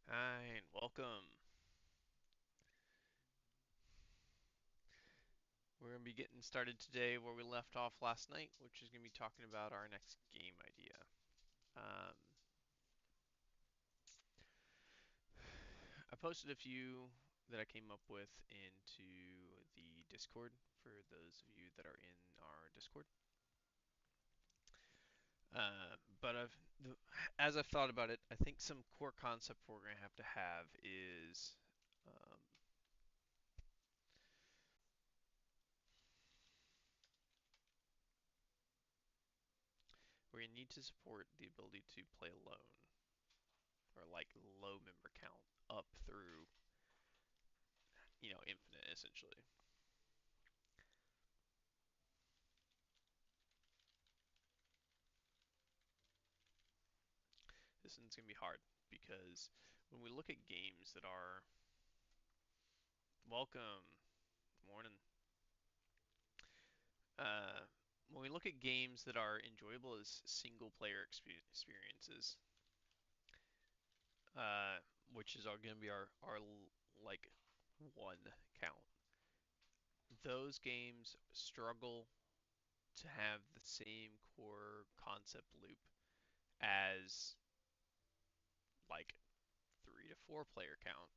Hi, and welcome. We're going to be getting started today where we left off last night, which is going to be talking about our next game idea. Um, I posted a few that I came up with into the Discord for those of you that are in our Discord. But as I've thought about it, I think some core concept we're going to have is um, we need to support the ability to play alone or like low member count up through infinite essentially. This one's gonna be hard because when we look at games that are welcome, morning. Uh, when we look at games that are enjoyable as single player experiences, uh, which is going to be our like one count, those games struggle to have the same core concept loop as like 3 to 4 player count,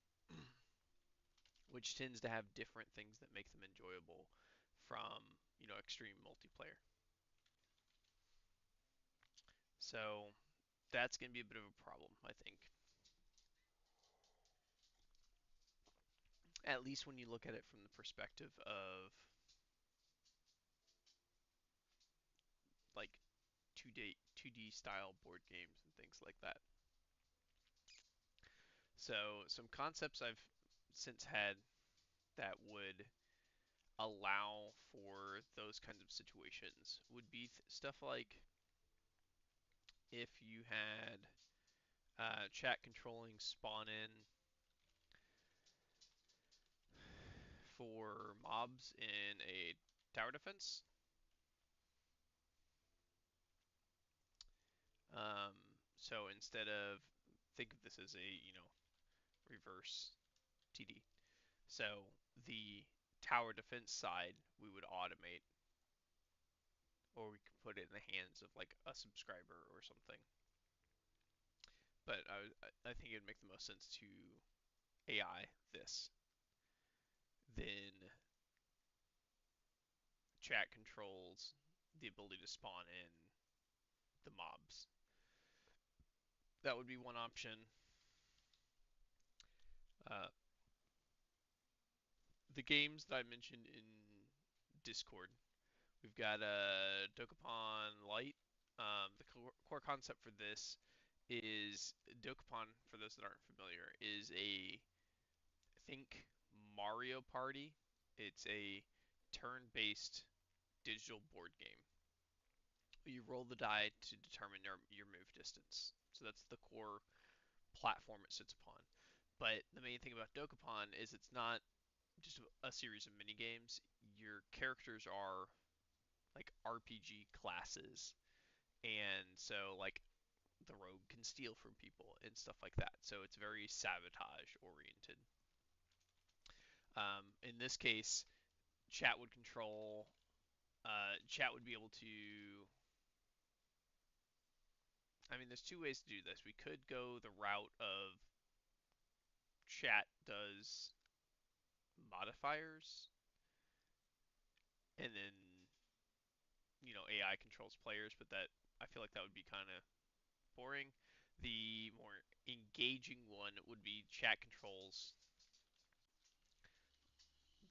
which tends to have different things that make them enjoyable from extreme multiplayer. So that's going to be a bit of a problem, I think. At least when you look at it from the perspective of like 2D style board games and things like that. So some concepts I've since had that would allow for those kinds of situations would be stuff like if you had chat controlling spawn in for mobs in a tower defense. So instead of think of this as a reverse TD. So the tower defense side we would automate, or we could put it in the hands of like a subscriber or something. But I think it'd make the most sense to AI this, then chat controls the ability to spawn in the mobs. That would be one option. Uh, the games that I mentioned in Discord, we've got Dokapon Light. The core concept for this is Dokapon, for those that aren't familiar, is a think Mario Party. It's a turn-based digital board game. You roll the die to determine your move distance. So that's the core platform it sits upon. But the main thing about Dokapon is it's not just a series of mini games. Your characters are like RPG classes, and so like the rogue can steal from people and stuff like that. So it's very sabotage oriented. In this case, chat would control. Chat would be able to. I mean, there's two ways to do this. We could go the route of chat does modifiers, and then AI controls players, but that I feel like that would be kind of boring. The more engaging one would be chat controls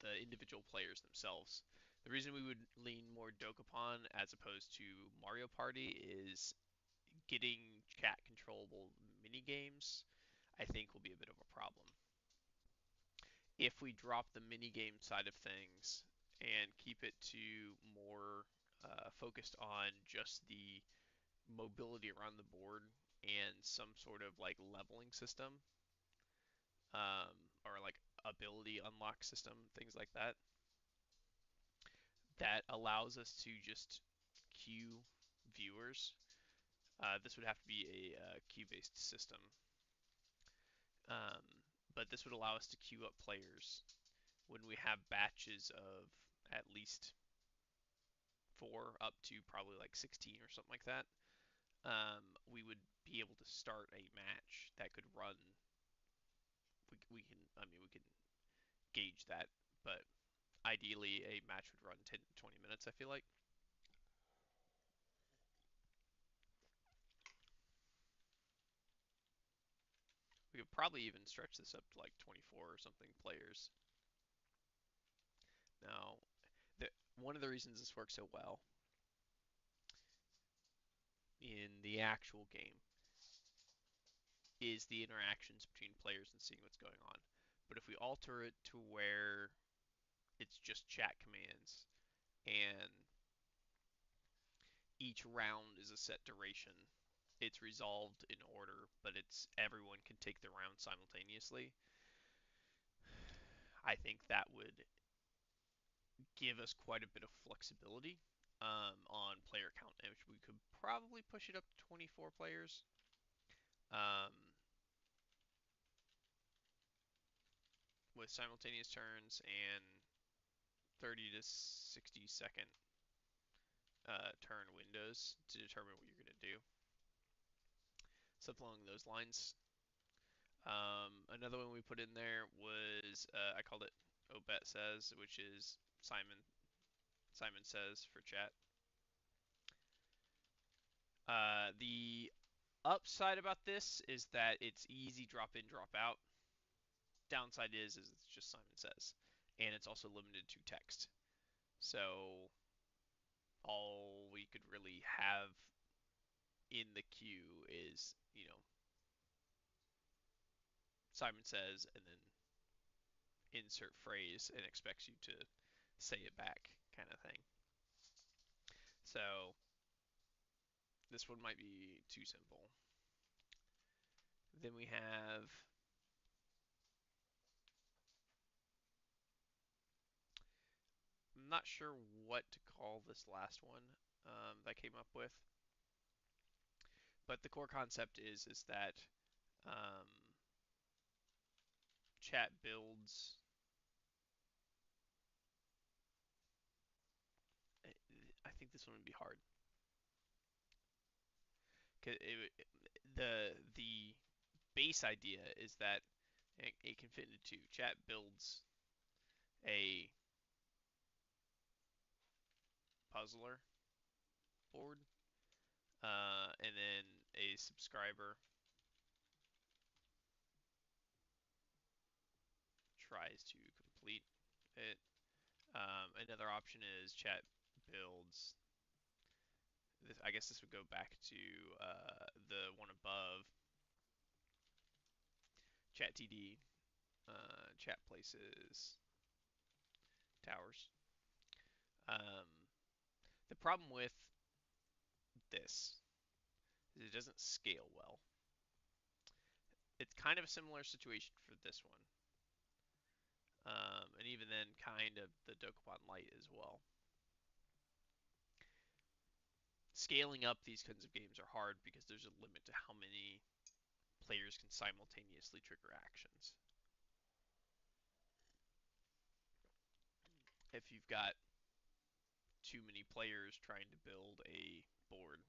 the individual players themselves. The reason we would lean more Dokapon as opposed to Mario Party is getting chat controllable mini games, I think will be a bit of a problem. If we drop the mini game side of things and keep it to more focused on just the mobility around the board and some sort of like leveling system, or like ability unlock system, things like that, that allows us to just queue viewers. This would have to be a queue-based system. Um, but this would allow us to queue up players when we have batches of at least 4 up to probably like 16 or something like that. We would be able to start a match that could run. We can, I mean, we can gauge that, but ideally a match would run 10 to 20 minutes, I feel like. We could probably even stretch this up to like 24 or something players. Now, one of the reasons this works so well in the actual game is the interactions between players and seeing what's going on. But if we alter it to where it's just chat commands and each round is a set duration, it's resolved in order, but it's everyone can take the round simultaneously. I think that would give us quite a bit of flexibility on player count, which we could probably push it up to 24 players. Um, with simultaneous turns and 30 to 60-second turn windows to determine what you're going to do. Something along those lines. Another one we put in there was I called it Obet Says, which is Simon Says for chat. The upside about this is that it's easy drop in, drop out. Downside is it's just Simon Says, and it's also limited to text. So all we could really have in the queue is, Simon Says, and then insert phrase and expects you to say it back, kind of thing. So this one might be too simple. Then we have I'm not sure what to call this last one that I came up with, but the core concept is that um, chat builds. I think this one would be hard. The base idea is that it can fit into two. Chat builds a puzzler board, and then a subscriber tries to complete it. Another option is chat builds. I guess this would go back to the one above. Chat TD, chat places, towers. Um, the problem with this is it doesn't scale well. It's kind of a similar situation for this one, and even then, kind of the Dokapon Lite as well. Scaling up these kinds of games are hard because there's a limit to how many players can simultaneously trigger actions. If you've got too many players trying to build a board,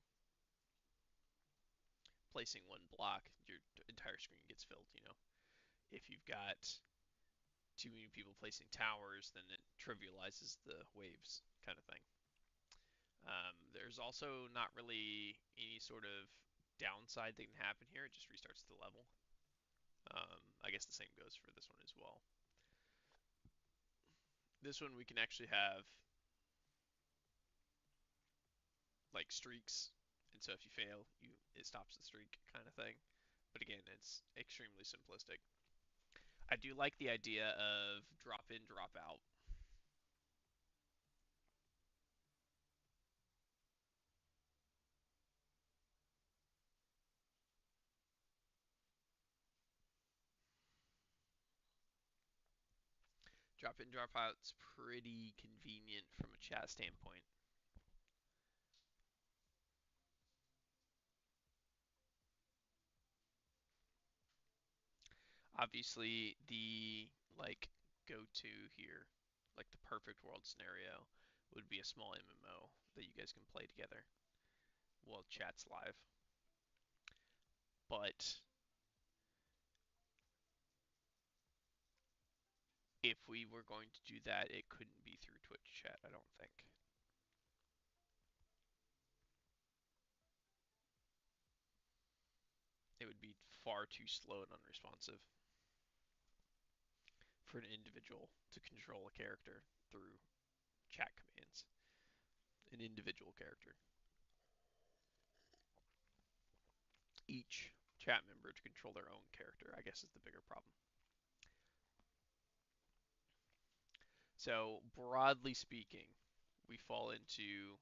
placing one block, your entire screen gets filled. If you've got too many people placing towers, then it trivializes the waves kind of thing. There's also not really any sort of downside that can happen here. It just restarts the level. I guess the same goes for this one as well. This one we can actually have like streaks, and so if you fail, it stops the streak kind of thing. But again, it's extremely simplistic. I do like the idea of drop in, drop out. Drop in, drop out's pretty convenient from a chat standpoint. Obviously, the like go-to here, like the perfect world scenario, would be a small MMO that you guys can play together while chat's live. But if we were going to do that, it couldn't be through Twitch chat, I don't think. It would be far too slow and unresponsive for an individual to control a character through chat commands. An individual character. Each chat member to control their own character, I guess, is the bigger problem. So, broadly speaking, we fall into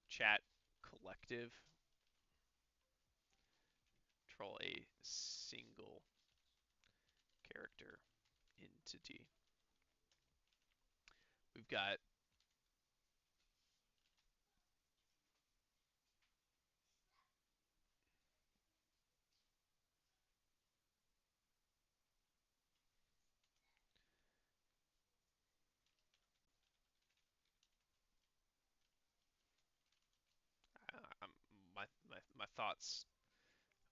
chat collective, control a single character entity. We've got uh, my thoughts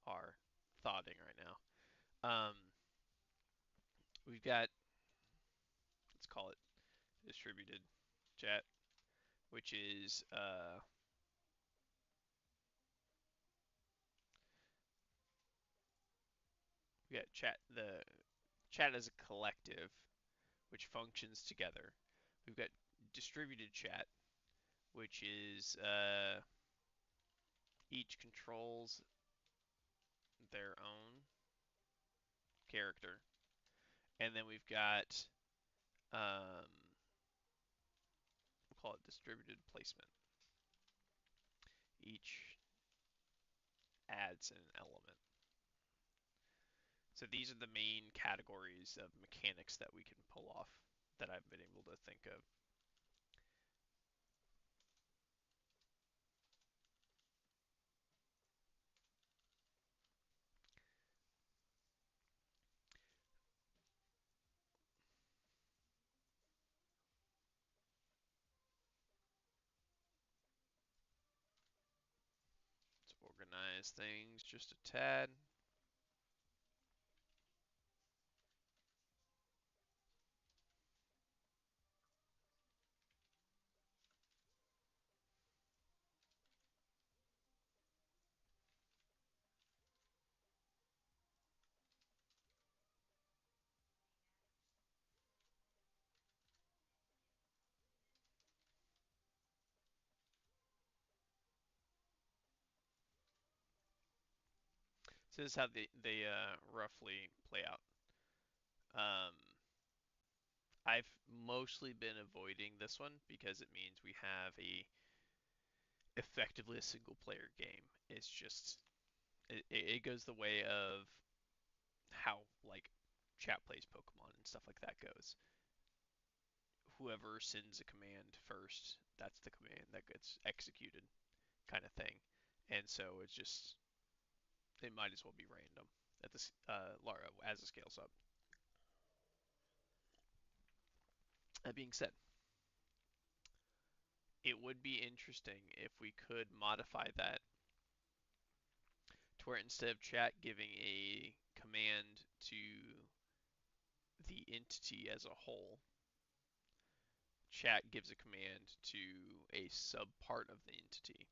are thoughting right now. We've got, let's call it distributed chat, which is we got the chat as a collective which functions together. We've got distributed chat, which is each controls their own character, and then we've got we'll call it distributed placement. Each adds an element. So these are the main categories of mechanics that we can pull off that I've been able to think of. Let's organize things just a tad. So this is how they roughly play out. Um, I've mostly been avoiding this one because it means we have a effectively a single player game. It's just it goes the way of how like chat plays Pokemon and stuff like that goes. Whoever sends a command first, that's the command that gets executed, kind of thing. And so it's just it might as well be random at this as it scales up. That being said, it would be interesting if we could modify that to where instead of chat giving a command to the entity as a whole, chat gives a command to a sub part of the entity,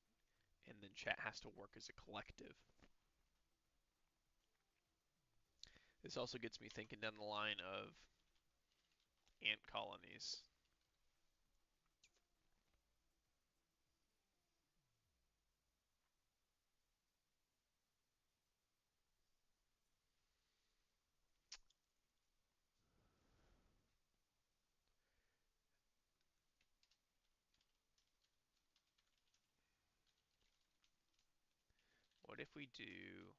and then chat has to work as a collective. This also gets me thinking down the line of ant colonies. What if we do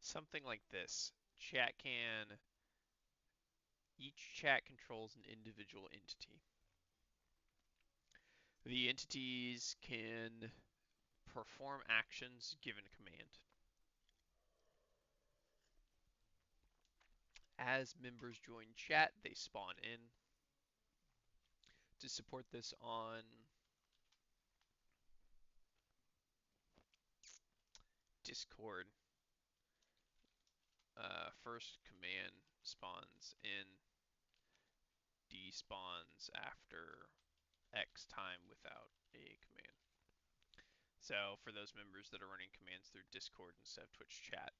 Something like this. Chat can, each chat controls an individual entity. The entities can perform actions given a command. As members join chat, they spawn in. To support this on Discord, first command spawns in, despawns after X time without a command. So for those members that are running commands through Discord instead of Twitch chat,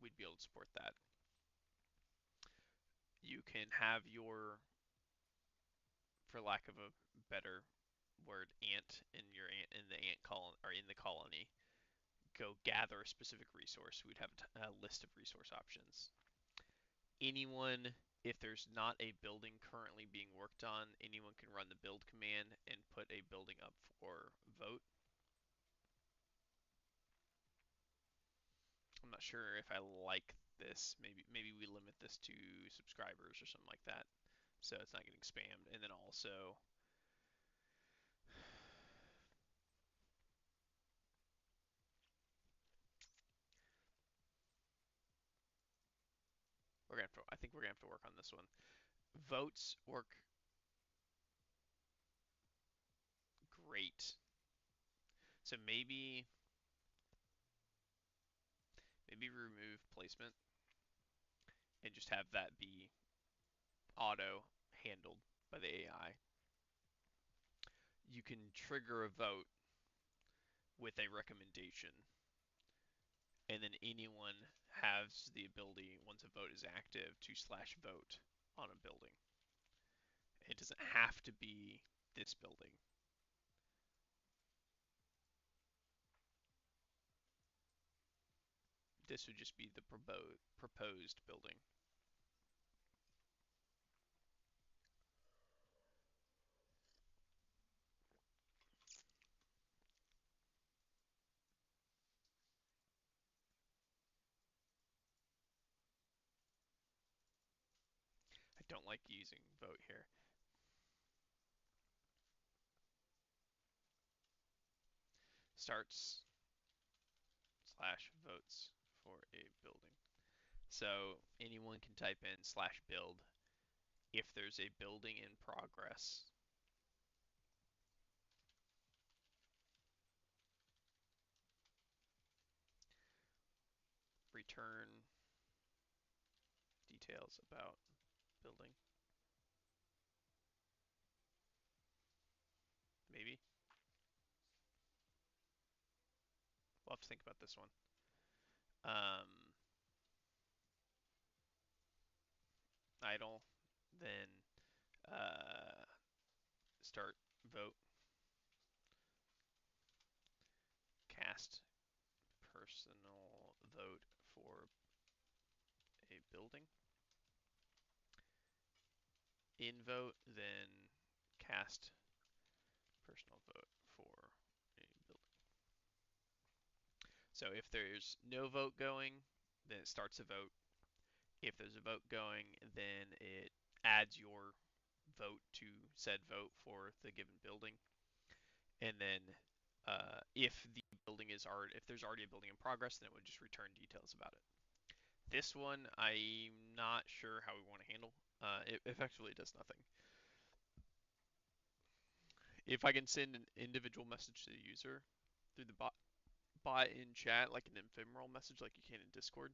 we'd be able to support that. You can have your, for lack of a better word, ant in your ant in the ant colony or in the colony go gather a specific resource. We'd have a list of resource options. Anyone, if there's not a building currently being worked on, anyone can run the build command and put a building up for vote. I'm not sure if I like this. Maybe we limit this to subscribers or something like that, so it's not getting spammed. And then also, I think we're gonna have to work on this one. Votes work great. So maybe remove placement and just have that be auto handled by the AI. You can trigger a vote with a recommendation, and then anyone has the ability, once a vote is active, to slash vote on a building. It doesn't have to be this building. This would just be the proposed building. I don't like using vote here. Starts slash votes for a building. So anyone can type in slash build if there's a building in progress. Return details about building. Maybe. We'll have to think about this one. Um, idle, then uh, start vote, cast personal vote for a building, in vote, then cast personal vote for a building. So if there's no vote going, then it starts a vote. If there's a vote going, then it adds your vote to said vote for the given building. And then if the building is already, if there's already a building in progress, then it would just return details about it. This one, I'm not sure how we want to handle. It effectively does nothing. If I can send an individual message to the user through the bot in chat, like an ephemeral message, like you can in Discord,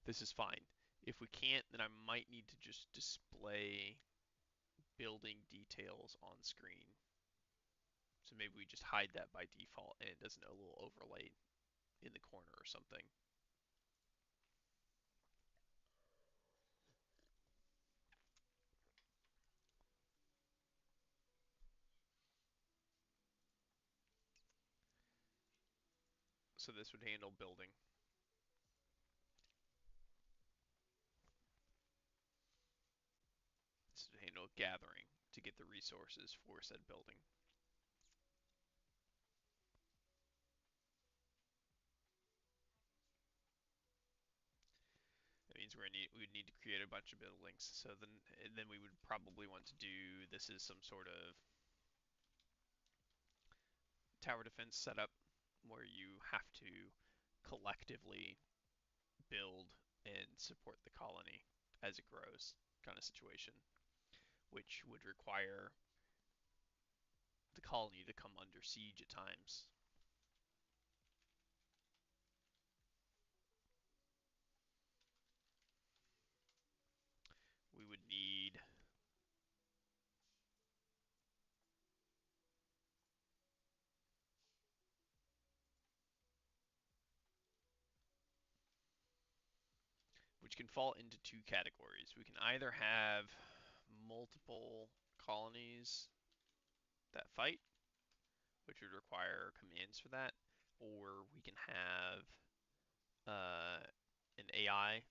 this is fine. If we can't, then I might need to just display building details on screen. So maybe we just hide that by default and it doesn't a little overlay in the corner or something. So this would handle building. This would handle gathering to get the resources for said building. buildings. We would need to create a bunch of buildings. So then we would probably want to do this as some sort of tower defense setup where you have to collectively build and support the colony as it grows, kind of situation, which would require the colony to come under siege at times. We would need which can fall into two categories. We can either have multiple colonies that fight, which would require commands for that, or we can have uh, an AI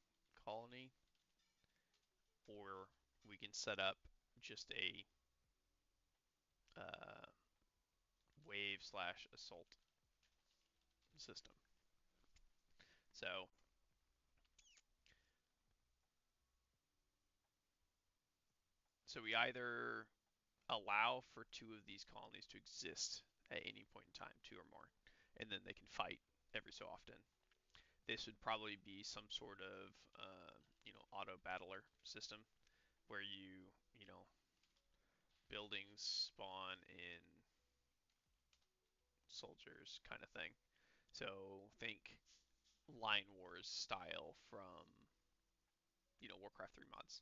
colony, or we can set up just a uh, wave slash assault system. So so we either allow for two of these colonies to exist at any point in time, two or more, and then they can fight every so often. This would probably be some sort of auto battler system where buildings spawn in soldiers kind of thing. So think Line Wars style from Warcraft 3 mods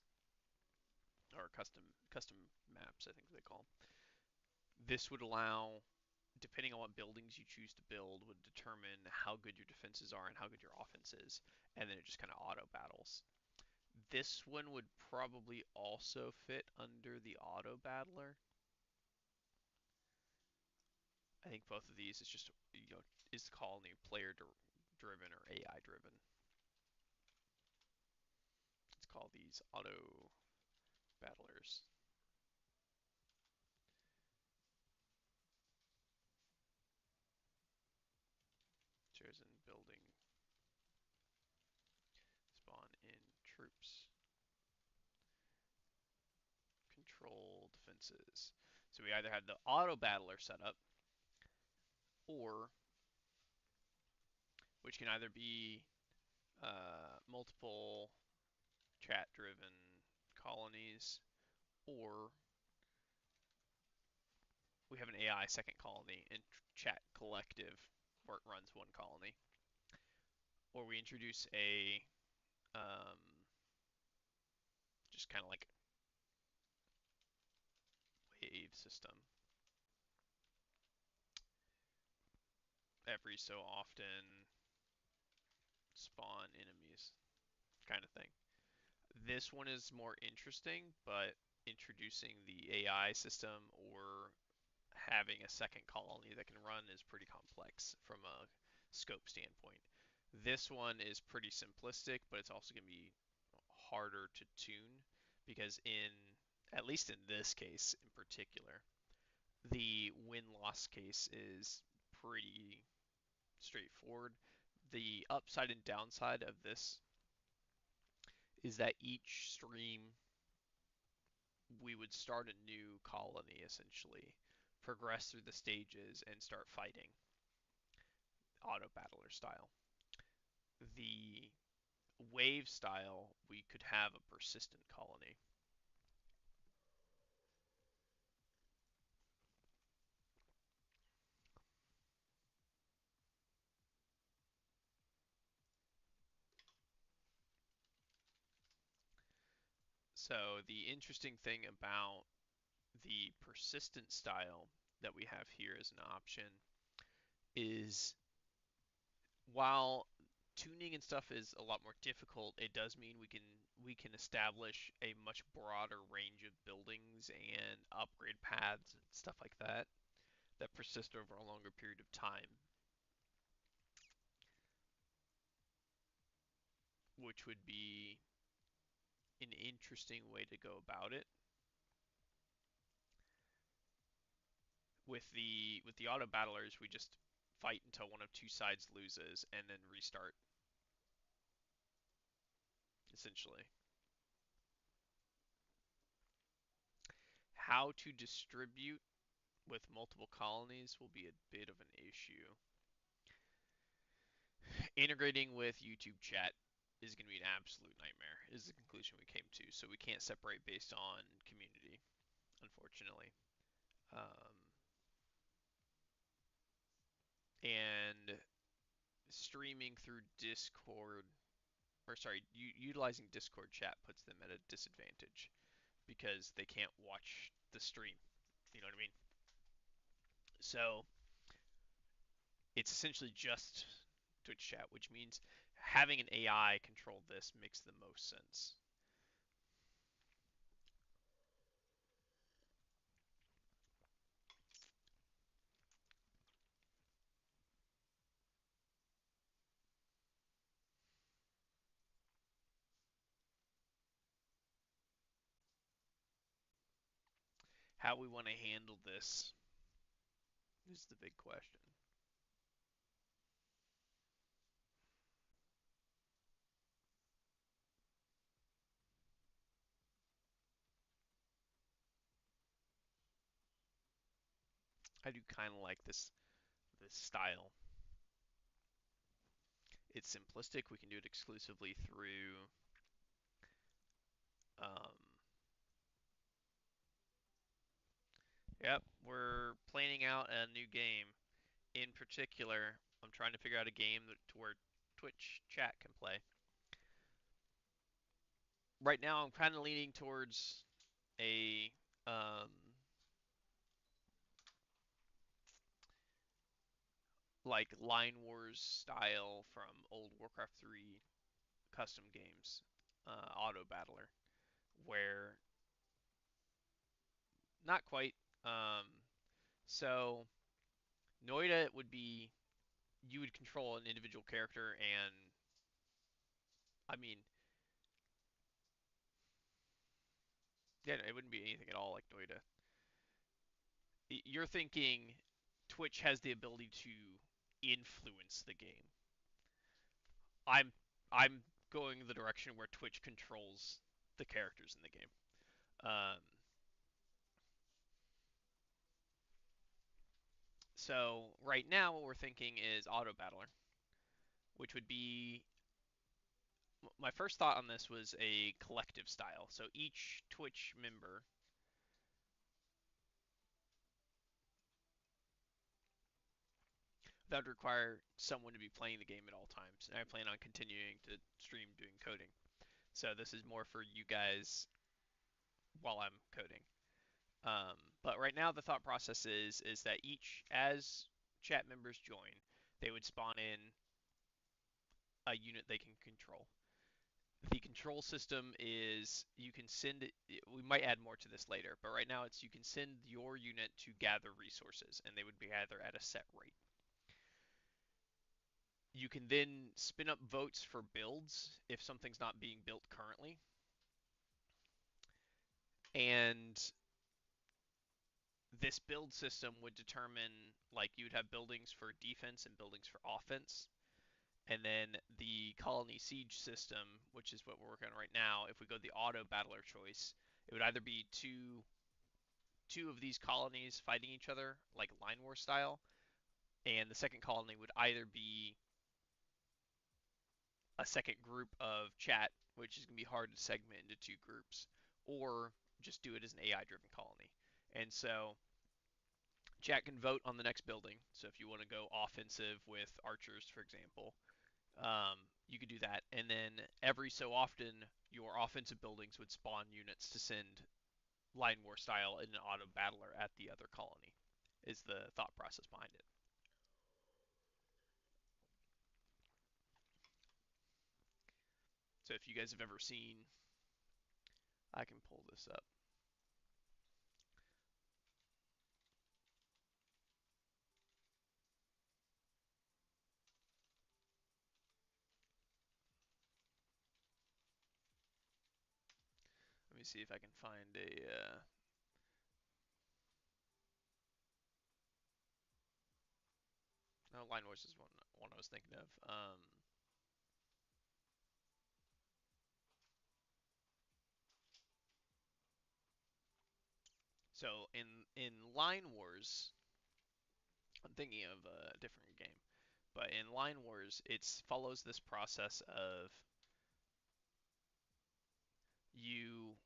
or custom maps, I think they call them. This would allow, depending on what buildings you choose to build, would determine how good your defenses are and how good your offense is, and then it just kind of auto battles. This one would probably also fit under the auto battler. I think both of these is just is the colony player driven or AI driven. Let's call these auto battlers. Chosen building spawn in troops. Control defenses. So we either have the auto battler set up, or which can either be multiple chat driven colonies, or we have an AI second colony and chat collective where it runs one colony, or we introduce a um, just kind of like wave system every so often spawn enemies kind of thing. This one is more interesting, but introducing the AI system or having a second colony that can run is pretty complex from a scope standpoint. This one is pretty simplistic, but it's also going to be harder to tune because at least in this case in particular, the win-loss case is pretty straightforward. The upside and downside of this is that each stream we would start a new colony essentially, progress through the stages, and start fighting auto battler style. The wave style, we could have a persistent colony. So the interesting thing about the persistent style that we have here as an option is while tuning and stuff is a lot more difficult, it does mean we can establish a much broader range of buildings and upgrade paths and stuff like that that persist over a longer period of time, which would be an interesting way to go about it. With the auto battlers, we just fight until one of two sides loses and then restart. essentially. How to distribute with multiple colonies will be a bit of an issue. Integrating with YouTube chat is going to be an absolute nightmare, is the conclusion we came to. So we can't separate based on community, unfortunately. Um, and streaming through Discord, or sorry, utilizing Discord chat puts them at a disadvantage because they can't watch the stream. You know what I mean? So it's essentially just Twitch chat, which means having an AI control this makes the most sense. How we want to handle this is the big question. I do kind of like this style. It's simplistic. We can do it exclusively through um, yep, we're planning out a new game. In particular, I'm trying to figure out a game to where Twitch chat can play. Right now, I'm kind of leaning towards a um, like Line Wars style from old Warcraft 3 custom games, auto battler, where not quite. Um, so Noida would be you would control an individual character, and I mean, yeah, it wouldn't be anything at all like Noida. You're thinking Twitch has the ability to influence the game. I'm I'm going the direction where Twitch controls the characters in the game. Um, so right now, what we're thinking is auto battler, which would be my first thought on this was a collective style. So each Twitch member that would require someone to be playing the game at all times. And I plan on continuing to stream doing coding. So this is more for you guys while I'm coding. But right now the thought process is that each as chat members join, they would spawn in a unit they can control. The control system is you can send it, we might add more to this later, but right now it's you can send your unit to gather resources and they would be gathered at a set rate. You can then spin up votes for builds if something's not being built currently. And this build system would determine, like, you would have buildings for defense and buildings for offense. And then the colony siege system, which is what we're working on right now, if we go the auto battler choice, it would either be two of these colonies fighting each other, like line war style, and the second colony would either be a second group of chat, which is going to be hard to segment into two groups, or just do it as an AI driven colony. And so chat can vote on the next building. So if you want to go offensive with archers, for example, you could do that. And then every so often, your offensive buildings would spawn units to send line war style in an auto battler at the other colony, is the thought process behind it. So if you guys have ever seen, I can pull this up. Let me see if I can find a. No, line wars is one I was thinking of. So in Line Wars, I'm thinking of a different game, but in Line Wars, it follows this process of you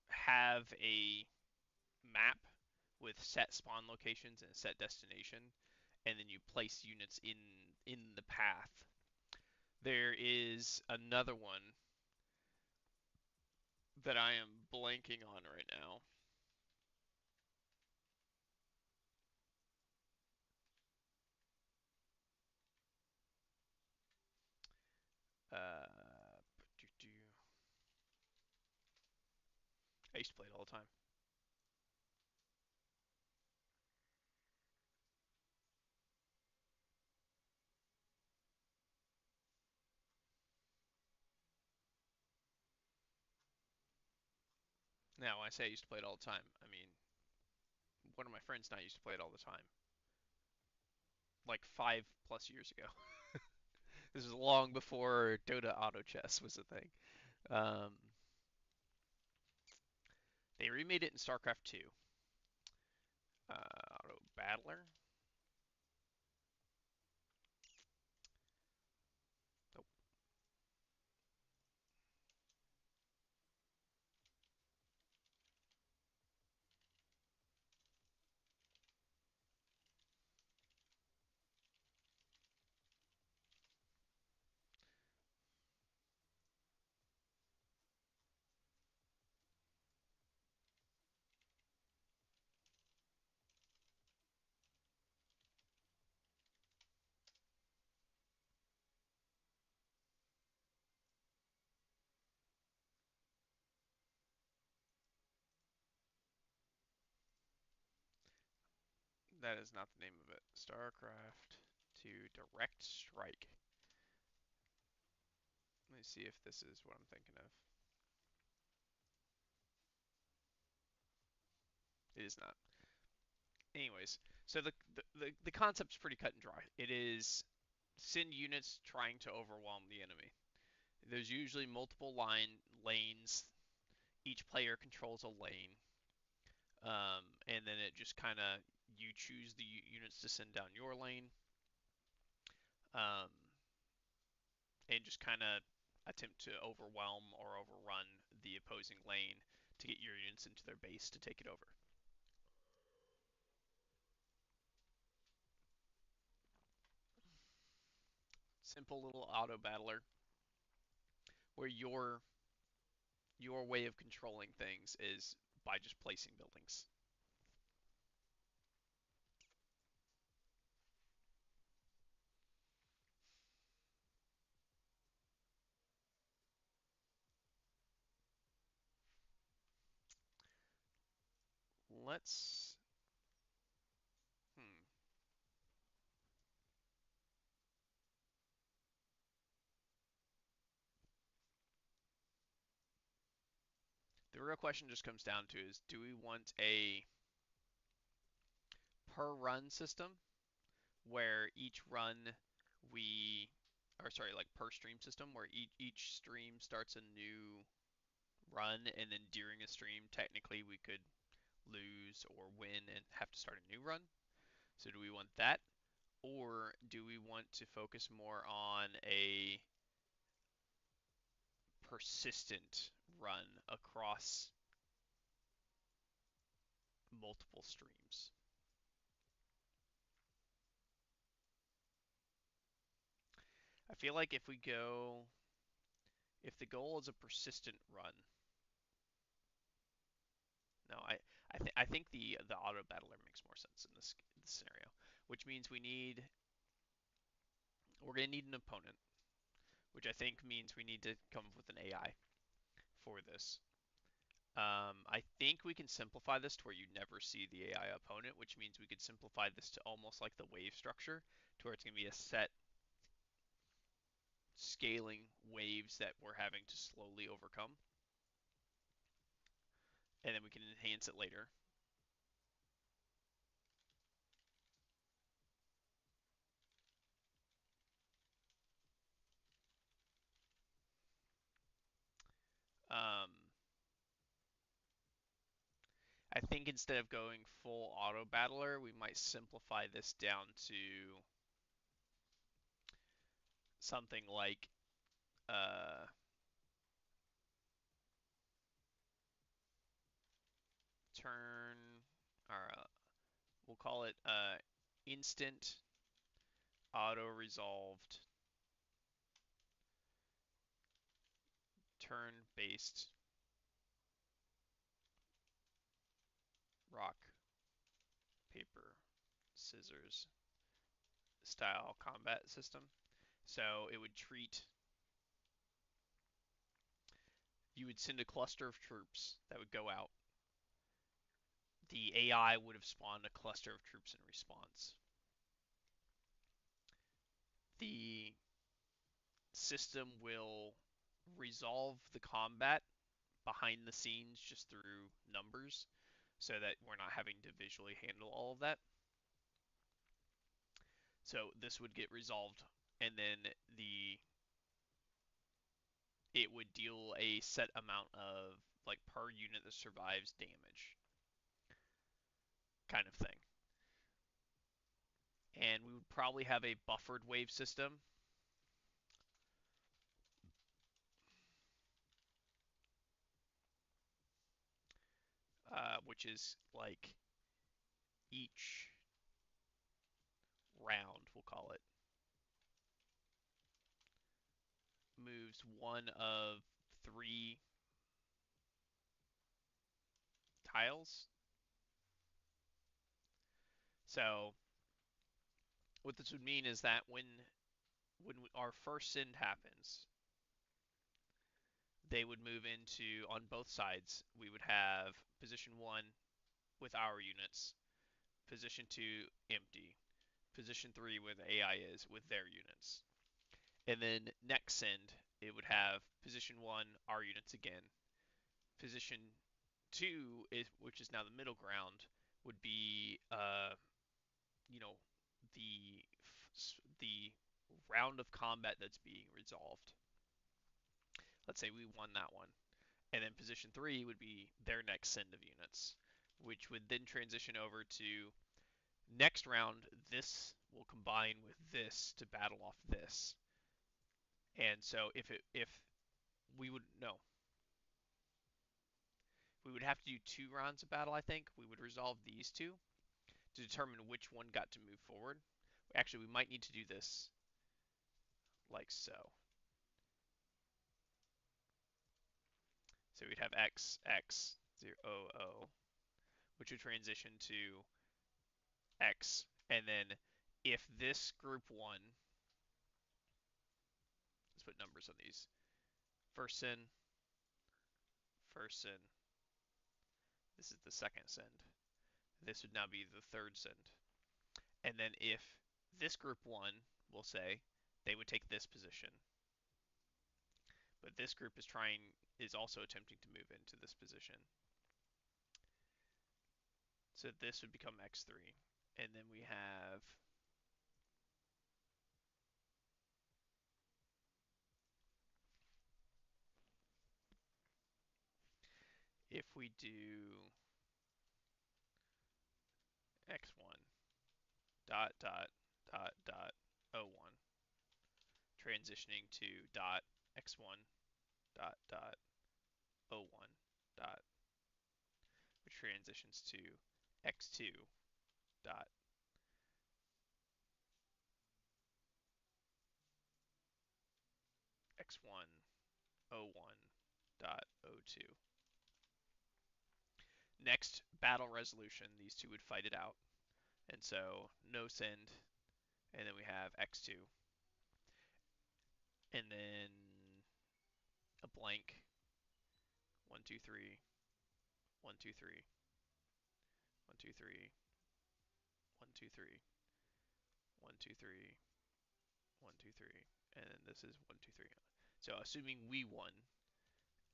have a map with set spawn locations and a set destination, and then you place units in the path. There is another one that I am blanking on right now. Uh, I used to play it all the time. Now, when I say I used to play it all the time, I mean one of my friends and I used to play it all the time, like 5+ years ago. This is long before Dota Auto Chess was a thing. Um, they remade it in StarCraft 2. Auto Battler. Nope. That is not the name of it. StarCraft 2 Direct Strike. Let me see if this is what I'm thinking of. It is not. Anyways, so the concept's pretty cut and dry. It is send units trying to overwhelm the enemy. There's usually multiple lanes. Each player controls a lane, and then it just kind of you choose the units to send down your lane, um, and just kind of attempt to overwhelm or overrun the opposing lane to get your units into their base to take it over. Simple little auto battler where your way of controlling things is by just placing buildings. Let's hmm. The real question just comes down to is do we want a per run system where each run we or sorry, like per stream system where each stream starts a new run and then during a stream technically we could lose or win and have to start a new run. So do we want that or do we want to focus more on a persistent run across multiple streams? I feel like if the goal is a persistent run, no, I think the auto battler makes more sense in this scenario, which means we're gonna need an opponent, which I think means we need to come up with an AI for this. I think we can simplify this to where you never see the AI opponent, which means we could simplify this to almost like the wave structure, to where it's gonna be a set scaling waves that we're having to slowly overcome, and then we can enhance it later. Um, I think instead of going full auto battler, we might simplify this down to something like turn, or we'll call it instant auto resolved turn based rock paper scissors style combat system. So it would treat, you would send a cluster of troops that would go out. The AI would have spawned a cluster of troops in response. The system will resolve the combat behind the scenes just through numbers so that we're not having to visually handle all of that. So this would get resolved, and then it would deal a set amount of, like, per unit that survives damage kind of thing. And we would probably have a buffered wave system, which is like each round, we'll call it, moves one of three tiles. So what this would mean is that when our first send happens, they would move into, on both sides, we would have position one with our units, position two empty, position three where the AI is with their units. And then next send, it would have position one, our units again. Position two, which is now the middle ground, would be you know the the round of combat that's being resolved. Let's say we won that one. And then position three would be their next send of units, which would then transition over to next round. This will combine with this to battle off this. And so if we would no, we would have to do 2 rounds of battle. I think we would resolve these two to determine which one got to move forward. Actually, we might need to do this like so. So we'd have X X 0 0, which would transition to X, and then if this group one, let's put numbers on these. First send, first send. This is the second send. This would now be the third send. And then if this group one, we'll say, they would take this position. But this group is also attempting to move into this position. So this would become X3. And then we have, if we do X1 dot dot dot dot O1, transitioning to dot X1 dot dot O1 dot, which transitions to X2 dot X1 O1 dot O2. Next battle resolution, these two would fight it out. And so no send, and then we have X2, and then a blank 1 2 3 1 2 3 1 2 3 1 2 3 1 2 3 1 2 3, and then this is 1 2 3. So assuming we won,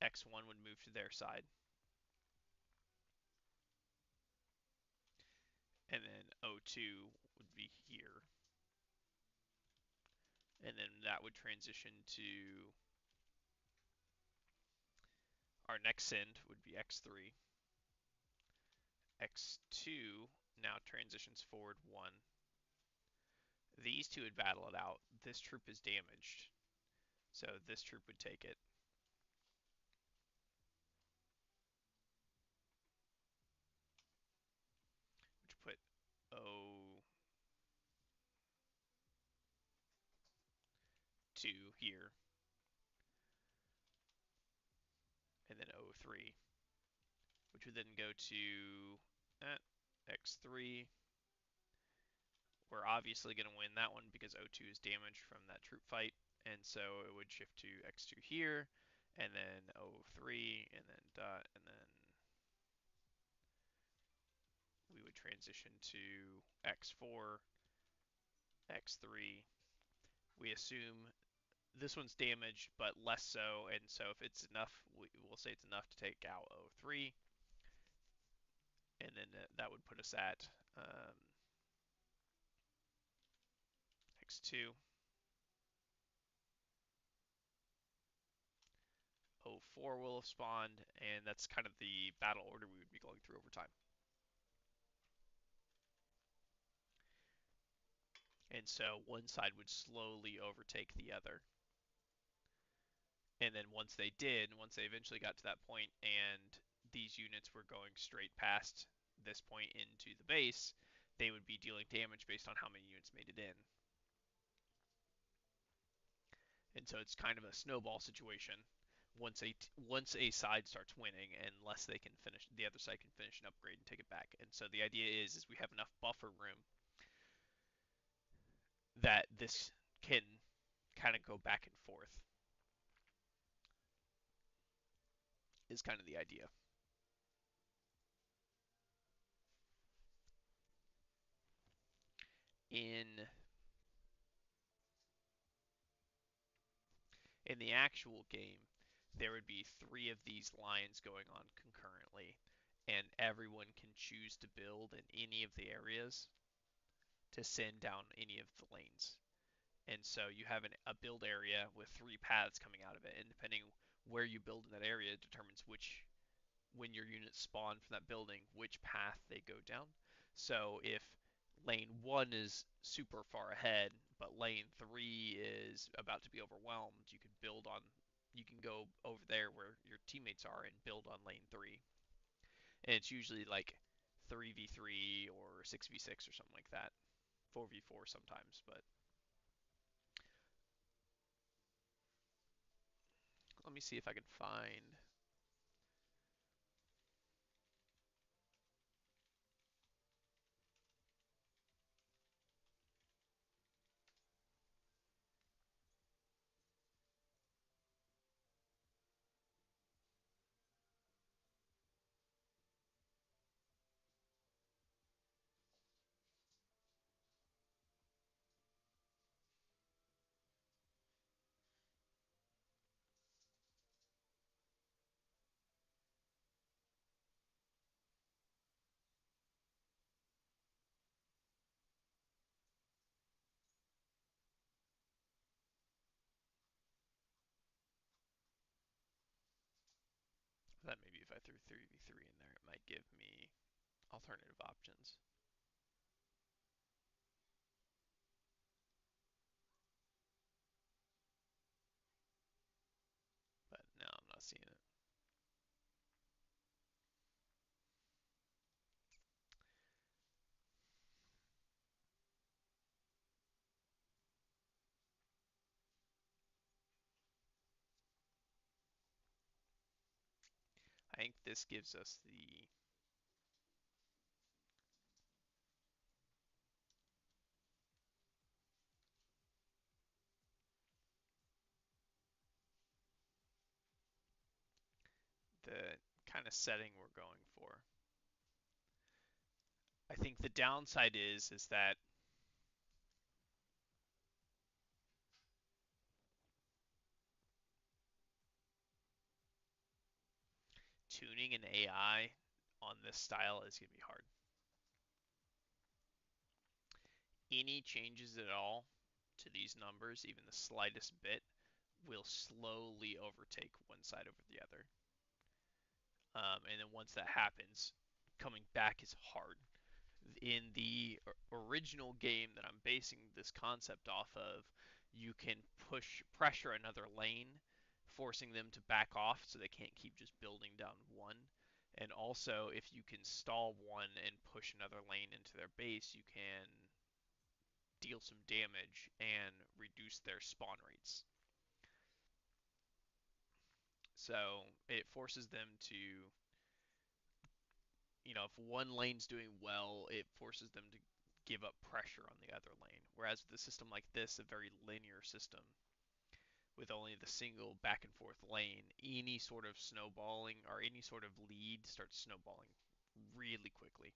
X1 would move to their side, and then O2 would be here, and then that would transition to our next send would be X3, X2 now transitions forward 1. These two would battle it out. This troop is damaged, so this troop would take it. Which put O2 here, and then O3, which would then go to X3. We're obviously going to win that one because O2 is damaged from that troop fight, and so it would shift to X2 here, and then O3, and then dot, and then we would transition to X4, X3. We assume this one's damaged, but less so, and so if it's enough, we'll say it's enough to take out O3, and then that would put us at X2. O4 will have spawned, and that's kind of the battle order we would be going through over time. And so one side would slowly overtake the other. And then once they did, once they eventually got to that point and these units were going straight past this point into the base, they would be dealing damage based on how many units made it in. And so it's kind of a snowball situation. Once a side starts winning, unless they can finish, the other side can finish an upgrade and take it back. And so the idea is we have enough buffer room that this can kind of go back and forth. Is kind of the idea. In in the actual game, there would be 3 of these lines going on concurrently, and everyone can choose to build in any of the areas to send down any of the lanes. And so you have a build area with 3 paths coming out of it, and depending where you build in that area determines when your units spawn from that building, which path they go down. So if lane 1 is super far ahead, but lane 3 is about to be overwhelmed, you can go over there where your teammates are and build on lane 3. And it's usually like 3v3 or 6v6 or something like that. 4v4 sometimes, but let me see if I can find. I thought maybe if I threw 3v3 in there, it might give me alternative options. But no, I'm not seeing it. I think this gives us the kind of setting we're going for. I think the downside is that tuning an AI on this style is going to be hard. Any changes at all to these numbers, even the slightest bit, will slowly overtake one side over the other. And then once that happens, coming back is hard. In the original game that I'm basing this concept off of, you can push pressure another lane, forcing them to back off so they can't keep just building down one. And also, if you can stall one and push another lane into their base, you can deal some damage and reduce their spawn rates. So it forces them to, if one lane's doing well, it forces them to give up pressure on the other lane. Whereas with a system like this, a very linear system with only the single back and forth lane, any sort of snowballing or any sort of lead starts snowballing really quickly.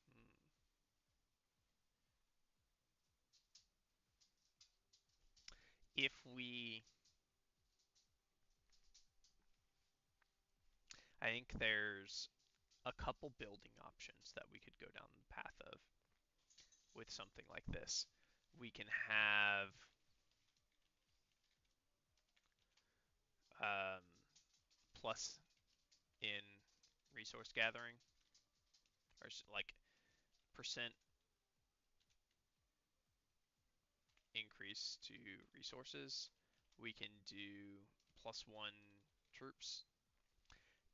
Hmm. If we, I think there's a couple building options that we could go down the path of with something like this. We can have um, plus in resource gathering, or like percent increase to resources. We can do +1 troops.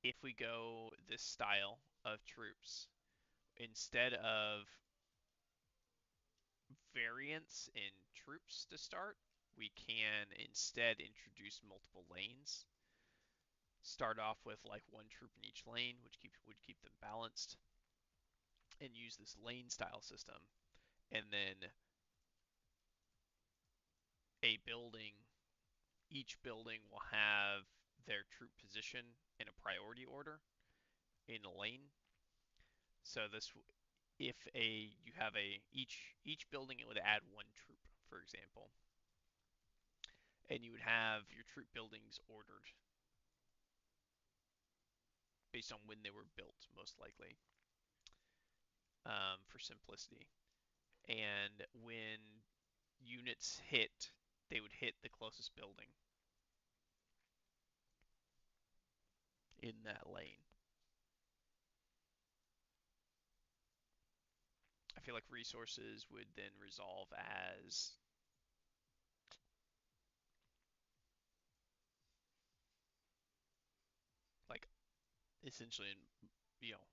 If we go this style of troops, instead of variance in troops to start, we can instead introduce multiple lanes. Start off with like one troop in each lane, which would keep them balanced, and use this lane style system. And then a building, each building will have their troop position in a priority order in a lane. So this, if a you have a each building, it would add one troop, for example, and you would have your troop buildings ordered based on when they were built, most likely, for simplicity. And when units hit, they would hit the closest building in that lane. I feel like resources would then resolve as like essentially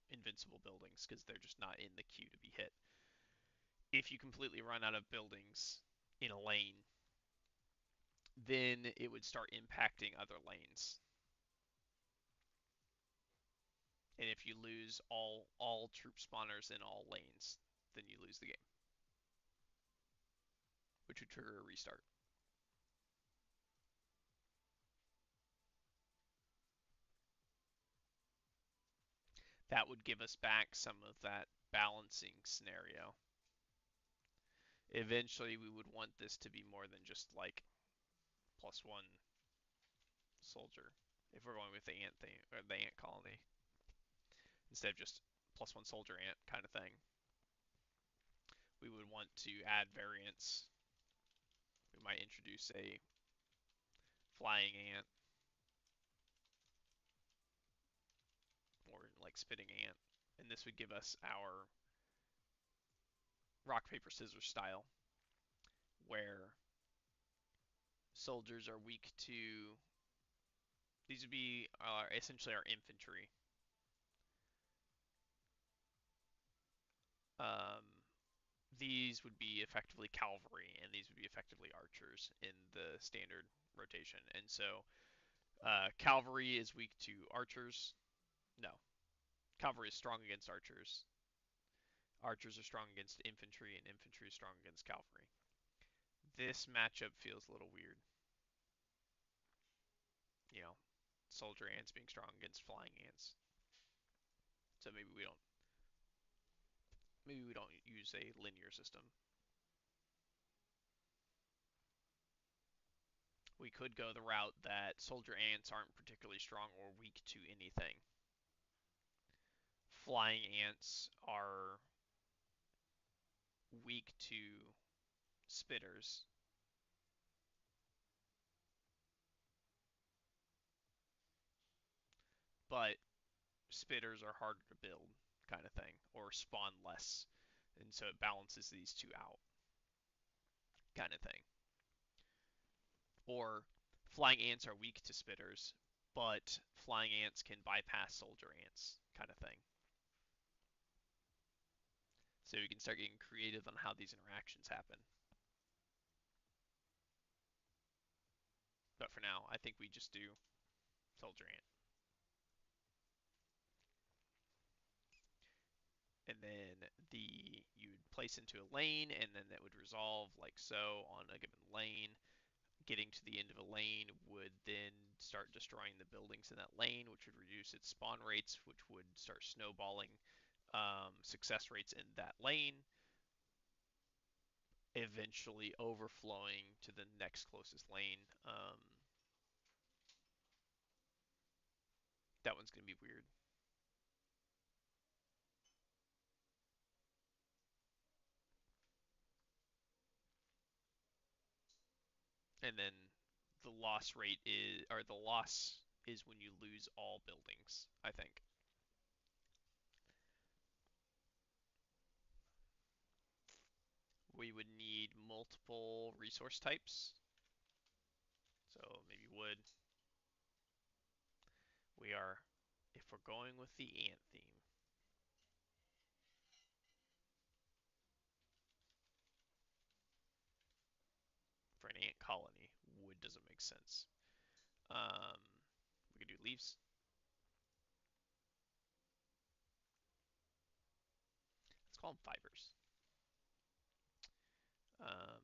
invincible buildings because they're just not in the queue to be hit. If you completely run out of buildings in a lane, then it would start impacting other lanes. And if you lose all troop spawners in all lanes, then you lose the game, which would trigger a restart. That would give us back some of that balancing scenario. Eventually, we would want this to be more than just like +1 soldier. If we're going with the ant thing or the ant colony, instead of just +1 soldier ant kind of thing, we would want to add variants. We might introduce a flying ant or like spitting ant, and this would give us our rock paper scissors style, where soldiers are weak to. These would be essentially our infantry. Um, these would be effectively cavalry, and these would be effectively archers in the standard rotation. And so, cavalry is weak to archers. No, cavalry is strong against archers. Archers are strong against infantry, and infantry is strong against cavalry. This matchup feels a little weird. You know, soldier ants being strong against flying ants. So maybe we don't use a linear system. we could go the route that soldier ants aren't particularly strong or weak to anything. Flying ants are weak to spitters, but spitters are harder to build, kind of thing, or spawn less. And so it balances these two out, kind of thing. Or flying ants are weak to spitters, but flying ants can bypass soldier ants, kind of thing. So you can start getting creative on how these interactions happen. But for now, I think we just do soldier ant. And then you'd place into a lane, and then that would resolve like so on a given lane. Getting to the end of a lane would then start destroying the buildings in that lane, which would reduce its spawn rates, which would start snowballing success rates in that lane, eventually overflowing to the next closest lane. That one's going to be weird. And then the loss rate is, or the loss is when you lose all buildings, I think. We would need multiple resource types. So maybe wood. We are, if we're going with the ant theme, for an ant colony, wood doesn't make sense. Um, we could do leaves. Let's call them fibers. Um,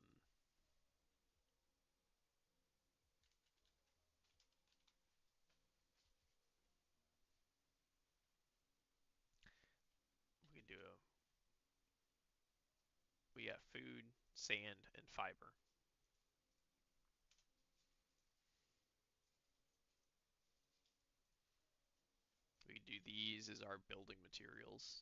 we could do a, we got food, sand, and fiber. We could do these as our building materials.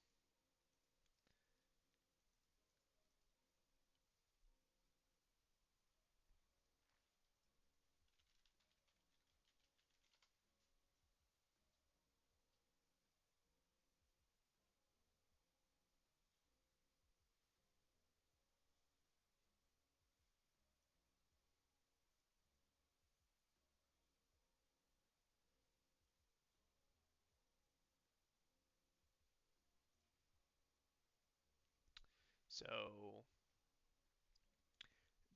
So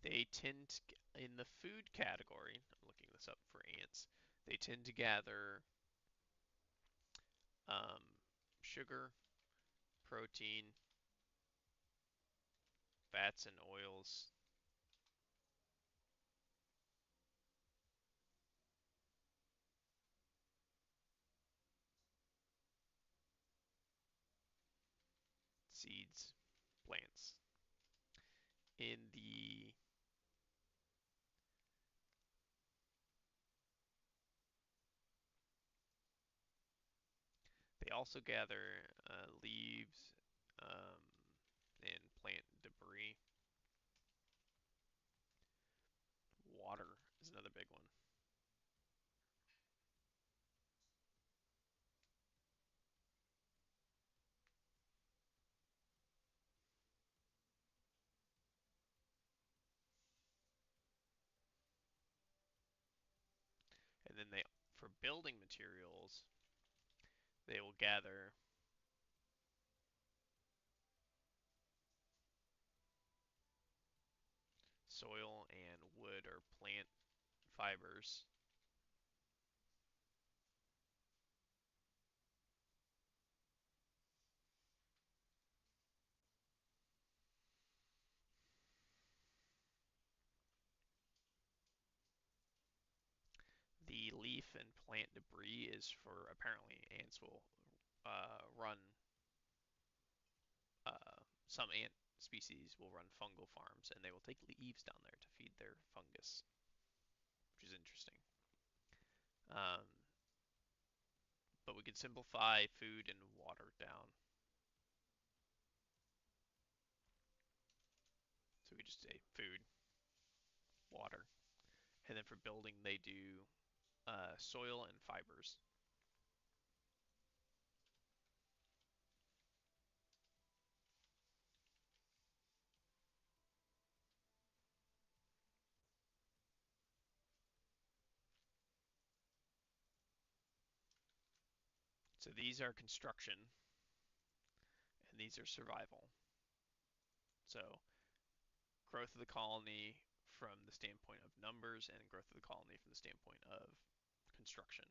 they tend to, in the food category, I'm looking this up for ants, they tend to gather um, sugar, protein, fats, and oils. Seeds, plants. In the They also gather leaves um, and plant debris. Water is another big one. And then for building materials, they will gather soil and wood or plant fibers. The leaf and plant debris is for apparently ants will run. Some ant species will run fungal farms, and they will take leaves down there to feed their fungus. which is interesting. Um, but we could simplify food and water down. So we just say food, water, and then for building they do soil and fibers. So these are construction, and these are survival. So growth of the colony from the standpoint of numbers, and growth of the colony from the standpoint of construction.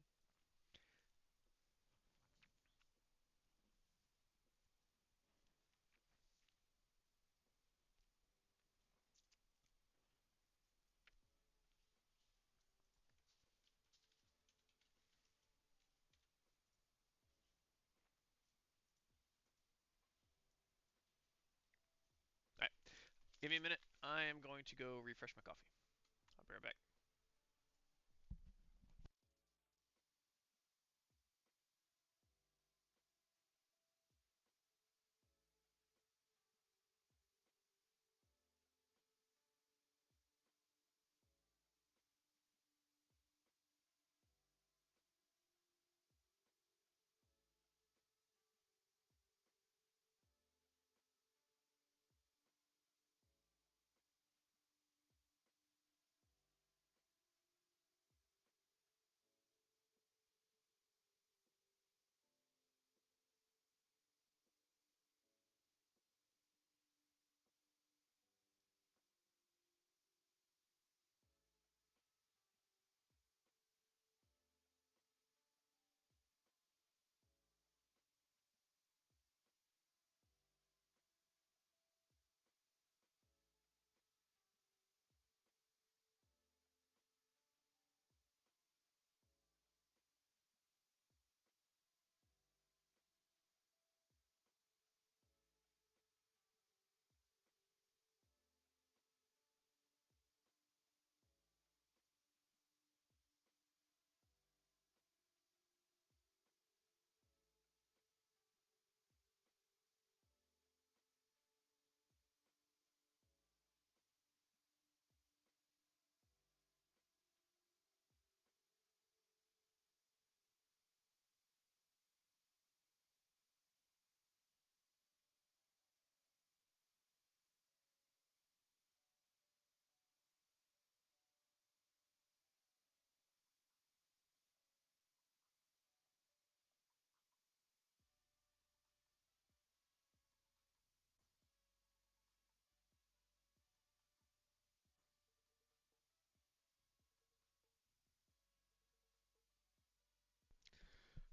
All right, give me a minute. I am going to go refresh my coffee. I'll be right back.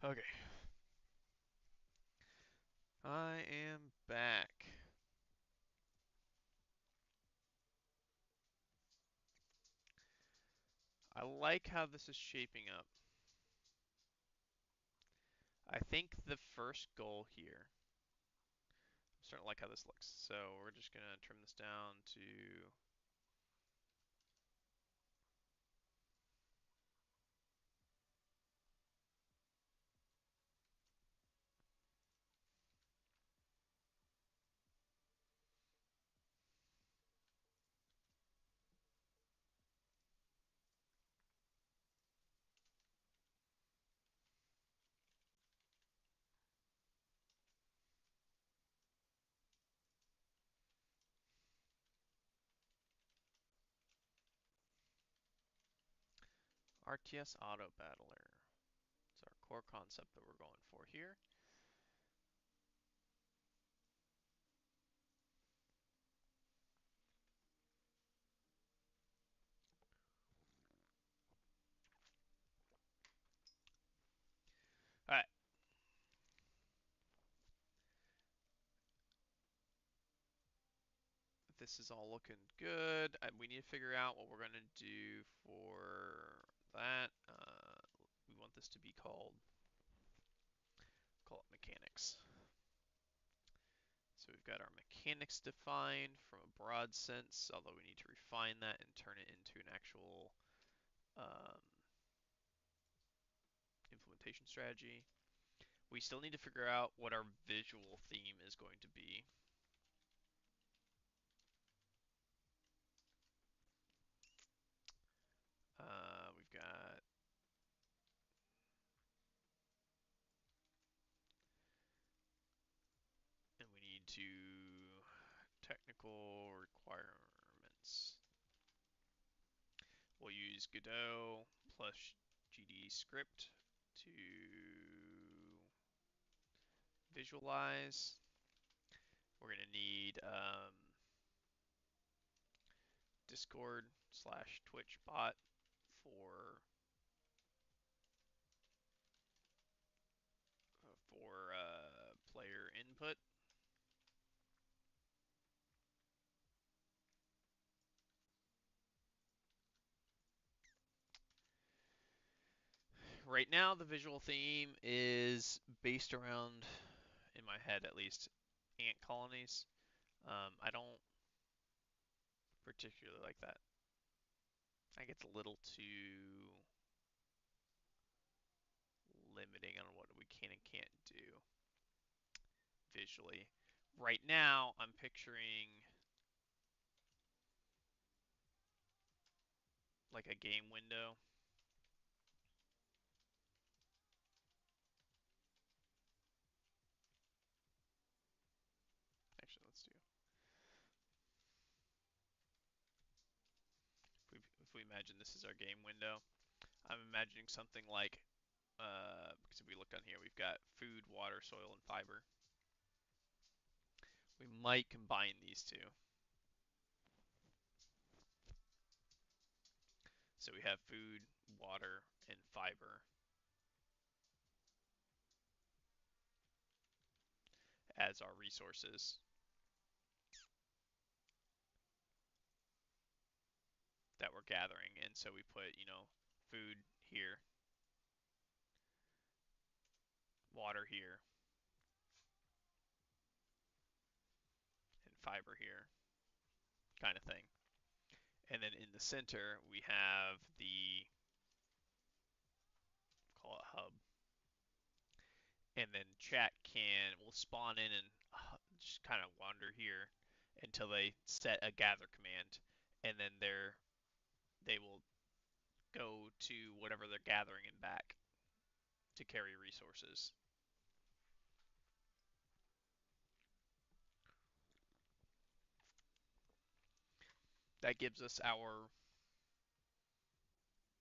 Okay, I am back. I like how this is shaping up. I think the first goal here, I'm starting to like how this looks. So we're just gonna trim this down to RTS Auto Battler. It's our core concept that we're going for here. All right. This is all looking good. We need to figure out what we're going to do for that. We want this to be call it mechanics. So we've got our mechanics defined from a broad sense, although we need to refine that and turn it into an actual Um, implementation strategy. We still need to figure out what our visual theme is going to be. We've got and we need to technical requirements. We'll use Godot plus GD script to visualize. We're going to need Discord/Twitch bot for player input. Right now, the visual theme is based around, in my head at least, ant colonies. I don't particularly like that. I think it's a little too limiting on what we can and can't do visually. Right now, I'm picturing like a game window. Actually, let's do. If we imagine this is our game window, I'm imagining something like, because if we look down here, we've got food, water, soil, and fiber. We might combine these two. So we have food, water, and fiber as our resources that we're gathering. And so we put, food here, water here, and fiber here, kind of thing. And then in the center, we have the, call it hub. And then chat will spawn in and just kind of wander here until they set a gather command. And then they will go to whatever they're gathering and back to carry resources. That gives us our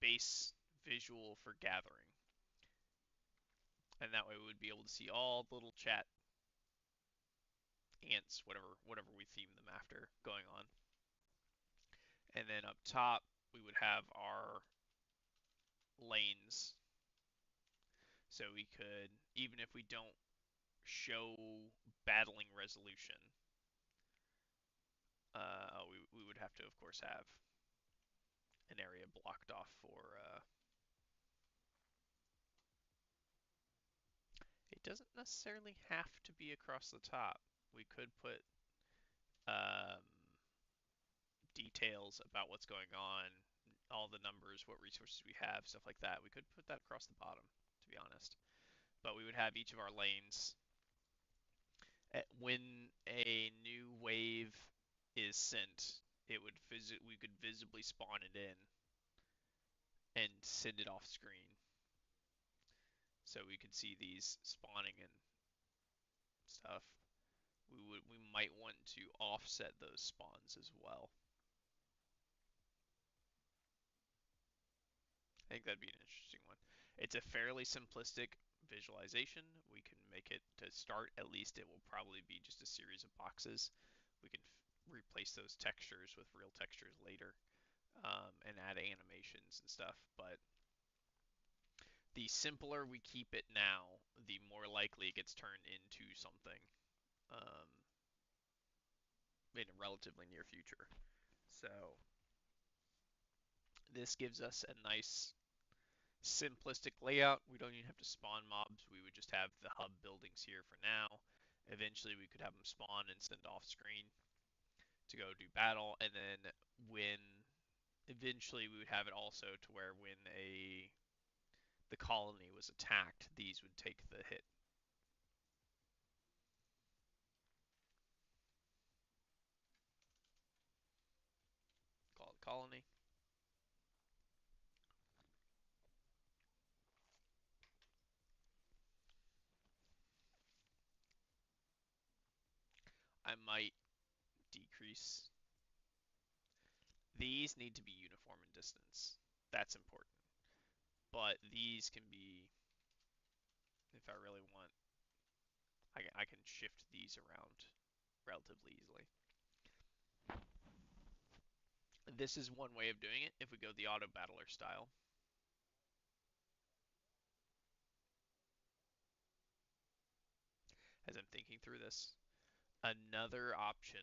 base visual for gathering. And that way we would be able to see all the little chat ants, whatever we theme them after, going on. And then up top, we would have our lanes. So we could, even if we don't show battling resolution, we would have to, of course, have an area blocked off for. It doesn't necessarily have to be across the top. We could put um, details about what's going on, all the numbers, what resources we have, stuff like that. We could put that across the bottom, to be honest. But we would have each of our lanes. When a new wave is sent, we could visibly spawn it in and send it off screen. So we could see these spawning and stuff. We might want to offset those spawns as well. I think that'd be an interesting one. It's a fairly simplistic visualization. We can make it to start, at least it will probably be just a series of boxes. We can replace those textures with real textures later, and add animations and stuff. But the simpler we keep it now, the more likely it gets turned into something um, in a relatively near future. So this gives us a nice simplistic layout. We don't even have to spawn mobs. We would just have the hub buildings here for now. Eventually, we could have them spawn and send off screen to go do battle. And then when eventually we would have it also to where when a the colony was attacked, these would take the hit. Call it colony. I might decrease. These need to be uniform in distance. That's important. But these can be, if I really want, I can shift these around relatively easily. This is one way of doing it if we go the auto battler style. As I'm thinking through this, another option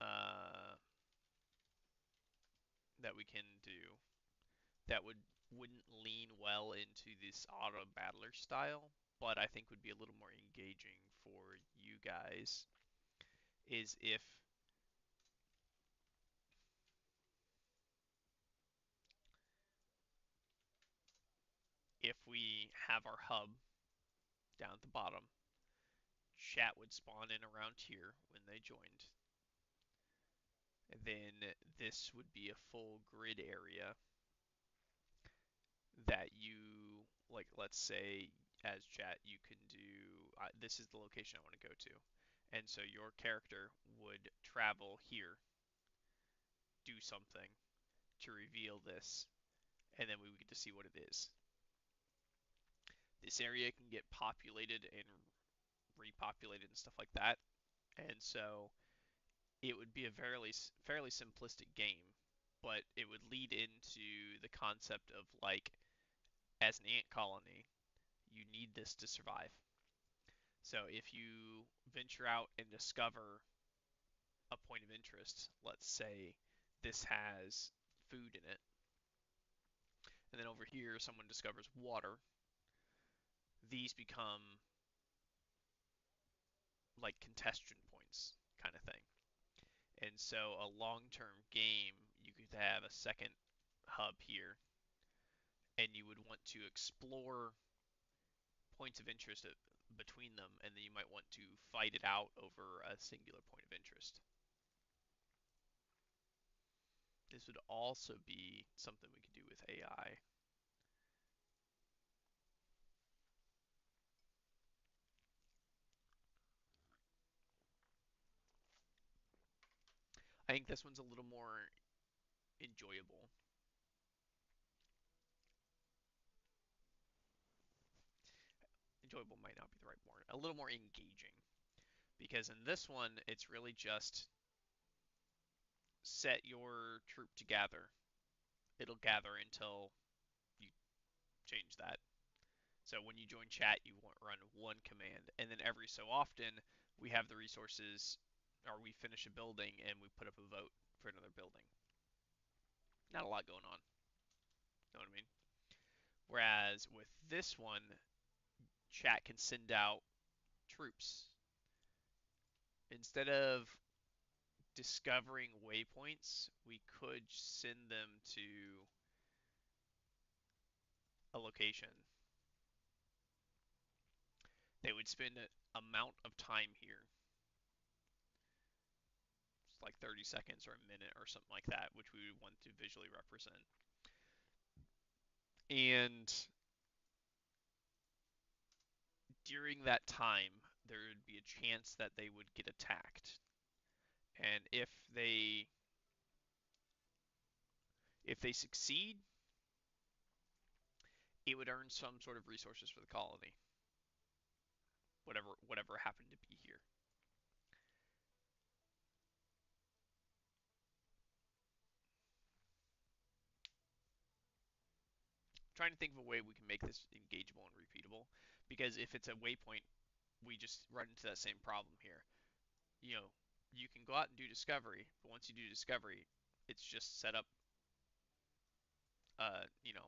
uh, that we can do that wouldn't lean well into this auto battler style, but I think would be a little more engaging for you guys is if we have our hub down at the bottom, chat would spawn in around here when they joined. And then this would be a full grid area that you, like, let's say as chat, you can do, this is the location I want to go to. And so your character would travel here, do something to reveal this, and then we would get to see what it is. This area can get populated and repopulated and stuff like that. And so it would be a fairly simplistic game, but it would lead into the concept of like as an ant colony, you need this to survive. So if you venture out and discover a point of interest, let's say this has food in it, and then over here someone discovers water, these become like congestion points kind of thing. And so a long-term game, you could have a second hub here, and you would want to explore points of interest between them, and then you might want to fight it out over a singular point of interest. This would also be something we could do with AI. I think this one's a little more enjoyable. Enjoyable might not be the right word. A little more engaging. Because in this one, it's really just set your troop to gather. It'll gather until you change that. So when you join chat, you run one command, and then every so often we have the resources, or we finish a building and we put up a vote for another building. Not a lot going on. Know what I mean? Whereas with this one, chat can send out troops. Instead of discovering waypoints, we could send them to a location. They would spend an amount of time here. It's like 30 seconds or a minute or something like that, which we would want to visually represent. And during that time, there would be a chance that they would get attacked. And if they succeed, it would earn some sort of resources for the colony, whatever happened to be here. Trying to think of a way we can make this engageable and repeatable, because if it's a waypoint, we just run into that same problem here. You know, you can go out and do discovery, but once you do discovery, it's just set up, you know,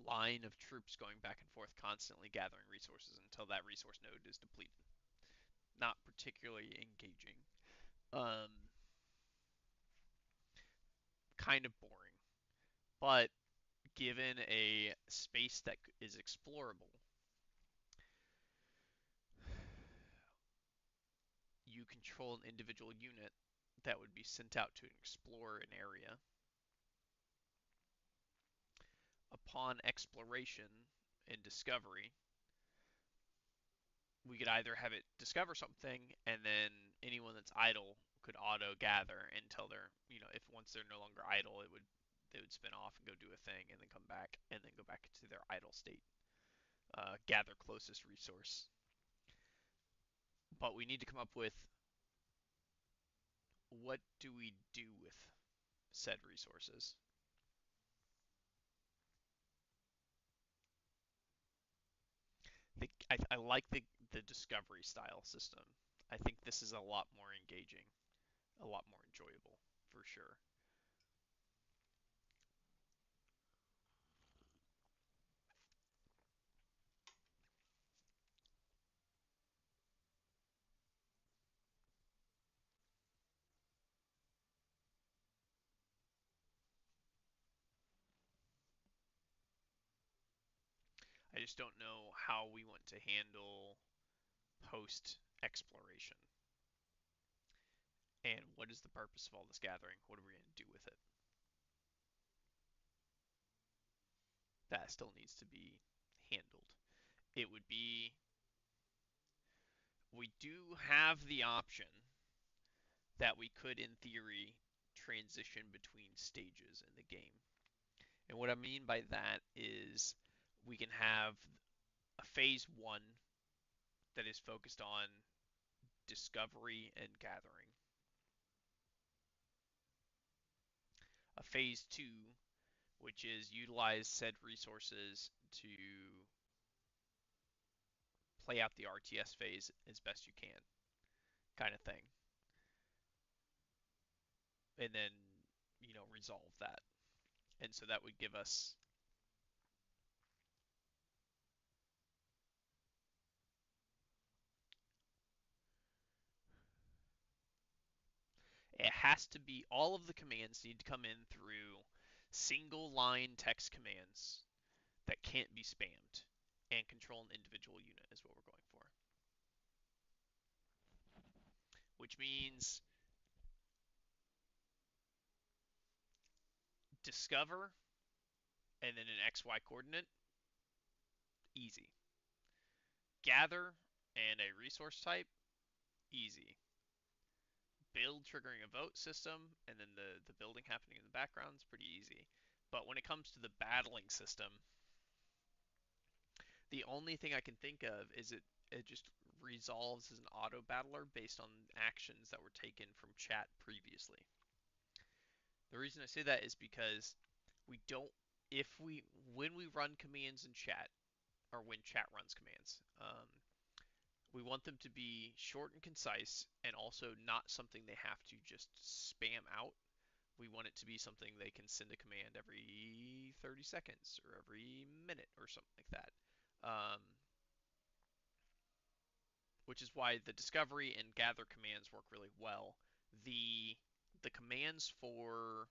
line of troops going back and forth, constantly gathering resources until that resource node is depleted. Not particularly engaging. Um, kind of boring. But given a space that is explorable, you control an individual unit that would be sent out to explore an area. Upon exploration and discovery, we could either have it discover something and then anyone that's idle could auto gather until they're, if once they're no longer idle, they would spin off and go do a thing and then come back and then go back to their idle state. Gather closest resource. But we need to come up with, what do we do with said resources? I like the discovery style system. I think this is a lot more engaging, a lot more enjoyable for sure. I just don't know how we want to handle post exploration. And what is the purpose of all this gathering? What are we going to do with it? That still needs to be handled. It would be, we do have the option that we could, in theory, transition between stages in the game. And what I mean by that is we can have a phase one that is focused on discovery and gathering, a phase two, which is utilize said resources to play out the RTS phase as best you can, kind of thing, and then resolve that. And so that would give us, it has to be, all of the commands need to come in through single line text commands that can't be spammed, and control an individual unit is what we're going for. Which means discover and then an XY coordinate, easy. Gather and a resource type, easy. Build triggering a vote system and then the building happening in the background is pretty easy. But when it comes to the battling system, the only thing I can think of is it just resolves as an auto battler based on actions that were taken from chat previously. The reason I say that is because we don't, if we when we run commands in chat, or when chat runs commands, we want them to be short and concise and also not something they have to just spam out. We want it to be something they can send a command every 30 seconds or every minute or something like that. Um, which is why the discovery and gather commands work really well. The the commands for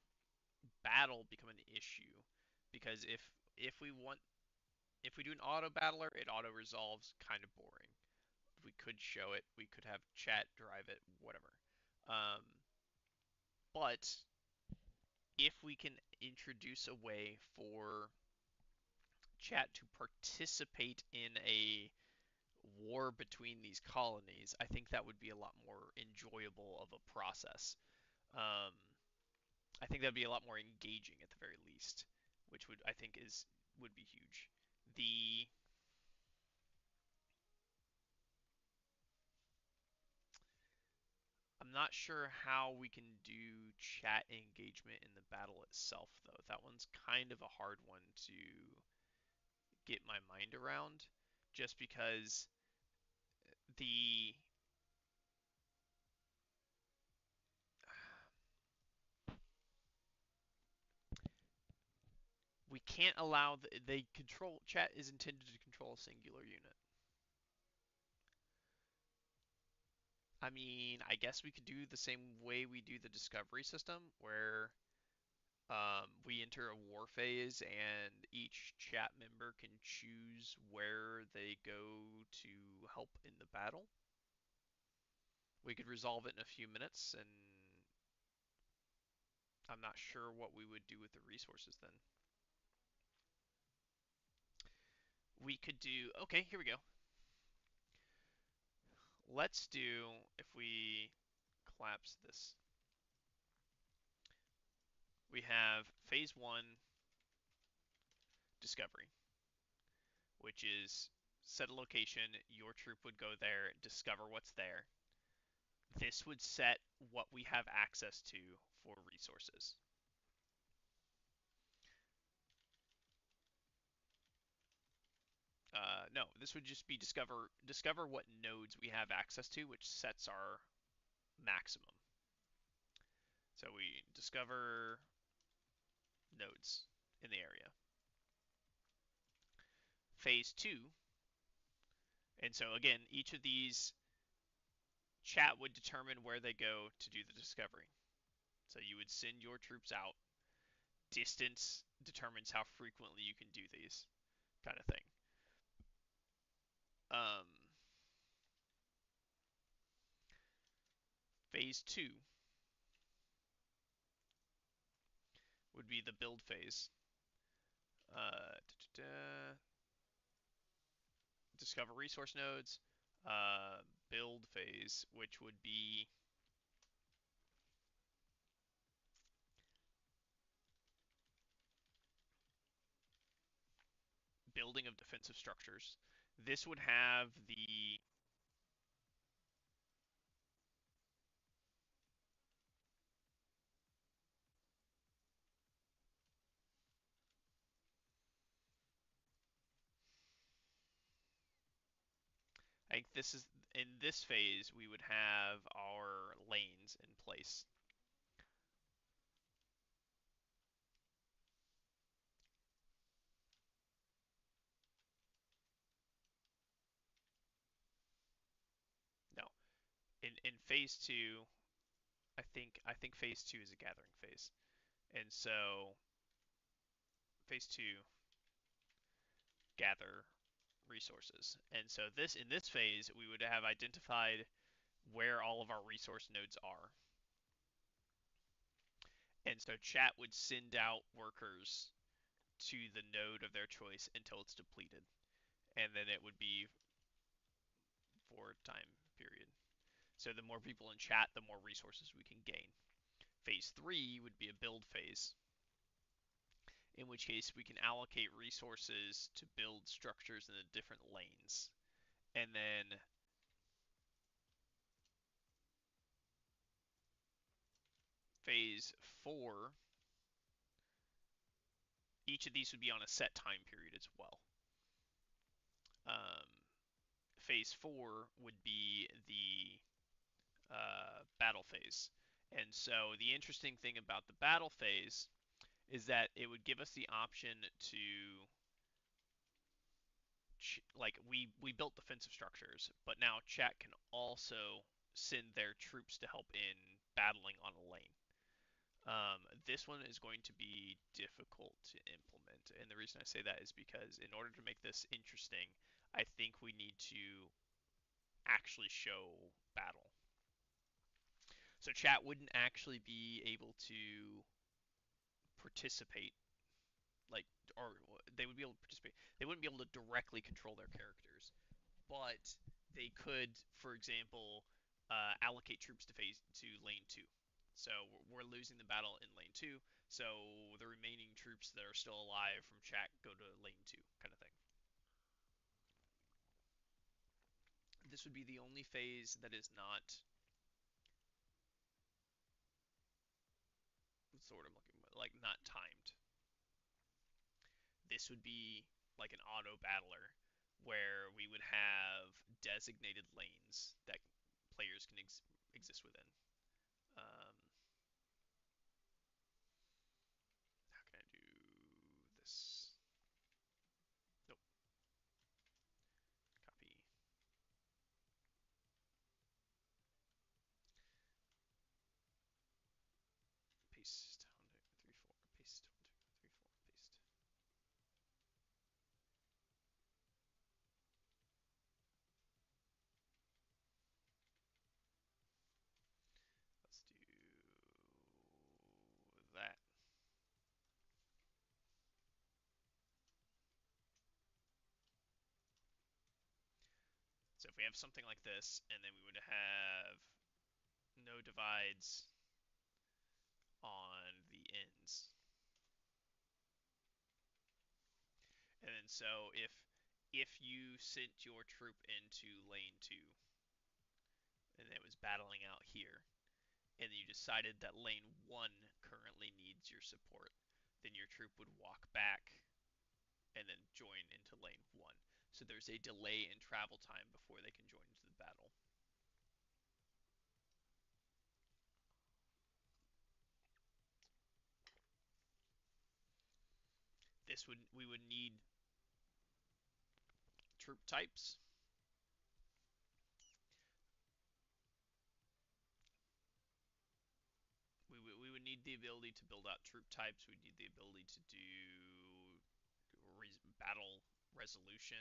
battle become an issue because if we do an auto battler, it auto resolves, kind of boring. We could show it, we could have chat drive it, whatever. Um, but if we can introduce a way for chat to participate in a war between these colonies, I think that would be a lot more enjoyable of a process. Um, I think that'd be a lot more engaging at the very least, which would I think is would be huge. The I'm not sure how we can do chat engagement in the battle itself, though. That one's kind of a hard one to get my mind around, just because the we can't allow they control chat is intended to control a singular unit. I mean, I guess we could do the same way we do the discovery system, where we enter a war phase and each chat member can choose where they go to help in the battle. We could resolve it in a few minutes, and I'm not sure what we would do with the resources then. We could do, okay, here we go. Let's do, if we collapse this, we have phase one discovery, which is set a location, your troop would go there, discover what's there. This would set what we have access to for resources. No, this would just be discover what nodes we have access to, which sets our maximum. So we discover nodes in the area. Phase two, and so again, each of these chat would determine where they go to do the discovery. So you would send your troops out. Distance determines how frequently you can do these kind of thing. Um, phase two would be the build phase. Uh, discover resource nodes. Build phase, which would be building of defensive structures. This would have the I think this is in this phase we would have our lanes in place. No, in phase two, I think phase two is a gathering phase, and so phase two gather resources, and so this in this phase we would have identified where all of our resource nodes are, and so chat would send out workers to the node of their choice until it's depleted, and then it would be for time period. So the more people in chat, the more resources we can gain. Phase three would be a build phase, in which case we can allocate resources to build structures in the different lanes. And then phase four, each of these would be on a set time period as well. Um, phase four would be the battle phase. And so the interesting thing about the battle phase is that it would give us the option to like we built defensive structures, but now chat can also send their troops to help in battling on a lane. This one is going to be difficult to implement, and the reason I say that is because in order to make this interesting, I think we need to actually show battle. So chat wouldn't actually be able to participate, like, or they would be able to participate. They wouldn't be able to directly control their characters, but they could, for example, allocate troops to lane two. So we're losing the battle in lane two. So the remaining troops that are still alive from chat go to lane two, kind of thing. This would be the only phase that is not sort of like not timed. This would be like an auto battler where we would have designated lanes that players can exist within. Um, how can I do this? Nope. Copy. if we have something like this, and then we would have no divides on the ends. And then so if you sent your troop into lane 2 and it was battling out here, and you decided that lane 1 currently needs your support, then your troop would walk back and then join into lane 1. So there's a delay in travel time before they can join into the battle. We would need troop types. We would need the ability to build out troop types. We'd need the ability to do battle resolution,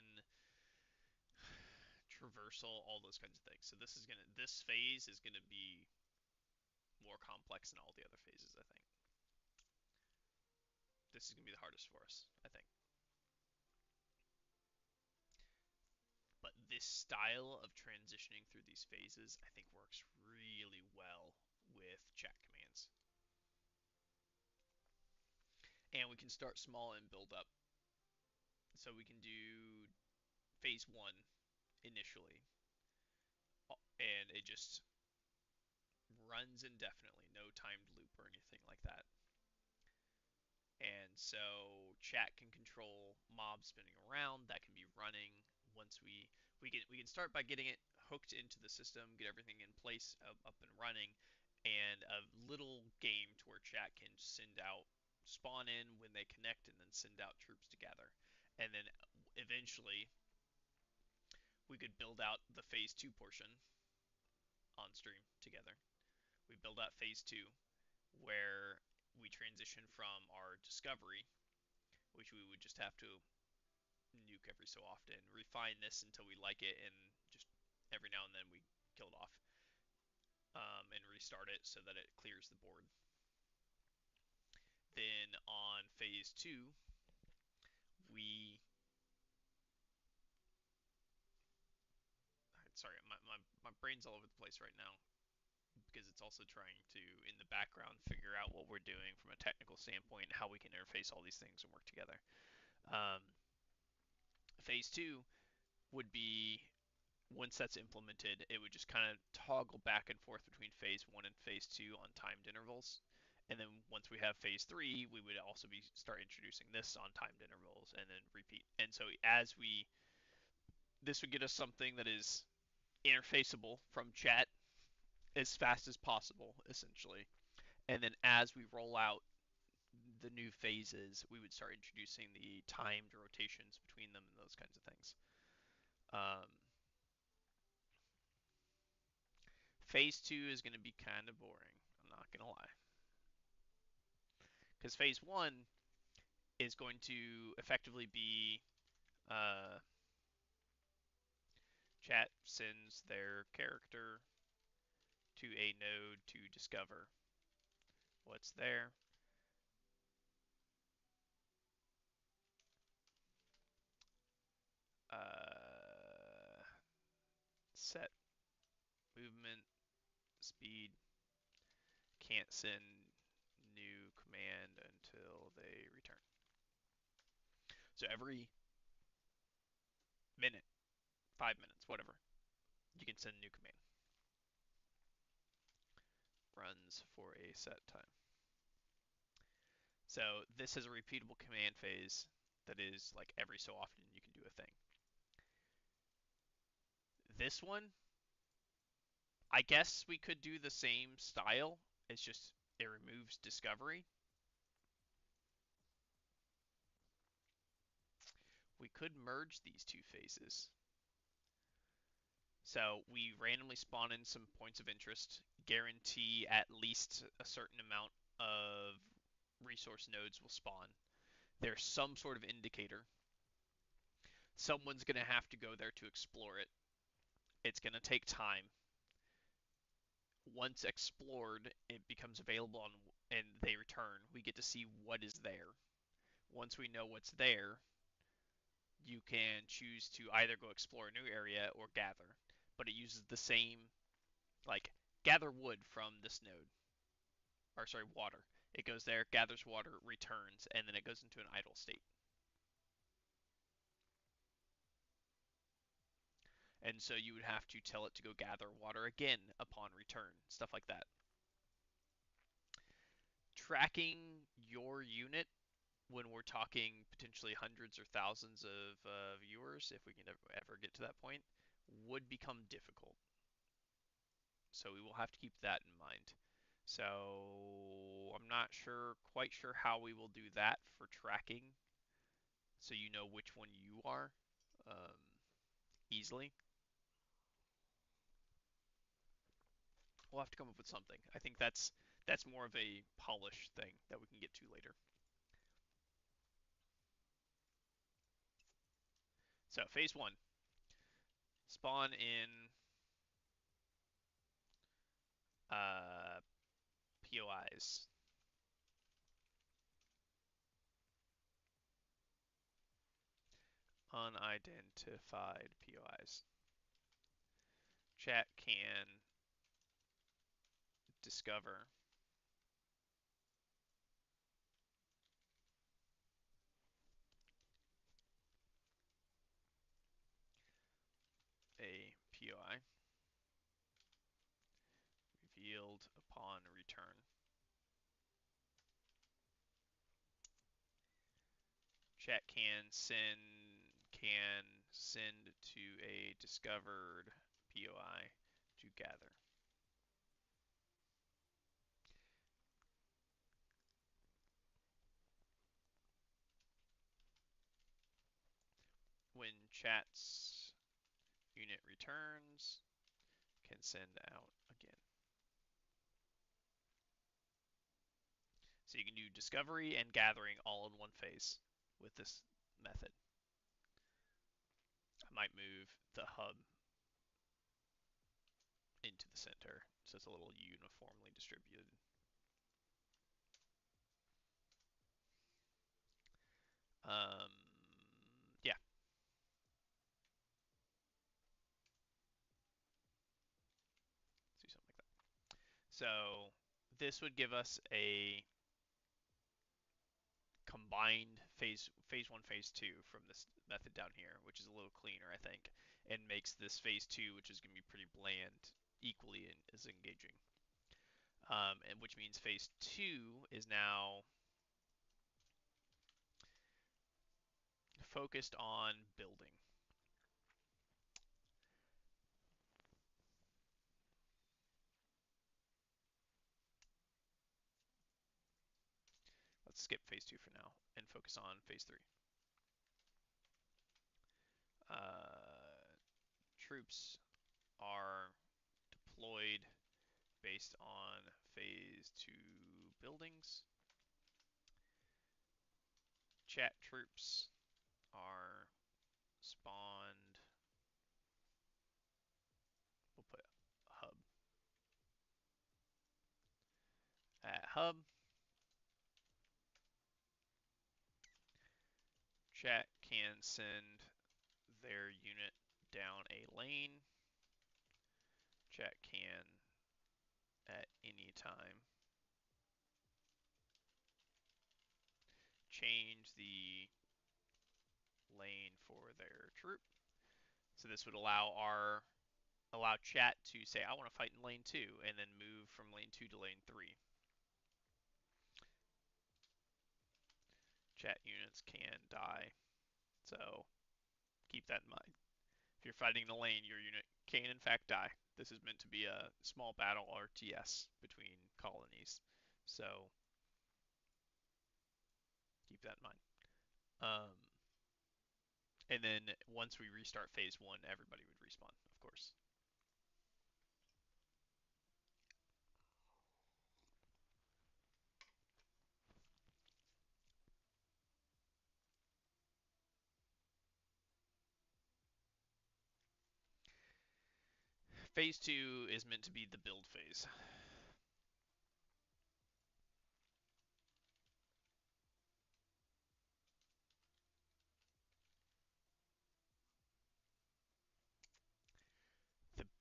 traversal, all those kinds of things. So this phase is gonna be more complex than all the other phases, I think. This is gonna be the hardest for us, I think. But this style of transitioning through these phases, I think, works really well with chat commands. And we can start small and build up. So we can do phase 1 initially, and it just runs indefinitely, no timed loop or anything like that. And so chat can control mobs spinning around. That can be running once we can start by getting it hooked into the system, get everything in place, up and running, and a little game to where chat can send out spawn in when they connect and then send out troops together. And then eventually we could build out the phase 2 portion on stream together. We build out phase 2 where we transition from our discovery, which we would just have to nuke every so often, refine this until we like it, and just every now and then we kill it off, and restart it so that it clears the board. Then on phase 2, we sorry, my brain's all over the place right now because it's also trying to, in the background, figure out what we're doing from a technical standpoint and how we can interface all these things and work together. Um, phase 2 would be, once that's implemented, it would just kind of toggle back and forth between phase 1 and phase 2 on timed intervals. And then once we have phase 3, we would also be start introducing this on timed intervals and then repeat. And so this would get us something that is interfaceable from chat as fast as possible, essentially. And then as we roll out the new phases, we would start introducing the timed rotations between them and those kinds of things. Um, phase 2 is going to be kind of boring. I'm not going to lie. Because phase 1 is going to effectively be chat sends their character to a node to discover what's there. Set movement speed. Can't send new command until they return. So every minute, 5 minutes, whatever, you can send a new command. Runs for a set time. So this is a repeatable command phase that is like every so often you can do a thing. This one, I guess we could do the same style. It's just it removes discovery. We could merge these two phases. So we randomly spawn in some points of interest, guarantee at least a certain amount of resource nodes will spawn. There's some sort of indicator. Someone's going to have to go there to explore it. It's going to take time. Once explored, it becomes available and they return. We get to see what is there. Once we know what's there, you can choose to either go explore a new area or gather, but it uses the same, like, gather wood from this node, or sorry, water. It goes there, gathers water, returns, and then it goes into an idle state. And so you would have to tell it to go gather water again upon return, stuff like that. Tracking your unit when we're talking potentially hundreds or thousands of viewers, if we can ever get to that point, would become difficult. So we will have to keep that in mind. So I'm not quite sure how we will do that for tracking, so you know which one you are um, easily. We'll have to come up with something. I think that's more of a polish thing that we can get to later. So phase one, spawn in uh, POIs. Unidentified POIs. Chat can discover a POI revealed upon return. Chat can send to a discovered POI to gather. When chat's unit returns, can send out again. So you can do discovery and gathering all in one phase with this method. I might move the hub into the center so it's a little uniformly distributed. Um, yeah. Let's do something like that. So this would give us a combined phase one, phase two from this method down here, which is a little cleaner, I think, and makes this phase two, which is going to be pretty bland, equally as engaging. And which means phase two is now focused on building. Let's skip phase two for now and focus on phase three. Troops are deployed based on phase two buildings. Chat troops are spawned. We'll put hub. At hub, chat can send their unit down a lane. Chat can, at any time, change the lane for their troop. So this would allow chat to say, I want to fight in lane 2, and then move from lane 2 to lane 3. Chat units can die, so keep that in mind. If you're fighting in a lane, your unit can in fact die. This is meant to be a small battle RTS between colonies, so keep that in mind. Um, and then once we restart phase one, everybody would respawn, of course. Phase two is meant to be the build phase.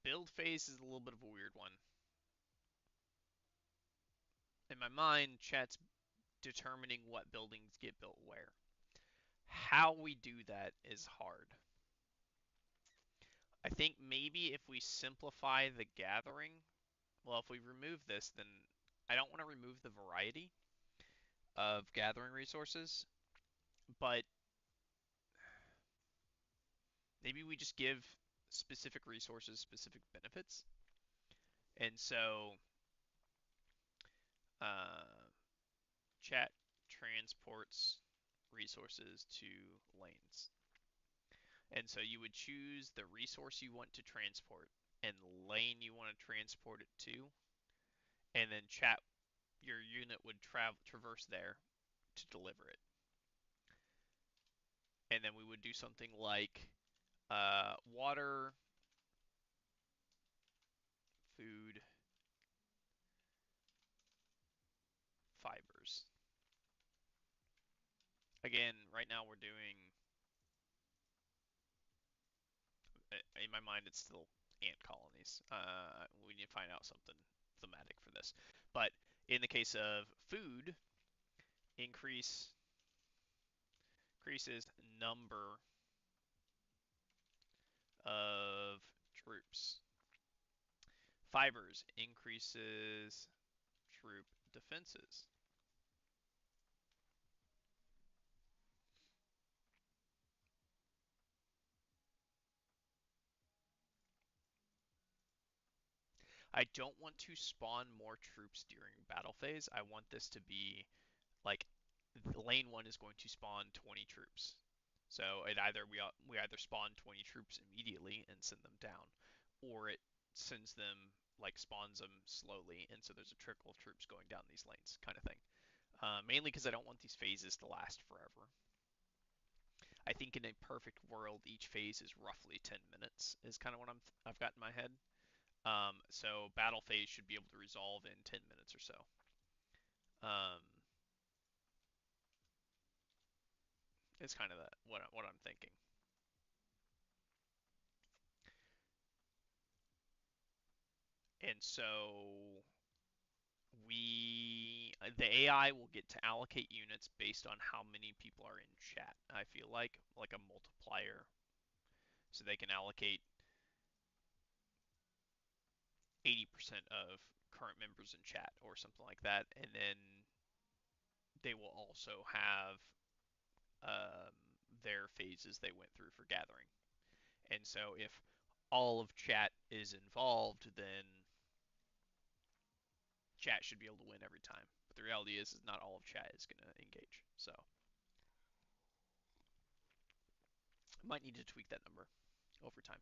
Build phase is a little bit of a weird one. In my mind, chat's determining what buildings get built where. How we do that is hard. I think maybe if we simplify the gathering, well, if we remove this, then I don't want to remove the variety of gathering resources, but maybe we just give specific resources specific benefits. And so, uh, chat transports resources to lanes. And so you would choose the resource you want to transport and the lane you want to transport it to, and then chat your unit would traverse there to deliver it. And then we would do something like water, food, fibers. Again, right now we're doing, in my mind, it's still ant colonies. We need to find out something thematic for this. But in the case of food, increases number of troops. Fibers increases troop defenses. I don't want to spawn more troops during battle phase. I want this to be like lane one is going to spawn 20 troops. So it either we either spawn 20 troops immediately and send them down, or it sends them like spawns them slowly, and so there's a trickle of troops going down these lanes, kind of thing. Mainly because I don't want these phases to last forever. I think in a perfect world, each phase is roughly 10 minutes, is kind of what I've got in my head. So battle phase should be able to resolve in 10 minutes or so. Um, it's kind of what I'm thinking. And so the AI will get to allocate units based on how many people are in chat. I feel like a multiplier, so they can allocate 80% of current members in chat or something like that, and then they will also have um, their phases they went through for gathering. And so if all of chat is involved, then chat should be able to win every time. But the reality is not all of chat is going to engage. So I might need to tweak that number over time.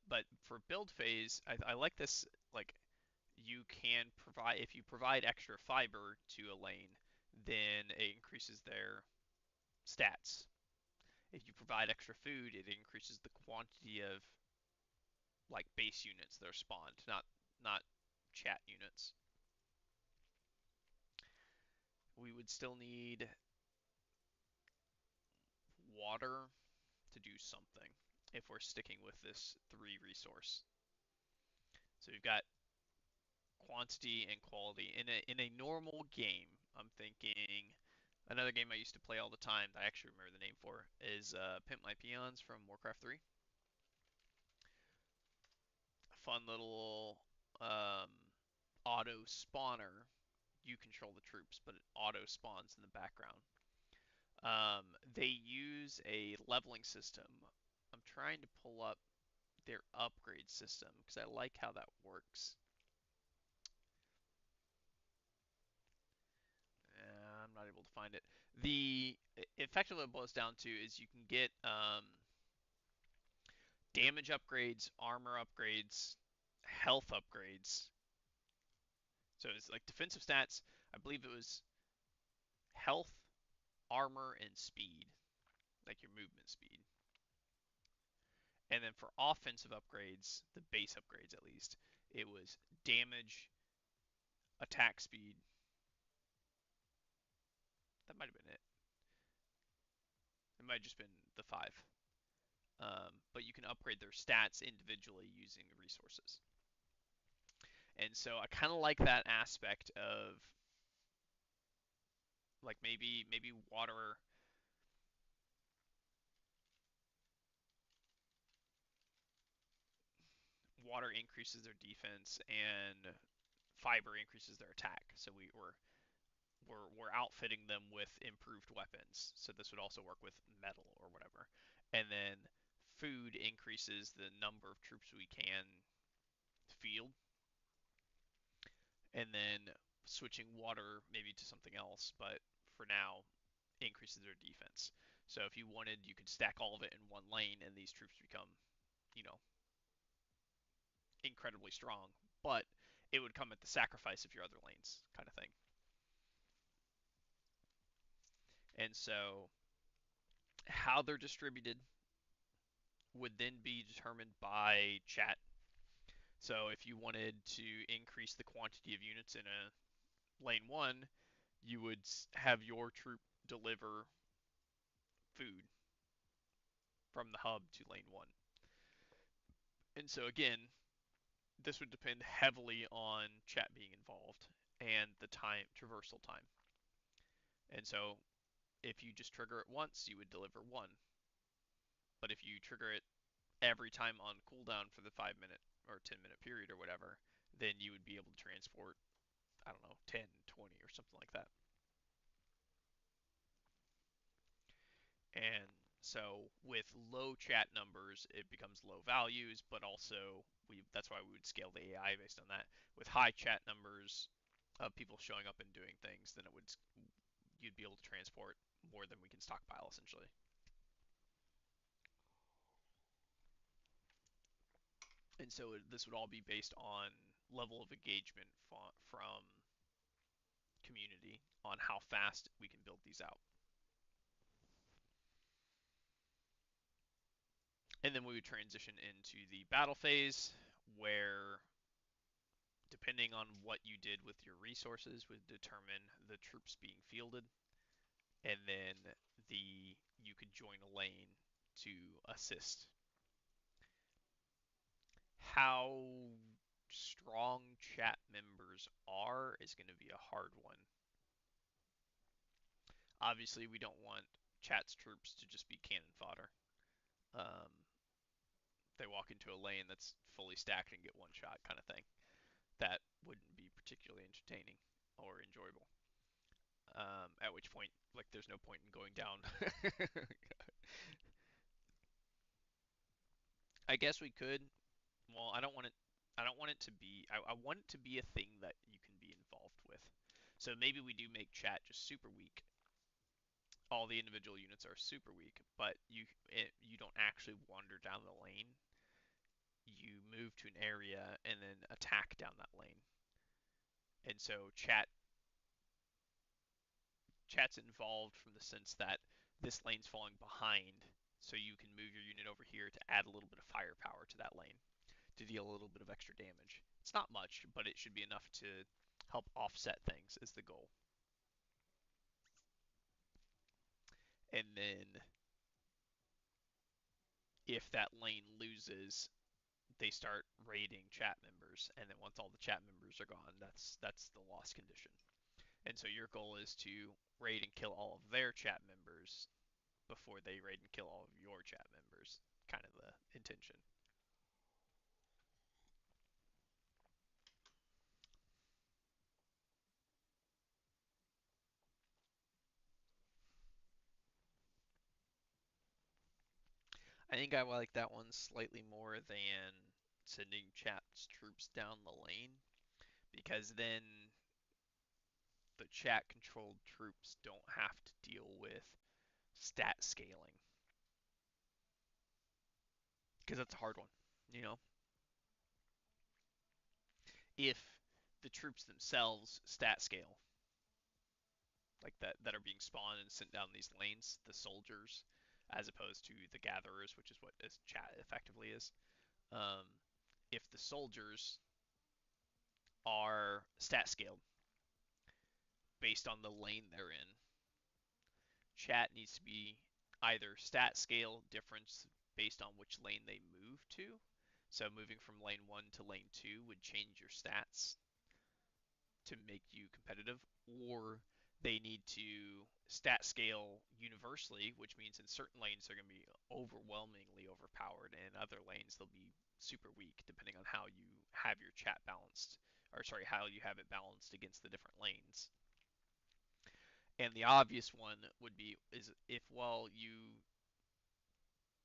But for build phase, I like this. Like you can provide if you provide extra fiber to a lane, then it increases their stats. If you provide extra food, it increases the quantity of like base units that are spawned, not chat units. We would still need water to do something if we're sticking with this three resource. So we've got quantity and quality. In a normal game, I'm thinking another game I used to play all the time that I actually remember the name for is Pimp My Peons from Warcraft 3. A fun little auto spawner. You control the troops, but it auto spawns in the background. They use a leveling system. I'm trying to pull up their upgrade system because I like how that works. I'm not able to find it. The effectively what it boils down to is you can get damage upgrades, armor upgrades, health upgrades. So it's like defensive stats. I believe it was health, armor, and speed, like your movement speed. And then for offensive upgrades, the base upgrades at least, it was damage, attack speed. That might have been it. It might have just been the five. but you can upgrade their stats individually using the resources. And so I kind of like that aspect of like maybe water increases their defense and fiber increases their attack. So we're outfitting them with improved weapons. So this would also work with metal or whatever. And then food increases the number of troops we can field. And then switching water maybe to something else, but for now increases their defense. So if you wanted, you could stack all of it in one lane, and these troops become, you know, incredibly strong. But it would come at the sacrifice of your other lanes, kind of thing. And so how they're distributed would then be determined by chat. So if you wanted to increase the quantity of units in a lane one, you would have your troop deliver food from the hub to lane one. And so again, this would depend heavily on chat being involved and the time traversal time. And so if you just trigger it once, you would deliver one. But if you trigger it every time on cooldown for the 5 minute or 10-minute period or whatever, then you would be able to transport, I don't know, 10, 20 or something like that. And so with low chat numbers, it becomes low values, but also that's why we would scale the AI based on that. With high chat numbers of people showing up and doing things, then you'd be able to transport more than we can stockpile essentially. And so this would all be based on level of engagement from community on how fast we can build these out. And then we would transition into the battle phase where depending on what you did with your resources would determine the troops being fielded, and then you could join a lane to assist. How strong chat members are is going to be a hard one. Obviously, we don't want chat's troops to just be cannon fodder. Um, they walk into a lane that's fully stacked and get one shot, kind of thing. That wouldn't be particularly entertaining or enjoyable. At which point, like, there's no point in going down. I guess we could. Well, I don't want it. I don't want it to be. I want it to be a thing that you can be involved with. So maybe we do make chat just super weak. All the individual units are super weak, but you don't actually wander down the lane. You move to an area and then attack down that lane. And so chat's involved from the sense that this lane's falling behind, so you can move your unit over here to add a little bit of firepower to that lane to deal a little bit of extra damage. It's not much, but it should be enough to help offset things is the goal. And then if that lane loses, they start raiding chat members, and then once all the chat members are gone, that's the loss condition. And so your goal is to raid and kill all of their chat members before they raid and kill all of your chat members. Kind of the intention. I think I like that one slightly more than sending chat's troops down the lane because then the chat controlled troops don't have to deal with stat scaling because that's a hard one. You know, if the troops themselves stat scale like that are being spawned and sent down these lanes, the soldiers, as opposed to the gatherers, which is what this chat effectively is. Um, if the soldiers are stat scaled based on the lane they're in, chat needs to be either stat scale difference based on which lane they move to. So moving from lane 1 to lane 2 would change your stats to make you competitive, or they need to stat scale universally, which means in certain lanes they're going to be overwhelmingly overpowered, and in other lanes they'll be super weak, depending on how you have your chat balanced, or sorry, how you have it balanced against the different lanes. And the obvious one would be is if well you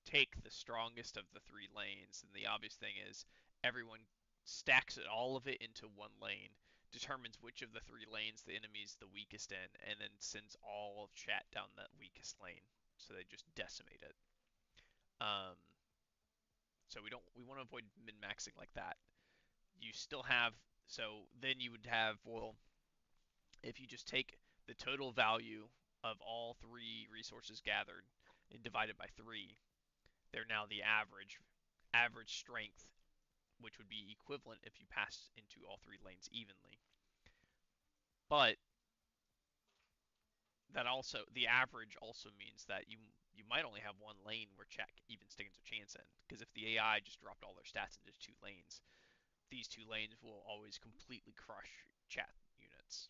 take the strongest of the three lanes, and the obvious thing is everyone stacks it, all of it into one lane, determines which of the three lanes the enemy's the weakest in, and then sends all of chat down that weakest lane. So they just decimate it. Um, so we want to avoid min maxing like that. You still have so then you would have well if you just take the total value of all three resources gathered and divide it by three, they're now the average strength, which would be equivalent if you pass into all three lanes evenly. But that also the average also means that you might only have one lane where chat even stands a chance in, because if the AI just dropped all their stats into two lanes, these two lanes will always completely crush chat units.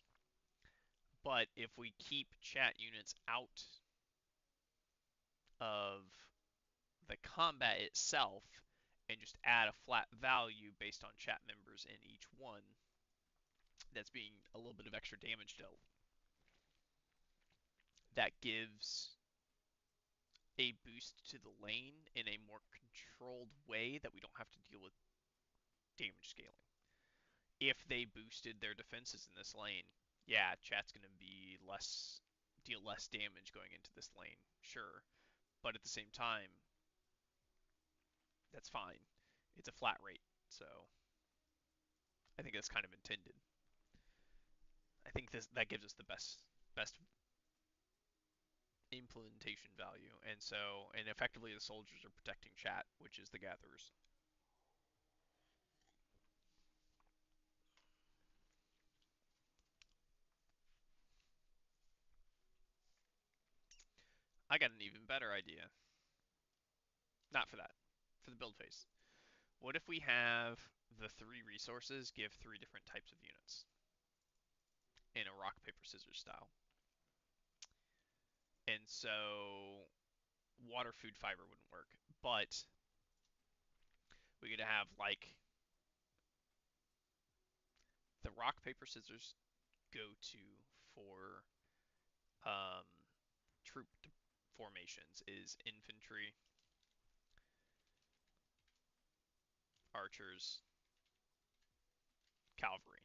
But if we keep chat units out of the combat itself and just add a flat value based on chat members in each one, that's being a little bit of extra damage dealt. That gives a boost to the lane in a more controlled way that we don't have to deal with damage scaling. If they boosted their defenses in this lane, yeah, chat's going to be deal less damage going into this lane, sure. But at the same time, that's fine. It's a flat rate, so I think that's kind of intended. I think this that gives us the best implementation value, and effectively the soldiers are protecting chat, which is the gatherers. I got an even better idea. Not for that, for the build phase. What if we have the three resources give three different types of units in a rock paper scissors style? And so water, food, fiber wouldn't work, but we could have like the rock paper scissors go to for um, troop formations is infantry, archers, cavalry.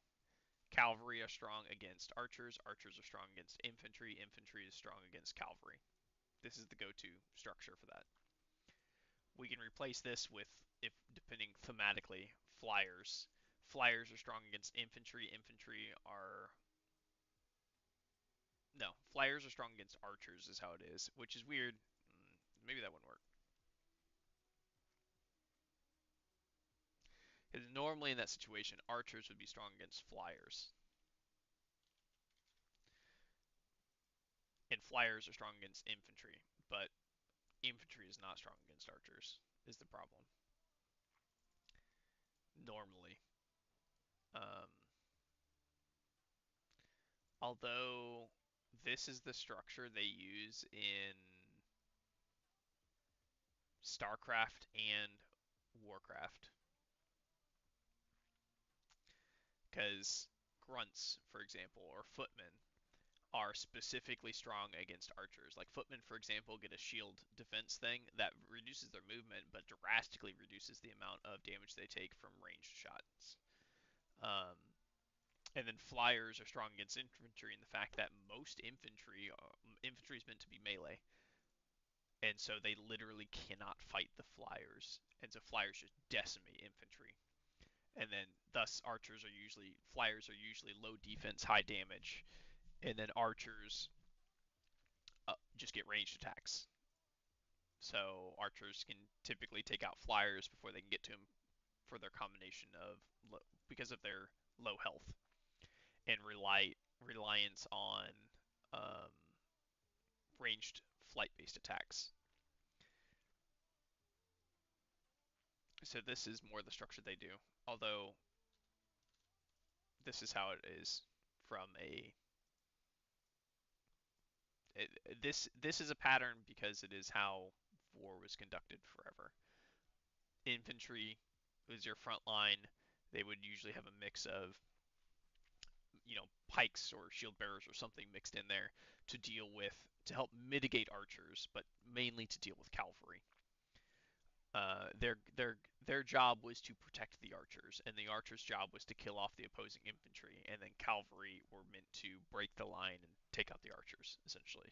Cavalry are strong against archers, archers are strong against infantry, infantry is strong against cavalry. This is the go-to structure for that. We can replace this with, if depending thematically, flyers. Flyers are strong against infantry, infantry are no, flyers are strong against archers is how it is, which is weird. Maybe that wouldn't work. Because normally in that situation, archers would be strong against flyers, and flyers are strong against infantry, but infantry is not strong against archers, is the problem. Normally. Um, although this is the structure they use in StarCraft and Warcraft. Because grunts, for example, or footmen are specifically strong against archers. Like footmen, for example, get a shield defense thing that reduces their movement, but drastically reduces the amount of damage they take from ranged shots. Um, and then flyers are strong against infantry in the fact that most infantry is meant to be melee, and so they literally cannot fight the flyers, and so flyers just decimate infantry. And then thus flyers are usually low defense, high damage, and then archers just get ranged attacks. So archers can typically take out flyers before they can get to them for their combination of because of their low health and reliance on um, ranged flight based attacks. So this is more the structure they do. Although this is how it is from a this is a pattern because it is how war was conducted forever. Infantry was your front line. They would usually have a mix of pikes or shield bearers or something mixed in there to help mitigate archers, but mainly to deal with cavalry. Their job was to protect the archers, and the archers' job was to kill off the opposing infantry, and then cavalry were meant to break the line and take out the archers, essentially.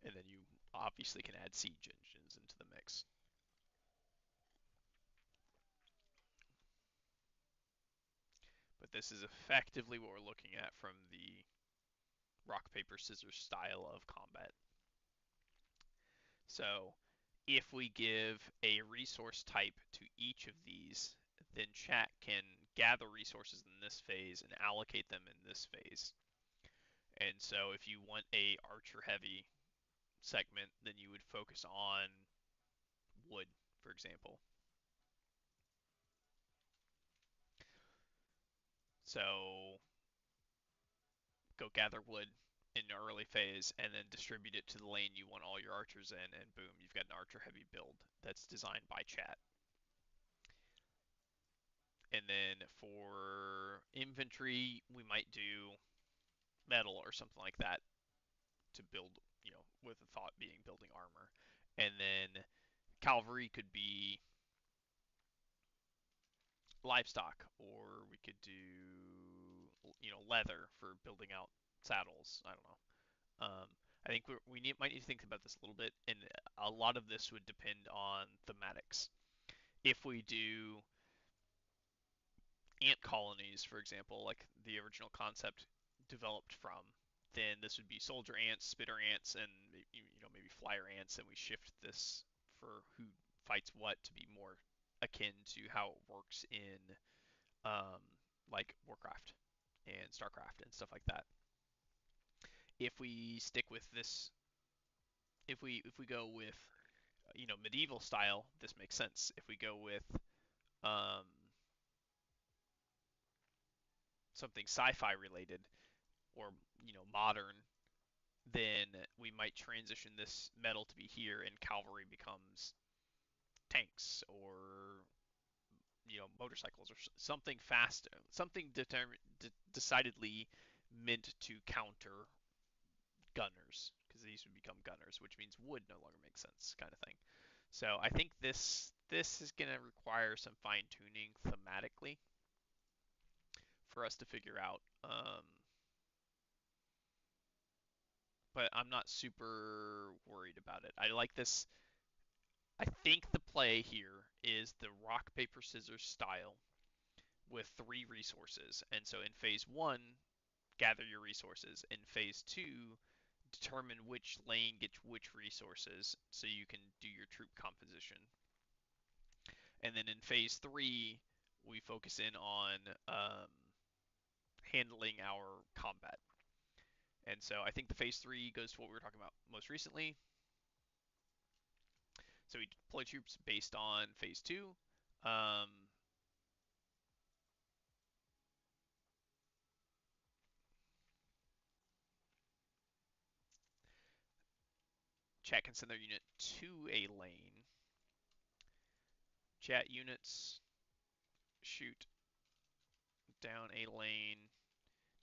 And then you obviously can add siege engines into the mix. But this is effectively what we're looking at from the rock paper scissors style of combat. So if we give a resource type to each of these, then chat can gather resources in this phase and allocate them in this phase. And so if you want a archer heavy segment, then you would focus on wood, for example. So go gather wood in the early phase and then distribute it to the lane you want all your archers in, and boom, you've got an archer heavy build that's designed by chat. And then for infantry, we might do metal or something like that to build, with the thought being building armor. And then cavalry could be livestock, or we could do, leather for building out saddles. I don't know. I think might need to think about this a little bit, and a lot of this would depend on thematics. If we do ant colonies, for example, like the original concept developed from, then this would be soldier ants, spitter ants, and maybe flyer ants, and we shift this for who fights what to be more akin to how it works in um, like Warcraft and Starcraft and stuff like that. If we stick with this, if we go with medieval style, this makes sense. If we go with um, something sci-fi related or modern, then we might transition this metal to be here, and cavalry becomes tanks or motorcycles or something fast, something decidedly meant to counter gunners, because these would become gunners, which means wood no longer makes sense, kind of thing. So I think this is going to require some fine tuning thematically for us to figure out. But I'm not super worried about it. I like this. I think the play here is the rock paper scissors style with 3 resources. And so in phase 1, gather your resources. In phase 2, determine which lane gets which resources so you can do your troop composition. And then in phase 3, we focus in on handling our combat. And so I think the phase 3 goes to what we were talking about most recently. So we deploy troops based on phase 2. Um, Chat can send their unit to a lane. Chat units shoot down a lane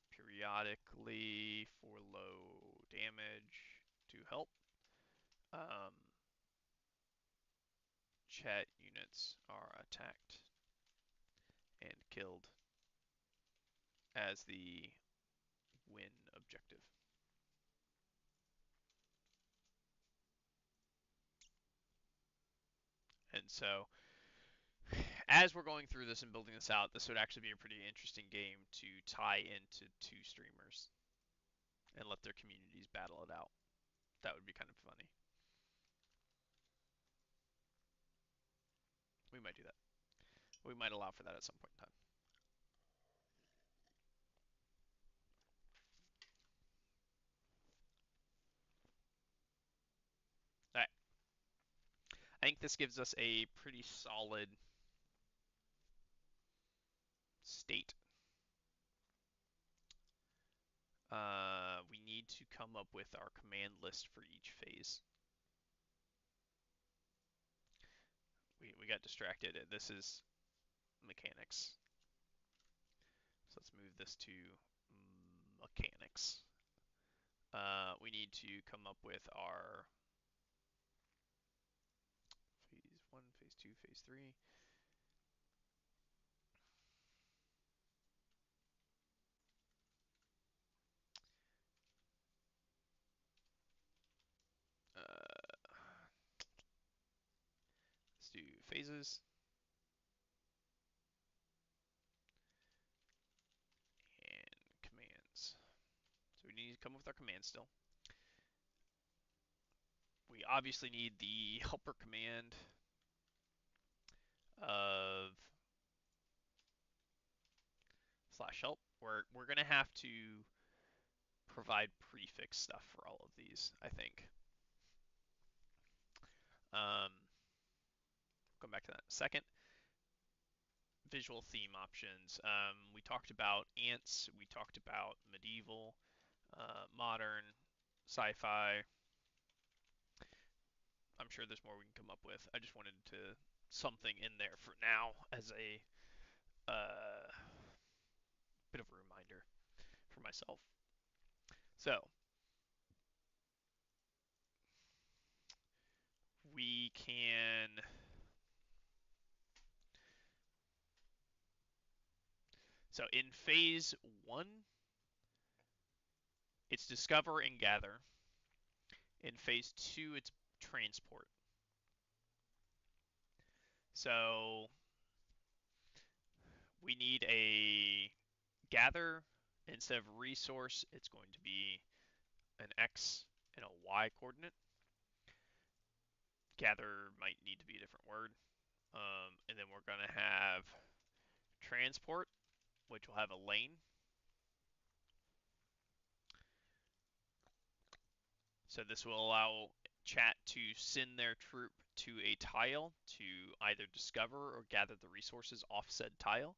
periodically for low damage to help. Um, Chat units are attacked and killed as the win objective. And so, as we're going through this and building this out, this would actually be a pretty interesting game to tie into 2 streamers and let their communities battle it out. That would be kind of funny. We might do that. We might allow for that at some point in time. All right. I think this gives us a pretty solid state. We need to come up with our command list for each phase. We got distracted. This is mechanics. So let's move this to mechanics. We need to come up with our phase 1, phase 2, phase 3. Let's do phases and commands. So we need to come up with our commands still. We obviously need the helper command of /help. We're gonna have to provide prefix stuff for all of these, I think. Come back to that in a second. Visual theme options. We talked about ants. We talked about medieval, modern, sci-fi. I'm sure there's more we can come up with. I just wanted to something in there for now as a bit of a reminder for myself. So we can so in phase 1, it's discover and gather. In phase 2, it's transport. So we need a gather. Instead of resource, it's going to be an X and a Y coordinate. Gather might need to be a different word. And then we're going to have transport, which will have a lane. So this will allow chat to send their troop to a tile to either discover or gather the resources off said tile.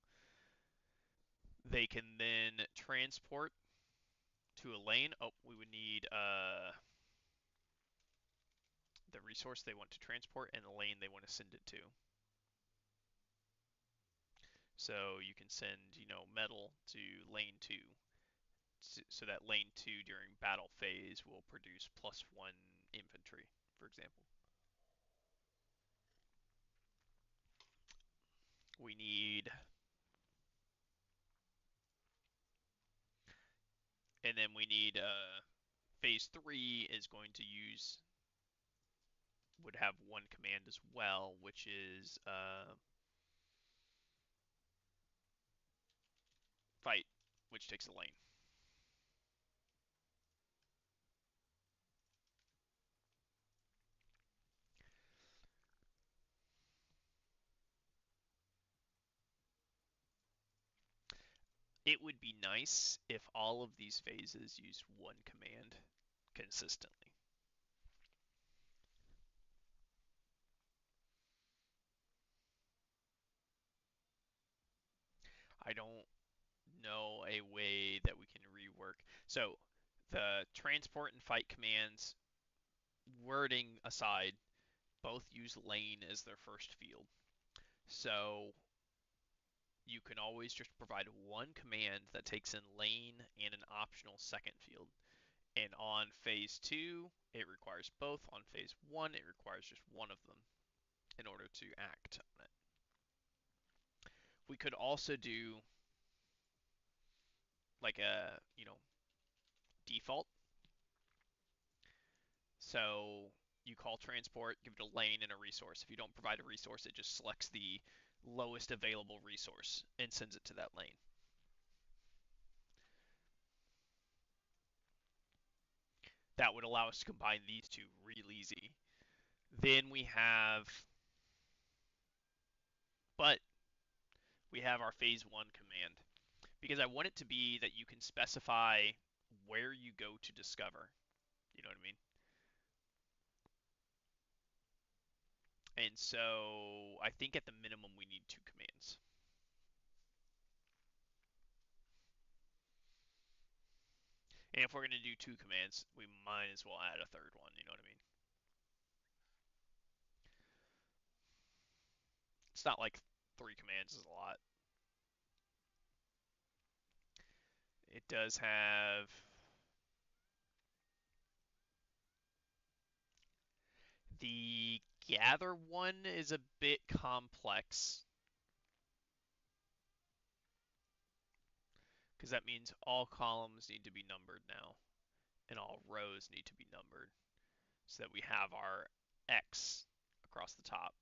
They can then transport to a lane. Oh, we would need the resource they want to transport and the lane they want to send it to. So you can send, metal to lane 2. So that lane 2 during battle phase will produce +1 infantry, for example. We need, and then we need phase 3 is going to would have one command as well, which is fight, which takes a lane. It would be nice if all of these phases used one command consistently. I don't know a way that we can rework. So the transport and fight commands, wording aside, both use lane as their first field. So you can always just provide one command that takes in lane and an optional second field. And on phase 2, it requires both. On phase 1, it requires just one of them in order to act on it. We could also do like a, default. So you call transport, give it a lane and a resource. If you don't provide a resource, it just selects the lowest available resource and sends it to that lane. That would allow us to combine these two real easy. Then but we have our phase 1 command because I want it to be that you can specify where you go to discover. You know what I mean? And so I think at the minimum we need 2 commands. And if we're going to do two commands, we might as well add a third one. You know what I mean? It's not like three commands is a lot. It does have the gather one is a bit complex because that means all columns need to be numbered now and all rows need to be numbered so that we have our X across the top.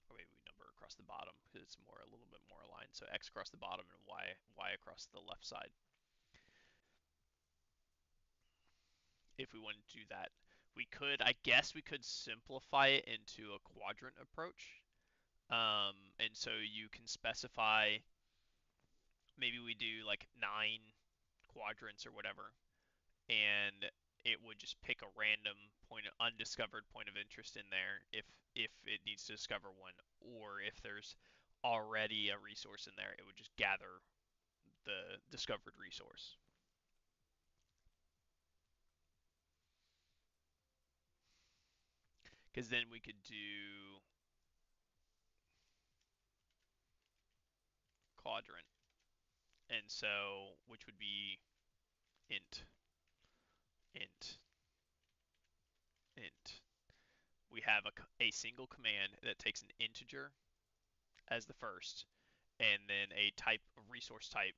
Or maybe we number across the bottom because it's more a little bit more aligned. So X across the bottom and Y across the left side. If we wanted to do that, I guess we could simplify it into a quadrant approach. And so you can specify, maybe we do like 9 quadrants or whatever, and it would just pick a random undiscovered point of interest in there if it needs to discover one, or if there's already a resource in there, it would just gather the discovered resource. Because then we could do quadrant, and so which would be int, int, int. We have a single command that takes an integer as the first, and then a type, a resource type,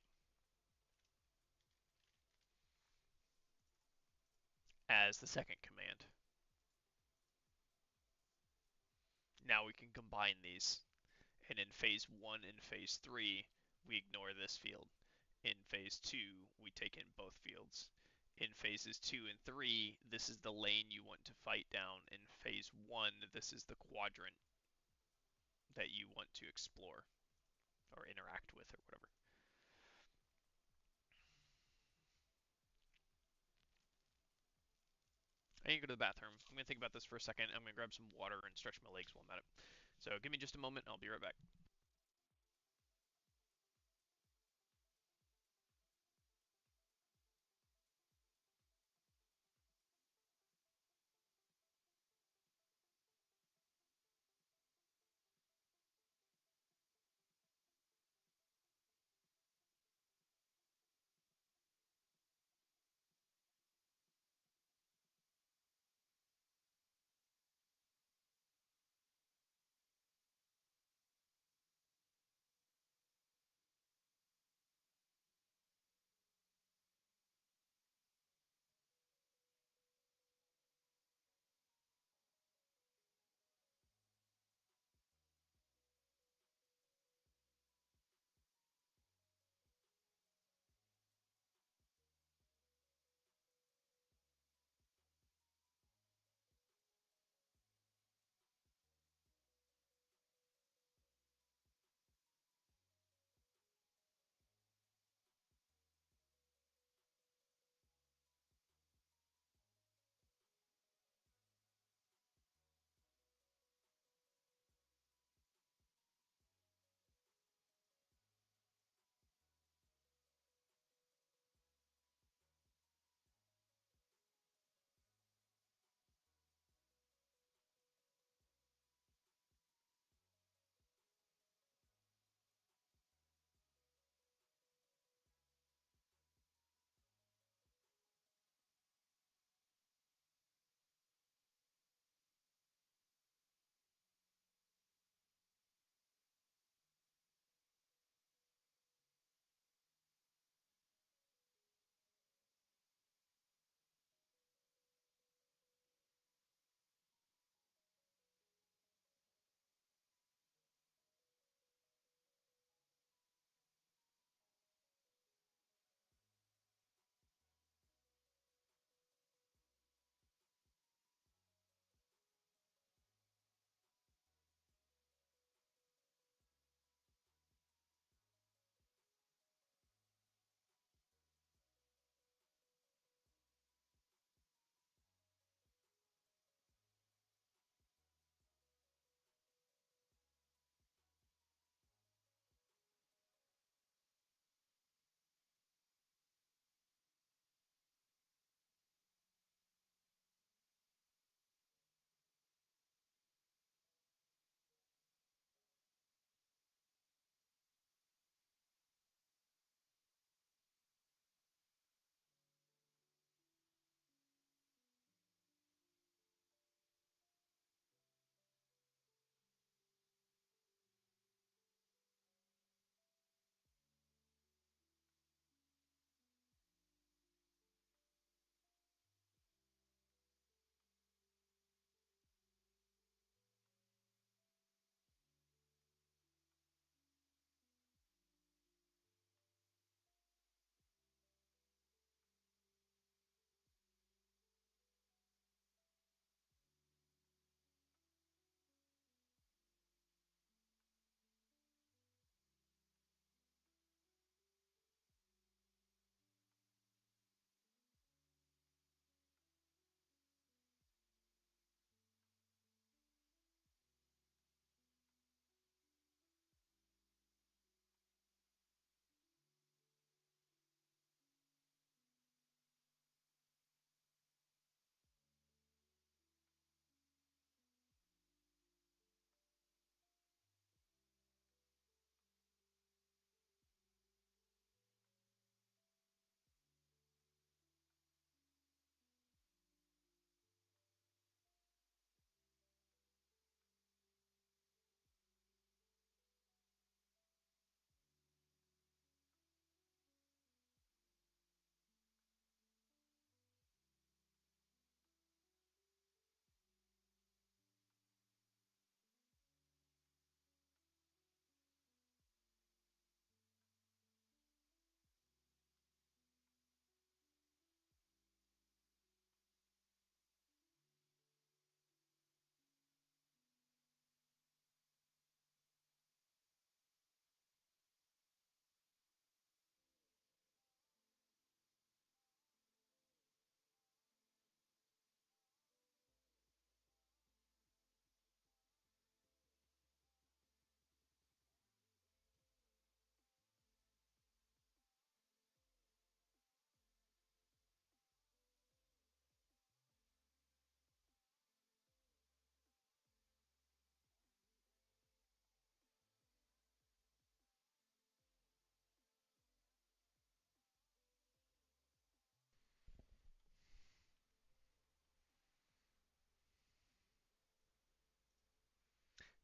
as the second command. Now we can combine these, and in phase 1 and phase 3, we ignore this field. In phase 2, we take in both fields. In phases 2 and 3, this is the lane you want to fight down. In phase 1, this is the quadrant that you want to explore or interact with or whatever. I need to go to the bathroom. I'm going to think about this for a second. I'm going to grab some water and stretch my legs while I'm at it. So give me just a moment and I'll be right back.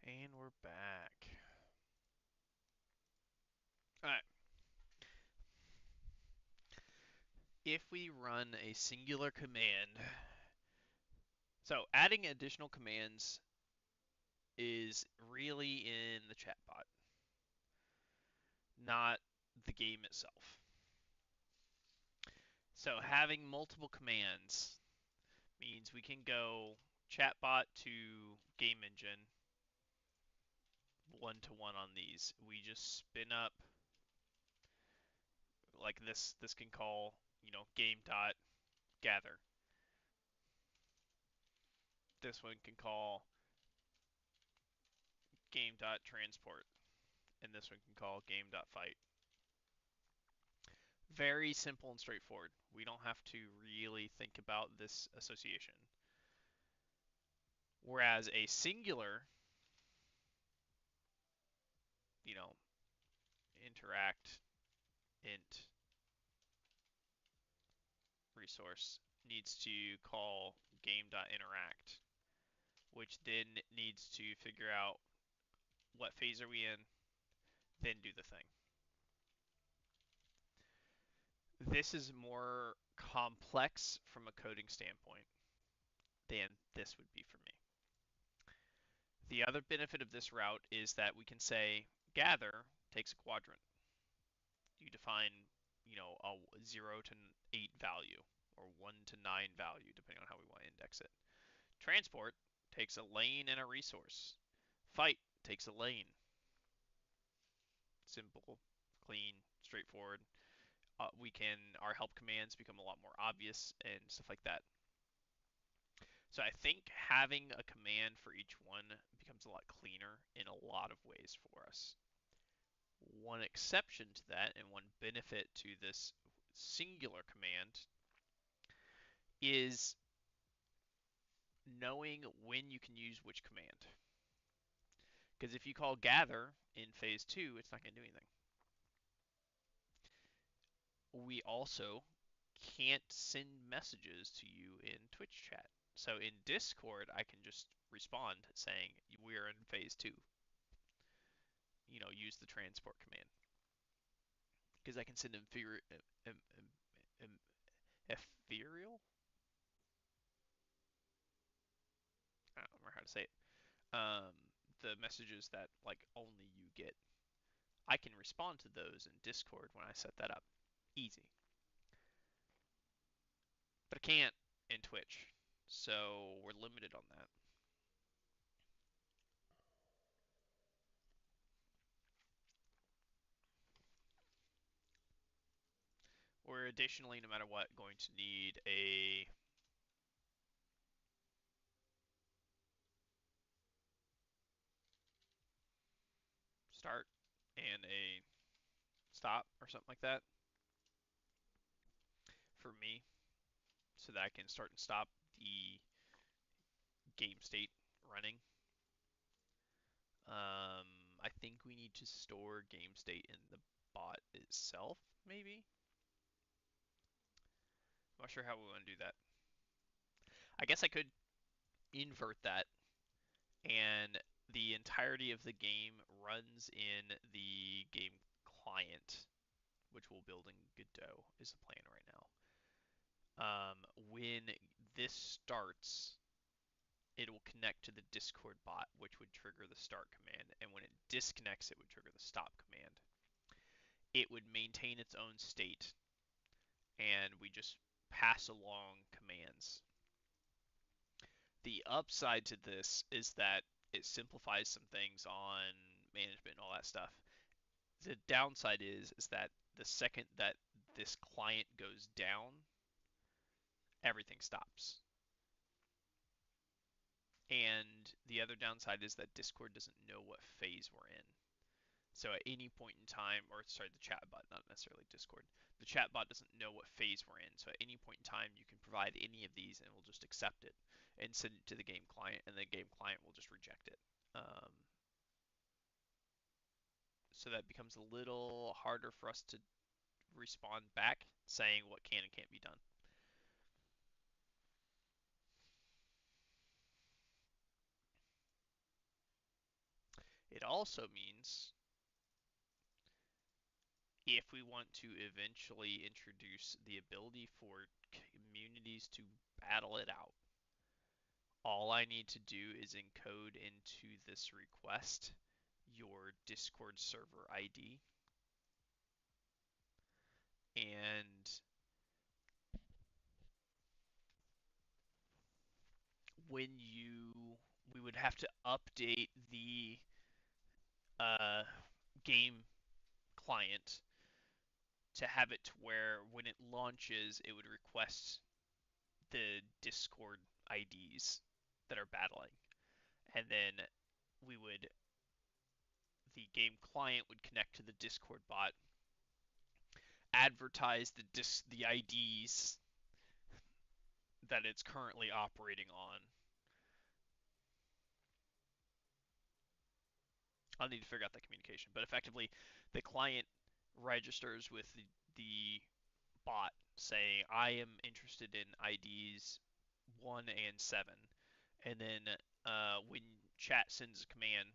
And we're back. Alright. If we run a singular command, so adding additional commands is really in the chatbot, not the game itself. So having multiple commands means we can go chatbot to game engine one-to-one on these. We just spin up like this. This can call, game dot gather. This one can call game dot transport, and this one can call game dot fight. Very simple and straightforward. We don't have to really think about this association. Whereas a singular, you know, interact int resource needs to call game.interact, which then needs to figure out what phase are we in, then do the thing. This is more complex from a coding standpoint than this would be for me. The other benefit of this route is that we can say gather takes a quadrant. You define, a 0 to 8 value or 1 to 9 value, depending on how we want to index it. Transport takes a lane and a resource. Fight takes a lane. Simple, clean, straightforward. Our help commands become a lot more obvious and stuff like that. So I think having a command for each one becomes a lot cleaner in a lot of ways for us. One exception to that and one benefit to this singular command is knowing when you can use which command. Because if you call gather in phase 2, it's not going to do anything. We also can't send messages to you in Twitch chat. So in Discord, I can just respond saying we're in phase 2. Use the transport command. Because I can send ethereal? I don't remember how to say it. The messages that like only you get. I can respond to those in Discord when I set that up. Easy. But I can't in Twitch. So we're limited on that. We're additionally, no matter what, going to need a start and a stop or something like that for me so that I can start and stop the game state running. I think we need to store game state in the bot itself, maybe. I'm not sure how we want to do that. I guess I could invert that, and the entirety of the game runs in the game client, which we'll build in Godot, is the plan right now. When this starts, it will connect to the Discord bot, which would trigger the start command, and when it disconnects, it would trigger the stop command. It would maintain its own state, and we just pass along commands. The upside to this is that it simplifies some things on management and all that stuff. The downside is that the second that this client goes down, everything stops. And the other downside is that Discord doesn't know what phase we're in. So at any point in time, or sorry, the chatbot, not necessarily Discord, the chatbot doesn't know what phase we're in. So at any point in time, you can provide any of these, and we'll just accept it and send it to the game client, and the game client will just reject it. So that becomes a little harder for us to respond back saying what can and can't be done. It also means if we want to eventually introduce the ability for communities to battle it out, all I need to do is encode into this request your Discord server ID, and when you we would have to update the uh, game client to have it to where when it launches, it would request the Discord IDs that are battling, and then we would the game client would connect to the Discord bot, advertise the IDs that it's currently operating on. I'll need to figure out that communication, but effectively, the client registers with the bot saying, I am interested in IDs 1 and 7. And then when chat sends a command,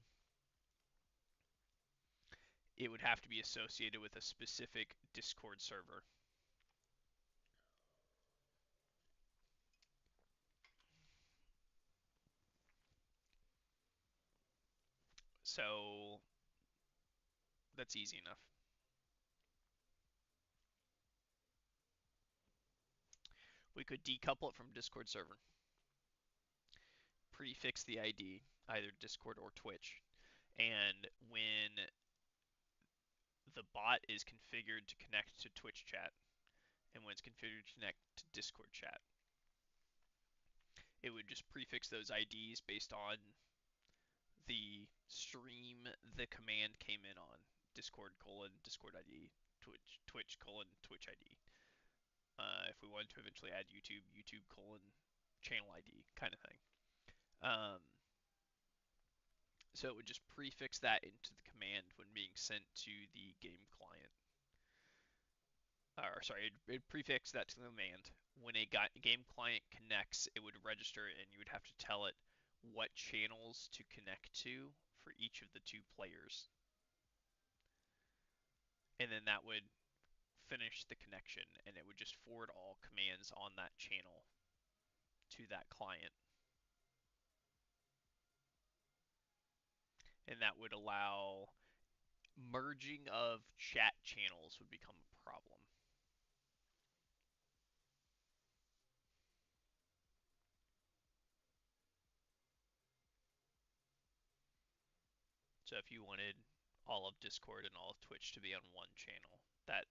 it would have to be associated with a specific Discord server. So that's easy enough. We could decouple it from Discord server, prefix the ID, either Discord or Twitch, and when the bot is configured to connect to Twitch chat, and when it's configured to connect to Discord chat, it would just prefix those IDs based on the stream the command came in on. Discord colon Discord ID, Twitch colon Twitch ID. If we wanted to eventually add YouTube colon channel ID kind of thing. Um, so it would just prefix that into the command when being sent to the game client. Or sorry, it prefix that to the command. When a game client connects, it would register and you would have to tell it what channels to connect to for each of the two players. And then that would finish the connection and it would just forward all commands on that channel to that client. And that would allow merging of chat channels would become a problem. So if you wanted all of Discord and all of Twitch to be on one channel,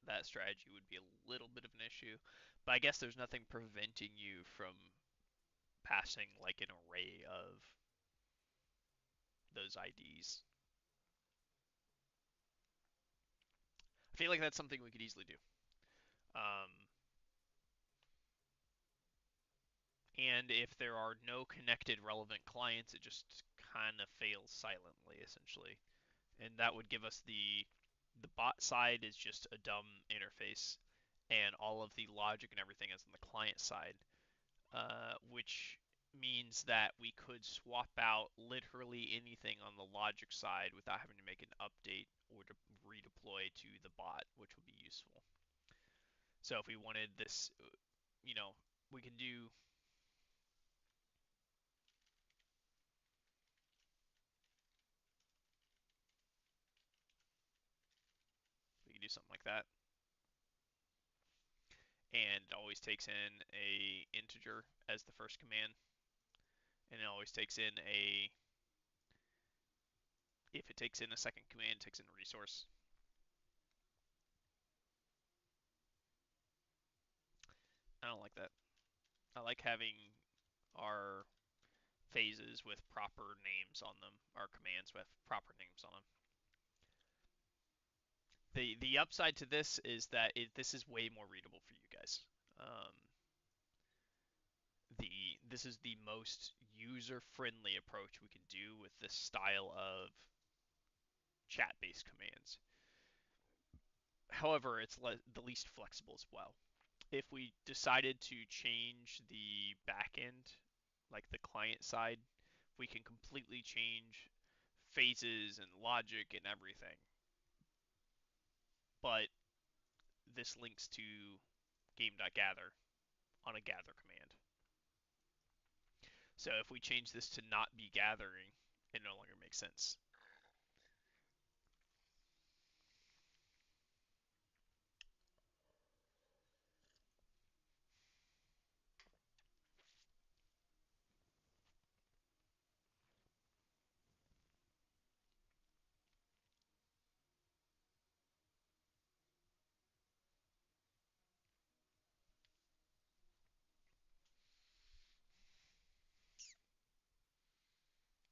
that strategy would be a little bit of an issue. But I guess there's nothing preventing you from passing like an array of those IDs. I feel like that's something we could easily do. Um, and if there are no connected relevant clients, it just kind of fails silently, essentially. And that would give us the bot side is just a dumb interface, and all of the logic and everything is on the client side, which means that we could swap out literally anything on the logic side without having to make an update or to redeploy to the bot, which would be useful. So if we wanted this, you know, we can do we can do something like that, and it always takes in a integer as the first command, and it always takes in a if it takes in a second command, it takes in a resource. I don't like that. I like having our phases with proper names on them, our commands with proper names on them. The upside to this is that this is way more readable for you guys. This is the most user friendly approach we can do with this style of chat based commands. However, it's the least flexible as well. If we decided to change the backend, like the client side, we can completely change phases and logic and everything. But this links to game.gather on a gather command. So if we change this to not be gathering, it no longer makes sense.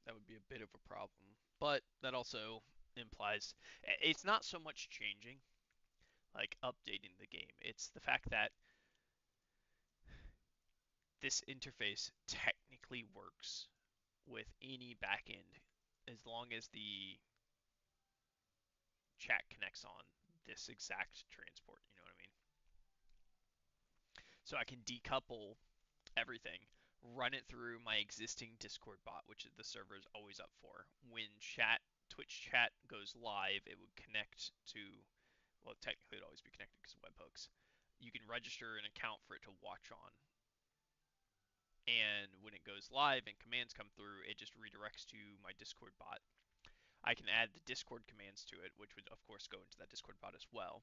That would be a bit of a problem. But that also implies it's not so much changing, like updating the game. It's the fact that this interface technically works with any backend as long as the chat connects on this exact transport. You know what I mean? So I can decouple everything, run it through my existing Discord bot, which the server is always up for. When Twitch chat goes live, it would connect to, well, technically it'd always be connected because of webhooks. You can register an account for it to watch on. And when it goes live and commands come through, it just redirects to my Discord bot. I can add the Discord commands to it, which would, of course, go into that Discord bot as well.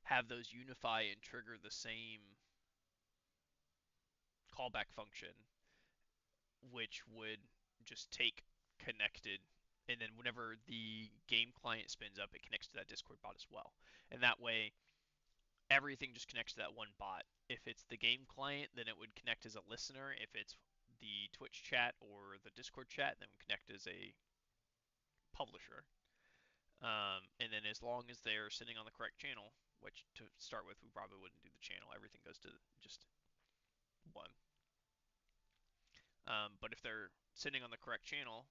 Have those unify and trigger the same callback function, which would just take connected, and then whenever the game client spins up, it connects to that Discord bot as well. And that way, everything just connects to that one bot. If it's the game client, then it would connect as a listener. If it's the Twitch chat or the Discord chat, then it would connect as a publisher. And then as long as they're sitting on the correct channel, which to start with, we probably wouldn't do the channel. Everything goes to just one. But if they're sitting on the correct channel,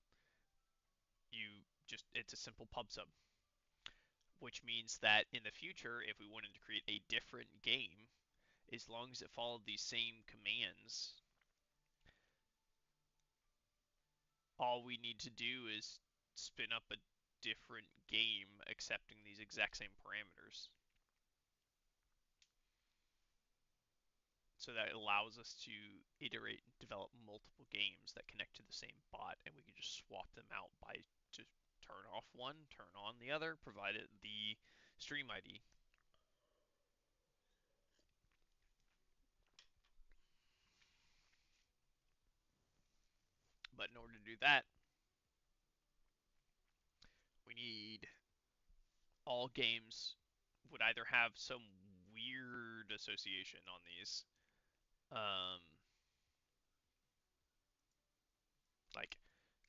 it's a simple pub sub, which means that in the future, if we wanted to create a different game, as long as it followed these same commands, all we need to do is spin up a different game accepting these exact same parameters. So that allows us to iterate and develop multiple games that connect to the same bot, and we can just swap them out by just turn off one, turn on the other, provided the stream ID. But in order to do that, we need all games would either have some weird association on these, um, like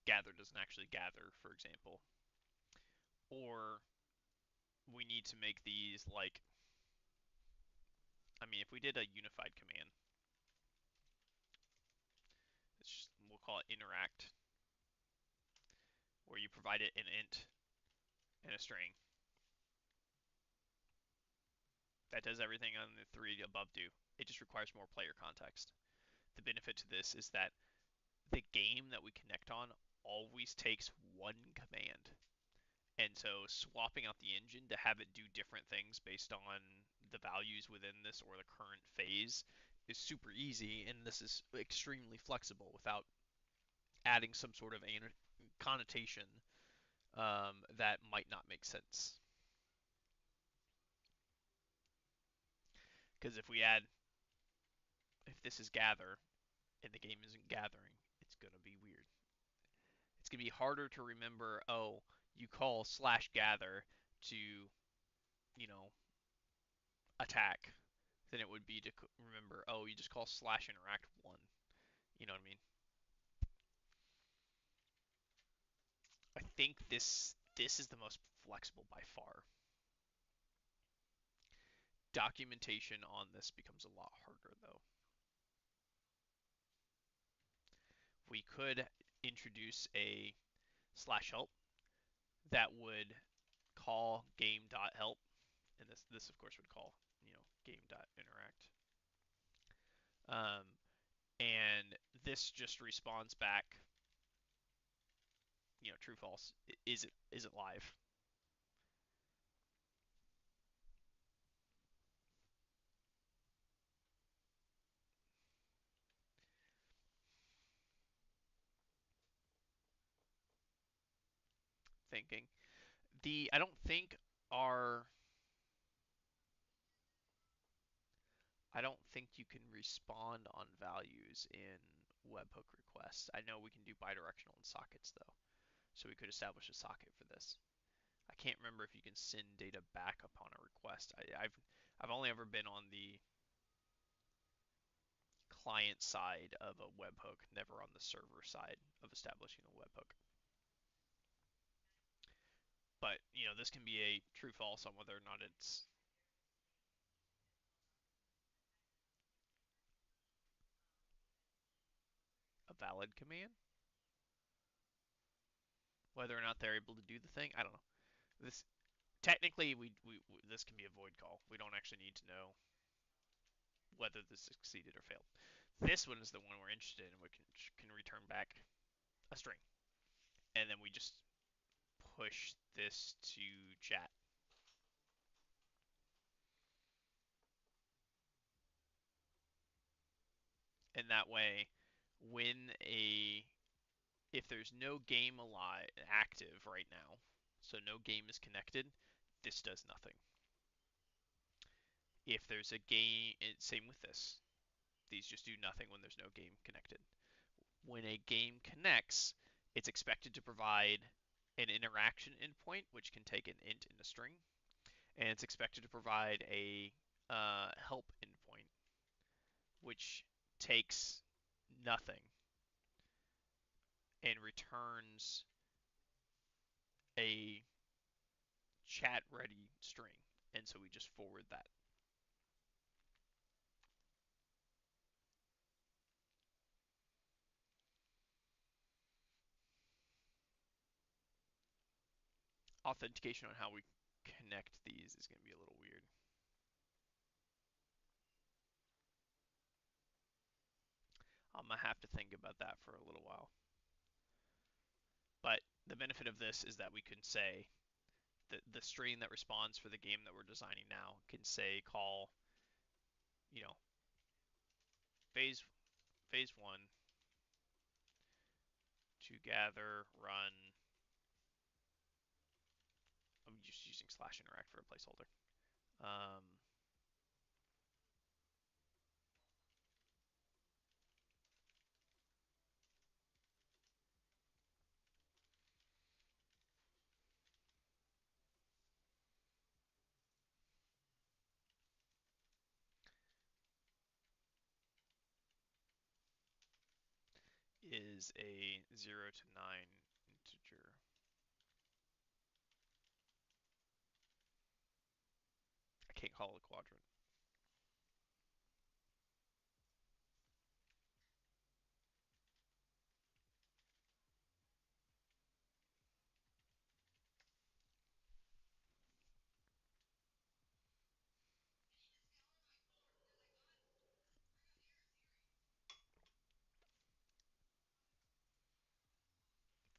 gather doesn't actually gather, for example, or we need to make these like, I mean, if we did a unified command, we'll call it interact, where you provide it an int and a string. That does everything on the three above do. It just requires more player context. The benefit to this is that the game that we connect on always takes one command. And so swapping out the engine to have it do different things based on the values within this or the current phase is super easy, and this is extremely flexible without adding some sort of connotation that might not make sense. Because if this is gather and the game isn't gathering, it's going to be weird. It's going to be harder to remember, oh, you call slash gather to, you know, attack than it would be to remember, oh, you just call slash interact one. You know what I mean? I think this is the most flexible by far. Documentation on this becomes a lot harder though. We could introduce a slash help that would call game.help, and this of course would call game.interact. Um, and this just responds back, true false. Is it live? Thinking the I don't think our I don't think you can respond on values in webhook requests. I know we can do bidirectional in sockets though, so we could establish a socket for this. I can't remember if you can send data back upon a request. I've only ever been on the client side of a webhook, never on the server side of establishing a webhook. But this can be a true false on whether or not it's a valid command, whether or not they're able to do the thing. I don't know. This technically we this can be a void call. We don't actually need to know whether this succeeded or failed. This one is the one we're interested in. We can return back a string, and then we just push this to chat, and that way, when a if there's no game alive active right now, so no game is connected, this does nothing. If there's a game, same with this. These just do nothing when there's no game connected. When a game connects, it's expected to provide an interaction endpoint, which can take an int and a string, and it's expected to provide a help endpoint, which takes nothing and returns a chat ready string. And so we just forward that. Authentication on how we connect these is going to be a little weird. I'm going to have to think about that for a little while. But the benefit of this is that we can say that the string that responds for the game that we're designing now can say call, you know, phase phase one to gather run. I'm just using slash interact for a placeholder. Um, is a 0 to 9 integer. I can't call it a quadrant.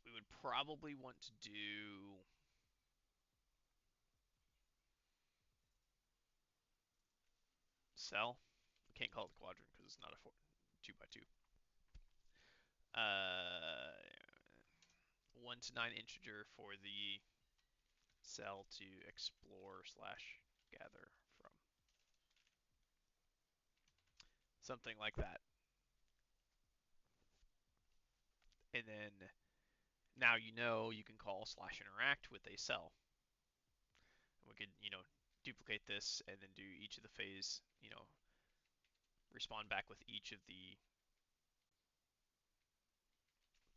We would probably want to do cell. We can't call it a quadrant because it's not a 2 by 2. Uh, 1 to 9 integer for the cell to explore slash gather from. Something like that. And then now you can call slash interact with a cell. And we could, duplicate this and then do each of the phase, respond back with each of the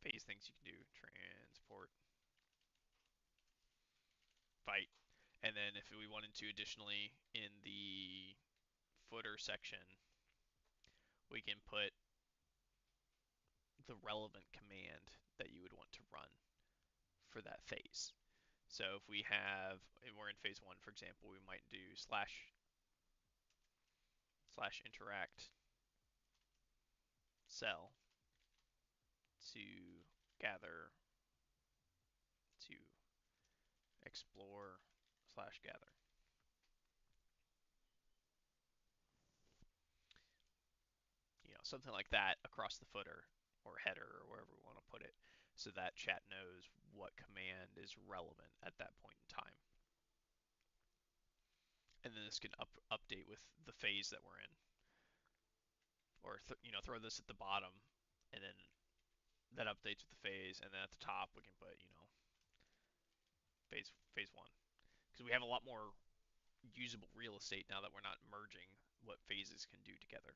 phase things you can do. Transport, fight. And then if we wanted to additionally in the footer section, we can put the relevant command that you would want to run for that phase. So if we're in phase one, for example, we might do slash interact cell to gather explore slash gather. Something like that across the footer or header or wherever we want to put it, so that chat knows what command is relevant at that point in time. And then this can update with the phase that we're in, or throw this at the bottom, and then that updates with the phase, and then at the top we can put phase one, because we have a lot more usable real estate now that we're not merging what phases can do together.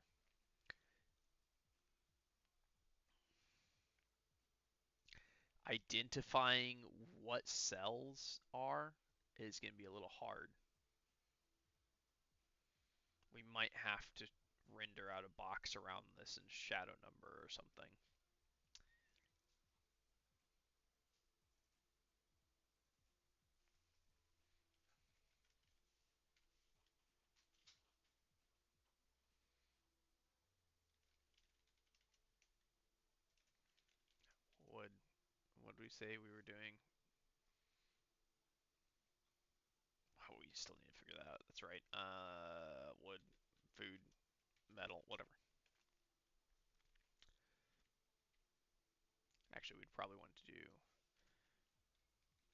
Identifying what cells are is going to be a little hard. We might have to render out a box around this in shadow number or something. What what did we say we were doing? Oh, we still need to figure that out. That's right. Wood, food, metal, whatever. Actually, we'd probably want to do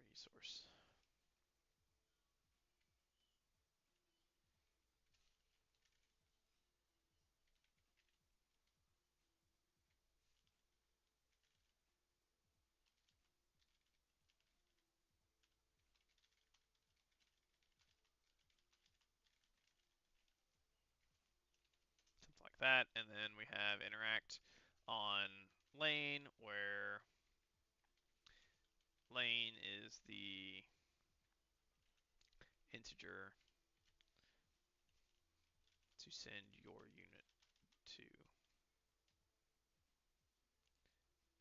resource. Something like that. And then we have interact on lane, where lane is the integer to send your unit to.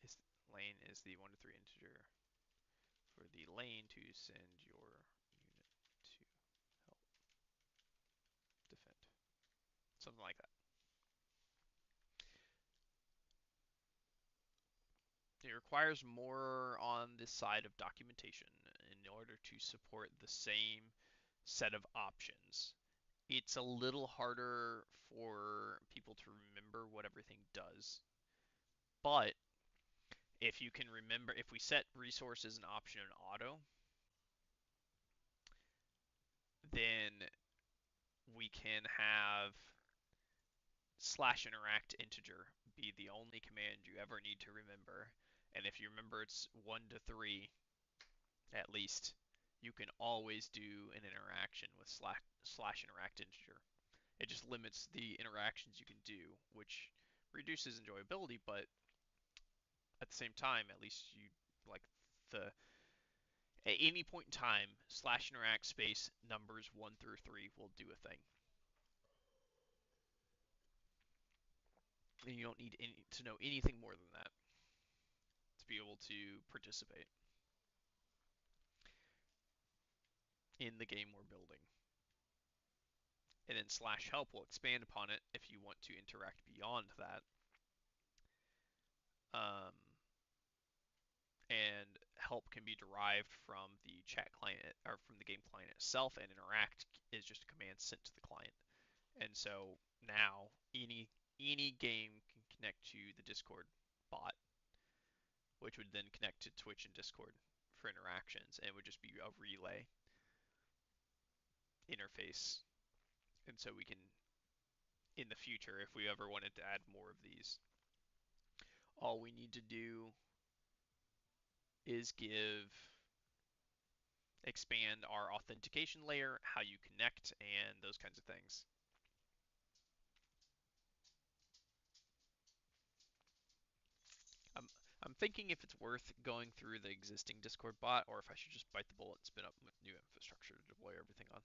Is Lane is the 1 to 3 integer for the lane to send your unit to help defend. Something like that. It requires more on this side of documentation in order to support the same set of options. It's a little harder for people to remember what everything does. But if you can remember, if we set resource as an option in auto, then we can have slash interact integer be the only command you ever need to remember. And if you remember it's 1 to 3 at least, you can always do an interaction with slash interact integer. It just limits the interactions you can do, which reduces enjoyability, but at the same time, at least you like the at any point in time, slash interact space numbers 1 through 3 will do a thing. And you don't need to know anything more than that to be able to participate in the game we're building. And then slash help will expand upon it if you want to interact beyond that. Um, and help can be derived from the chat client or from the game client itself, and interact is just a command sent to the client. And so now any game can connect to the Discord bot, which would then connect to Twitch and Discord for interactions, and it would just be a relay interface. And so we can, in the future, if we ever wanted to add more of these, all we need to do is expand our authentication layer, how you connect, and those kinds of things. I'm I'm thinking if it's worth going through the existing Discord bot, or if I should just bite the bullet and spin up new infrastructure to deploy everything on.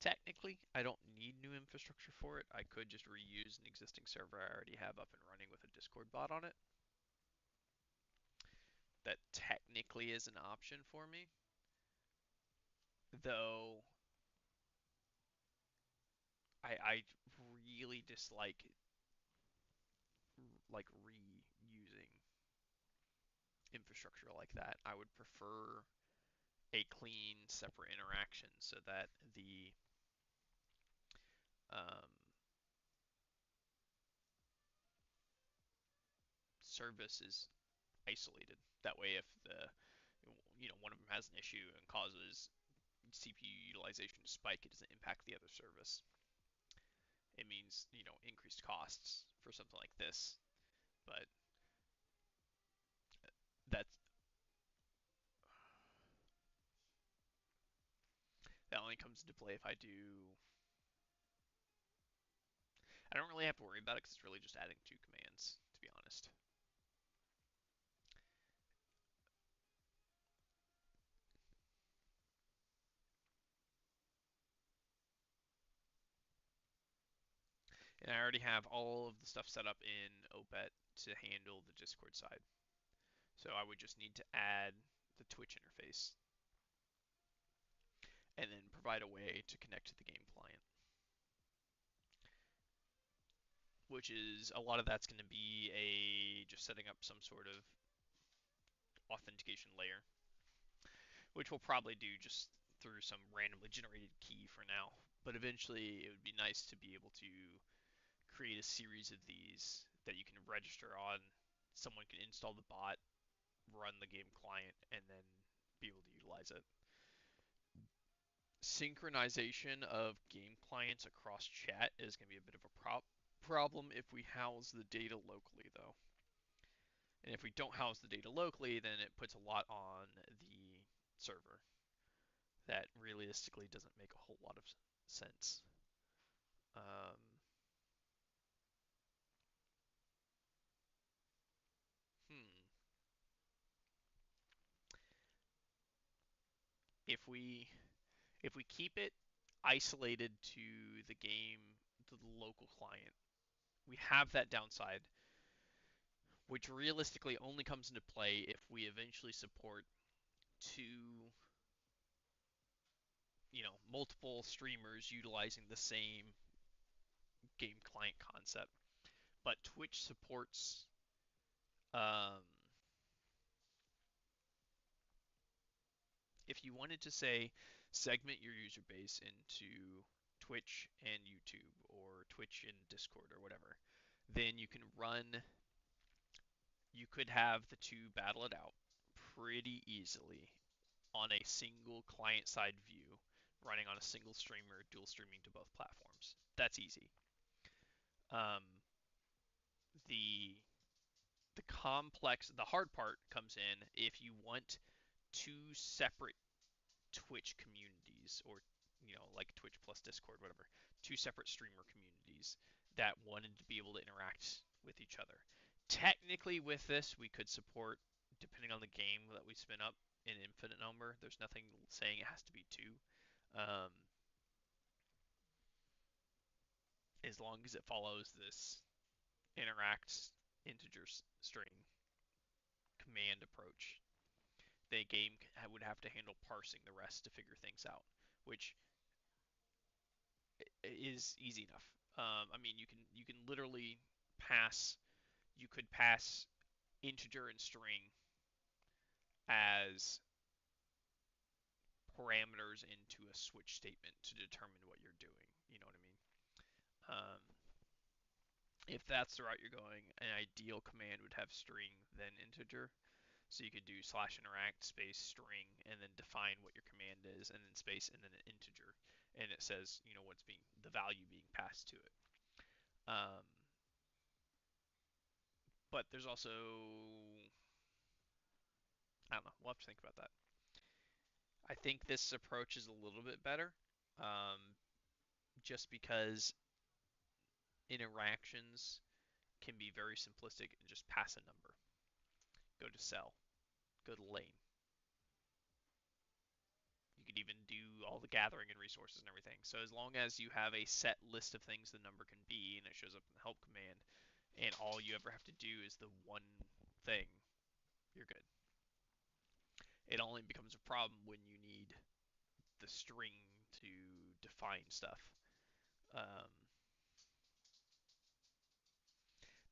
Technically, I don't need new infrastructure for it. I could just reuse an existing server I already have up and running with a Discord bot on it. That technically is an option for me, though I really dislike like reusing infrastructure like that. I would prefer a clean, separate interaction so that the um, service is isolated. That way, if one of them has an issue and causes CPU utilization to spike, it doesn't impact the other service. It means increased costs for something like this, but that's that only comes into play if I do. I don't really have to worry about it because it's really just adding two commands, to be honest. And I already have all of the stuff set up in OPET to handle the Discord side. So I would just need to add the Twitch interface and then provide a way to connect to the game client, which is a lot of that's going to be a just setting up some sort of authentication layer, which we'll probably do just through some randomly generated key for now. But eventually, it would be nice to be able to create a series of these that you can register on. Someone can install the bot, run the game client, and then be able to utilize it. Synchronization of game clients across chat is going to be a bit of a problem if we house the data locally, though. And if we don't house the data locally, then it puts a lot on the server that realistically doesn't make a whole lot of sense. Um, hmm. If we keep it isolated to the game, to the local client, we have that downside, which realistically only comes into play if we eventually support two, multiple streamers utilizing the same game client concept. But Twitch supports um, if you wanted to say segment your user base into Twitch and YouTube or Twitch and Discord or whatever, then you could have the two battle it out pretty easily on a single client side view running on a single streamer, dual streaming to both platforms. That's easy. Um, the the hard part comes in if you want two separate Twitch communities or like Twitch plus Discord, whatever, two separate streamer communities that wanted to be able to interact with each other. Technically, with this, we could support, depending on the game that we spin up, an infinite number. There's nothing saying it has to be two, um, as long as it follows this interact integer string command approach. The game would have to handle parsing the rest to figure things out, which is easy enough. I mean, you can literally pass you could pass integer and string as parameters into a switch statement to determine what you're doing. You know what I mean? Um, if that's the route you're going, an ideal command would have string then integer. So you could do slash interact space string and then define what your command is and then space and then an integer and it says what's being the value being passed to it. Um, but there's also I don't know. We'll have to think about that. I think this approach is a little bit better, um, just because interactions can be very simplistic and just pass a number. Go to cell, go to lane. You could even do all the gathering and resources and everything. So as long as you have a set list of things the number can be and it shows up in the help command, and all you ever have to do is the one thing, you're good. It only becomes a problem when you need the string to define stuff. Um,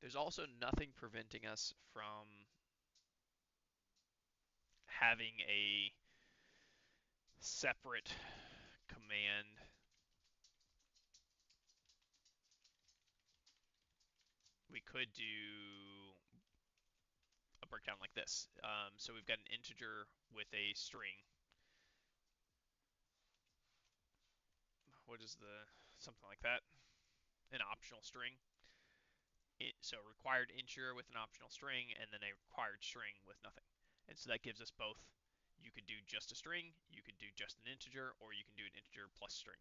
there's also nothing preventing us from having a separate command we could do a breakdown like this. So we've got an integer with a string. What is something like that? An optional string. So required integer with an optional string, and then a required string with nothing. And so that gives us both. You could do just a string, you could do just an integer, or you can do an integer plus string.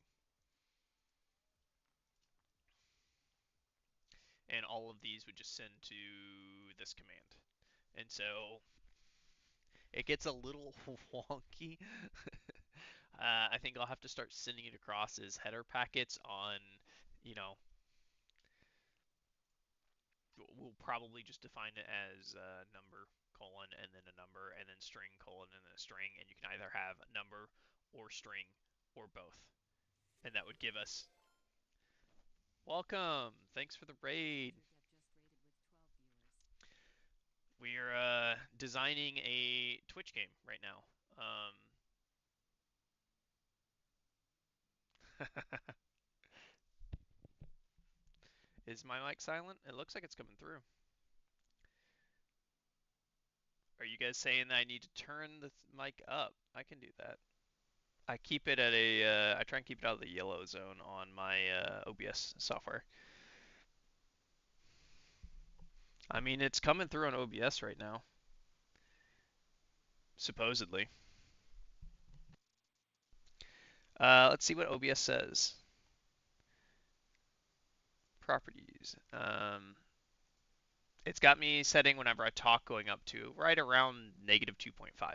And all of these would just send to this command. And so it gets a little wonky. I think I'll have to start sending it across as header packets on, you know, we'll probably just define it as number colon and then a number and then string colon and then a string, and you can either have a number or string or both. And that would give us welcome. Thanks for the raid. We're designing a Twitch game right now. Is my mic silent? It looks like it's coming through. Are you guys saying that I need to turn the mic up? I can do that. I keep it at I try and keep it out of the yellow zone on my OBS software. I mean, it's coming through on OBS right now. Supposedly. Let's see what OBS says. Properties. It's got me setting whenever I talk going up to right around negative 2.5. I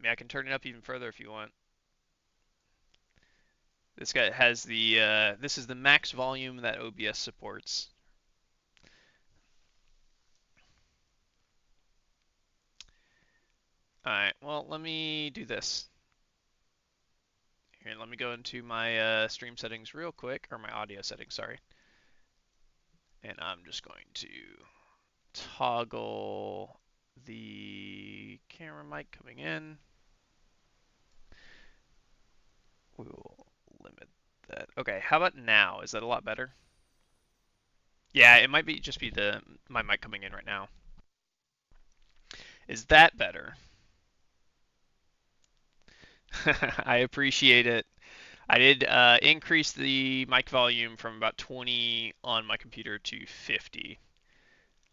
mean, I can turn it up even further if you want. This guy has this is the max volume that OBS supports. Alright, well, let me do this. Here, let me go into my stream settings real quick, or my audio settings, sorry. And I'm just going to toggle the camera mic coming in. We will limit that. Okay, how about now? Is that a lot better? Yeah, it might be just be my mic coming in right now. Is that better? I appreciate it. I did increase the mic volume from about 20 on my computer to 50.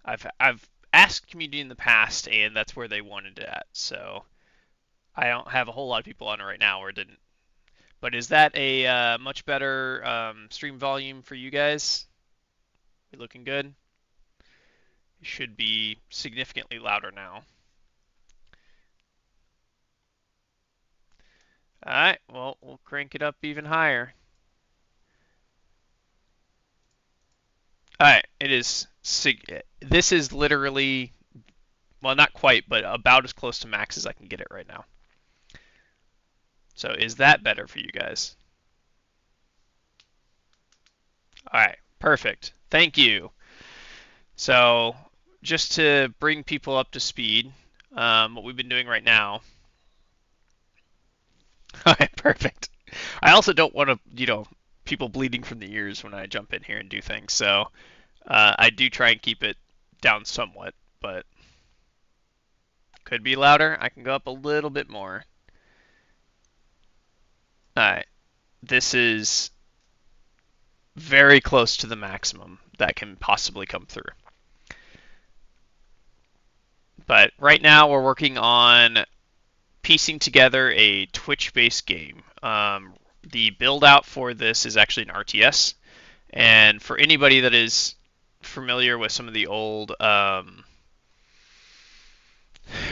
I've asked community in the past, and that's where they wanted it at. So I don't have a whole lot of people on it right now, or didn't. But is that a much better stream volume for you guys? You looking good? It should be significantly louder now. All right, well, we'll crank it up even higher. All right, it is. This is literally, well, not quite, but about as close to max as I can get it right now. So is that better for you guys? All right, perfect. Thank you. So just to bring people up to speed, what we've been doing right now. All right, perfect. I also don't want to, people bleeding from the ears when I jump in here and do things. So I do try and keep it down somewhat, but could be louder. I can go up a little bit more. All right, this is very close to the maximum that can possibly come through. But right now we're working on piecing together a Twitch-based game. The build out for this is actually an RTS, and for anybody that is familiar with some of the old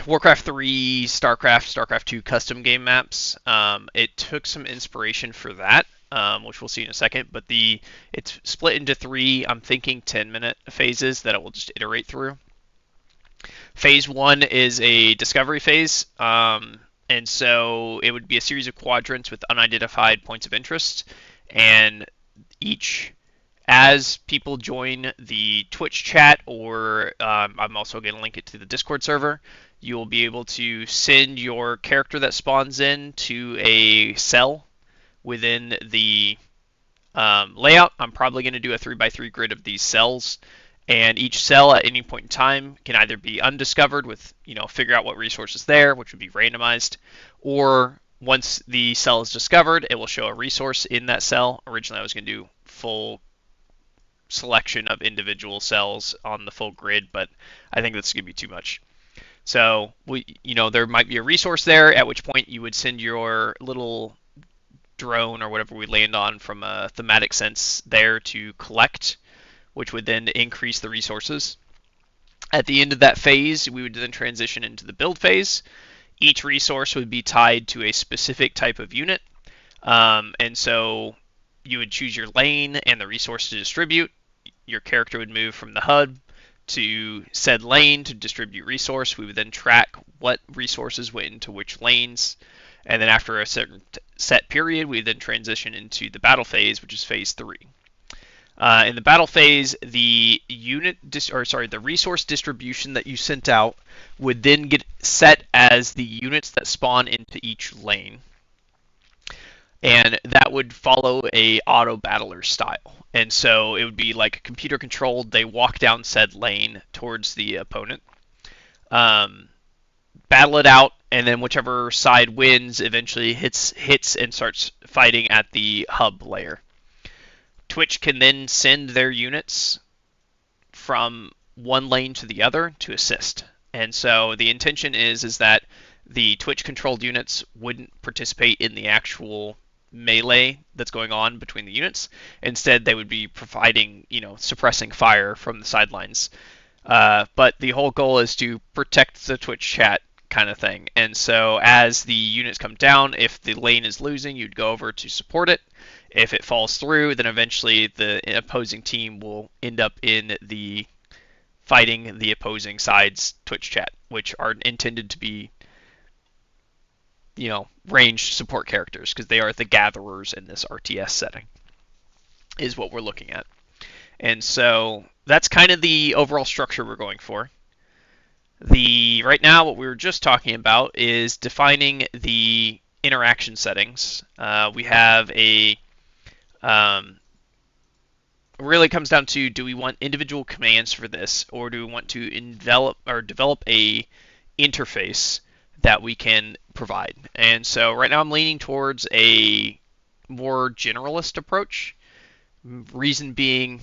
Warcraft 3, StarCraft 2 custom game maps, it took some inspiration for that, which we'll see in a second, but it's split into 3, I'm thinking 10-minute phases that it will just iterate through. Phase 1 is a discovery phase, and so it would be a series of quadrants with unidentified points of interest, and each as people join the Twitch chat, or I'm also going to link it to the Discord server, you'll be able to send your character that spawns in to a cell within the layout. I'm probably going to do a 3x3 grid of these cells, and each cell at any point in time can either be undiscovered with, figure out what resource is there, which would be randomized, or once the cell is discovered, it will show a resource in that cell. Originally, I was going to do full selection of individual cells on the full grid, but I think that's going to be too much. So there might be a resource there, at which point you would send your little drone or whatever we land on from a thematic sense there to collect, which would then increase the resources. At the end of that phase, we would then transition into the build phase. Each resource would be tied to a specific type of unit, and so you would choose your lane and the resource to distribute. Your character would move from the HUD to said lane to distribute resource. We would then track what resources went into which lanes, and then after a certain set period, we then transition into the battle phase, which is phase 3. In the battle phase, the the resource distribution that you sent out would then get set as the units that spawn into each lane, and that would follow a auto battler style. And so it would be like computer controlled. They walk down said lane towards the opponent, battle it out, and then whichever side wins eventually hits and starts fighting at the hub layer. Twitch can then send their units from one lane to the other to assist. And so the intention is that the Twitch controlled units wouldn't participate in the actual melee that's going on between the units. Instead, they would be providing, suppressing fire from the sidelines. But the whole goal is to protect the Twitch chat kind of thing. And so as the units come down, if the lane is losing, you'd go over to support it. If it falls through, then eventually the opposing team will end up in the fighting the opposing side's Twitch chat, which are intended to be, ranged support characters, because they are the gatherers in this RTS setting, is what we're looking at. And so that's kind of the overall structure we're going for. Right now, what we were just talking about is defining the interaction settings. We have really comes down to, do we want individual commands for this, or do we want to develop a interface that we can provide? And so right now I'm leaning towards a more generalist approach. Reason being,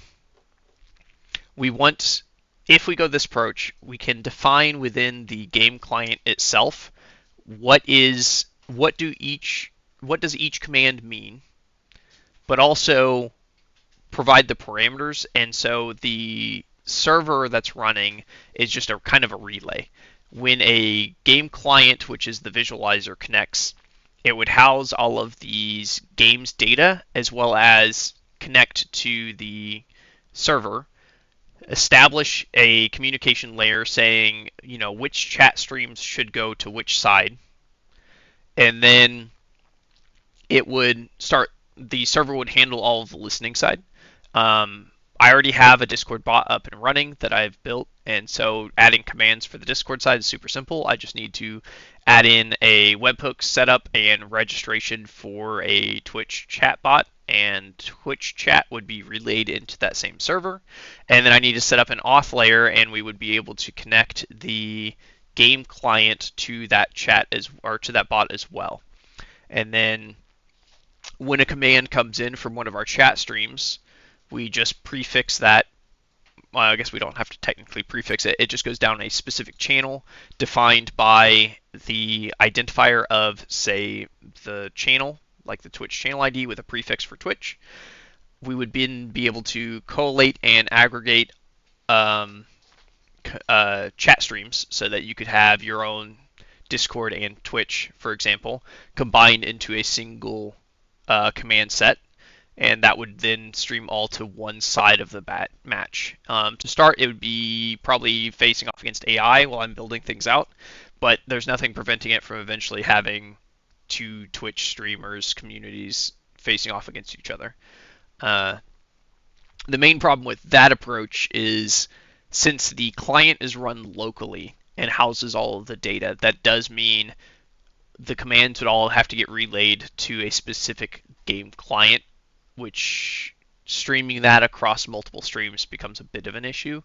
if we go this approach, we can define within the game client itself what does each command mean, but also provide the parameters. And so the server that's running is just a kind of a relay. When a game client, which is the visualizer, connects, it would house all of these games data as well as connect to the server, establish a communication layer saying, which chat streams should go to which side, and then the server would handle all of the listening side. I already have a Discord bot up and running that I've built, and so adding commands for the Discord side is super simple. I just need to add in a webhook setup and registration for a Twitch chat bot, and Twitch chat would be relayed into that same server. And then I need to set up an auth layer, and we would be able to connect the game client to that to that bot as well. And then when a command comes in from one of our chat streams, we just prefix that. Well, I guess we don't have to technically prefix it. It just goes down a specific channel defined by the identifier of, say, the channel, like the Twitch channel ID with a prefix for Twitch. We would then be able to collate and aggregate chat streams so that you could have your own Discord and Twitch, for example, combined into a single command set. And that would then stream all to one side of the match. To start, it would be probably facing off against AI while I'm building things out, but there's nothing preventing it from eventually having two Twitch streamers communities facing off against each other. The main problem with that approach is since the client is run locally and houses all of the data, that does mean the commands would all have to get relayed to a specific game client, which streaming that across multiple streams becomes a bit of an issue.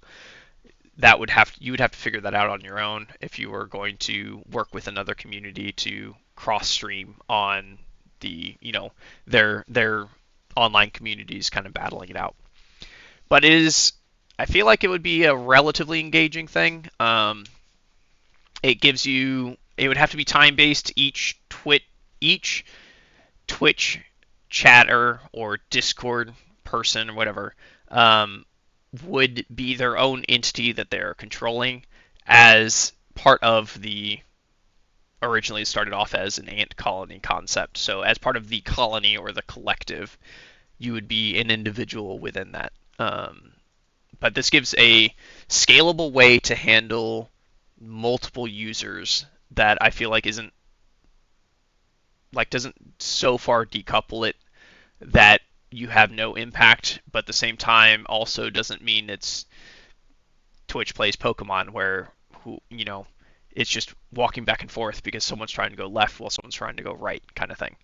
That would have you would have to figure that out on your own if you were going to work with another community to cross stream on the their online communities kind of battling it out. But I feel like it would be a relatively engaging thing. It would have to be time based. Each Twitch chatter or Discord person or whatever um, would be their own entity that they're controlling as part of the originally started off as an ant colony concept. So as part of the colony or the collective, you would be an individual within that. But this gives a scalable way to handle multiple users that I feel like isn't like doesn't so far decouple it that you have no impact, but at the same time also doesn't mean it's Twitch plays Pokemon where it's just walking back and forth because someone's trying to go left while someone's trying to go right kind of thing.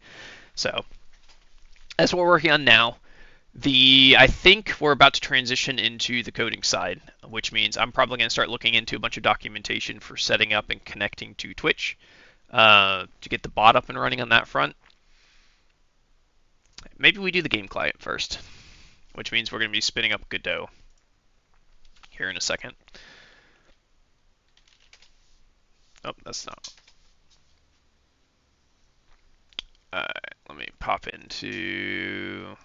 So that's what we're working on now. I think we're about to transition into the coding side, which means I'm probably going to start looking into a bunch of documentation for setting up and connecting to Twitch to get the bot up and running on that front. Maybe we do the game client first, which means we're going to be spinning up Godot here in a second. Oh, that's not. Alright, let me pop into...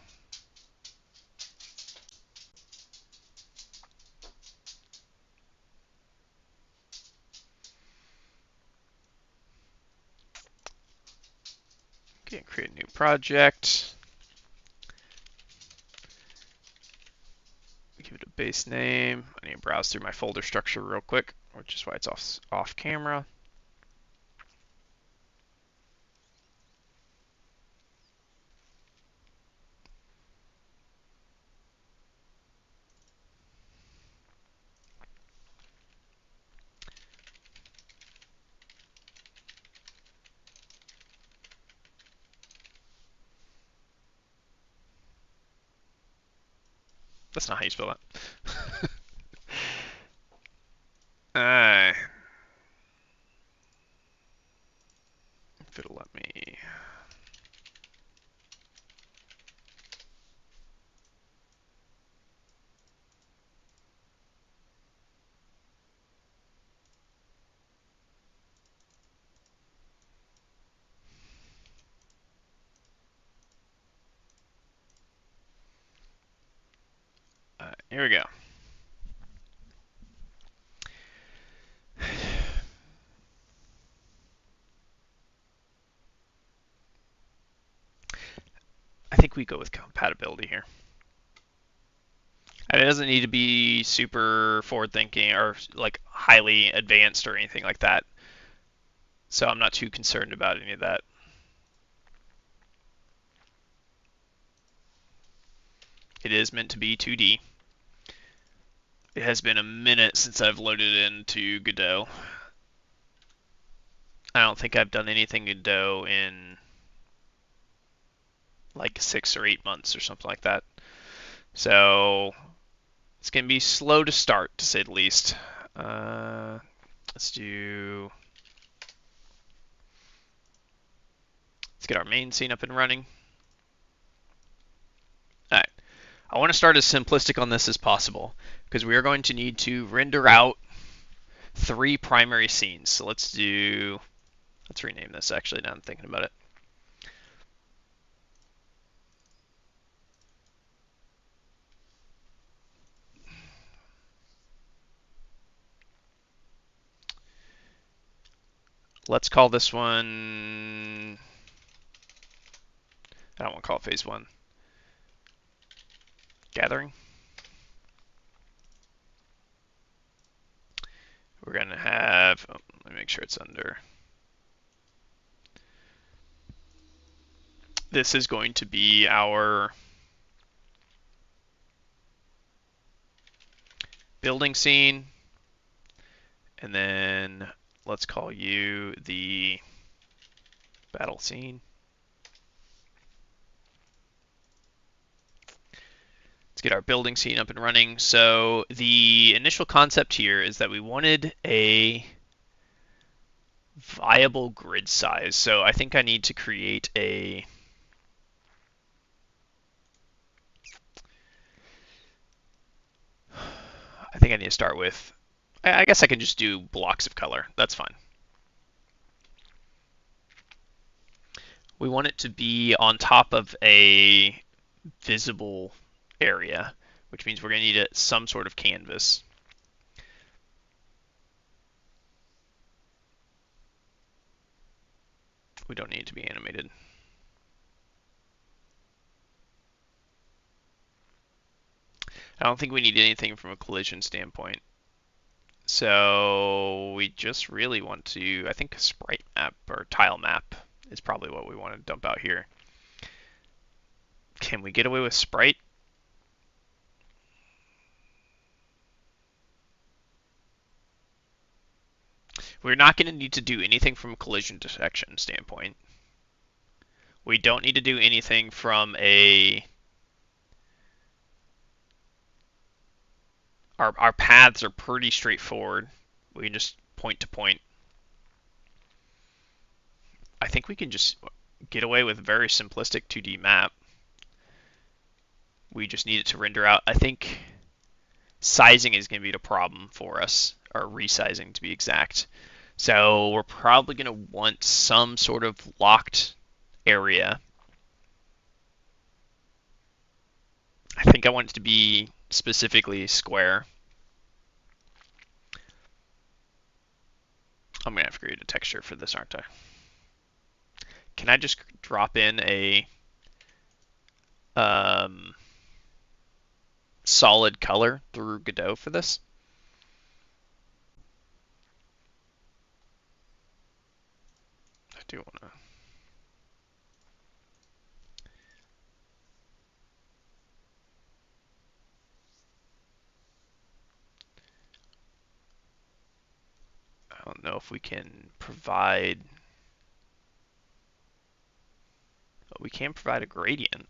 Okay, create a new project. Give it a base name. I need to browse through my folder structure real quick, which is why it's off camera. That's not how you spell that. If it'll let me. Here we go. I think we go with compatibility here. And it doesn't need to be super forward-thinking or like highly advanced or anything like that. So I'm not too concerned about any of that. It is meant to be 2D. It has been a minute since I've loaded into Godot. I don't think I've done anything Godot in like 6 or 8 months or something like that. So it's going to be slow to start, to say the least. Let's get our main scene up and running. All right. I want to start as simplistic on this as possible because we are going to need to render out 3 primary scenes. So let's rename this actually now I'm thinking about it. Let's call this one, I don't want to call it phase 1. Gathering. We're going to have, let me make sure it's under. This is going to be our building scene, and then let's call you the battle scene. Let's get our building scene up and running. So the initial concept here is that we wanted a viable grid size. So I think I need to create a I think I need to start with I guess I can just do blocks of color. That's fine. We want it to be on top of a visible area, which means we're going to need some sort of canvas. We don't need it to be animated. I don't think we need anything from a collision standpoint. So we just really want to, I think a sprite map or tile map is probably what we want to dump out here. Can we get away with sprite? We're not going to need to do anything from a collision detection standpoint. We don't need to do anything from a... Our paths are pretty straightforward. We can just point to point. I think we can just get away with a very simplistic 2D map. We just need it to render out. I think sizing is going to be the problem for us, or resizing to be exact. So we're probably going to want some sort of locked area. I think I want it to be specifically square. I'm going to have to create a texture for this, aren't I? Can I just drop in a solid color through Godot for this? I do want to. I don't know if we can provide. We can provide a gradient.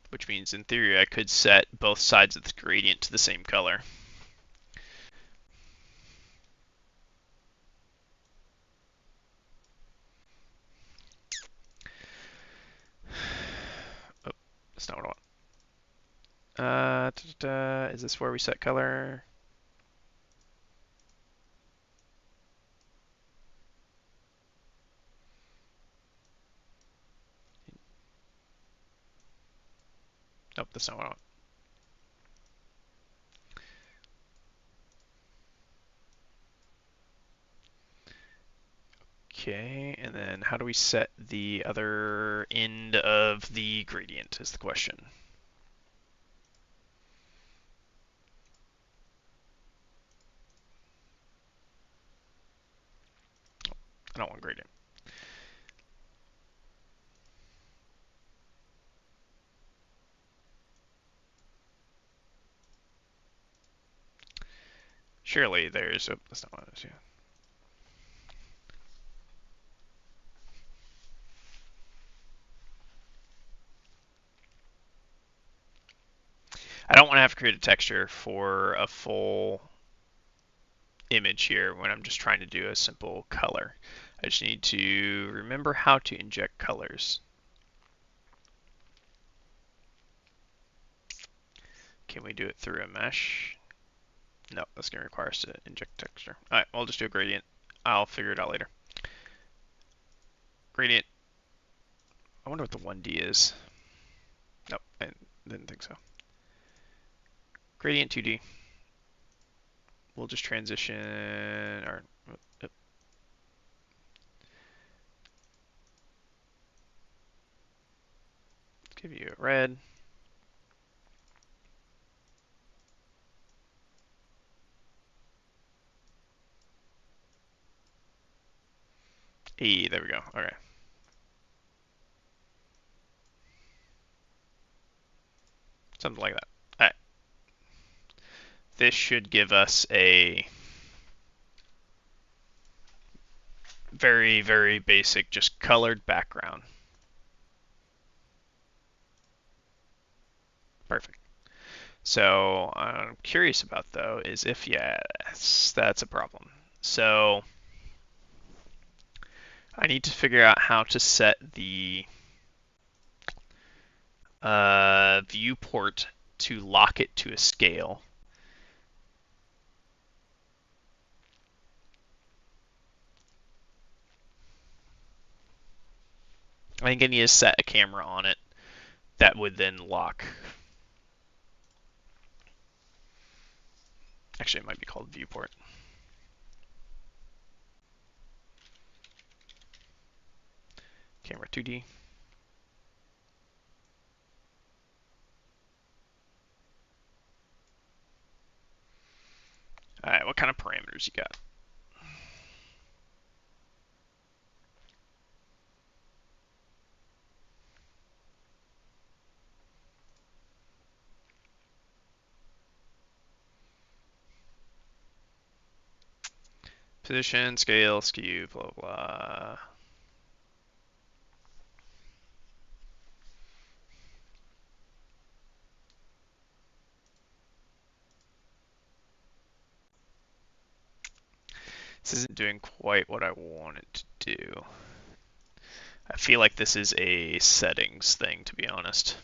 Which means in theory I could set both sides of the gradient to the same color. Oh, that's not what I want. Is this where we set color? Nope, that's not what I want. Okay, and then how do we set the other end of the gradient is the question. I don't want gradient. Surely there's, oh, that's not what it is, yeah. I don't want to have to create a texture for a full image here when I'm just trying to do a simple color. I just need to remember how to inject colors. Can we do it through a mesh? No, that's going to require us to inject texture. All right, I'll just do a gradient. I'll figure it out later. Gradient. I wonder what the 1D is. Nope, I didn't think so. Gradient 2D. We'll just transition, or let's give you a red. There we go. Okay. Something like that. All right. This should give us a very, very basic, just colored background. Perfect. So I'm curious about though is if yes, that's a problem. So I need to figure out how to set the viewport to lock it to a scale. I think I need to set a camera on it that would then lock. Actually, it might be called viewport. Camera 2D. All right, what kind of parameters you got? Position, scale, skew, blah, blah. This isn't doing quite what I want it to do. I feel like this is a settings thing, to be honest.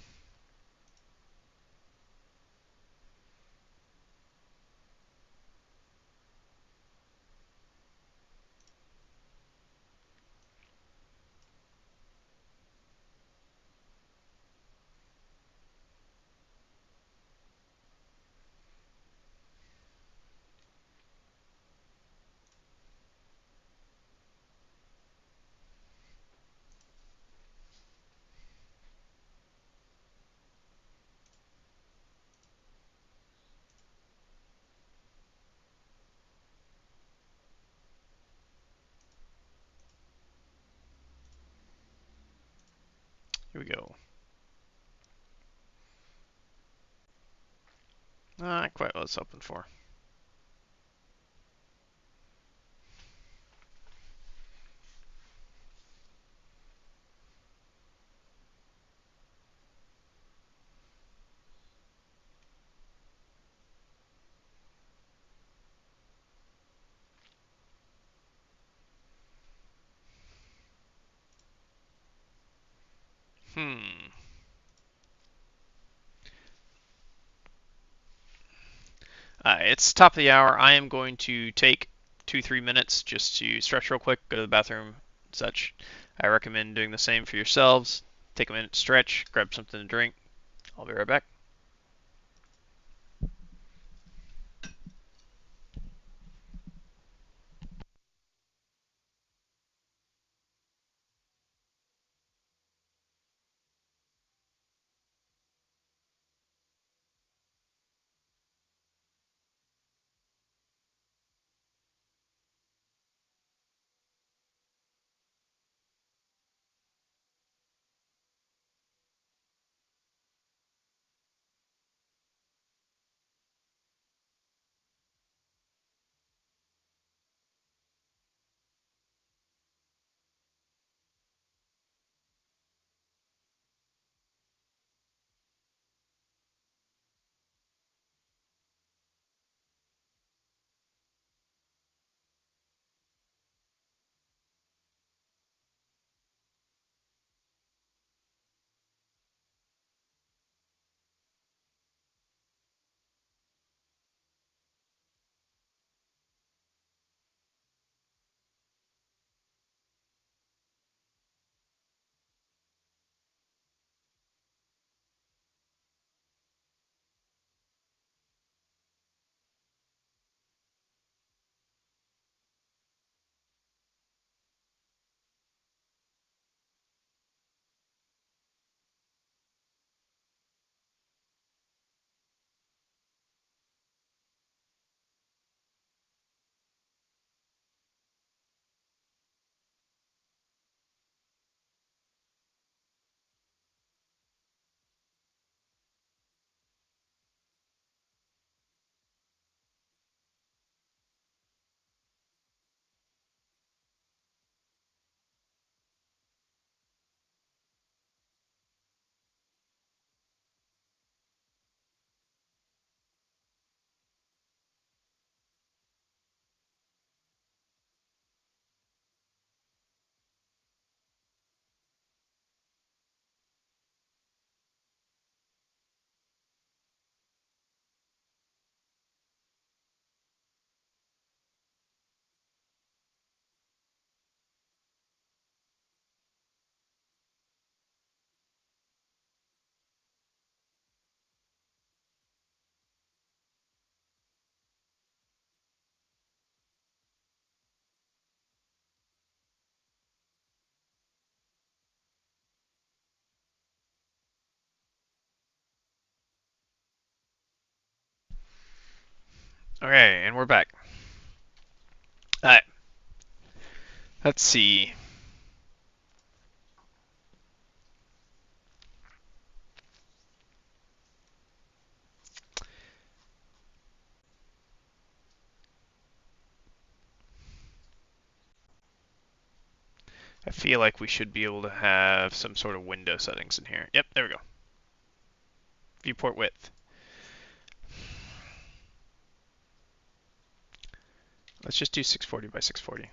Here we go. Not quite what I was hoping for. Hmm. It's top of the hour. I am going to take 2, 3 minutes just to stretch real quick, go to the bathroom, such. I recommend doing the same for yourselves. Take a minute to stretch, grab something to drink. I'll be right back. Okay, and we're back. All right, let's see. I feel like we should be able to have some sort of window settings in here. Yep, there we go. Viewport width. Let's just do 640 by 640.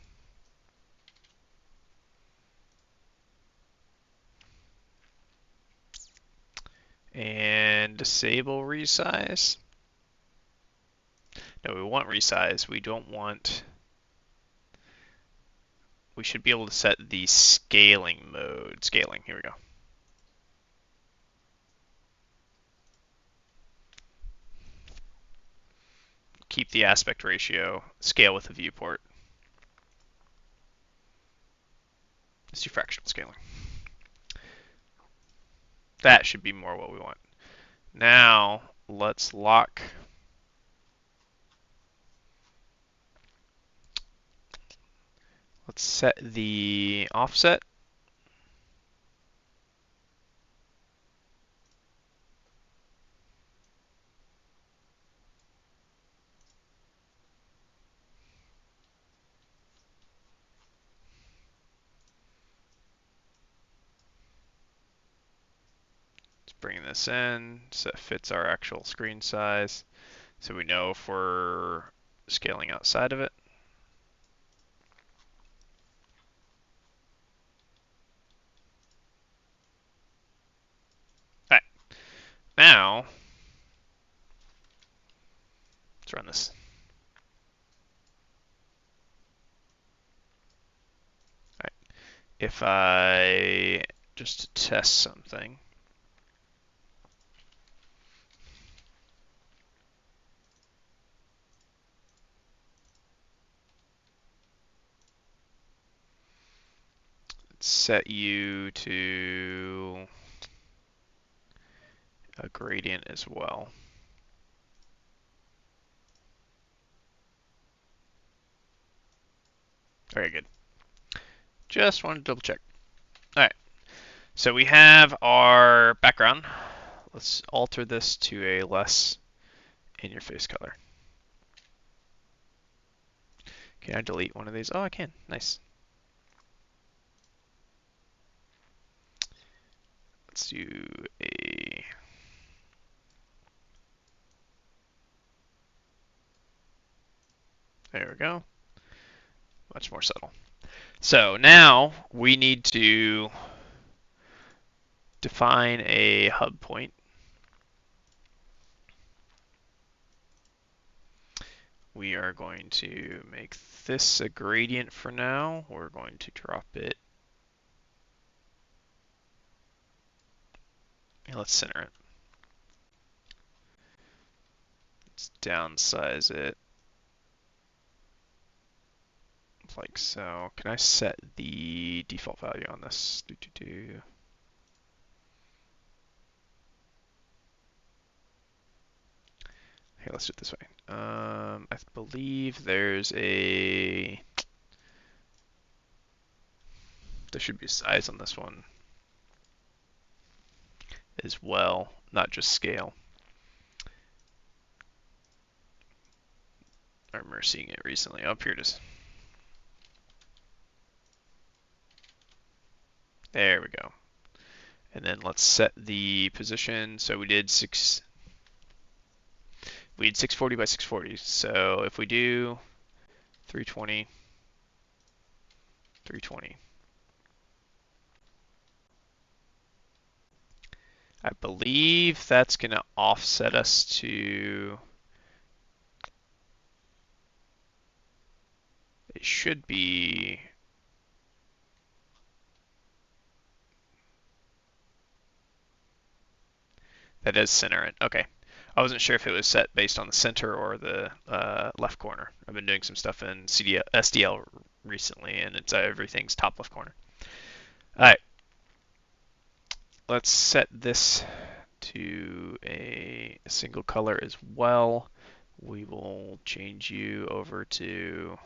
And disable resize. No, we want resize. We don't want. We should be able to set the scaling mode. Scaling, here we go. Keep the aspect ratio. Scale with the viewport. Let's do fractional scaling. That should be more what we want. Now, let's lock. Let's set the offset. Let's bring this in so it fits our actual screen size. So we know if we're scaling outside of it. All right, now let's run this. All right, if I just test something. Set you to a gradient as well. Very good. Just wanted to double check. All right, so we have our background. Let's alter this to a less in-your-face color. Can I delete one of these? Oh, I can. Nice. Let's do a. There we go. Much more subtle. So now we need to define a hub point. We are going to make this a gradient for now. We're going to drop it. And let's center it. Let's downsize it like so. Can I set the default value on this? Okay, let's do it this way. I believe there should be a size on this one as well, not just scale. I remember seeing it recently. Oh, here it is. There we go. And then let's set the position. So we did 640 by 640. So if we do 320, 320. I believe that's going to offset us to. It should be. That is center it. Okay. I wasn't sure if it was set based on the center or the left corner. I've been doing some stuff in SDL recently, and it's everything's top left corner. All right. Let's set this to a single color as well. We will change you over to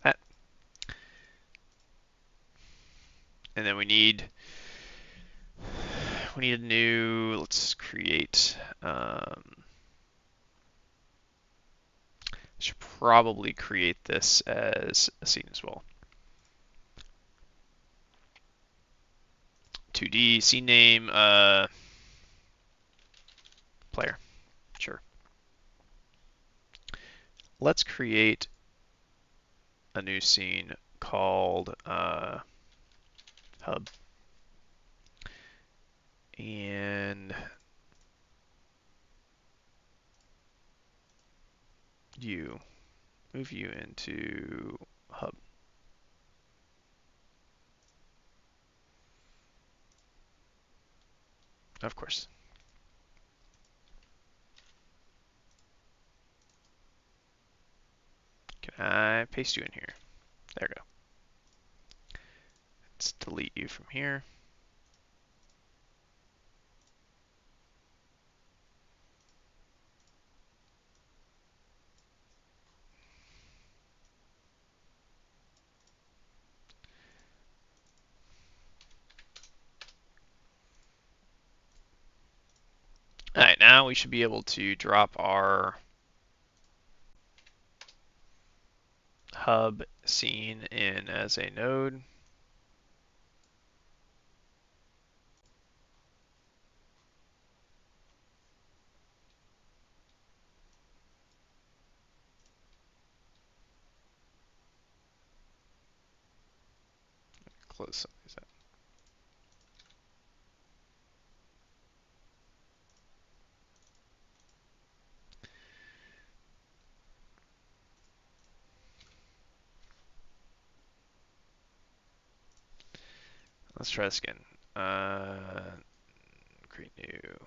that. And then we need a new, let's create, should probably create this as a scene as well. 2D scene name, player, sure. Let's create a new scene called hub. And move you into hub. Of course. Can I paste you in here? There we go. Let's delete you from here. All right, now we should be able to drop our hub scene in as a node. Close some of these out. Let's try this again. Create new.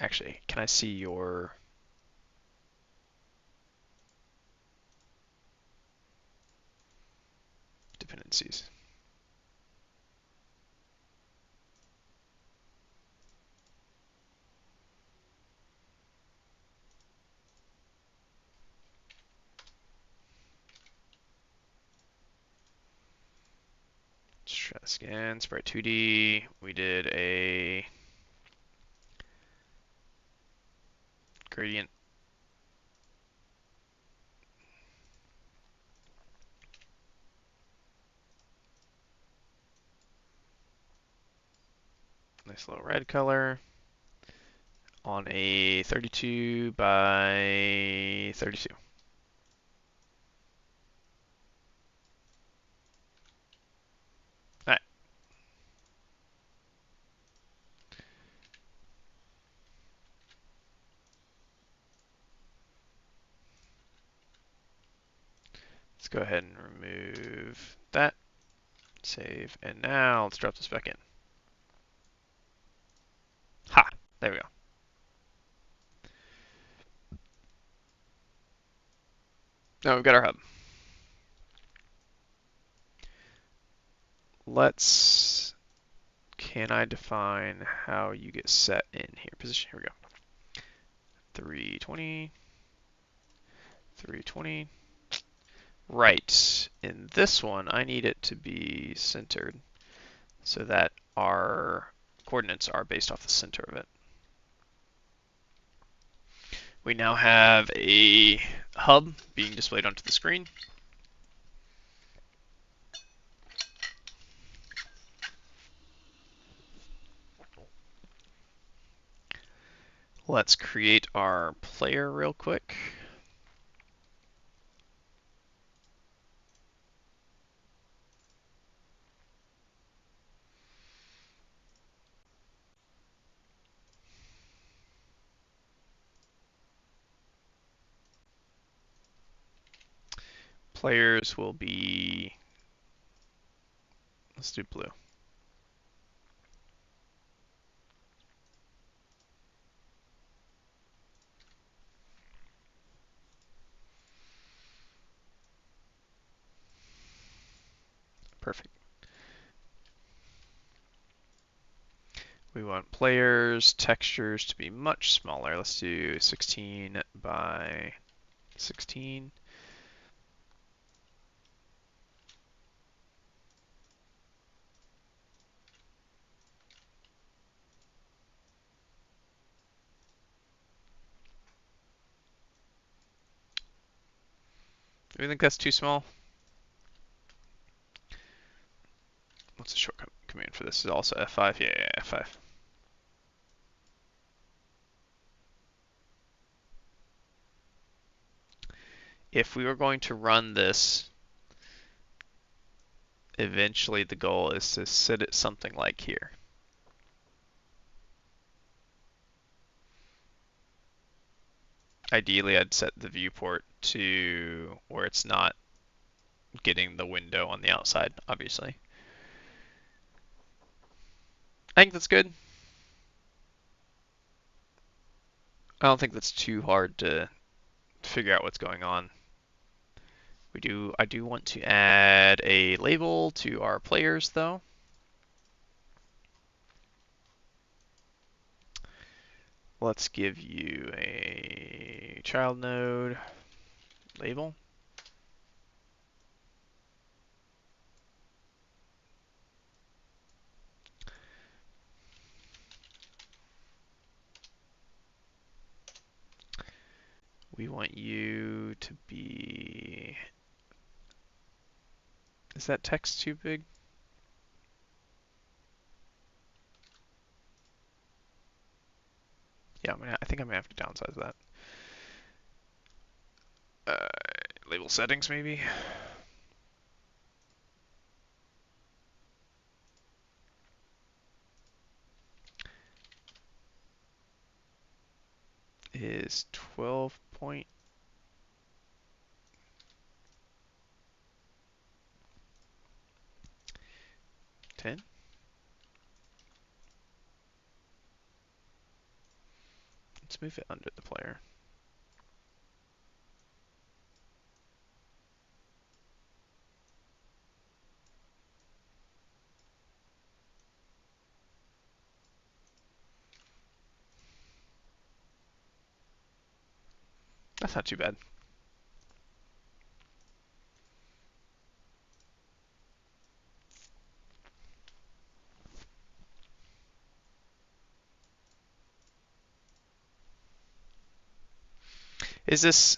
Actually, can I see your dependencies? Let's try this again. Sprite 2D. We did a gradient. Nice little red color on a 32 by 32. All right. Let's go ahead and remove that. Save. And now let's drop this back in. Ha! There we go. Now we've got our hub. Can I define how you get set in here? Position, here we go. 320, 320. Right. In this one, I need it to be centered so that our coordinates are based off the center of it. We now have a hub being displayed onto the screen. Let's create our player real quick. Players will be, let's do blue. Perfect. We want players, textures to be much smaller. Let's do 16 by 16. Do we think that's too small? What's the shortcut command for this? Is also F5? Yeah, F5. If we were going to run this, eventually the goal is to sit at something like here. Ideally, I'd set the viewport to where it's not getting the window on the outside, obviously. I think that's good. I don't think that's too hard to figure out what's going on. I do want to add a label to our players though. Let's give you a child node label. We want you to be, is that text too big? Yeah, I think I'm gonna have to downsize that. Label settings maybe. Is 12.10. Let's move it under the player. That's not too bad. Is this,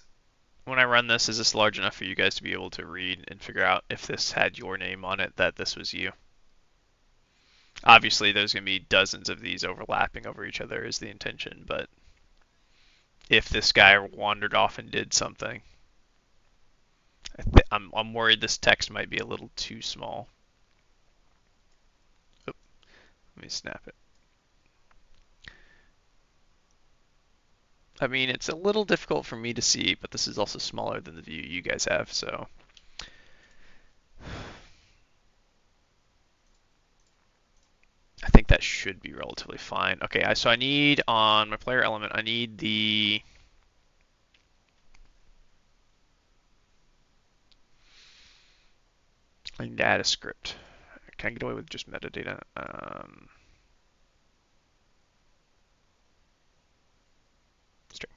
when I run this, is this large enough for you guys to be able to read and figure out if this had your name on it, that this was you? Obviously, there's going to be dozens of these overlapping over each other is the intention, but if this guy wandered off and did something, I'm worried this text might be a little too small. Oop, let me snap it. I mean, it's a little difficult for me to see, but this is also smaller than the view you guys have, so. I think that should be relatively fine. Okay, so I need on my player element, I need the I need to add a script. Can I get away with just metadata? String.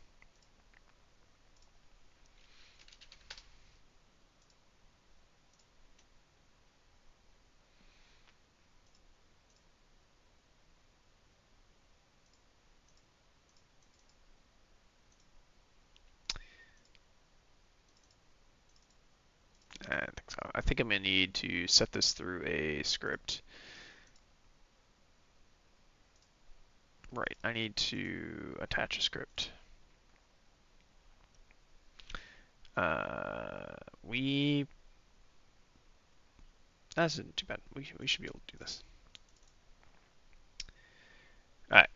I think so. I think I'm going to need to set this through a script. Right, I need to attach a script. We That isn't too bad. We should be able to do this. Alright.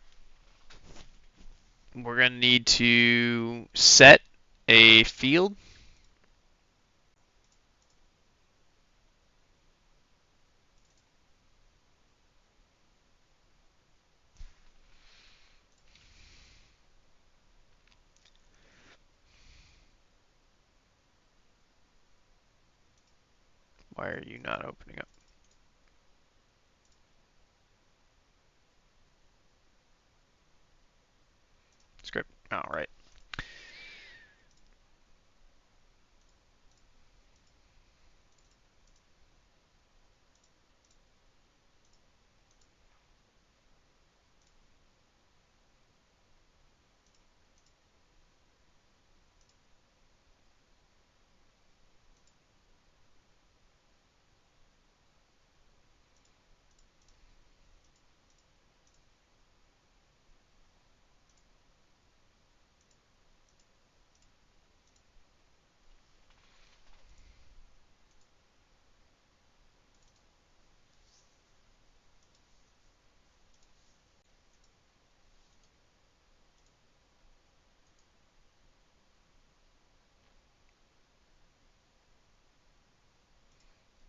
We're going to need to set a field. Why are you not opening up? All right.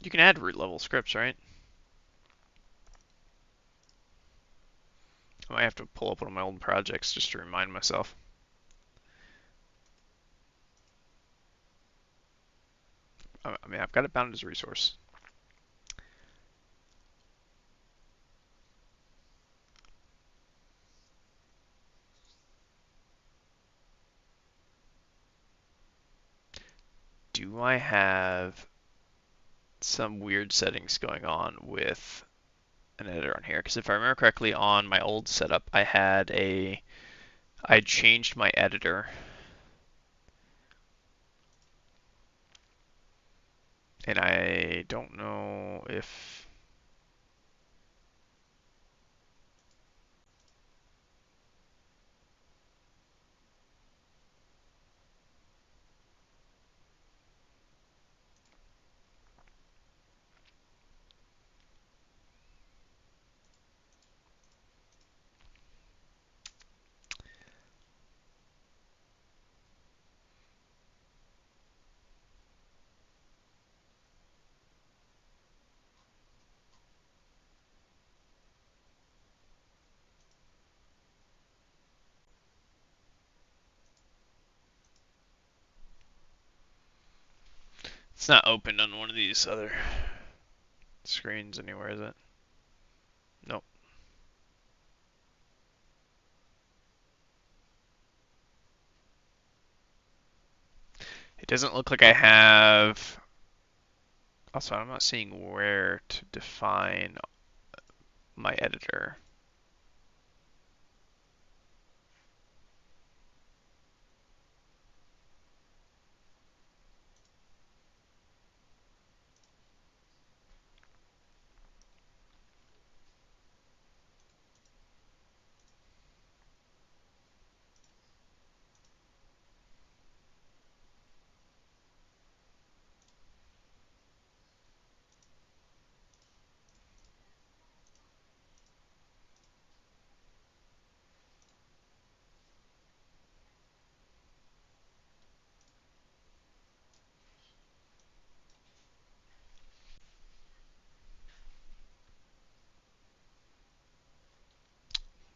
You can add root level scripts, right? I might have to pull up one of my old projects just to remind myself. I mean, I've got it bound as a resource. Do I have some weird settings going on with an editor on here? Because if I remember correctly, on my old setup, I changed my editor, and I don't know if it's not open on one of these other screens anywhere, is it? Nope. It doesn't look like I have. Also, I'm not seeing where to define my editor.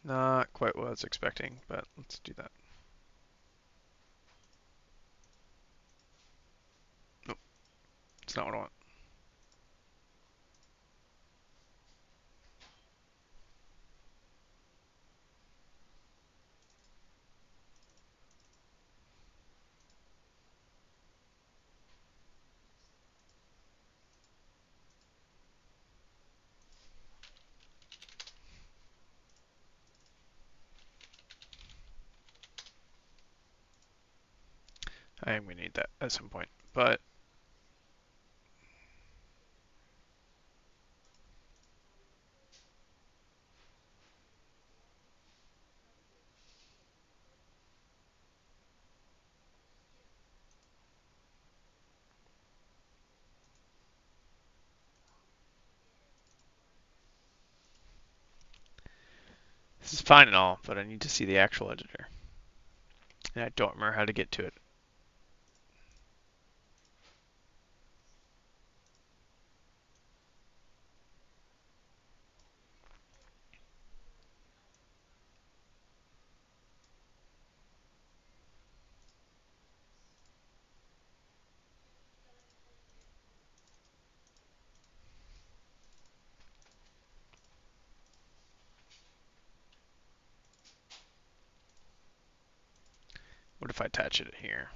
Not quite what I was expecting, but let's do that. Nope, it's not what I want. I am going to need that at some point, but this is fine and all, but I need to see the actual editor. And I don't remember how to get to it. What if I attach it here?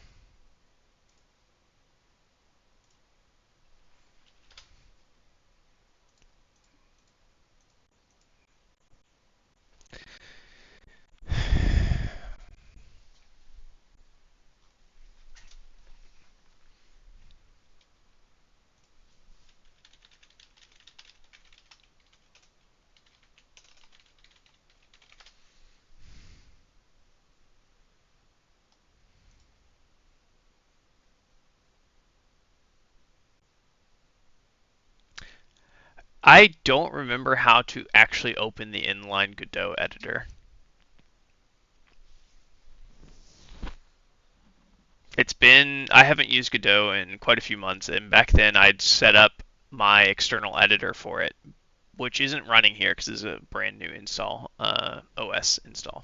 I don't remember how to actually open the inline Godot editor. I haven't used Godot in quite a few months, and back then I'd set up my external editor for it, which isn't running here because it's a brand new install, OS install.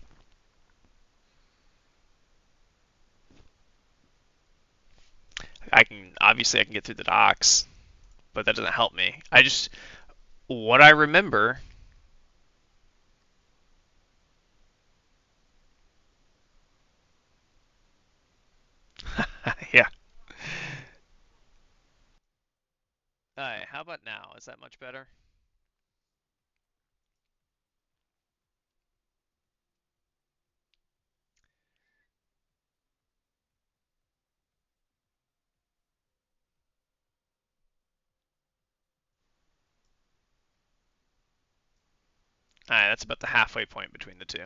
I can get through the docs, but that doesn't help me. What I remember, yeah. All right, how about now? Is that much better? All right, that's about the halfway point between the two.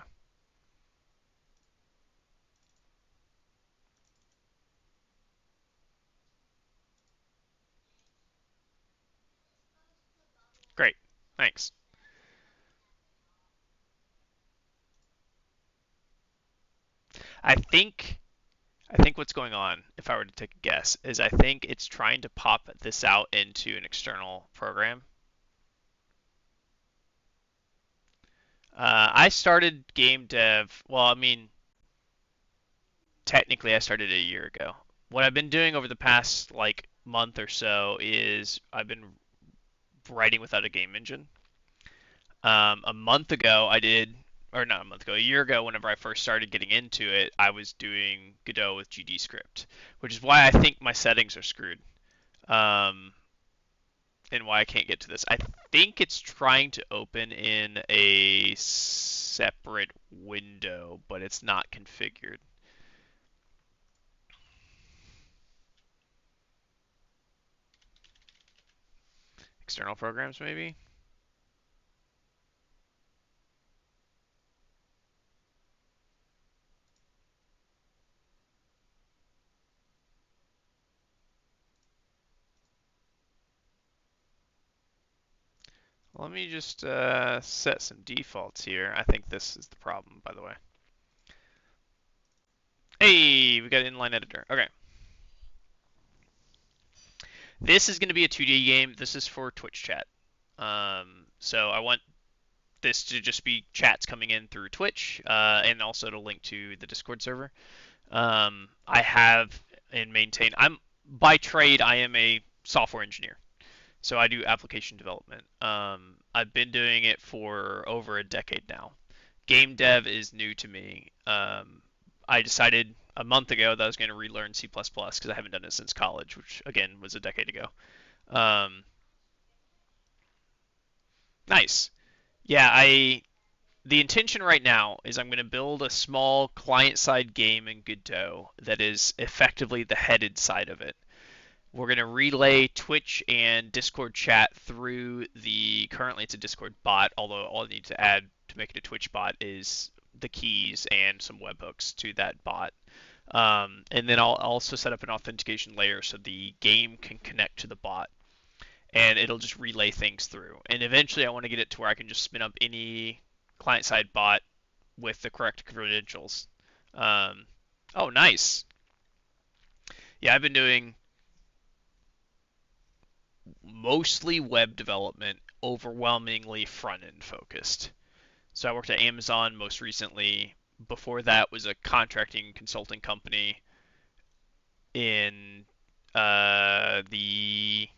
Great, thanks. I think I think what's going on, if I were to take a guess, is I think it's trying to pop this out into an external program. I started game dev. Well, I mean, technically, I started a year ago. What I've been doing over the past like month or so is I've been writing without a game engine. A month ago, I did, or not a month ago, a year ago, whenever I first started getting into it, I was doing Godot with GD script, which is why I think my settings are screwed. Um, and why I can't get to this. I think it's trying to open in a separate window, but it's not configured. External programs, maybe? Let me just set some defaults here. I think this is the problem, by the way. Hey, we got an inline editor. Okay. This is going to be a 2D game. This is for Twitch chat. So I want this to just be chats coming in through Twitch, and also to link to the Discord server. I have and maintain. I'm by trade. I am a software engineer, so I do application development. I've been doing it for over a decade now. Game dev is new to me. I decided a month ago that I was going to relearn C++ because I haven't done it since college, which again was a decade ago. Um, nice. Yeah, I the intention right now is I'm going to build a small client-side game in Godot that is effectively the headed side of it. We're going to relay Twitch and Discord chat through currently it's a Discord bot, although all I need to add to make it a Twitch bot is the keys and some webhooks to that bot. And then I'll also set up an authentication layer so the game can connect to the bot and it'll just relay things through. And eventually I want to get it to where I can just spin up any client-side bot with the correct credentials. Um, oh, nice. Yeah, I've been doing mostly web development, overwhelmingly front end focused. So I worked at Amazon most recently. Before that was a contracting consulting company in the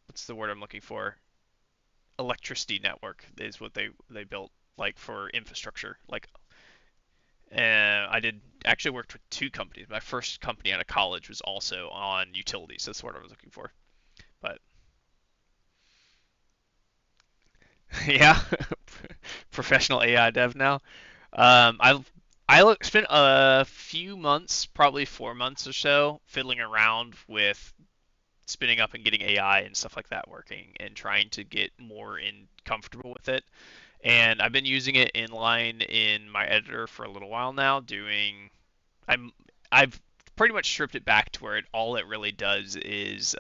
what's the word I'm looking for? Electricity network is what they built like for infrastructure. Like I did actually worked with two companies. My first company out of college was also on utilities. That's what I was looking for. But yeah, professional AI dev now. Spent a few months, probably 4 months or so, fiddling around with spinning up and getting AI and stuff like that working, and trying to get more in comfortable with it. And I've been using it inline in my editor for a little while now. I'm I've pretty much stripped it back to where all it really does is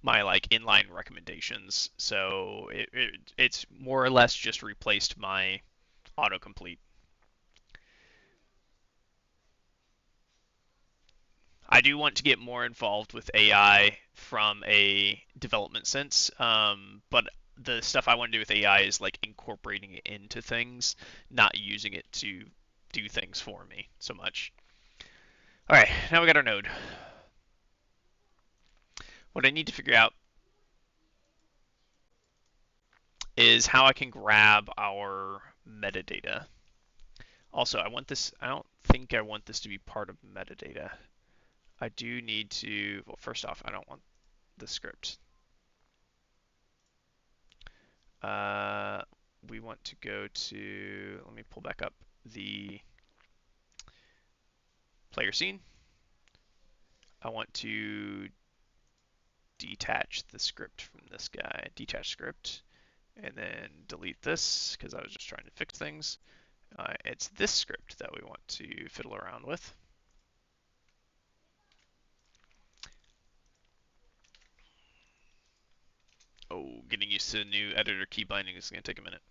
my like inline recommendations. So it's more or less just replaced my autocomplete. I do want to get more involved with AI from a development sense, but the stuff I want to do with AI is like incorporating it into things, not using it to do things for me so much. All right, now we got our node. What I need to figure out is how I can grab our metadata. Also, I don't think I want this to be part of metadata. I do need to, well, first off, I don't want the script. Uh, we want to go to, let me pull back up the player scene. I want to detach the script from this guy, detach script, and then delete this because I was just trying to fix things. It's this script that we want to fiddle around with. Oh, getting used to new editor key binding is going to take a minute.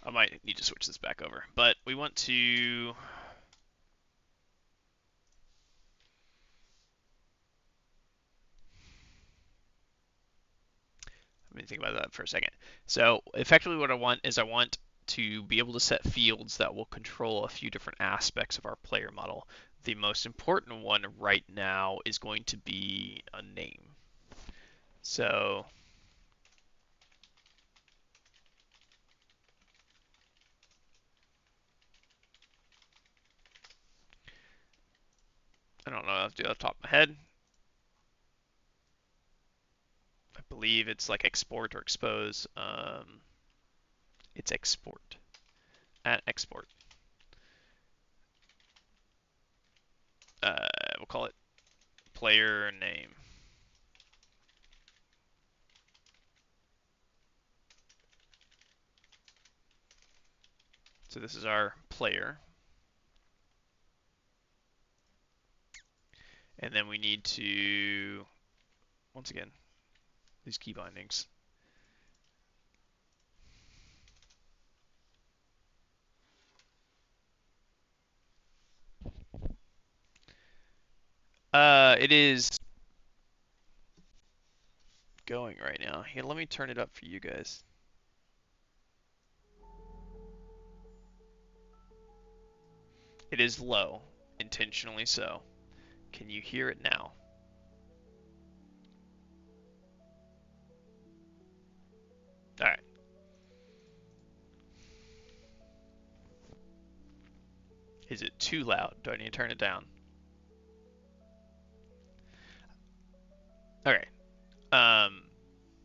I might need to switch this back over, but we want to. Let me think about that for a second. So effectively what I want is I want to be able to set fields that will control a few different aspects of our player model. The most important one right now is going to be a name. So I don't know how to do it off the top of my head. I believe it's like export or expose. It's export. At export. We'll call it player name. So this is our player. And then we need to, once again, these key bindings. It is going right now. Here, let me turn it up for you guys. It is low, intentionally so. Can you hear it now? All right. Is it too loud? Do I need to turn it down? Okay. Um,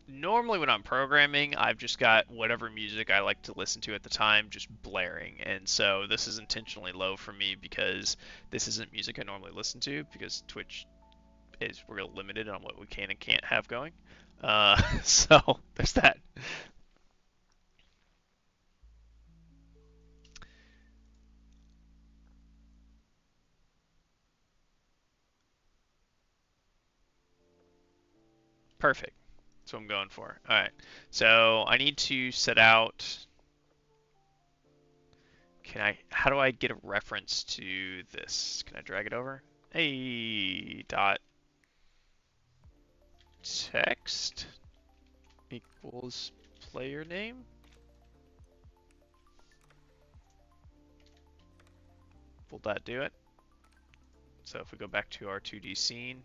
Normally when I'm programming, I've just got whatever music I like to listen to at the time just blaring. And so this is intentionally low for me because this isn't music I normally listen to because Twitch is real limited on what we can and can't have going. So there's that. Perfect. That's what I'm going for. All right. So I need to set out. How do I get a reference to this? Can I drag it over? Hey, dot text equals player name. Will that do it? So if we go back to our 2D scene,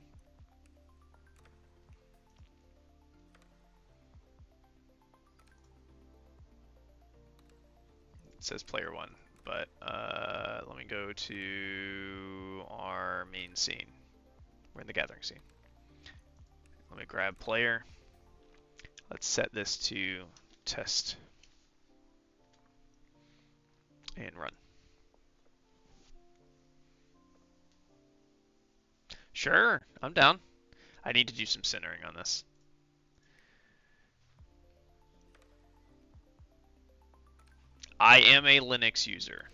It says player one, but let me go to our main scene. We're in the gathering scene. Let me grab player. Let's set this to test and run. Sure, I'm down. I need to do some centering on this. I am a Linux user.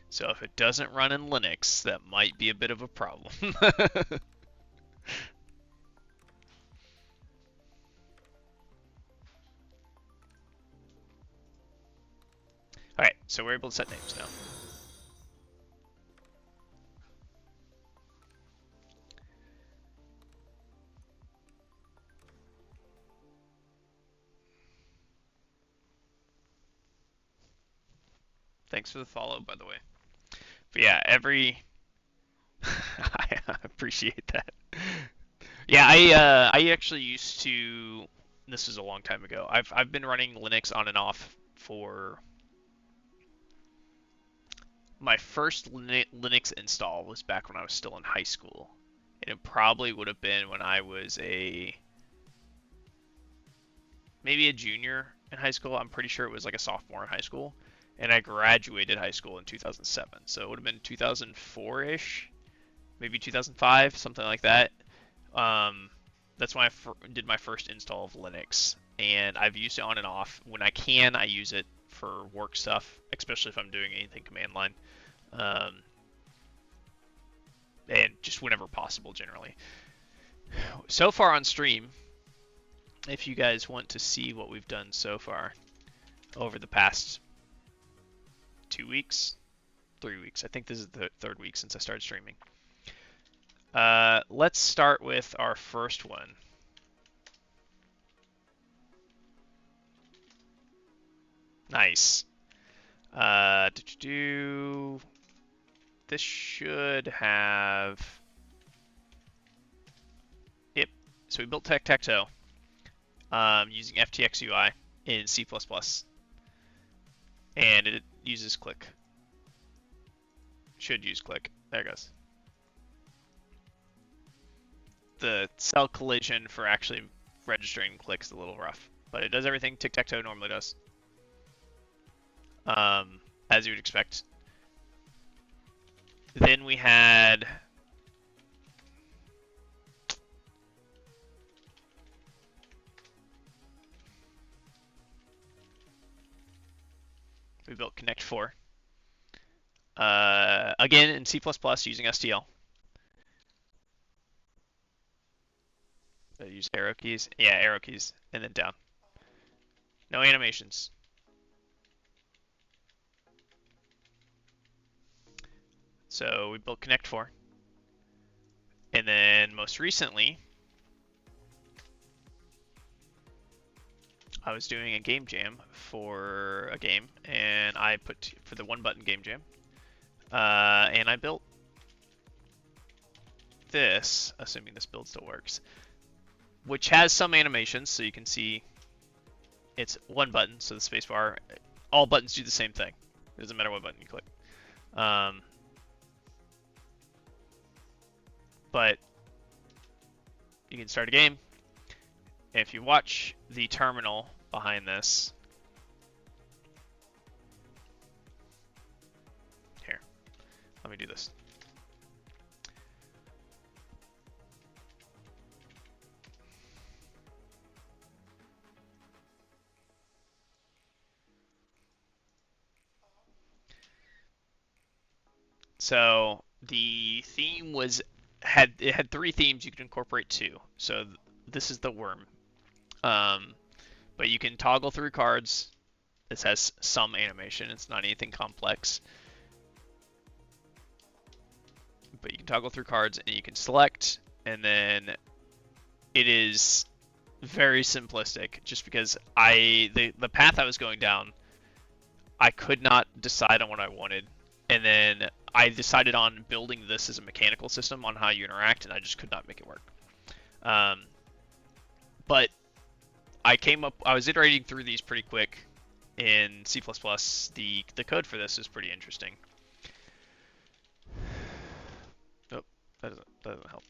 So if it doesn't run in Linux, that might be a bit of a problem. Alright, so we're able to set names now. Thanks for the follow, by the way. But yeah, I appreciate that. Yeah, I actually used to. This was a long time ago. I've been running Linux on and off for my first Linux install was back when I was still in high school, and it probably would have been when I was maybe a junior in high school. I'm pretty sure it was like a sophomore in high school, and I graduated high school in 2007, so it would have been 2004-ish, maybe 2005, something like that. That's when I did my first install of Linux, and I've used it on and off. When I can, I use it for work stuff, especially if I'm doing anything command line, and just whenever possible, generally. So far on stream, if you guys want to see what we've done so far over the past 2 weeks, 3 weeks. I think this is the third week since I started streaming. Let's start with our first one. Nice. This should have. Yep. So we built tic-tac-toe using FTX UI in C++, and it uses click. Should use click. There it goes. The cell collision for actually registering click is a little rough, but it does everything tic-tac-toe normally does. As you would expect. Then we had we built Connect 4. Again in C++ using STL. I use arrow keys. Yeah, arrow keys, and then down. No animations. So we built Connect 4. And then most recently, I was doing a game jam for a game, and I put for the one button game jam, and I built this, assuming this build still works, which has some animations, so you can see it's one button, so the spacebar, all buttons do the same thing. It doesn't matter what button you click. But you can start a game. If you watch the terminal behind this, here, let me do this. So the theme had 3 themes. You could incorporate 2. So this is the worm. But you can toggle through cards. This has some animation. It's not anything complex. But you can toggle through cards and you can select, and then it is very simplistic just because the path I was going down, I could not decide on what I wanted. And then I decided on building this as a mechanical system on how you interact, and I just could not make it work. But I was iterating through these pretty quick in C++. The code for this is pretty interesting. Oh, that doesn't help.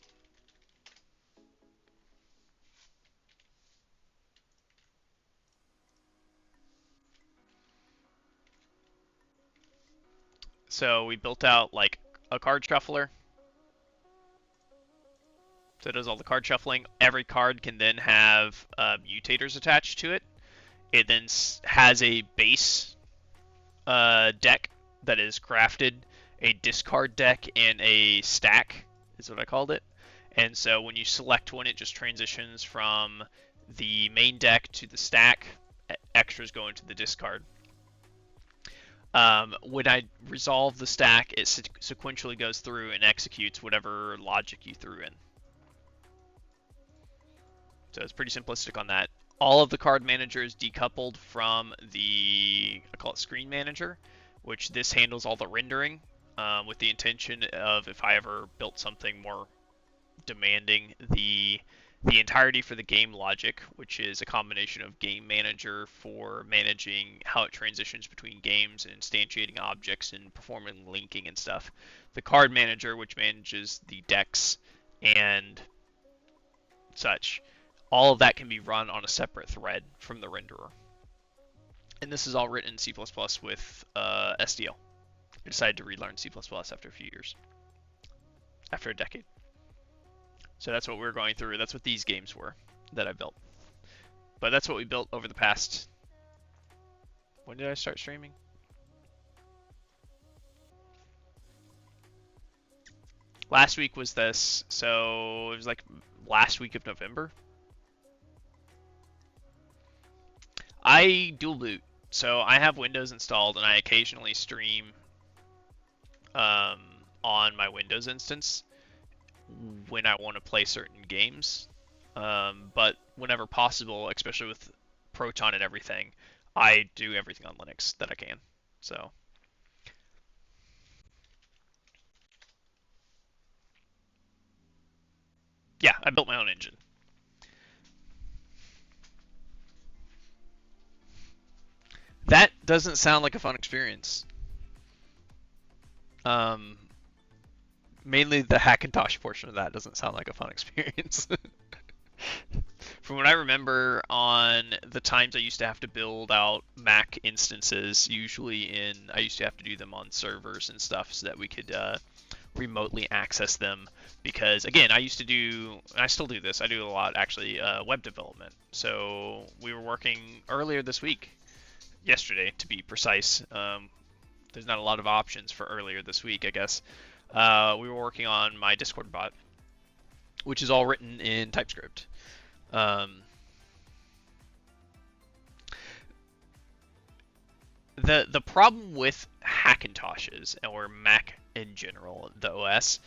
So we built out like a card shuffler. So it does all the card shuffling. Every card can then have mutators attached to it. It then has a base deck that is crafted, a discard deck, and a stack is what I called it. And so when you select one, it just transitions from the main deck to the stack. Extras go into the discard. When I resolve the stack, it sequentially goes through and executes whatever logic you threw in. So it's pretty simplistic on that. All of the card manager is decoupled from I call it screen manager, which this handles all the rendering with the intention of if I ever built something more demanding, the entirety for the game logic, which is a combination of game manager for managing how it transitions between games and instantiating objects and performing linking and stuff. The card manager, which manages the decks and such. All of that can be run on a separate thread from the renderer. And this is all written in C++ with SDL. I decided to relearn C++ after a few years. After a decade. So that's what we're going through. That's what these games were that I built. But that's what we built over the past... When did I start streaming? Last week was this, so it was like last week of November. I dual boot, so I have Windows installed and I occasionally stream on my Windows instance when I want to play certain games. But whenever possible, especially with Proton and everything, I do everything on Linux that I can. So yeah, I built my own engine. That doesn't sound like a fun experience. Mainly the Hackintosh portion of that doesn't sound like a fun experience. From what I remember on the times I used to have to build out Mac instances, I used to have to do them on servers and stuff so that we could remotely access them. Because again, I still do this, I do a lot actually, web development. So we were working earlier this week, yesterday to be precise. There's not a lot of options for earlier this week, I guess. We were working on my Discord bot, which is all written in TypeScript. The problem with Hackintoshes or Mac in general, the OS,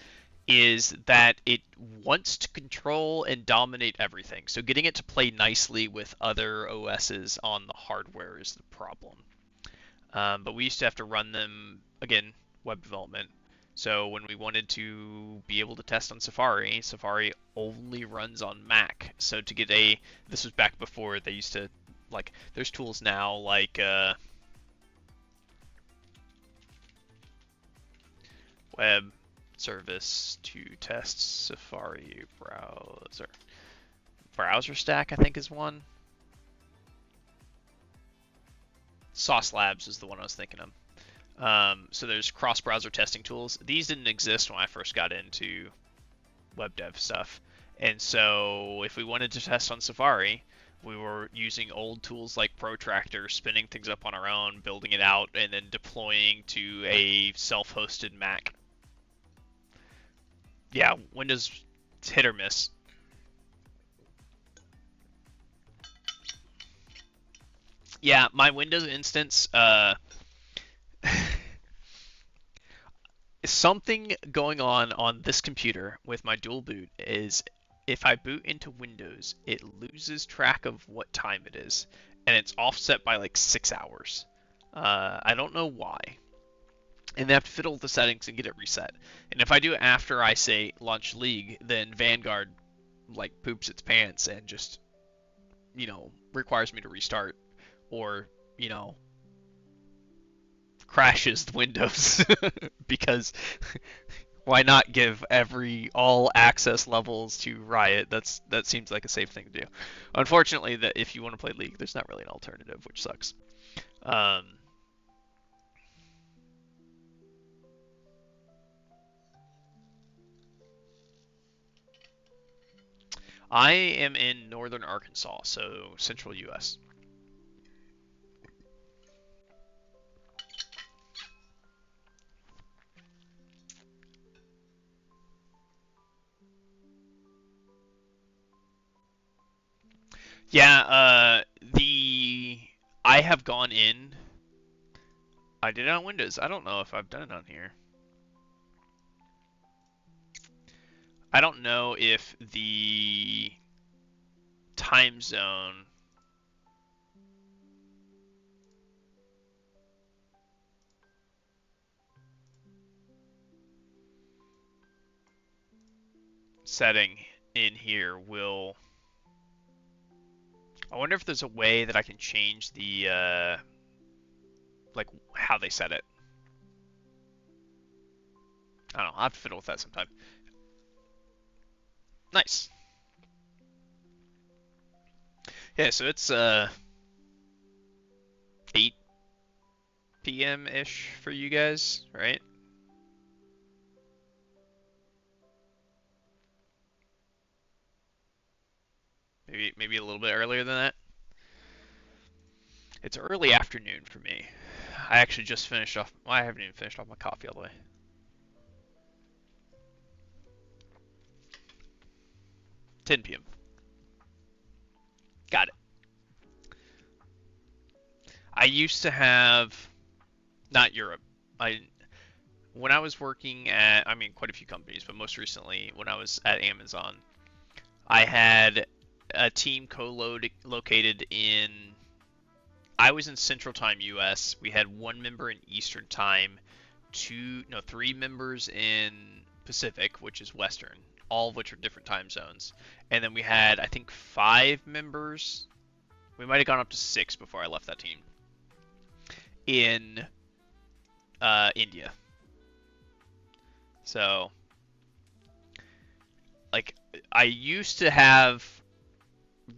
is that it wants to control and dominate everything. So getting it to play nicely with other OSs on the hardware is the problem. But we used to have to run them, again, web development. So when we wanted to be able to test on Safari, Safari only runs on Mac. So to get this was back before they used to, like, there's tools now like web service to test Safari browser. Browser Stack, I think, is one. Sauce Labs is the one I was thinking of. So there's cross-browser testing tools. These didn't exist when I first got into web dev stuff. And so if we wanted to test on Safari, we were using old tools like Protractor, spinning things up on our own, building it out, and then deploying to a self-hosted Mac. Yeah, Windows hit or miss. Yeah, my Windows instance, something going on this computer with my dual boot is if I boot into Windows, it loses track of what time it is, and it's offset by like 6 hours. I don't know why. And they have to fiddle with the settings and get it reset. And if I do it after I say launch League, then Vanguard like poops its pants and just requires me to restart or, you know, crashes the Windows because why not give all access levels to Riot? That seems like a safe thing to do. Unfortunately, that if you want to play League, there's not really an alternative, which sucks. Um, I am in northern Arkansas, so central U.S. Yeah, the I have gone in. I did it on Windows. I don't know if I've done it on here. I don't know if the time zone setting in here will. I wonder if there's a way that I can change the like how they set it. I don't know. I'll have to fiddle with that sometime. Nice. Yeah, so it's 8 p.m. ish for you guys, right? Maybe a little bit earlier than that. It's early afternoon for me. I actually just finished off. Well, I haven't even finished off my coffee all the way. 10 p.m. Got it. I used to have not Europe. I when I was working at, I mean, quite a few companies, but most recently when I was at Amazon, I had a team co-located in. I was in Central Time U.S. We had one member in Eastern Time, three members in Pacific, which is Western, all of which are different time zones. And then we had, I think, 5 members. We might have gone up to 6 before I left that team in India. So, like, I used to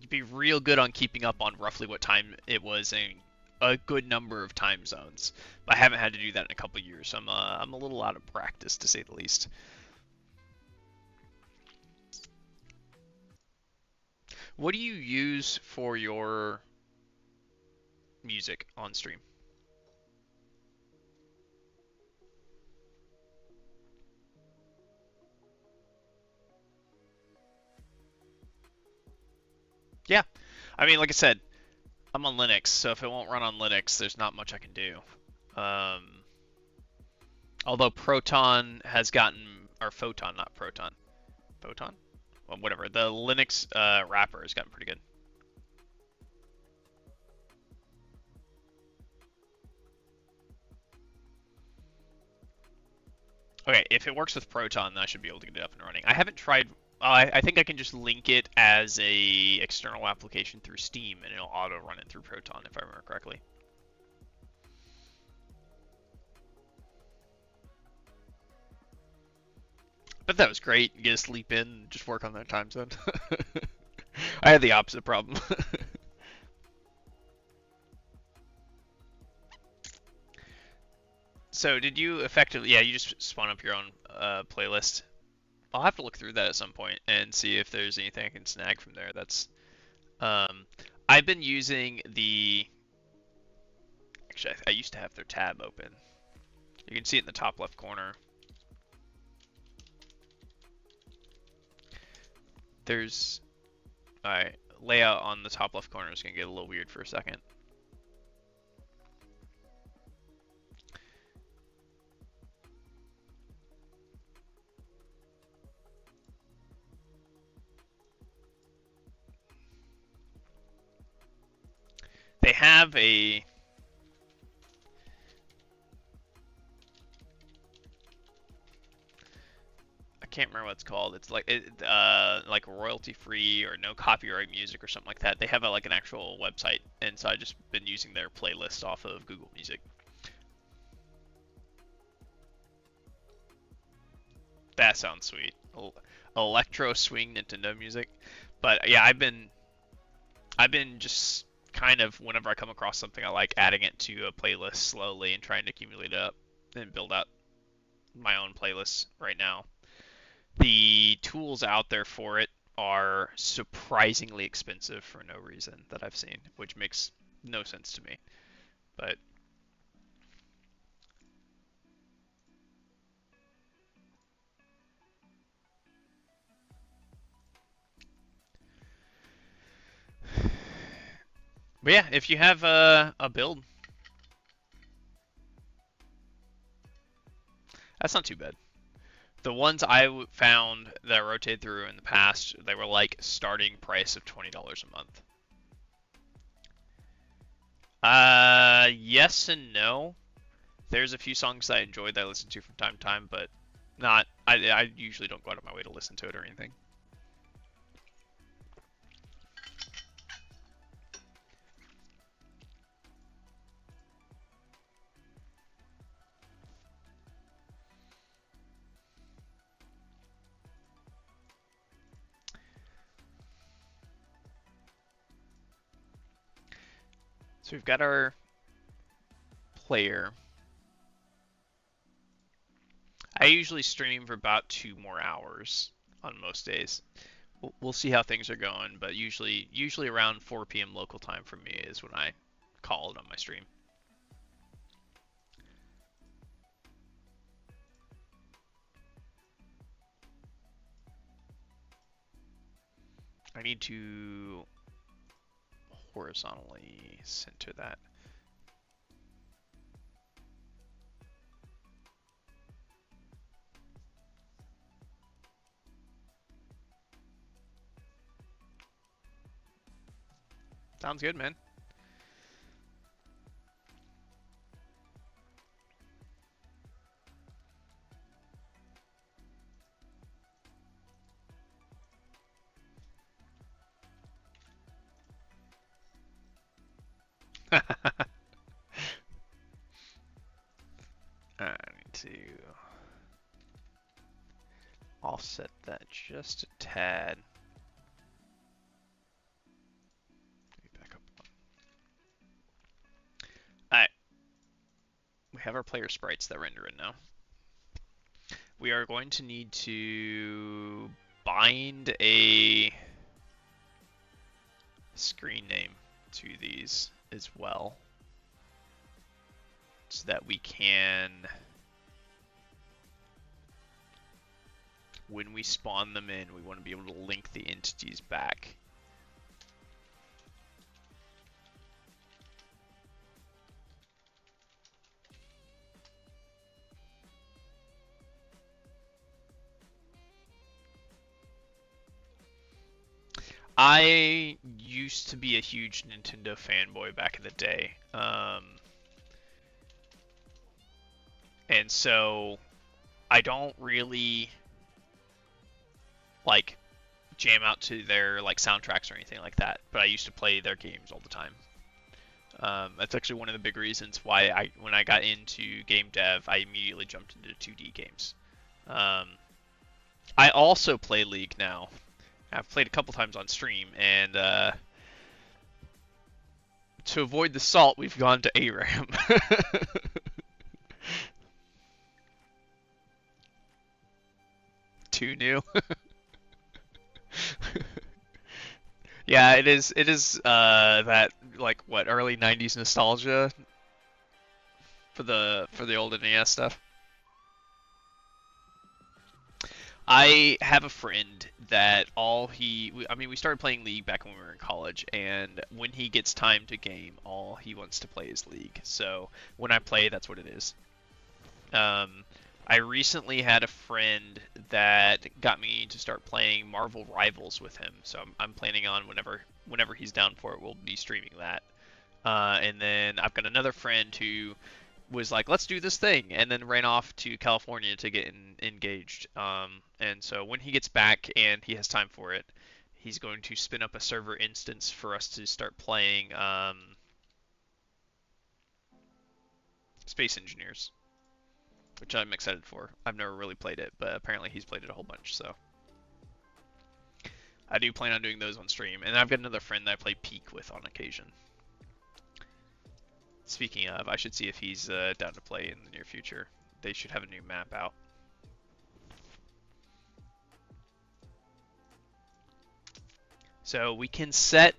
be real good on keeping up on roughly what time it was in a good number of time zones. But I haven't had to do that in a couple of years, so I'm a little out of practice, to say the least. What do you use for your music on stream? Yeah, I mean, like I said, I'm on Linux, so if it won't run on Linux, there's not much I can do. Although Proton has gotten, or Photon, not Proton, Photon, well, whatever. The Linux wrapper has gotten pretty good. Okay, if it works with Proton, then I should be able to get it up and running. I haven't tried. I think I can just link it as a external application through Steam, and it'll auto run it through Proton, if I remember correctly. But that was great. You get to sleep in, just work on that time zone. I had the opposite problem. So did you effectively? Yeah, you just spawn up your own playlist. I'll have to look through that at some point and see if there's anything I can snag from there. Um, I've been using the. Actually, I used to have their tab open. You can see it in the top left corner. There's. Alright, layout on the top left corner is gonna get a little weird for a second. They have a can't remember what it's called. It's like royalty free or no copyright music or something like that. They have like an actual website, and so I just been using their playlist off of Google Music. That sounds sweet. Electro swing Nintendo music. But yeah, I've been just kind of whenever I come across something I like, adding it to a playlist slowly and trying to accumulate it up and build out my own playlists right now. The tools out there for it are surprisingly expensive for no reason that I've seen, which makes no sense to me. But but yeah, if you have a build, that's not too bad. The ones I found that I rotated through in the past, they were like starting price of $20 a month. Yes and no. There's a few songs that I enjoyed that I listen to from time to time, but not. I usually don't go out of my way to listen to it or anything. So we've got our player. I usually stream for about 2 more hours on most days. We'll see how things are going, but usually around 4 p.m. local time for me is when I call it on my stream. I need to horizontally center that. Sounds good, man. I need to offset that just a tad. Back up one. Alright. We have our player sprites that render in now. We are going to need to bind a screen name to these as well, so that we can, when we spawn them in, we want to be able to link the entities back. I used to be a huge Nintendo fanboy back in the day. And so I don't really like jam out to their like soundtracks or anything like that, but I used to play their games all the time. That's actually one of the big reasons why when I got into game dev, I immediately jumped into 2D games. I also play League now. I've played a couple times on stream, and to avoid the salt, we've gone to ARAM. Too new. Yeah, it is. It is that like what early '90s nostalgia for the old NES stuff. I have a friend that I mean, we started playing League back when we were in college, and when he gets time to game, all he wants to play is League. So when I play, that's what it is. I recently had a friend that got me to start playing Marvel Rivals with him, so I'm planning on whenever he's down for it, we'll be streaming that. And then I've got another friend who was like, let's do this thing, and then ran off to California to get engaged. And so when he gets back and he has time for it, he's going to spin up a server instance for us to start playing Space Engineers, which I'm excited for. I've never really played it, but apparently he's played it a whole bunch, so I do plan on doing those on stream. And I've got another friend that I play Peak with on occasion. Speaking of, I should see if he's down to play in the near future. They should have a new map out. So we can set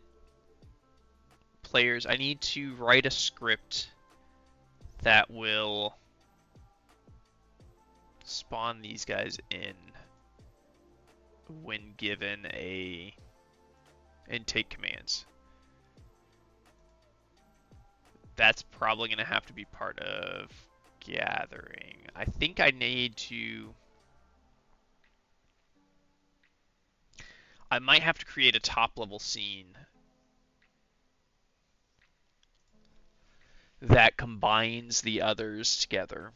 players. I need to write a script that will spawn these guys in when given a intake commands. That's probably going to have to be part of gathering. I think I need to... I might have to create a top level scene that combines the others together.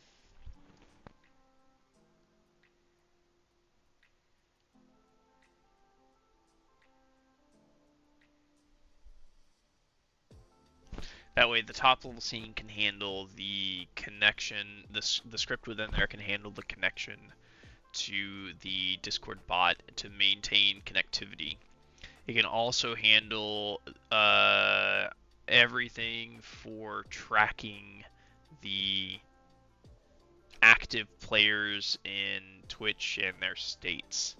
That way the top level scene can handle the connection, the script within there can handle the connection to the Discord bot to maintain connectivity. It can also handle everything for tracking the active players in Twitch and their states.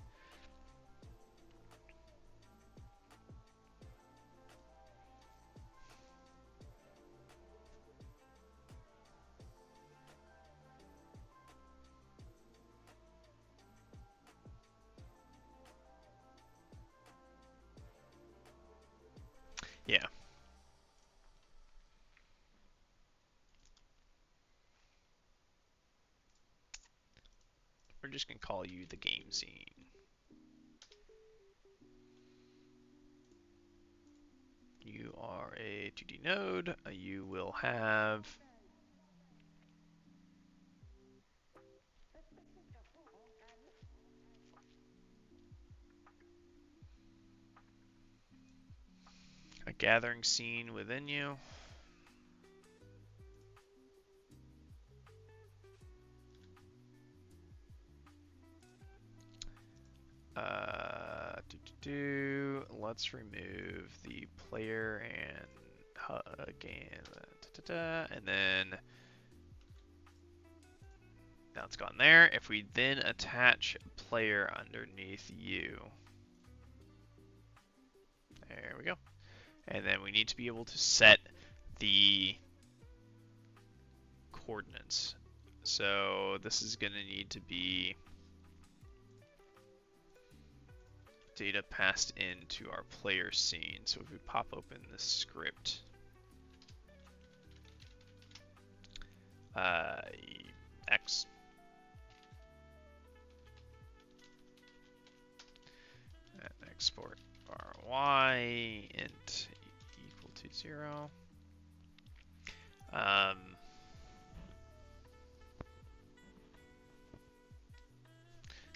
Yeah. We're just going to call you the game scene. You are a 2D node. You will have a gathering scene within you. Let's remove the player and again, and then now it's gone there. If we then attach player underneath you, there we go. And then we need to be able to set the coordinates. So this is going to need to be data passed into our player scene. So if we pop open this script, X. And export RY int equal to 0.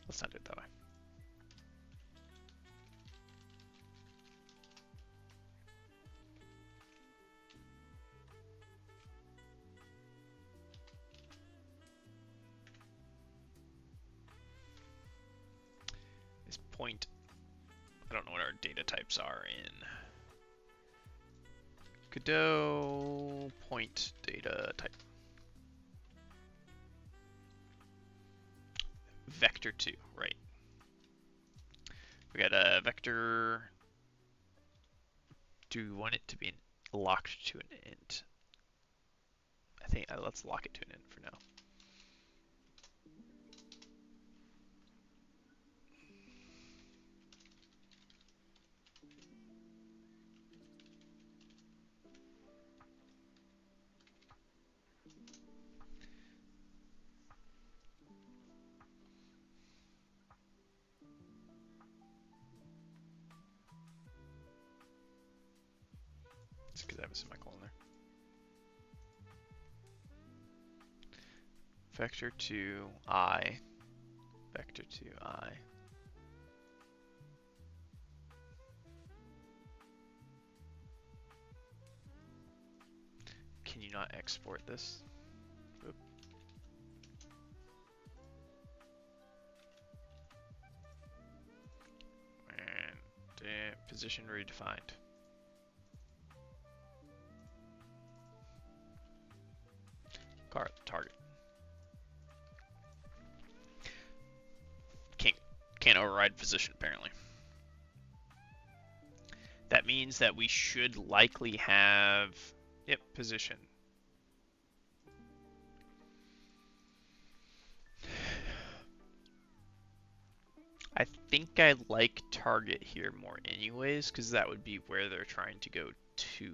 Let's not do it that way. This point, I don't know what our data types are in Godot point data type. Vector 2, right. We got a vector. Do we want it to be locked to an int? I think let's lock it to an int for now. It's because I have a semicolon there. vector to I, vector to I. Can you not export this? Oop. And position redefined. Target. Can't override position apparently. That means that we should likely have, yep, position. I think I like target here more anyways, because that would be where they're trying to go to.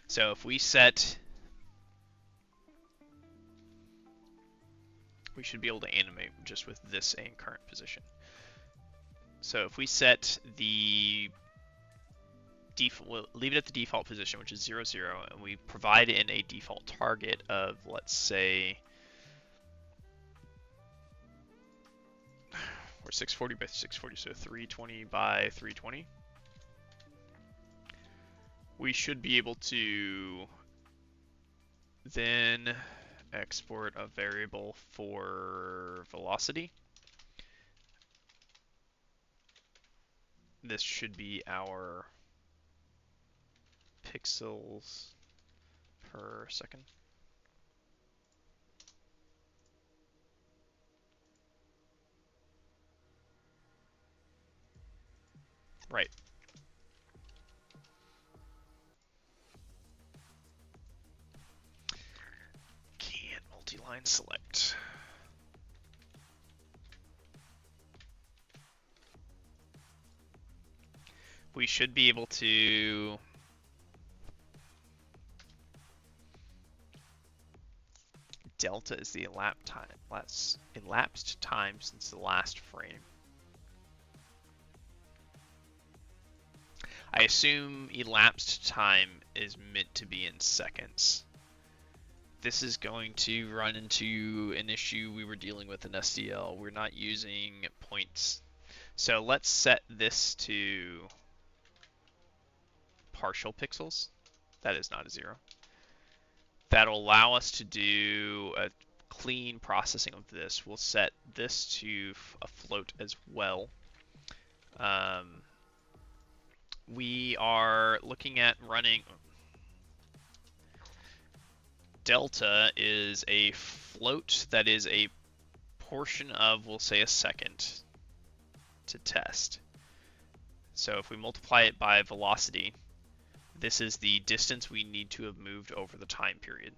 So if we set, we should be able to animate just with this and current position. So if we set the default, we'll leave it at the default position, which is 0, 0, and we provide in a default target of, let's say, we're 640 by 640, so 320 by 320. We should be able to then export a variable for velocity. This should be our pixels per second. Right. Can't multi-line select. We should be able to delta is the elapsed time since the last frame. I assume elapsed time is meant to be in seconds. This is going to run into an issue we were dealing with in SDL. We're not using points. So let's set this to partial pixels. That is not a 0. That'll allow us to do a clean processing of this. We'll set this to a float as well. We are looking at running. Delta is a float that is a portion of, we'll say, a second to test. So if we multiply it by velocity, this is the distance we need to have moved over the time period.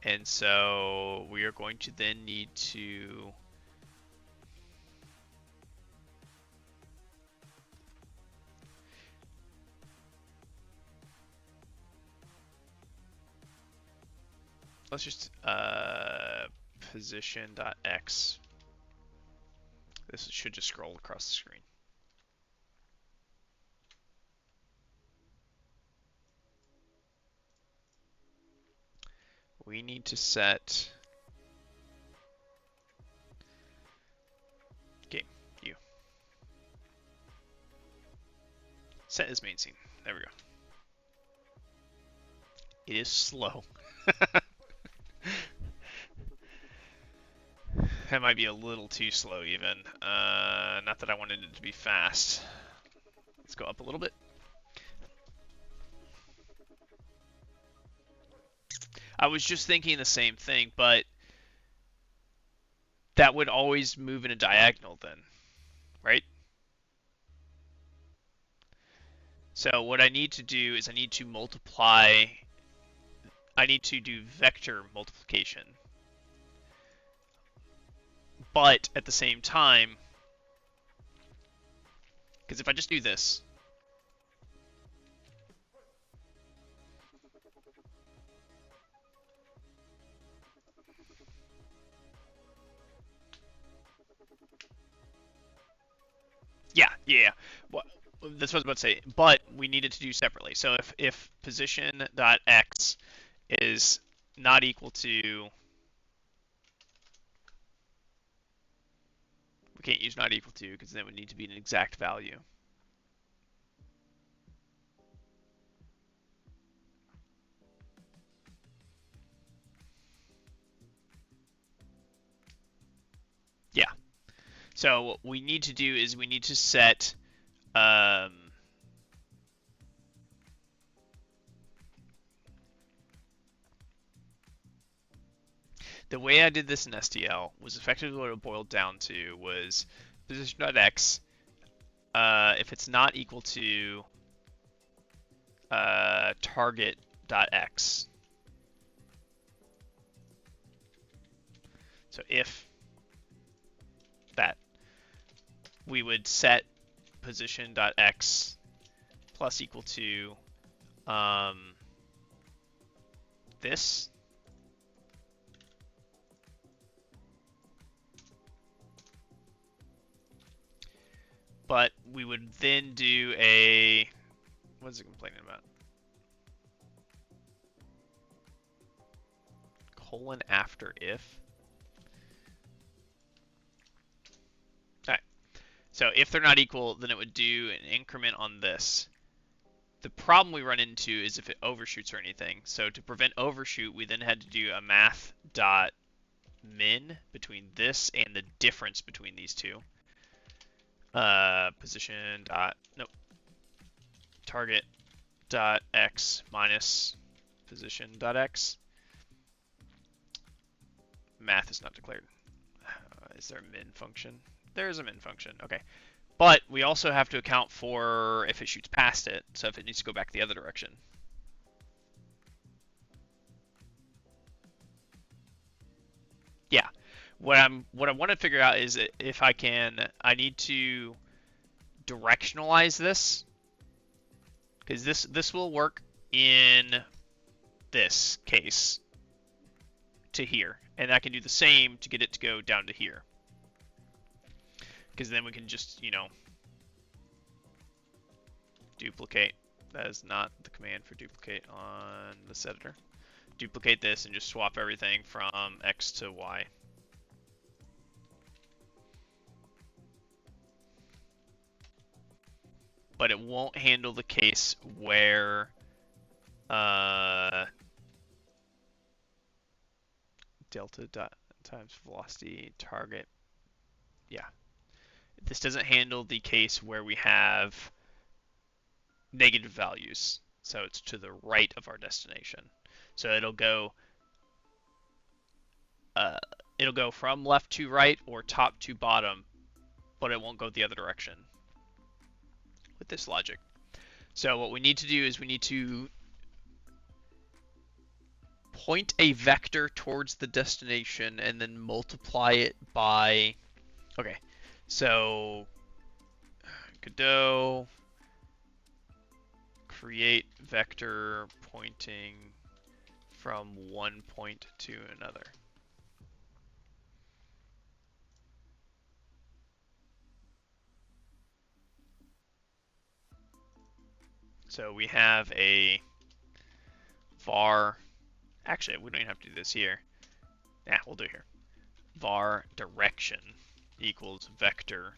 And so we are going to then need to let's just position.x. This should just scroll across the screen. We need to set you. Set as main scene. There we go. It is slow. That might be a little too slow even. Not that I wanted it to be fast. Let's go up a little bit. I was just thinking the same thing, but that would always move in a diagonal then, right? So what I need to do is I need to do vector multiplication. But at the same time, because if I just do this, yeah. Well, that's what I was about to say. But we needed to do separately. So if position.x is not equal to, we can't use not equal to because then it would need to be an exact value. Yeah. So what we need to do is we need to set the way I did this in STL was effectively what it boiled down to was position.x. If it's not equal to target.x. So if that, we would set position.x plus equal to this. But we would then do a, what is it complaining about? Colon after if. All right. So if they're not equal, then it would do an increment on this. The problem we run into is if it overshoots or anything. So to prevent overshoot, we then had to do a math.min between this and the difference between these two. Position dot, nope, target dot x minus position dot x. Math is not declared. Is there a min function? There is a min function. Okay. But we also have to account for if it shoots past it, so if it needs to go back the other direction. Yeah. What I want to figure out is if I need to directionalize this, because this will work in this case to here, and I can do the same to get it to go down to here, because then we can just, you know, duplicate. That is not the command for duplicate on this editor. Duplicate this and just swap everything from X to Y. But it won't handle the case where delta dot times velocity target. Yeah. This doesn't handle the case where we have negative values. So it's to the right of our destination. So it'll go from left to right or top to bottom, but it won't go the other direction with this logic. So what we need to do is we need to point a vector towards the destination and then multiply it by, okay, so Godot create vector pointing from one point to another. So we have a var, actually we don't even have to do this here. Yeah, we'll do it here. Var direction equals vector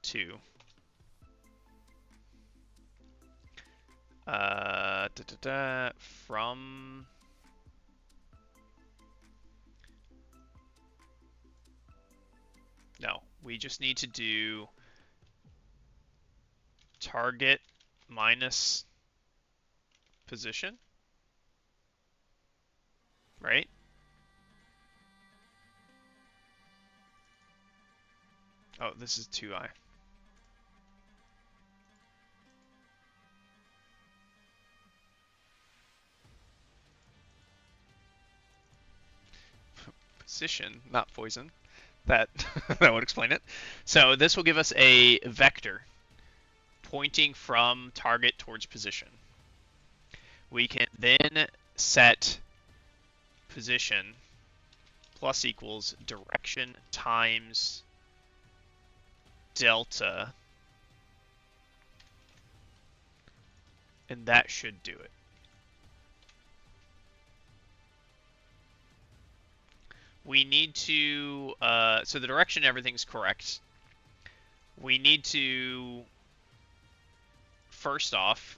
2. From no, we just need to do target minus position, right? Oh, this is 2i. Position, not poison. That that would explain it. So this will give us a vector pointing from target towards position. We can then set position plus equals direction times delta, and that should do it. we need to, so the direction, everything's correct. We need to, first off,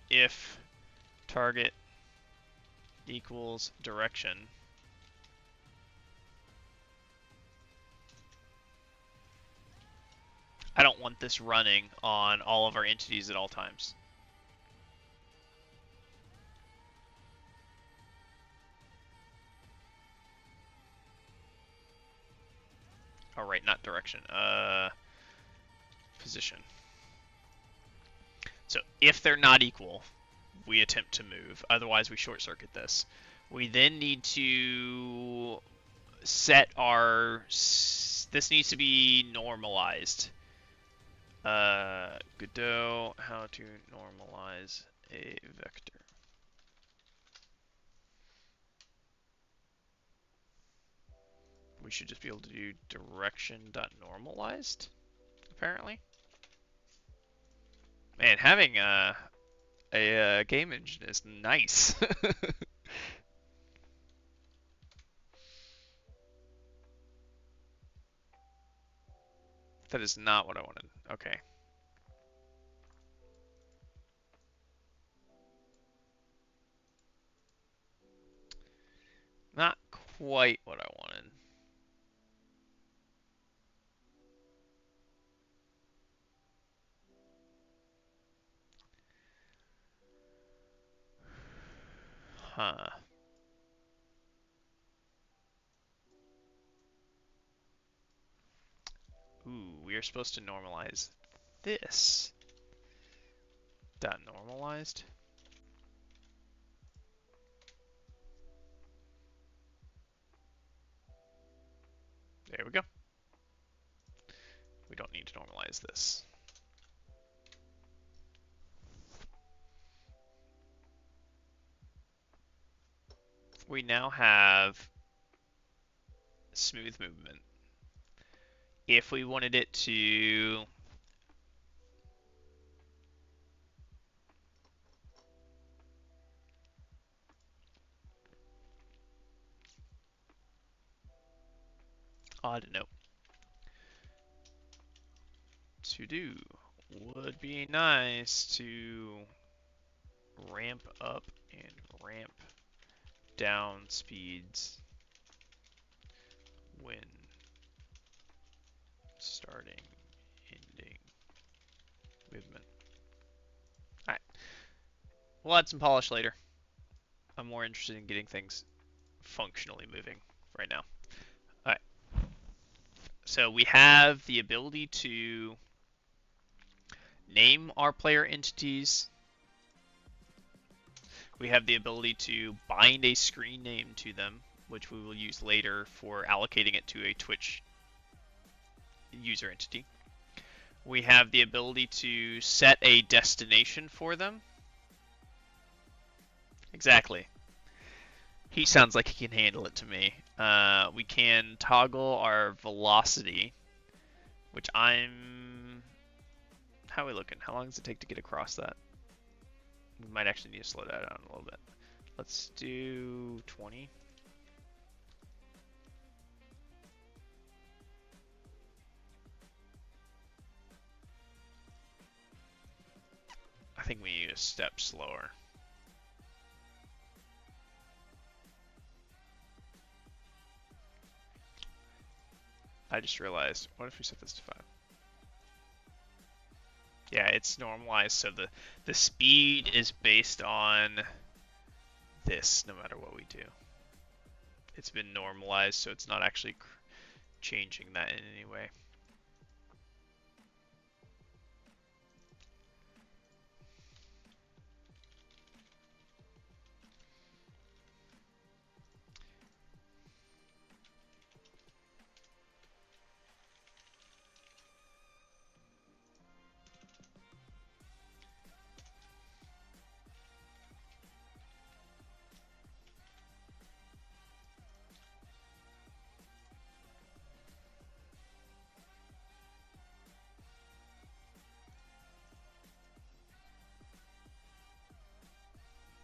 if target equals direction, I don't want this running on all of our entities at all times. Oh, right, not direction. Position. So if they're not equal, we attempt to move. Otherwise, we short circuit this. We then need to set our. This needs to be normalized. Godot, how to normalize a vector. We should just be able to do direction.normalized, apparently. Man, having a game engine is nice. That is not what I wanted. Okay. Not quite what I wanted. Huh. Ooh, we are supposed to normalize this. Dot normalized. There we go. We don't need to normalize this. We now have smooth movement. If we wanted it to odd note to do would be nice to ramp up and ramp down speeds when starting, ending movement. Alright, we'll add some polish later. I'm more interested in getting things functionally moving right now. Alright, so we have the ability to name our player entities. We have the ability to bind a screen name to them, which we will use later for allocating it to a Twitch user entity. We have the ability to set a destination for them. Exactly. He sounds like he can handle it to me. We can toggle our velocity, which I'm... How are we looking? How long does it take to get across that? We might actually need to slow that down a little bit. Let's do 20. I think we need a step slower. I just realized, what if we set this to 5? Yeah, it's normalized, so the speed is based on this, no matter what we do. It's been normalized, so it's not actually changing that in any way.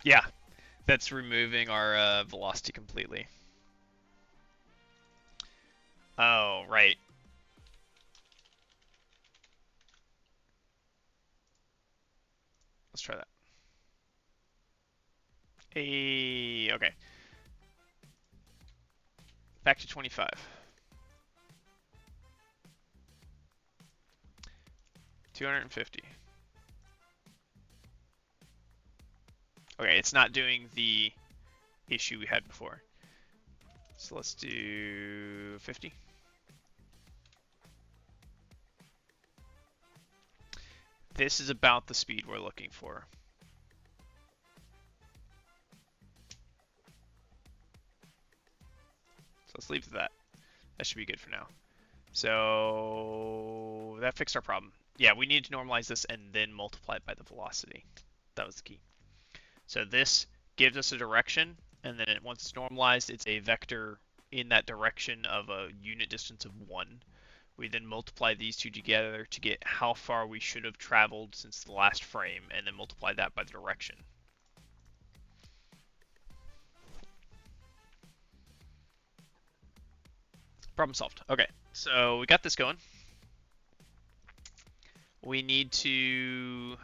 Yeah, that's removing our velocity completely. Oh, right. Let's try that. Okay. Back to 25. $250. Okay, it's not doing the issue we had before. So let's do 50. This is about the speed we're looking for. So let's leave that. That should be good for now. So that fixed our problem. Yeah, we need to normalize this and then multiply it by the velocity. That was the key. So this gives us a direction, and then once it's normalized, it's a vector in that direction of a unit distance of 1. We then multiply these two together to get how far we should have traveled since the last frame, and then multiply that by the direction. Problem solved. Okay, so we got this going. We need to...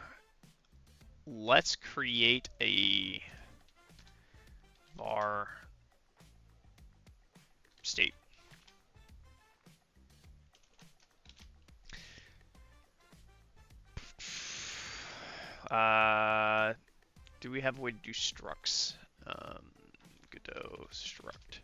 Let's create a var state. Do we have a way to do structs? Godot struct.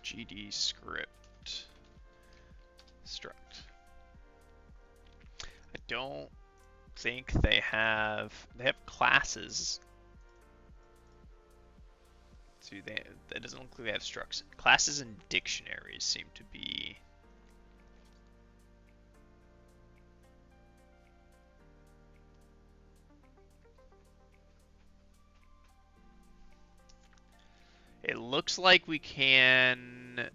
GD script struct. I don't think they have classes. So that doesn't look like they have structs. Classes and dictionaries seem to be. It looks like we can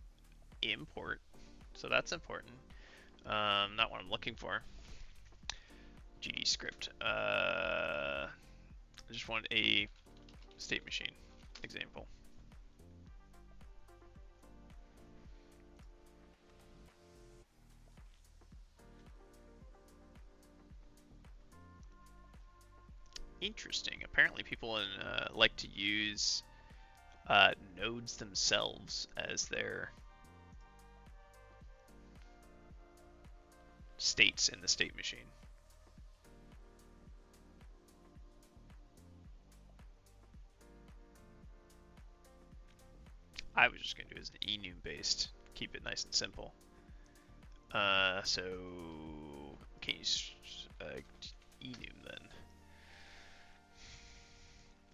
import, so that's important. Not what I'm looking for. GD script. I just want a state machine example. Interesting. Apparently, people like to use nodes themselves as their states in the state machine. I was just going to do it as an enum based, keep it nice and simple. So can you enum then?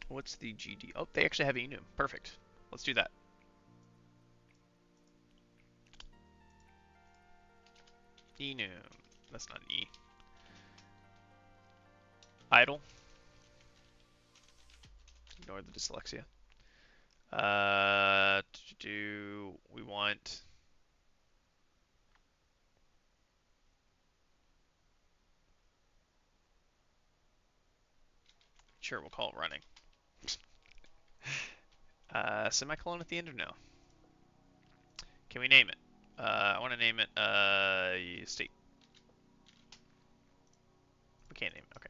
What's the GD? Oh, they actually have enum. Perfect. Let's do that. Enum. That's not an E. Idle. Ignore the dyslexia. We want. Sure, we'll call it running. Semicolon at the end or no? Can we name it? I want to name it state. We can't name it. Okay.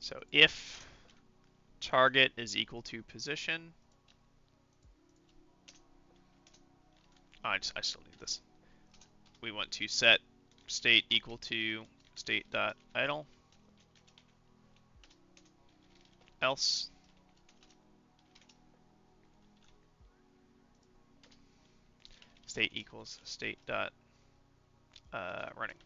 So if target is equal to position. Oh, I still need this. We want to set state equal to state.idle. Else state equals state.idle. running.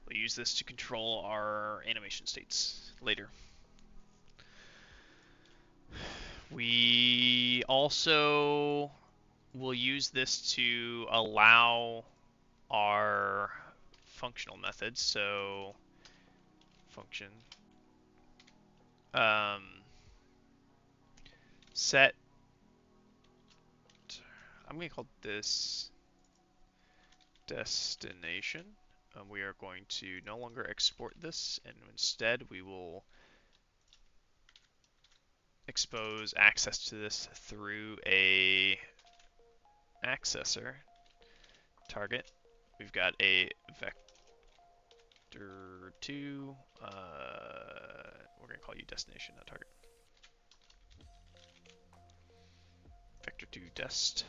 We'll use this to control our animation states later. We also will use this to allow our functional methods. So function set. I'm going to call this destination. We are going to no longer export this, and instead we will expose access to this through a accessor target. We've got a vector2. We're going to call you destination, not target. Vector2 dest,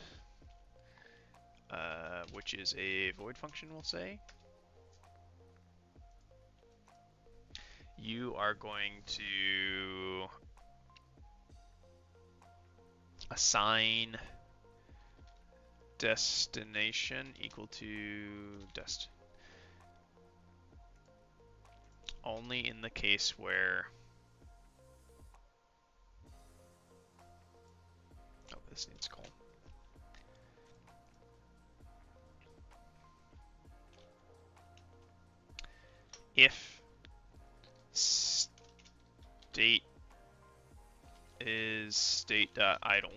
which is a void function, we'll say. You are going to assign destination equal to dest. Only in the case where, oh, this needs colon. If state is state.idle,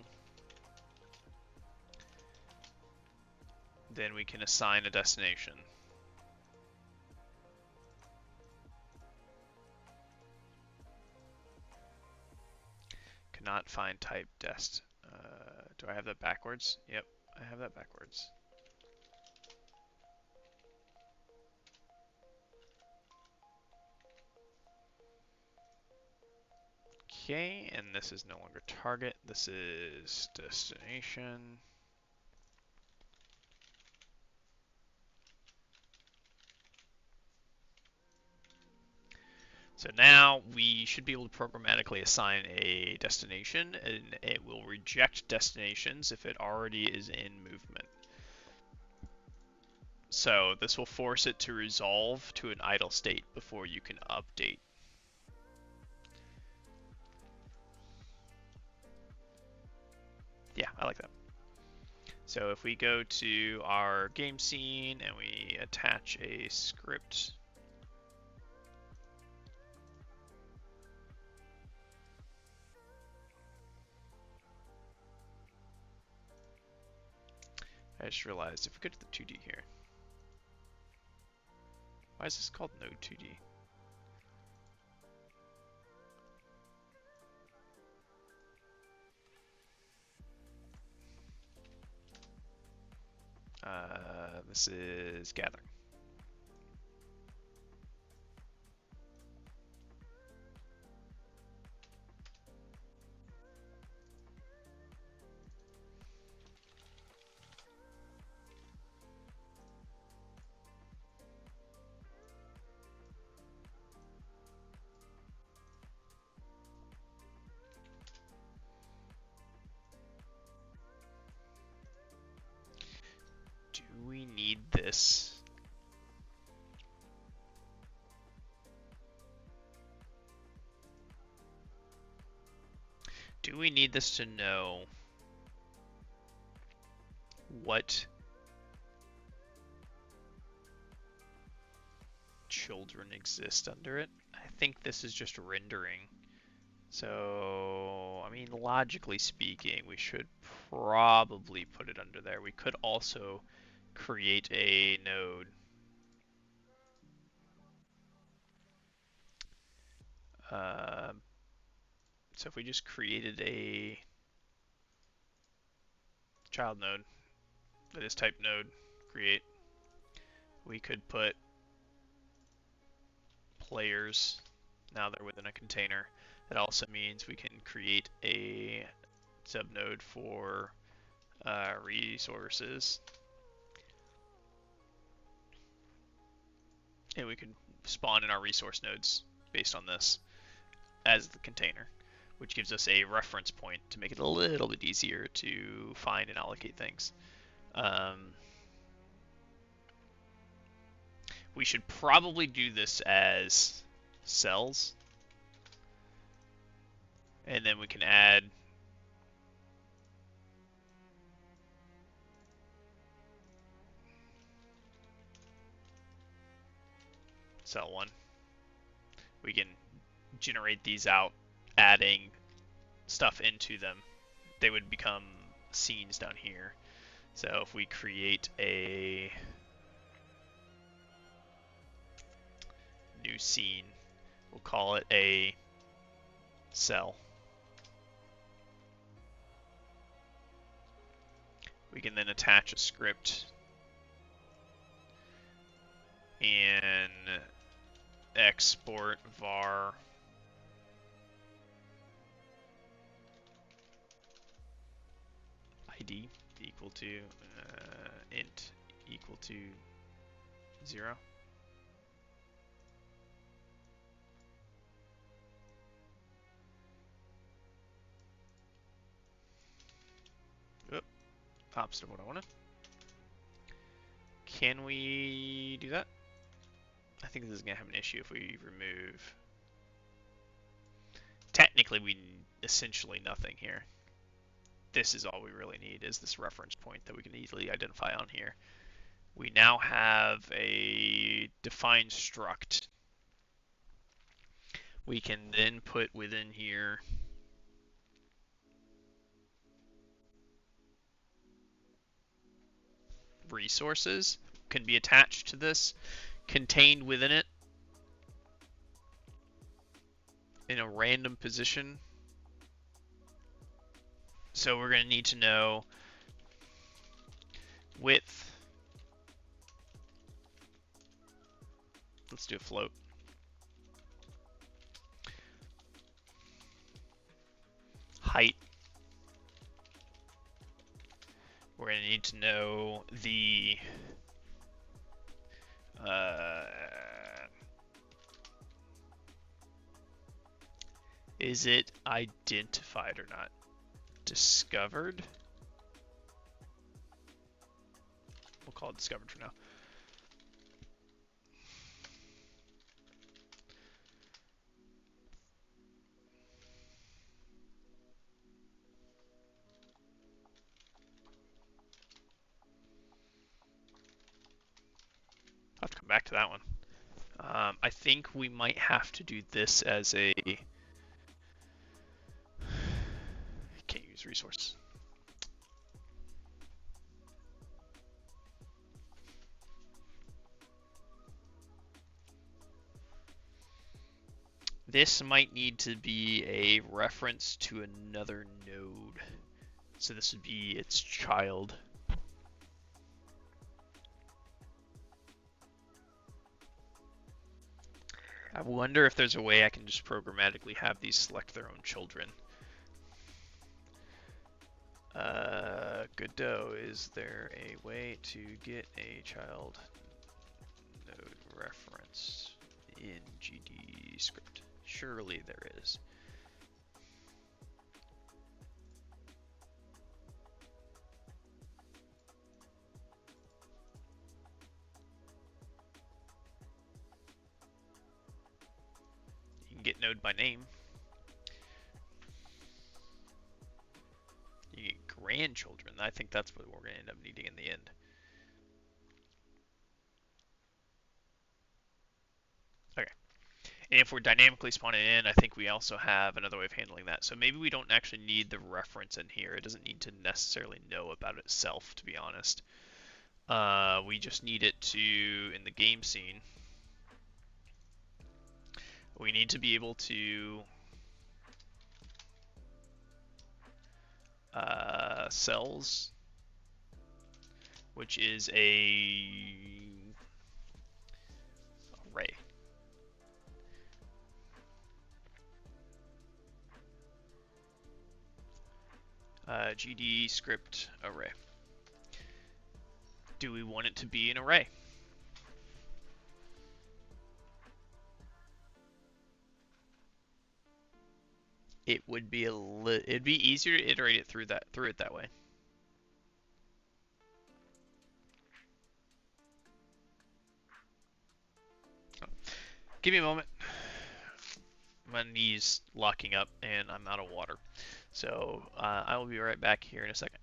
then we can assign a destination. Cannot find type dest. Do I have that backwards? Yep, I have that backwards. Okay, and this is no longer target. This is destination. So now we should be able to programmatically assign a destination, and it will reject destinations if it already is in movement. So this will force it to resolve to an idle state before you can update. Yeah, I like that. So if we go to our game scene and we attach a script, I just realized if we go to the 2D here, why is this called Node 2D? This is gathering. Do we need this? Do we need this to know what children exist under it? I think this is just rendering. So, I mean, logically speaking, we should probably put it under there. We could also create a node. So if we just created a child node that is type node create, we could put players. Now they're within a container. That also means we can create a subnode for resources. And we can spawn in our resource nodes based on this as the container. which gives us a reference point to make it a little bit easier to find and allocate things. We should probably do this as cells, and then we can add cell 1. We can generate these out, adding stuff into them. They would become scenes down here. So if we create a new scene, we'll call it a cell. We can then attach a script and export var id equal to int equal to 0. Oop, opposite of what I wanted. Can we do that? I think this is going to have an issue if we remove. Technically, we need essentially nothing here. This is all we really need, is this reference point that we can easily identify on here. We now have a defined struct. We can then put within here resources can be attached to this, contained within it in a random position. So we're going to need to know width. Let's do a float. Height. We're going to need to know the is it identified or not? Discovered. We'll call it discovered for now. I'll have to come back to that one. I think we might have to do this as a can't use resource. This might need to be a reference to another node. So this would be its child. I wonder if there's a way I can just programmatically have these select their own children. Godot, is there a way to get a child node reference in GD script? Surely there is. You can get node by name. You get grandchildren. I think that's what we're going to end up needing in the end. Okay. And if we're dynamically spawning in, I think we also have another way of handling that. So maybe we don't actually need the reference in here. It doesn't need to necessarily know about itself, to be honest. We just need it to, in the game scene, we need to be able to cells, which is a array. GD script array. Do we want it to be an array? it would be it'd be easier to iterate it through it that way. Give me a moment. My knee's locking up and I'm out of water. So I will be right back here in a second.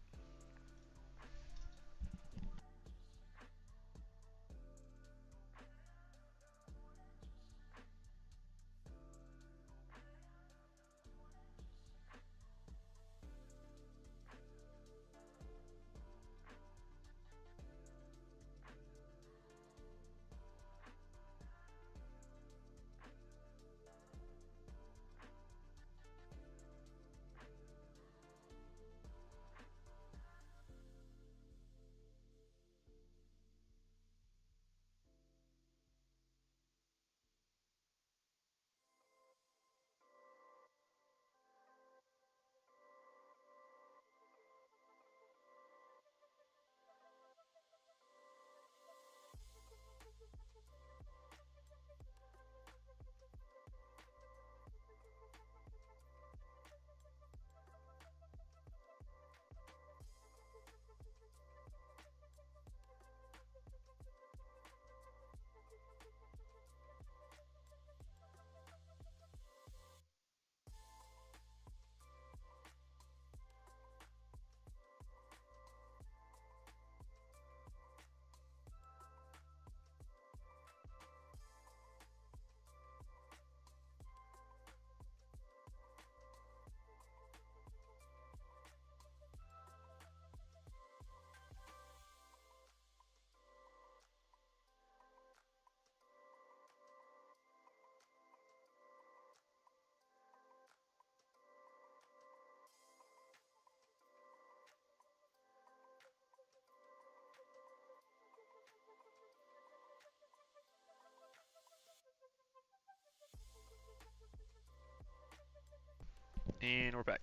And we're back.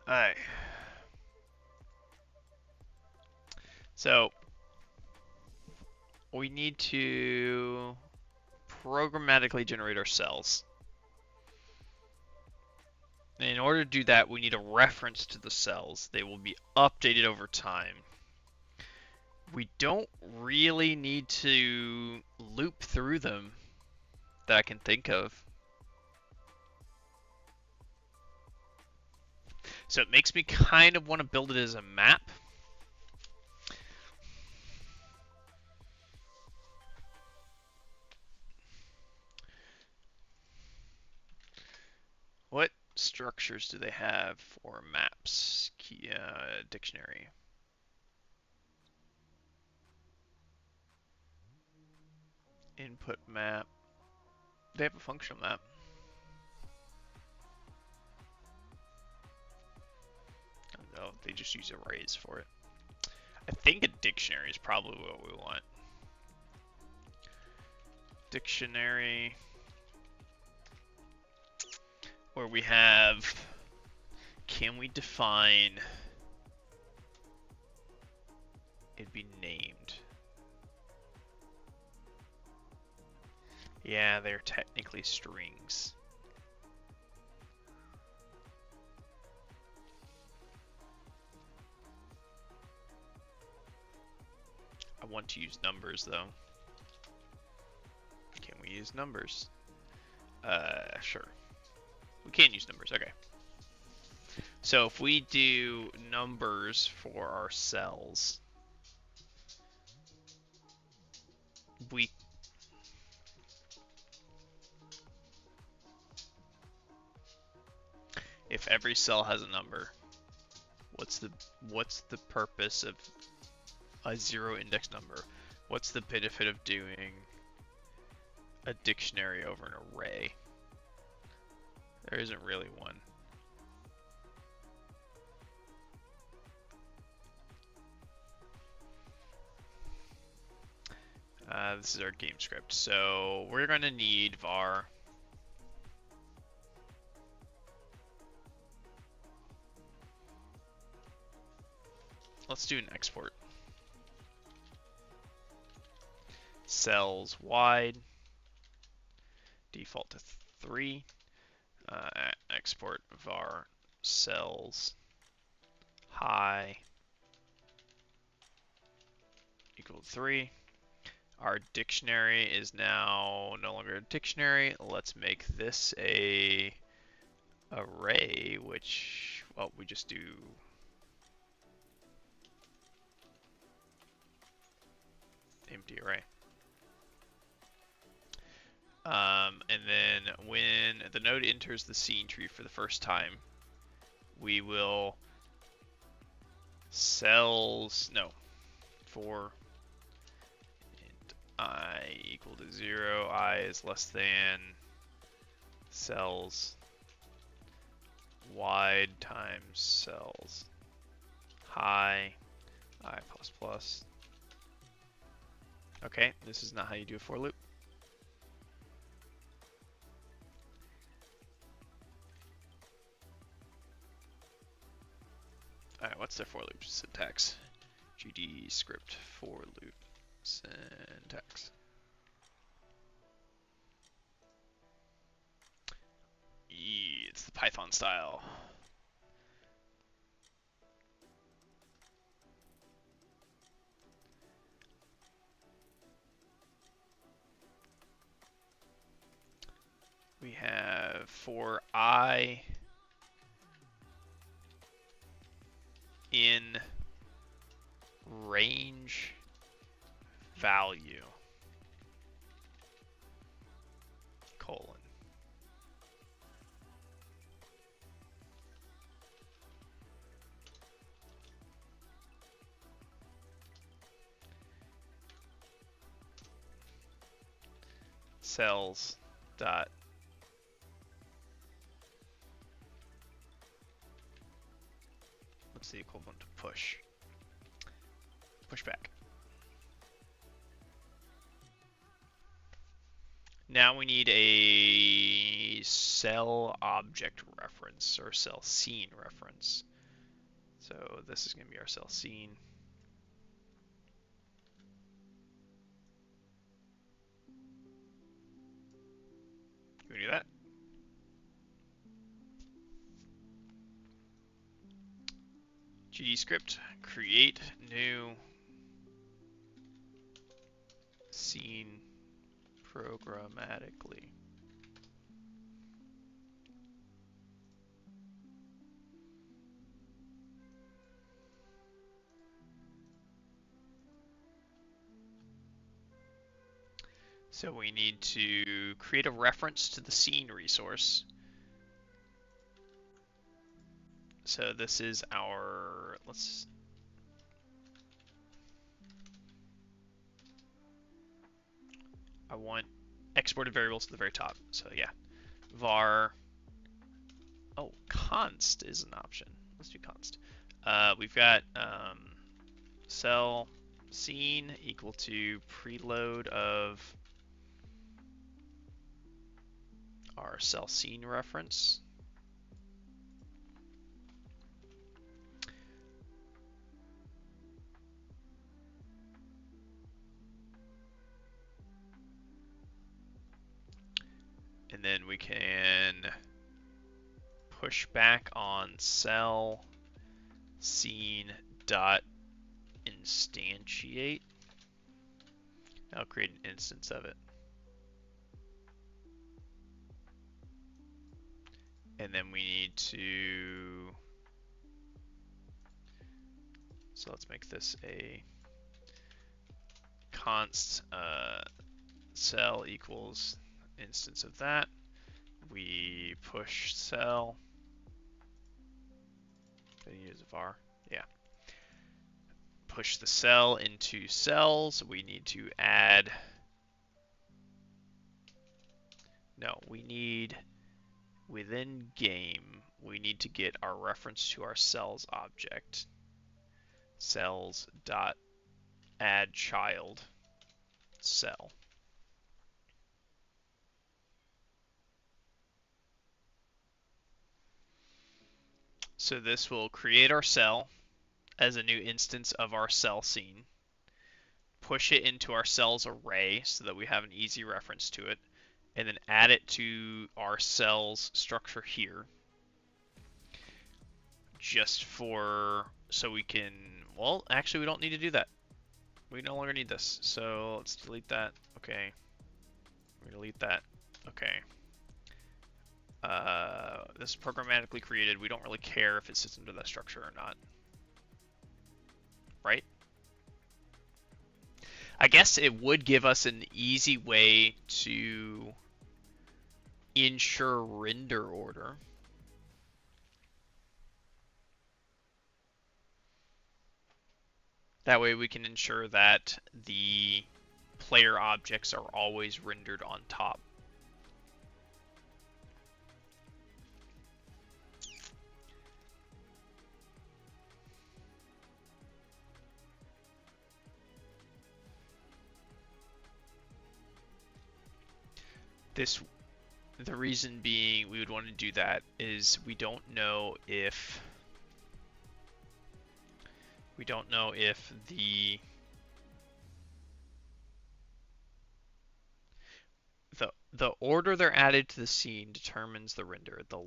Alright. So we need to programmatically generate our cells. And in order to do that, we need a reference to the cells. They will be updated over time. We don't really need to loop through them that I can think of. So it makes me kind of want to build it as a map. What structures do they have for maps? Dictionary. Input map. They have a functional map. No, they just use arrays for it. I think a dictionary is probably what we want. Dictionary. Where we have, can we define, it'd be named. Yeah, they're technically strings. I want to use numbers though. Can we use numbers? Sure. We can use numbers, okay. So if we do numbers for our cells, if every cell has a number, what's the purpose of a zero index number? What's the benefit of doing a dictionary over an array? There isn't really one. This is our game script. So we're going to need var. Let's do an export. Cells wide. Default to 3. export var cells high equal to 3. Our dictionary is now no longer a dictionary. Let's make this a array, which, well, we just do empty array. And then when the node enters the scene tree for the first time, we will cells, no, for int I equal to 0, I is less than cells wide times cells high I plus plus. Okay, this is not how you do a for loop. Alright, what's their for loop syntax? GD script for loop syntax. It's the Python style. We have for I in range value colon. Cells dot what's the equivalent to push? Push back. Now we need a cell object reference or cell scene reference. So this is going to be our cell scene. Can we do that? GD script create new scene programmatically. So we need to create a reference to the scene resource. So this is our, I want exported variables to the very top. So yeah, var, oh, const is an option. Let's do const. We've got cell scene equal to preload of our cell scene reference. And then we can push back on cell scene dot instantiate. I'll create an instance of it. And then we need to, so let's make this a const cell equals instance of that. We push cell. Did I use a var? Yeah. Push the cell into cells. We need to add, no, we need within game, we need to get our reference to our cells object. Cells dot add child cell. So this will create our cell as a new instance of our cell scene, push it into our cells array so that we have an easy reference to it, and then add it to our cells structure here. just for, so we can, well, actually we don't need to do that. We no longer need this. So let's delete that. Okay. We delete that. Okay. This is programmatically created. We don't really care if it sits under that structure or not. Right? I guess it would give us an easy way to ensure render order. That way we can ensure that the player objects are always rendered on top. The reason being we would want to do that is we don't know if the order they're added to the scene determines the render, the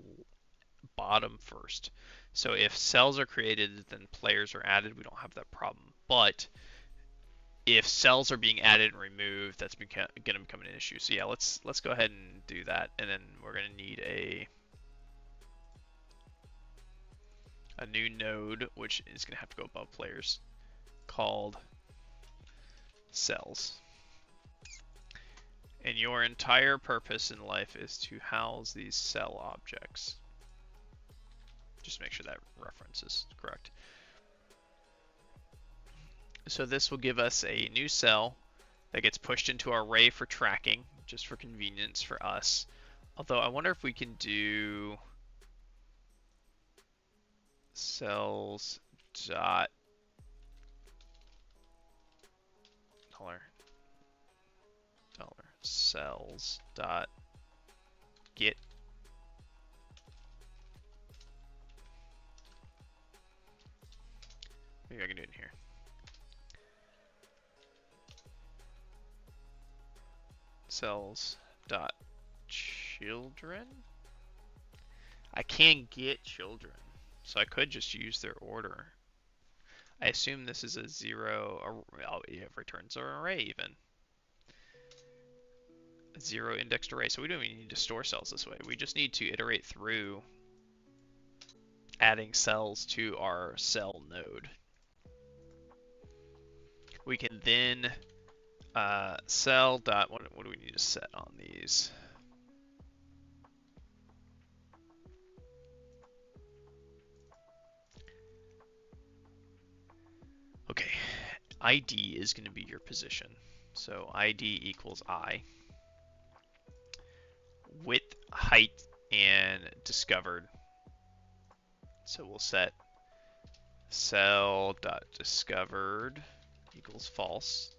bottom first. So if cells are created, then players are added, we don't have that problem. But if cells are being added and removed, that's going to become an issue. So yeah, let's go ahead and do that, and then we're going to need a new node, which is going to have to go above players, called cells. And your entire purpose in life is to house these cell objects. Just make sure that reference is correct. So this will give us a new cell that gets pushed into our array for tracking, just for convenience for us. Although I wonder if we can do cells dot dollar cells dot get maybe I can do it in here. Cells dot children. I can get children, so I could just use their order. I assume this is a zero. Oh, it returns an array even. A zero indexed array. So we don't even need to store cells this way. We just need to iterate through adding cells to our cell node. We can then cell dot, what do we need to set on these? Okay, ID is going to be your position. So ID equals I. Width, height, and discovered. So we'll set cell dot discovered equals false.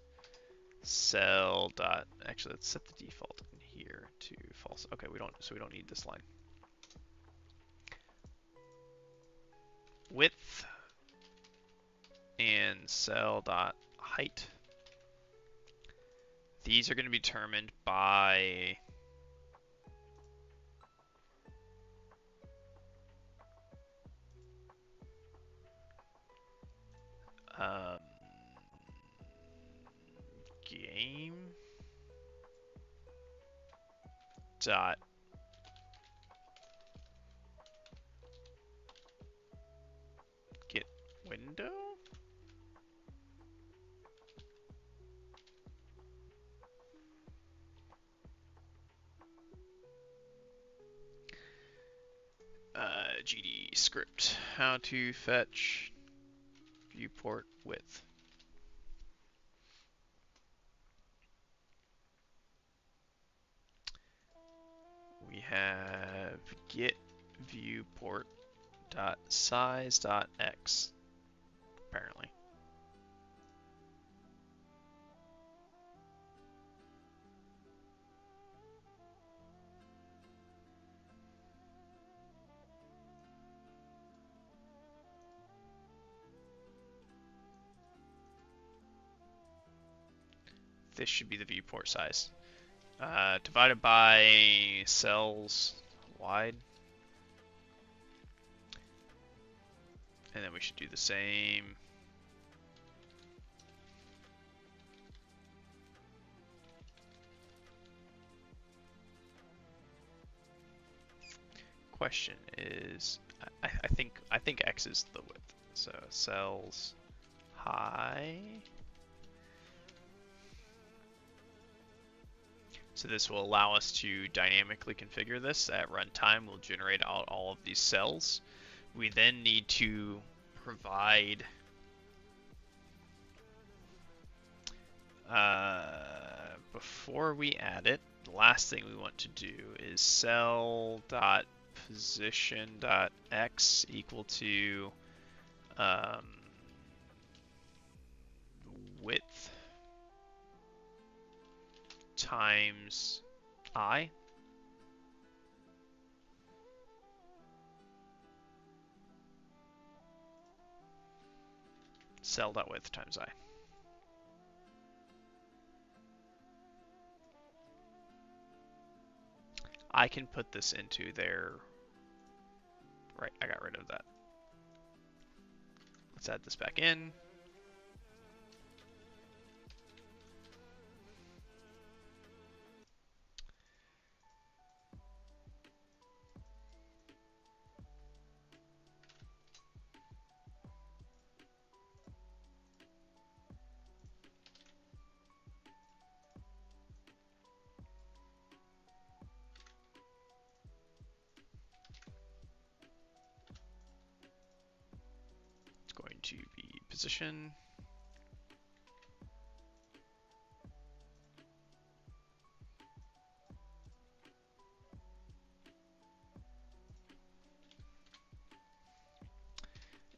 Cell dot, actually let's set the default in here to false. Okay, we don't need this line. Width and cell dot height. These are going to be determined by game dot get window. GD script, how to fetch viewport width. We have get viewport dot size dot x, apparently. This should be the viewport size. Divided by cells wide. And then we should do the same. Question is, I think X is the width. So cells high. So this will allow us to dynamically configure this. At runtime, we'll generate out all of these cells. We then need to provide before we add it, the last thing we want to do is cell.position.x equal to width times I. Cell.width times I. I can put this into their... Right, I got rid of that. Let's add this back in. It's going to be position.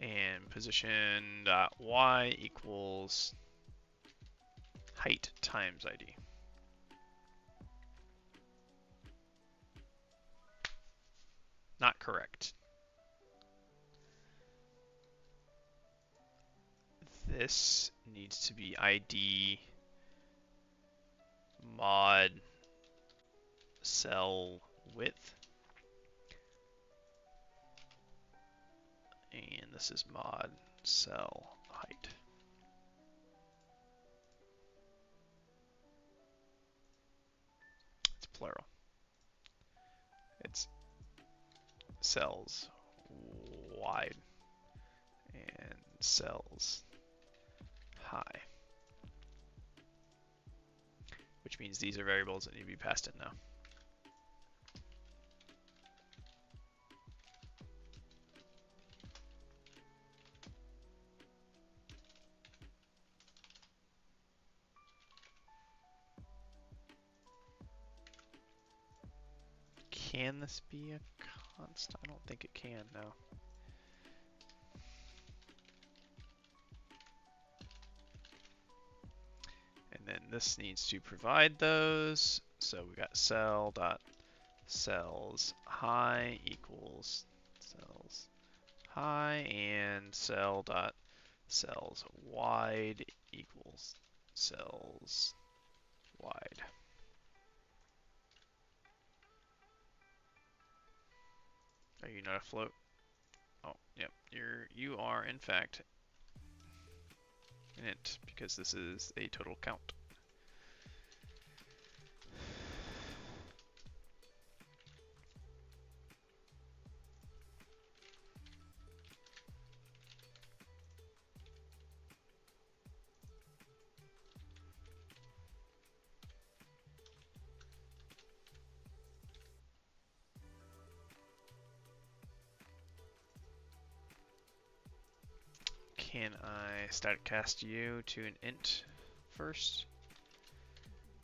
And position.y equals height times ID. Not correct. This needs to be ID mod cell width. And this is mod cell height. It's plural. It's cells wide and cells high. Which means these are variables that need to be passed in now. Can this be a constant? I don't think it can, no. And then this needs to provide those. So we got cell dot cells high equals cells high, and cell dot cells wide equals cells wide. Are you not afloat? Oh, yep. You are in fact in it, because this is a total count. Can I static cast you to an int first?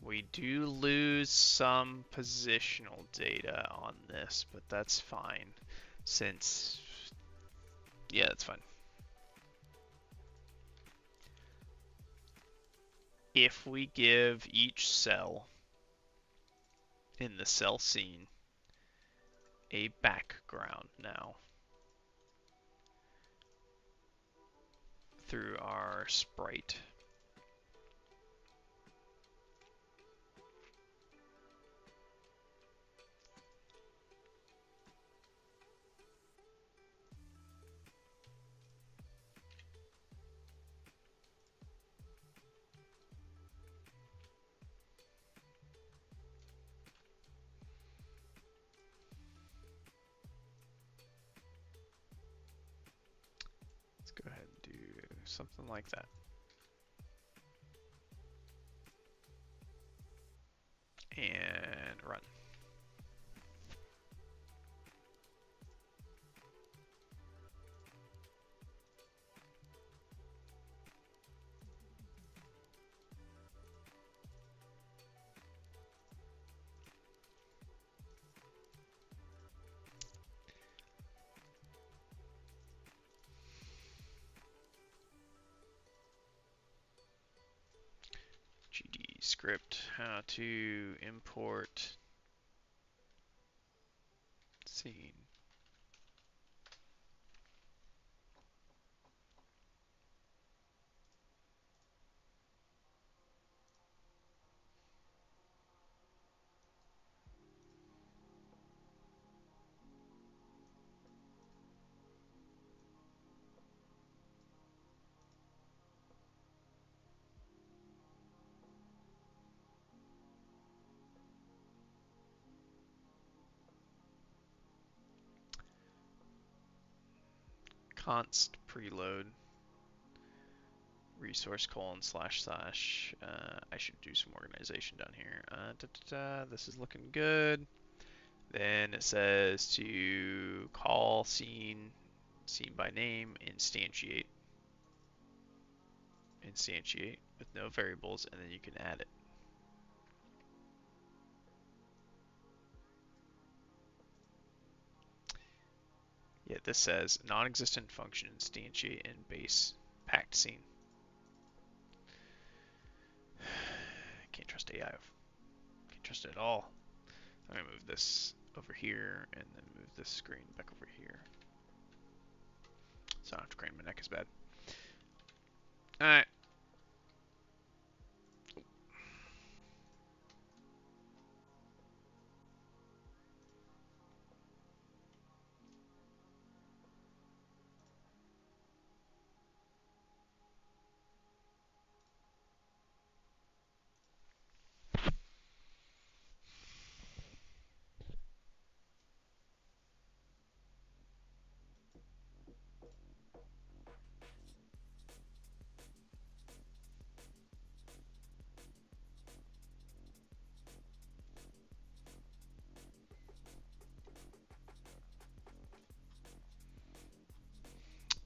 We do lose some positional data on this, but that's fine, since, yeah, that's fine. If we give each cell in the cell scene a background now through our sprite, something like that. And run. GD script, how to import scene. Const preload resource colon slash slash. I should do some organization down here. This is looking good. Then it says to call scene by name, instantiate with no variables, and then you can add it. Yeah, this says non-existent function instantiate in base packed scene. Can't trust AI. Can't trust it at all. I'm gonna move this over here and then move this screen back over here. So I don't have to crane my neck as bad. Alright.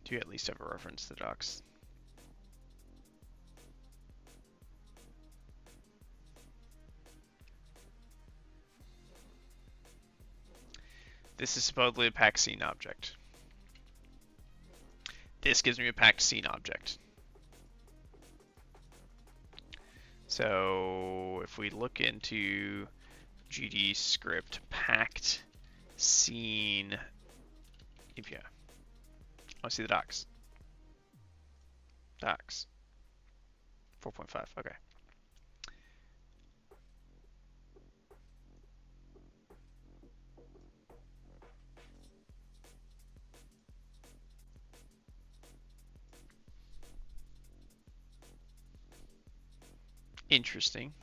Do you at least have a reference to the docs? This is supposedly a packed scene object. This gives me a packed scene object. So if we look into GD script packed scene API, I want to see the docs. Docs 4.5. Okay. Interesting.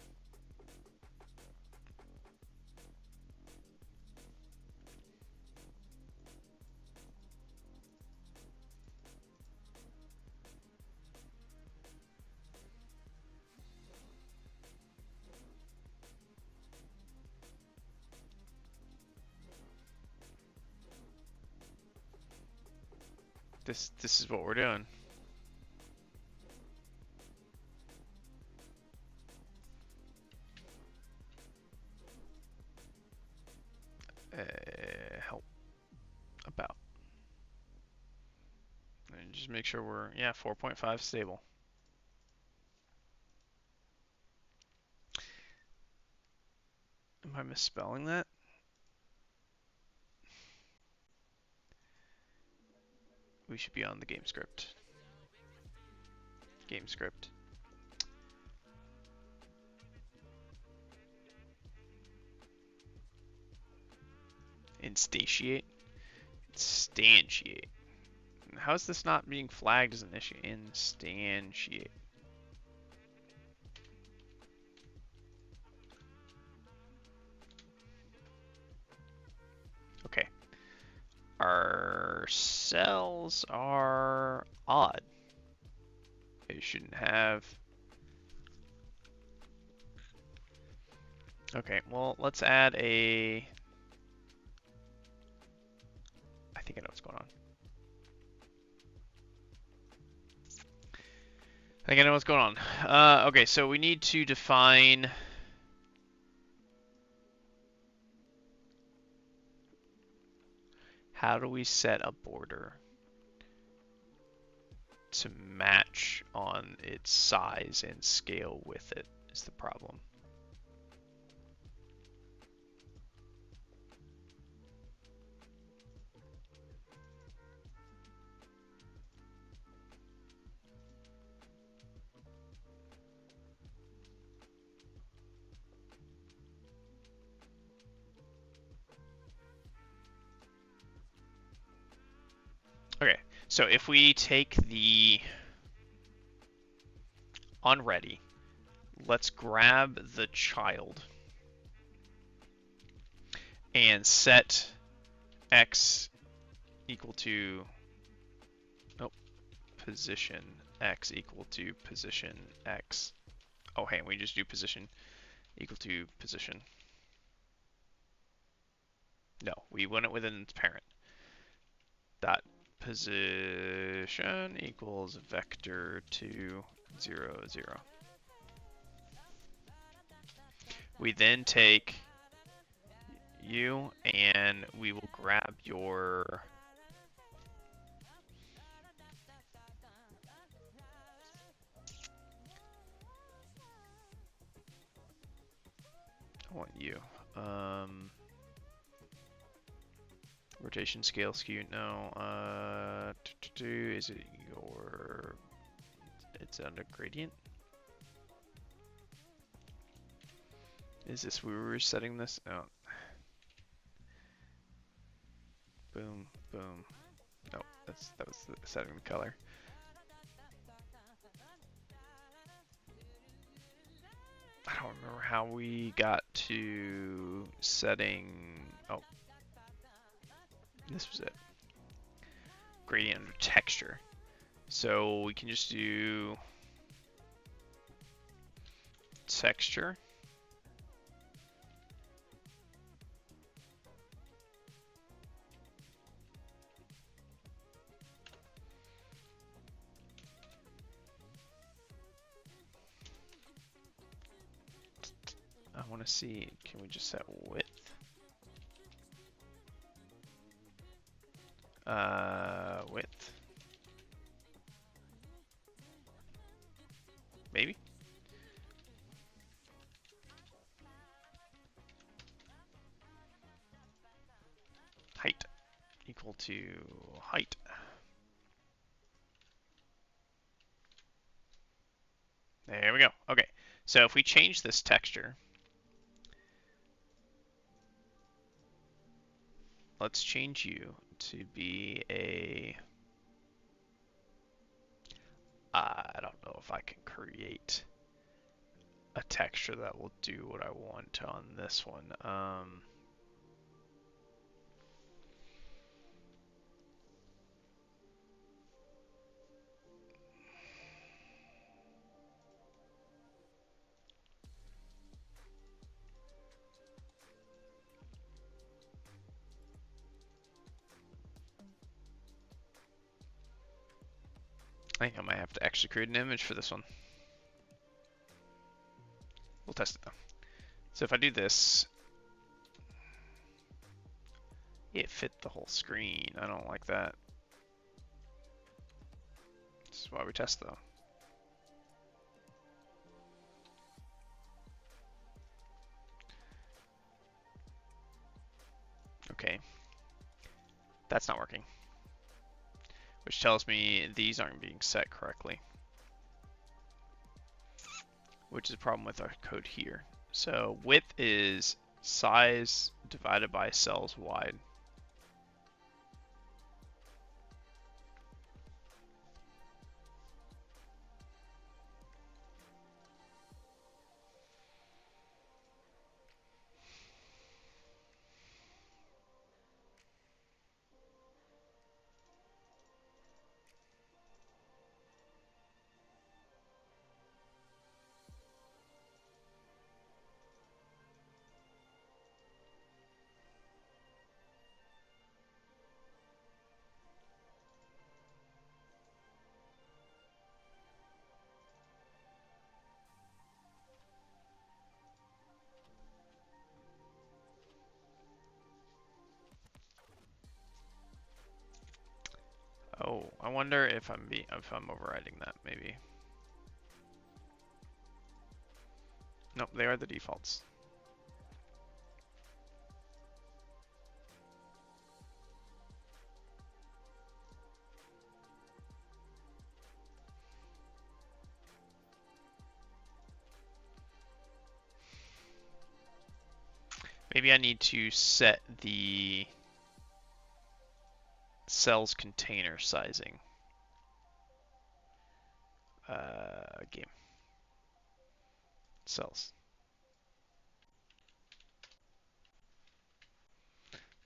This is what we're doing. Help about. And just make sure we're 4.5 stable. Am I misspelling that? We should be on the game script. Game script. Instantiate. Instantiate. How is this not being flagged as an issue? Instantiate. Okay. Our cells are odd. you shouldn't have. Okay, well, let's add a... I think I know what's going on. I think I know what's going on. Okay, so we need to define... How do we set a border to match on its size and scale with it is the problem. Okay, so if we take the onReady, let's grab the child and set x equal to position x equal to position x. Oh, hey, we just do position equal to position. No, we went it within its parent. Dot position equals vector 2, 0, 0. We then take you and we will grab your I want you. Rotation, scale, skew. No. Is it your? It's under gradient. Is this where we were setting this? No. Boom, boom. No, that was setting the color. I don't remember how we got to setting. Oh, this was it. Gradient under texture. So we can just do texture. I want to see, can we just set width? Width. Maybe? Height equal to height. There we go. Okay, so if we change this texture, let's change you to be a... I don't know if I can create a texture that will do what I want on this one. I think I might have to actually create an image for this one. We'll test it though. So if I do this, it fit the whole screen. I don't like that. This is why we test though. Okay. That's not working. Which tells me these aren't being set correctly. Which is a problem with our code here. So width is size divided by cells wide. Oh, I wonder if I'm overriding that, maybe. Nope, they are the defaults. Maybe I need to set the cells container sizing. Game. Cells.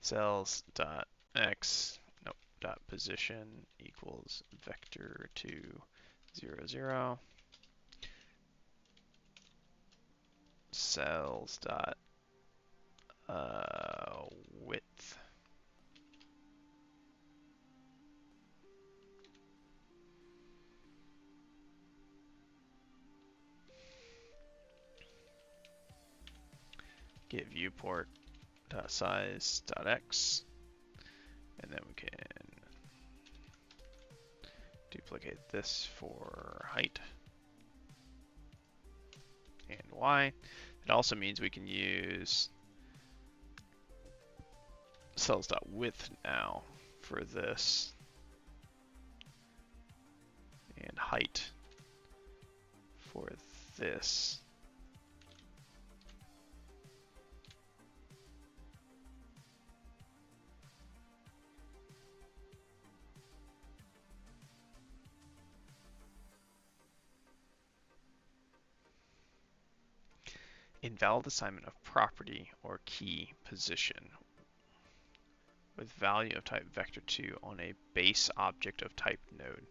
Cells dot x, nope, dot position equals vector 2, 0, 0. Cells dot width. Get viewport dot size dot x, and then we can duplicate this for height and y. It also means we can use cells.width now for this, and height for this. Invalid assignment of property or key position with value of type vector2 on a base object of type node.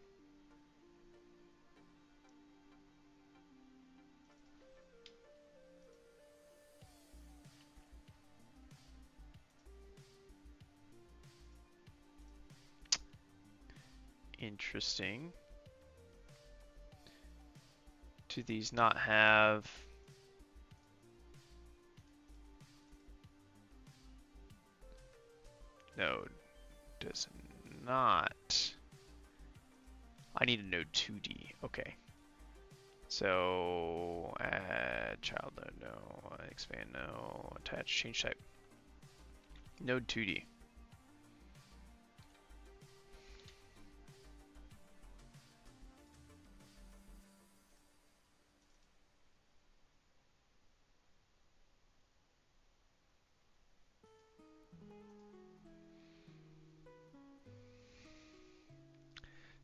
Interesting. Do these not have node? Does not. I need a node 2D. Okay. So add child node, no. Expand, no. Attach, change type. Node 2D.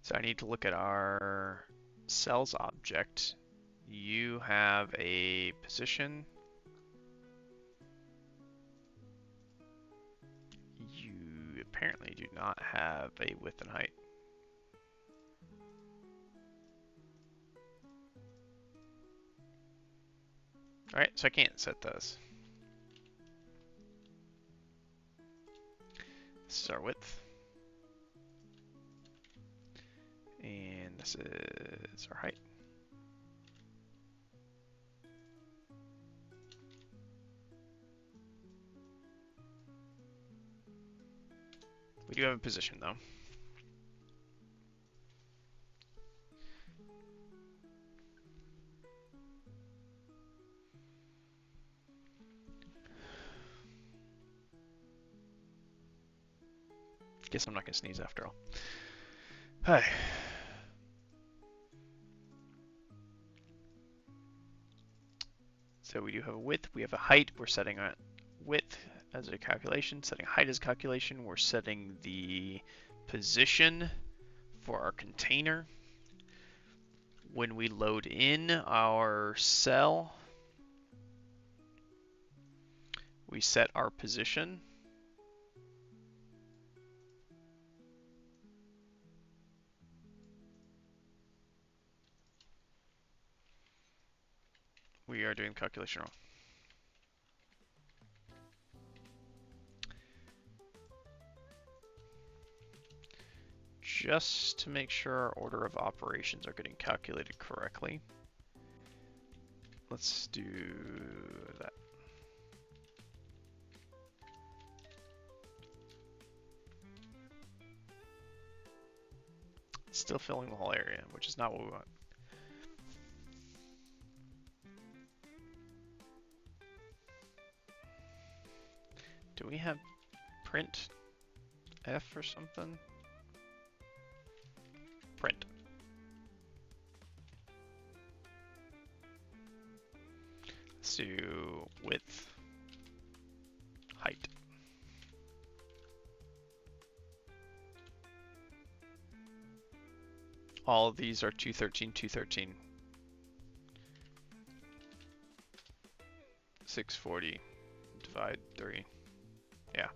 So I need to look at our cells object. You have a position. You apparently do not have a width and height. Alright, so I can't set those. This is our width. And this is our height. We do have a position though. Guess I'm not gonna sneeze after all. Hi. So we do have a width, we have a height, we're setting a width as a calculation, setting height as a calculation, we're setting the position for our container. When we load in our cell, we set our position. We are doing the calculation wrong. Just to make sure our order of operations are getting calculated correctly, let's do that. It's still filling the whole area, which is not what we want. Do we have print F or something? Print. Let's do width, height. All of these are 213, 213. 640 divide 3. Yeah.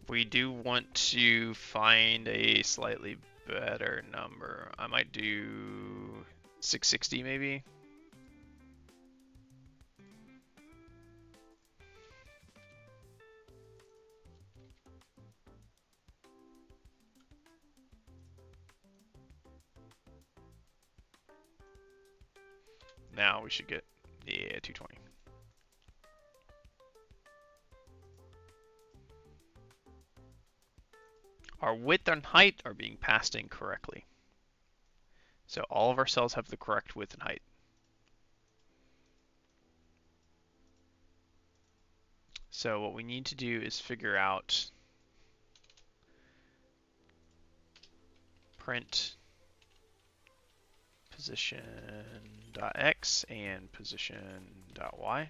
We do want to find a slightly better number. I might do 660 maybe. Now we should get, yeah, 220. Our width and height are being passed in correctly. So all of our cells have the correct width and height. So what we need to do is figure out print position.x and position.y.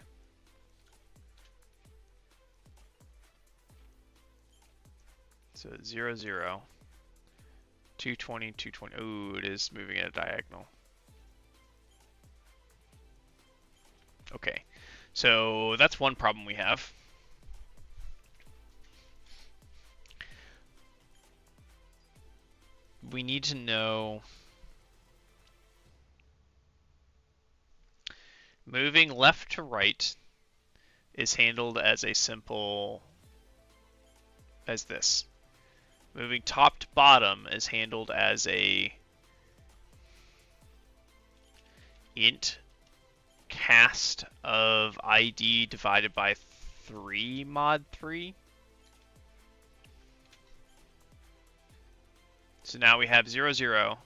So 0, 0, 220, 220. Ooh, it is moving at a diagonal. Okay, so that's one problem we have. We need to know moving left to right is handled as a simple as this. Moving top to bottom is handled as a int cast of ID divided by 3 mod 3. So now we have 0, 0,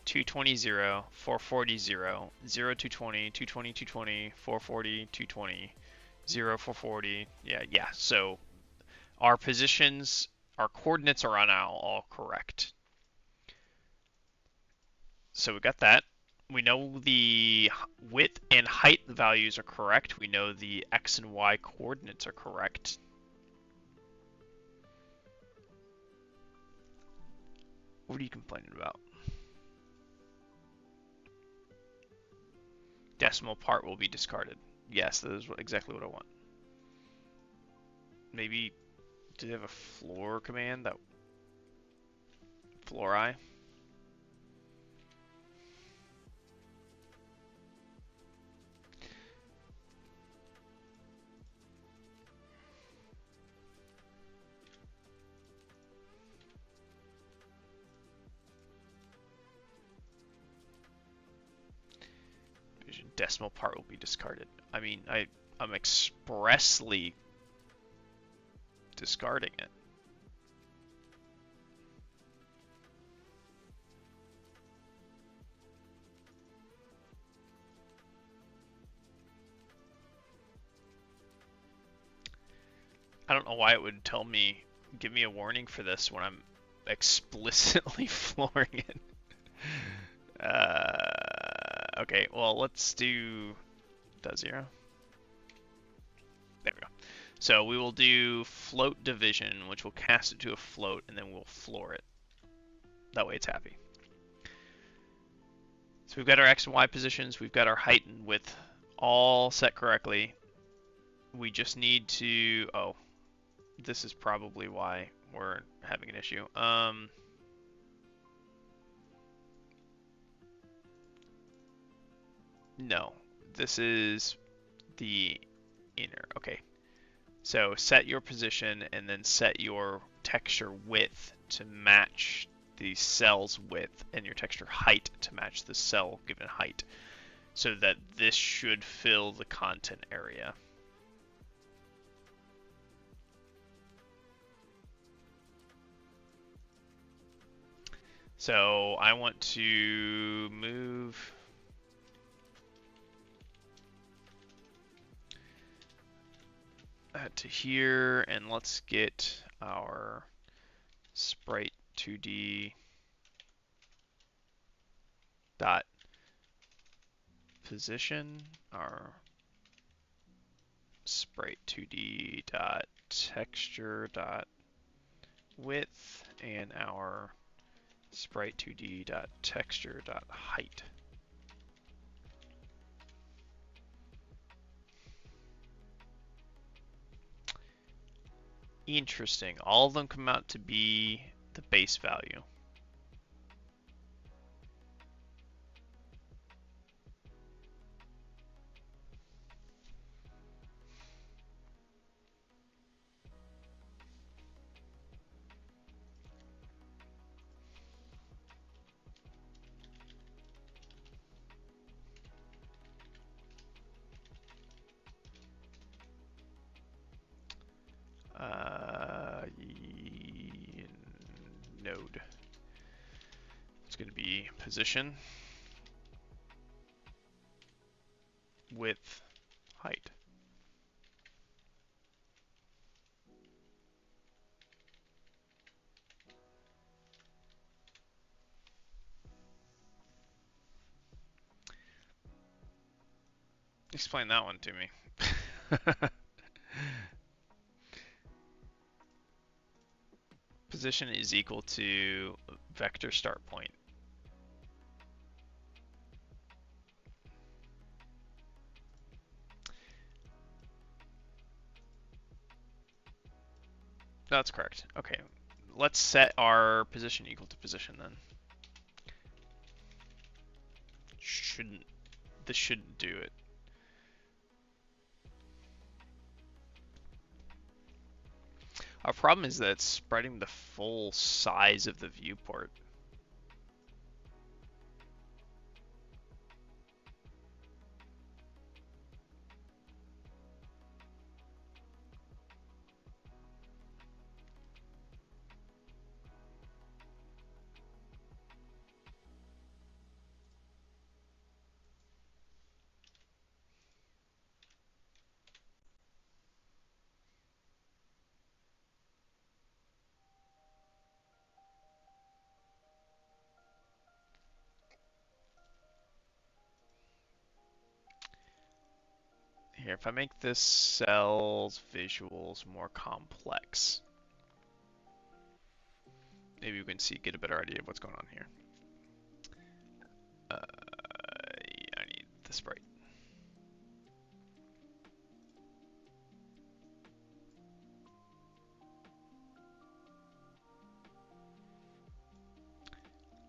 220, 0, 440, 0, 0, 220, 220, 220, 440, 220, 0, 440. Yeah. So our positions, our coordinates are now all correct. So we got that. We know the width and height values are correct. We know the x and y coordinates are correct. What are you complaining about? Decimal part will be discarded. Yes, that is exactly what I want. Maybe, do they have a floor command? That floor I? Decimal part will be discarded. I mean, I'm expressly discarding it. I don't know why it would tell me, give me a warning for this when I'm explicitly flooring it. Okay, well, let's do .0. There we go. So we will do float division, which will cast it to a float, and then we'll floor it. That way it's happy. So we've got our x and y positions, we've got our height and width all set correctly. We just need to, oh, this is probably why we're having an issue. No, this is the inner. Okay, so set your position and then set your texture width to match the cell's width and your texture height to match the cell given height, so that this should fill the content area. So I want to move that to here, and let's get our sprite 2D dot position, our sprite 2D dot texture dot width, and our sprite 2D dot texture dot height. Interesting. All of them come out to be the base value. Node. It's going to be position, width, height. Explain that one to me. Position is equal to vector start point. That's correct. Okay, let's set our position equal to position then. This shouldn't do it. Our problem is that it's spreading the full size of the viewport. Here, if I make this cell's visuals more complex, maybe we can get a better idea of what's going on here. Yeah, I need the sprite.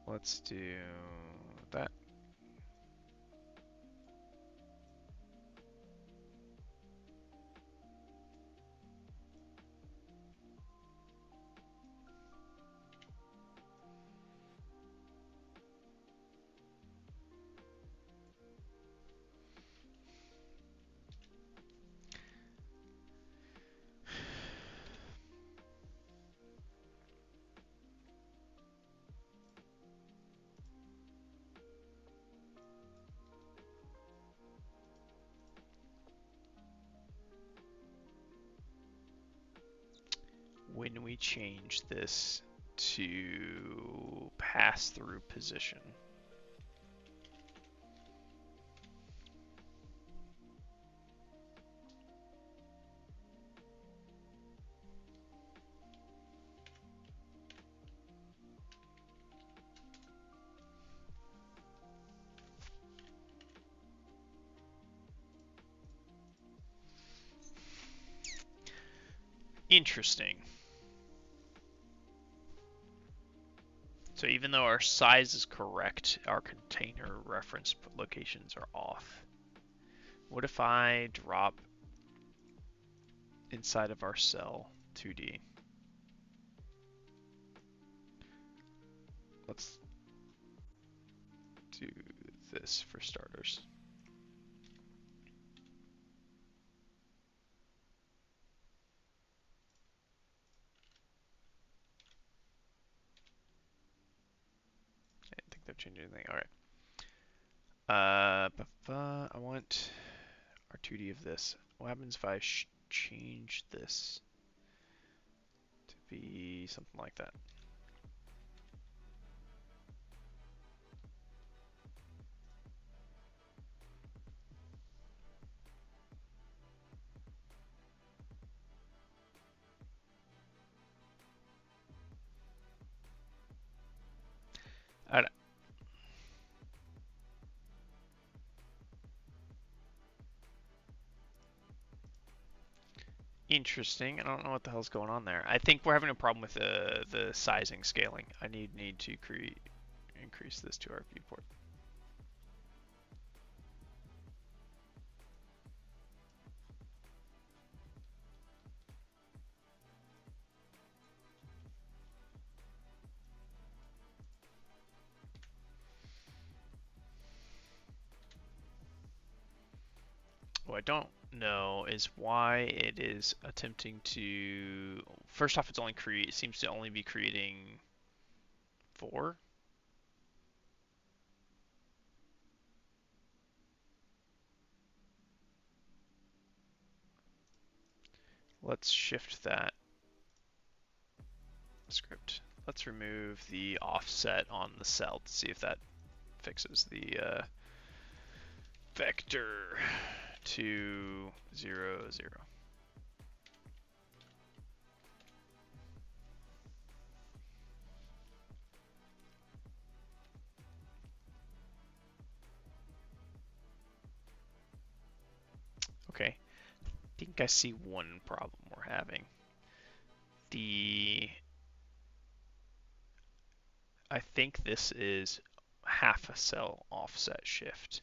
Let's do that. When we change this to pass through position, interesting. So even though our size is correct, our container reference locations are off. What if I drop inside of our cell 2D? Let's do this for starters. change anything. All right. I want our 2D of this. What happens if I change this to be something like that? I don't, Interesting. I don't know what the hell's going on there. I think we're having a problem with the sizing scaling. I need to increase this to our viewport. What I don't know is why it is attempting to. First off, it seems to only be creating 4. Let's shift that script. Let's remove the offset on the cell to see if that fixes the vector to 0, 0. Okay, I think I see one problem we're having. I think this is half a cell offset shift.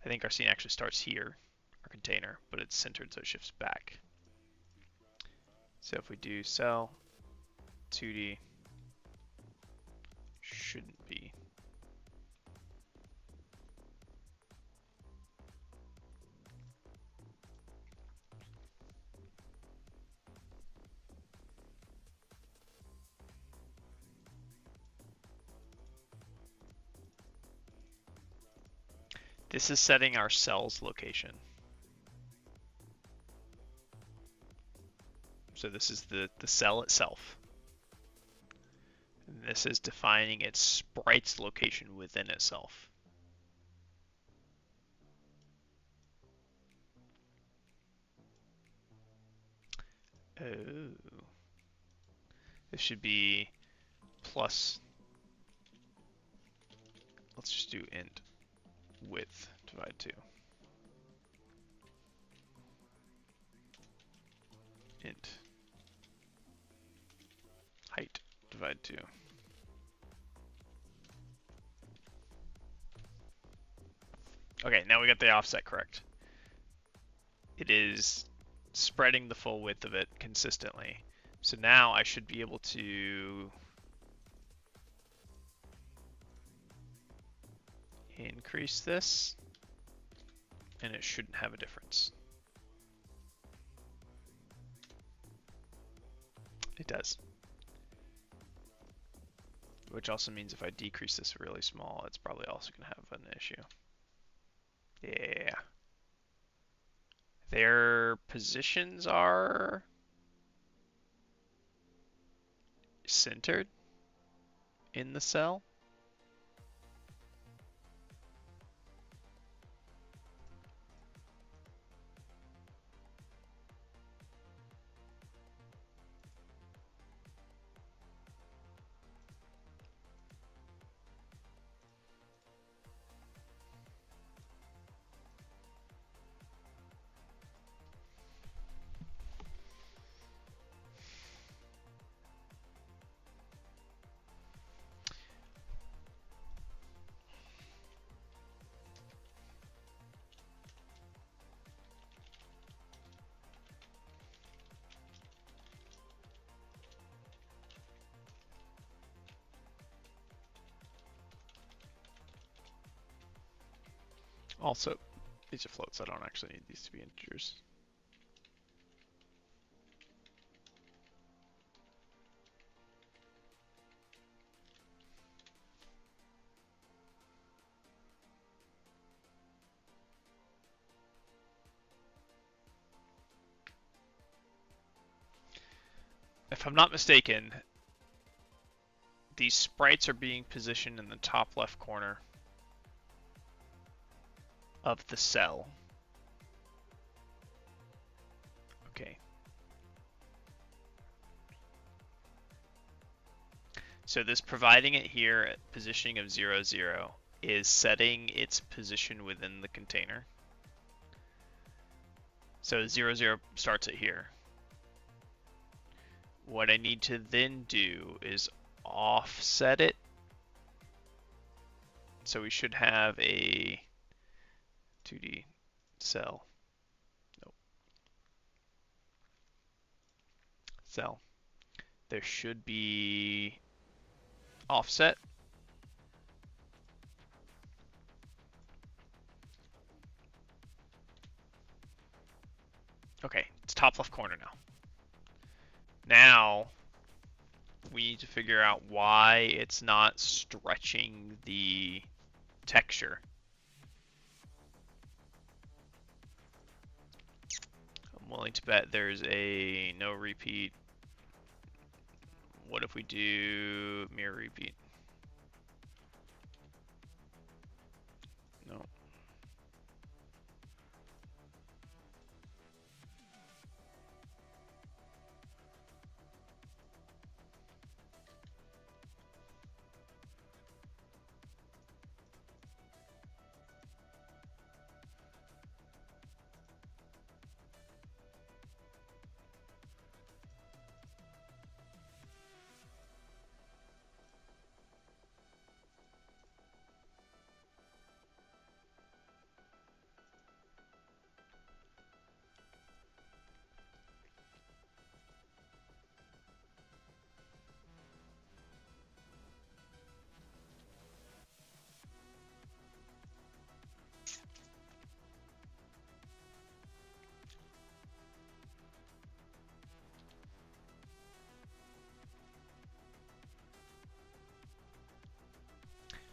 I think our scene actually starts here, our container, but it's centered so it shifts back. So if we do cell 2D, shouldn't be. This is setting our cell's location. So this is the cell itself. And this is defining its sprite's location within itself. Oh. This should be plus, let's just do int width divide 2. Int height divide 2. Okay, now we got the offset correct. It is spreading the full width of it consistently. So now I should be able to increase this, and it shouldn't have a difference. It does. Which also means if I decrease this really small, it's probably also going to have an issue. Yeah. Their positions are centered in the cell. Also, these are floats. I don't actually need these to be integers. if I'm not mistaken, these sprites are being positioned in the top left corner of the cell. Okay. So this providing it here at positioning of 0, 0 is setting its position within the container. So 0, 0 starts it here. What I need to then do is offset it. So we should have a 2D cell. Nope. Cell. There should be offset. Okay, it's top left corner now. Now we need to figure out why it's not stretching the texture. I'm willing to bet there's a no repeat. What if we do mirror repeat? No.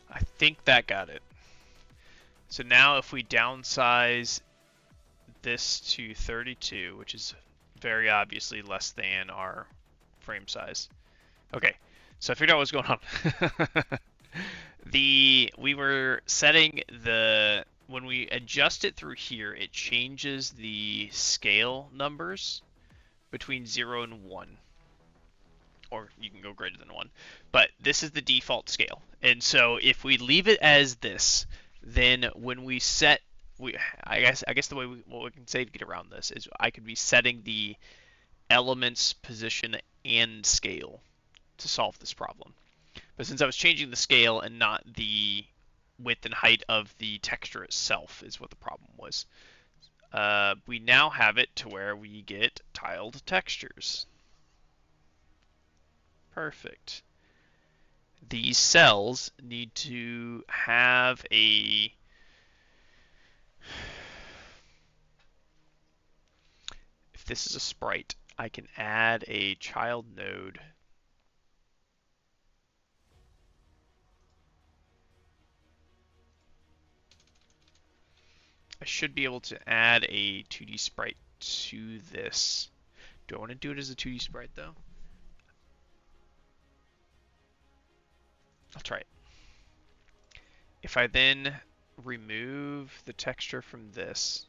I think that got it. So now if we downsize this to 32, which is very obviously less than our frame size. Okay, so I figured out what's going on. We were setting when we adjust it through here, it changes the scale numbers between 0 and 1. Or you can go greater than 1. But this is the default scale. And so if we leave it as this, then when we set, I guess the way what we can say to get around this is I could be setting the elements position and scale to solve this problem. But since I was changing the scale and not the width and height of the texture itself is what the problem was. We now have it to where we get tiled textures. Perfect. These cells need to have a if this is a sprite, I can add a child node. I should be able to add a 2D sprite to this. Do I want to do it as a 2D sprite though? I'll try it. If I then remove the texture from this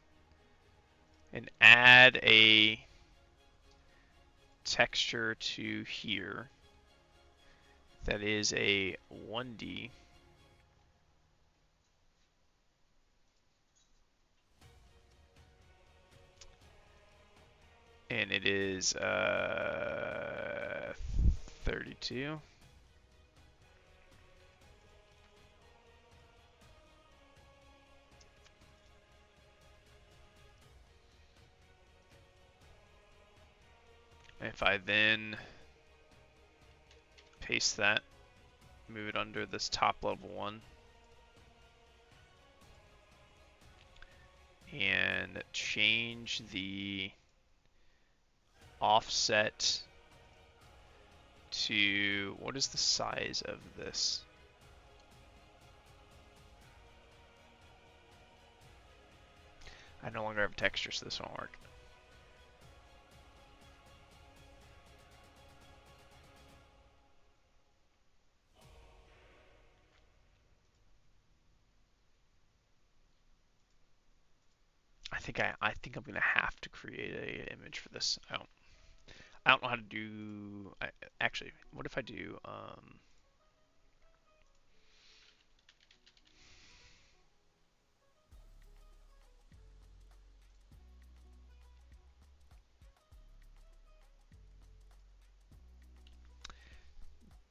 and add a texture to here that is a 1D, and it is 32. If I then paste that, move it under this top level one, and change the offset to, what is the size of this? I no longer have texture, so this won't work. think I'm gonna have to create a image for this. I don't know how to do. Actually, what if I do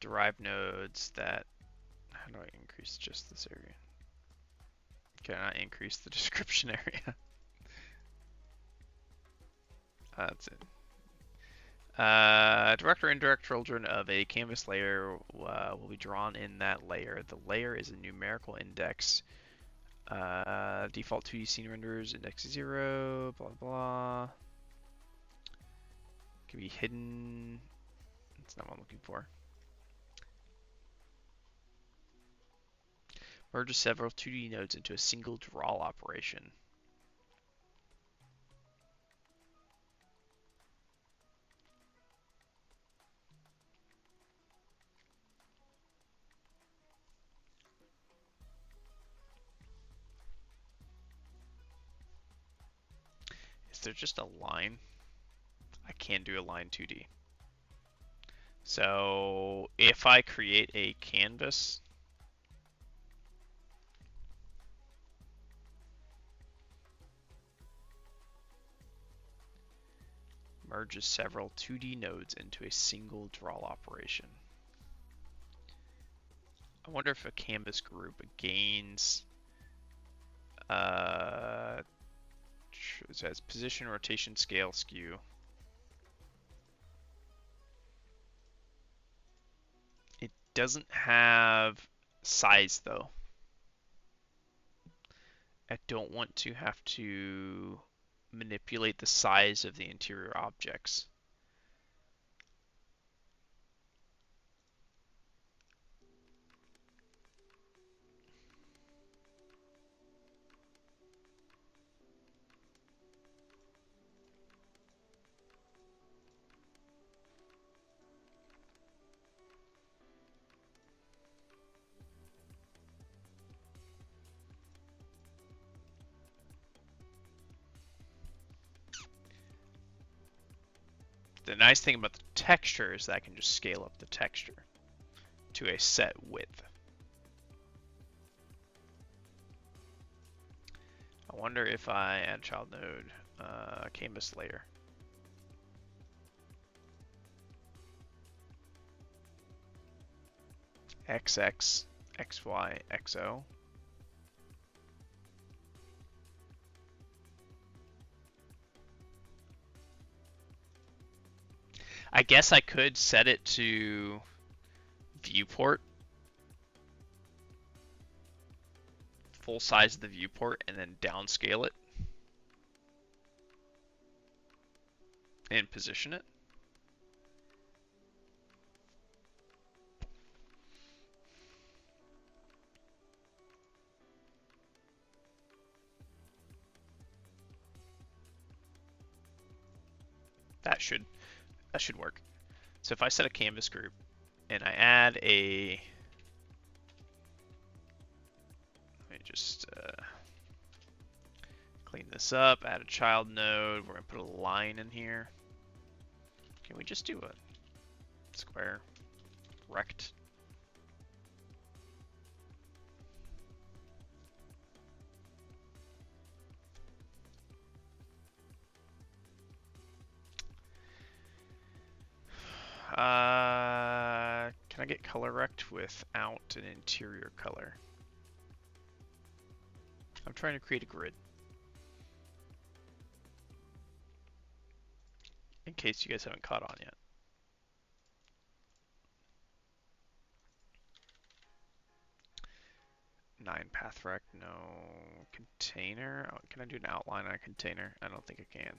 derived nodes that? How do I increase just this area? Can I increase the description area? That's it. Direct or indirect children of a canvas layer will be drawn in that layer. The layer is a numerical index. Default 2D scene renders index 0, blah blah. Can be hidden. That's not what I'm looking for. Merges several 2D nodes into a single draw operation. Is there just a line? I can do a line 2D. So if I create a canvas, merges several 2D nodes into a single draw operation. I wonder if a canvas group gains it says position, rotation, scale, skew. It doesn't have size though. I don't want to have to manipulate the size of the interior objects. The nice thing about the texture is that I can just scale up the texture to a set width. I wonder if I add child node canvas layer. XX, XY, XO. I guess I could set it to viewport, full size of the viewport, and then downscale it and position it. That should work. So if I set a canvas group and I add a, let me just clean this up, add a child node, we're gonna put a line in here. Can we just do a square, rect? Can I get color rect without an interior color? I'm trying to create a grid. In case you guys haven't caught on yet. Nine path rect, no container. Oh, can I do an outline on a container? I don't think I can.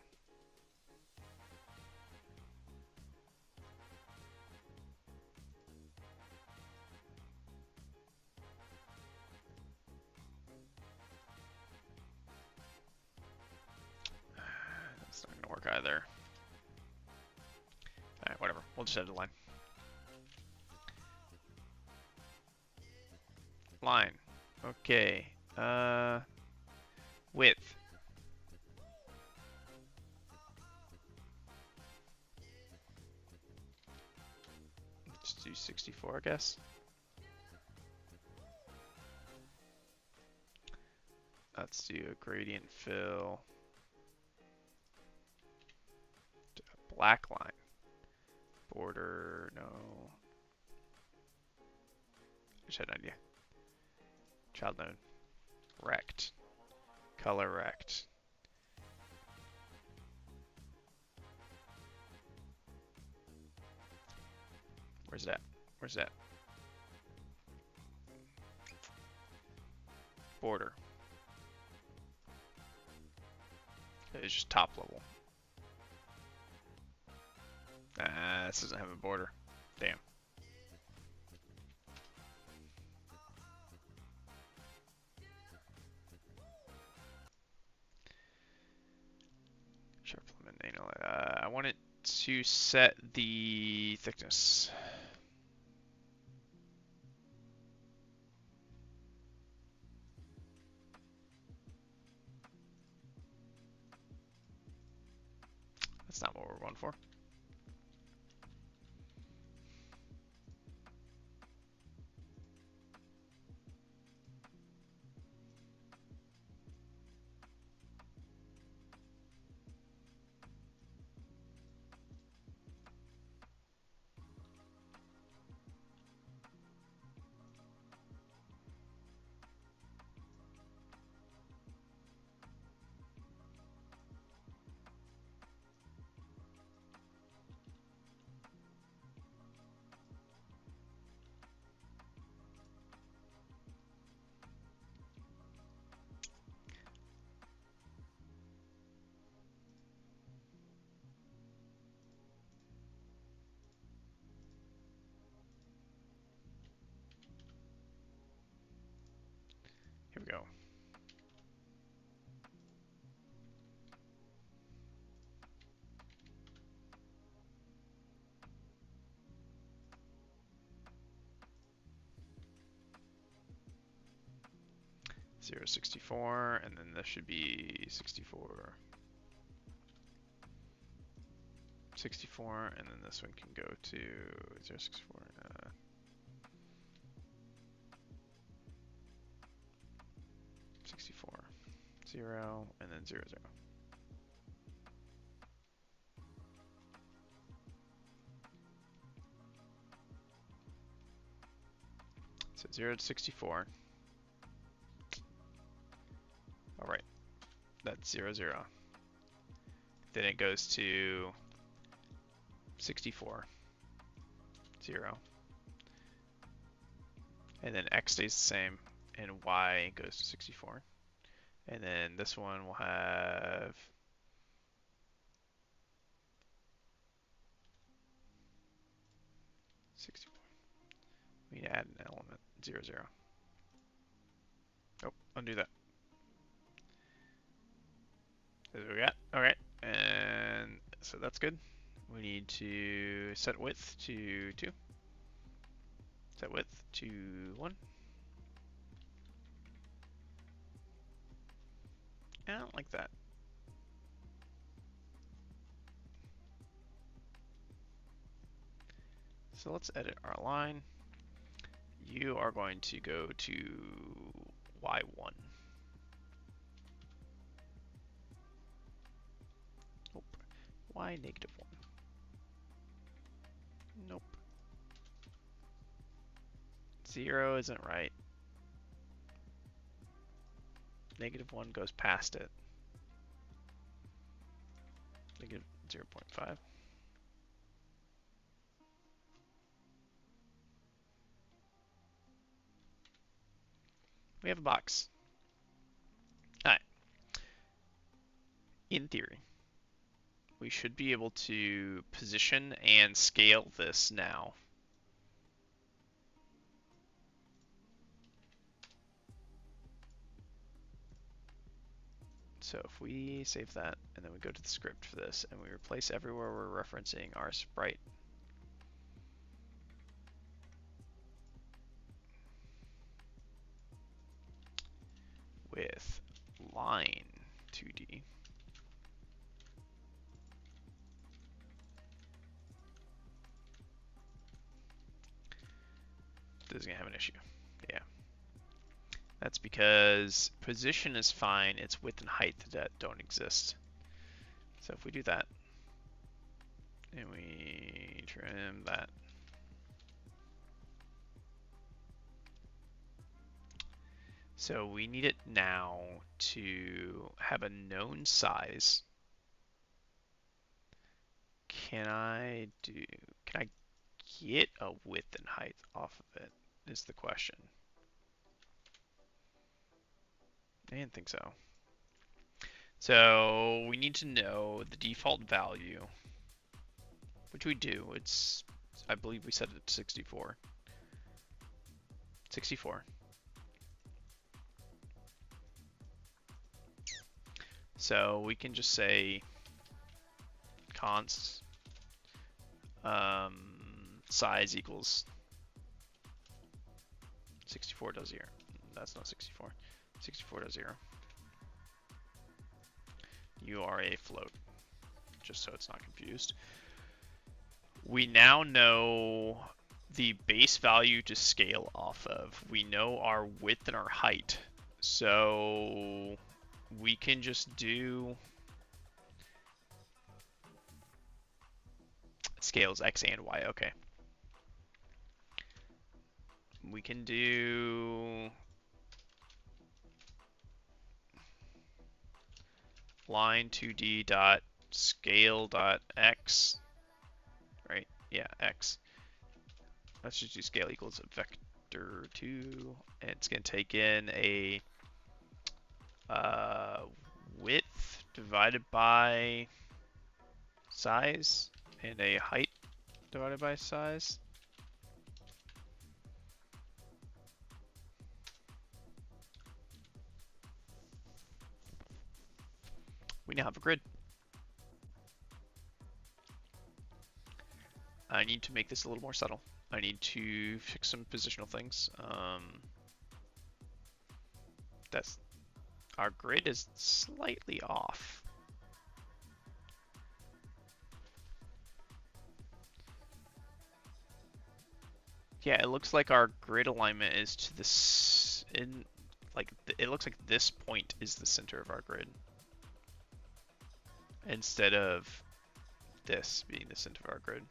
That's not gonna work either. Alright, whatever. We'll just add a line. Line. Okay. Width. do 64, I guess. Let's do a gradient fill. Black line. Border, no. I just had an idea. Child node. Rect. Color rect. Where's that? Where's that? Border. It's just top level. This doesn't have a border. Damn. Sharp element anal. I want it to set the thickness. That's not what we're going for. Here we go. Zero 64, and then this should be 64. 64, and then this one can go to 064. 64, 0, and then 0, 0. So 0 to 64. All right, that's 0, 0. Then it goes to 64, 0. And then X stays the same, and Y goes to 64. And then this one will have 64. We need to add an element, 0, 0. Oh, undo that. That's what we got. Okay, and so that's good. We need to set width to 2. Set width to 1. I don't like that. So let's edit our line. You are going to go to Y1. Nope. Y negative 1. Nope. 0 isn't right. Negative 1 goes past it. Negative 0.5. We have a box. Alright. In theory, we should be able to position and scale this now. So if we save that, and then we go to the script for this, and we replace everywhere we're referencing our sprite with line 2D. This is gonna have an issue. Yeah. That's because position is fine, it's width and height that don't exist. So if we do that, and we trim that, so we need it now to have a known size. Can I get a width and height off of it is the question. I didn't think so. So we need to know the default value, which we do. It's, I believe we set it to 64. 64. So we can just say const size equals 64 does 0. That's not 64. 64 does 0. You are a float, just so it's not confused. We now know the base value to scale off of. We know our width and our height. So we can just do scales X and Y. Okay. We can do line 2D dot scale dot X, right? Yeah, X. Let's just do scale equals vector 2, and it's going to take in a width divided by size and a height divided by size. We now have a grid. I need to make this a little more subtle. I need to fix some positional things. That's our grid is slightly off. Yeah, it looks like our grid alignment is to this it looks like this point is the center of our grid instead of this being the center of our grid.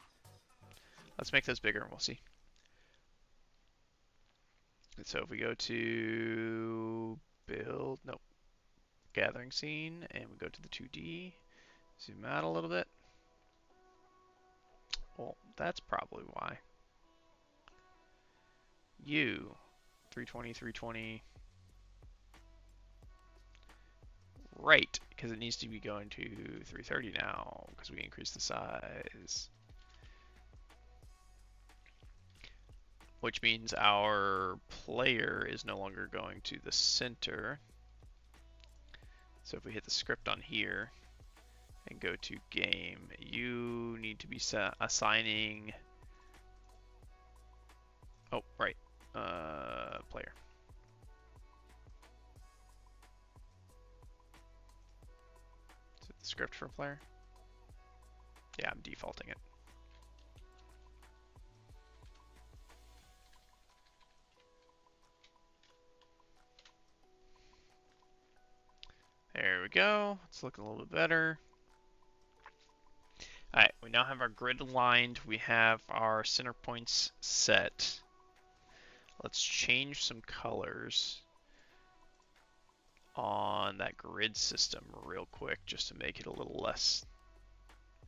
Let's make those bigger and we'll see. So if we go to build, nope, gathering scene, and we go to the 2D, zoom out a little bit. Well, that's probably why. 320, 320. Right, because it needs to be going to 330 now, because we increased the size. Which means our player is no longer going to the center. So if we hit the script on here and go to game, you need to be assigning, oh, right, player. Is it the script for player? Yeah, I'm defaulting it. There we go. It's looking a little bit better. Alright, we now have our grid aligned. We have our center points set. Let's change some colors on that grid system real quick just to make it a little less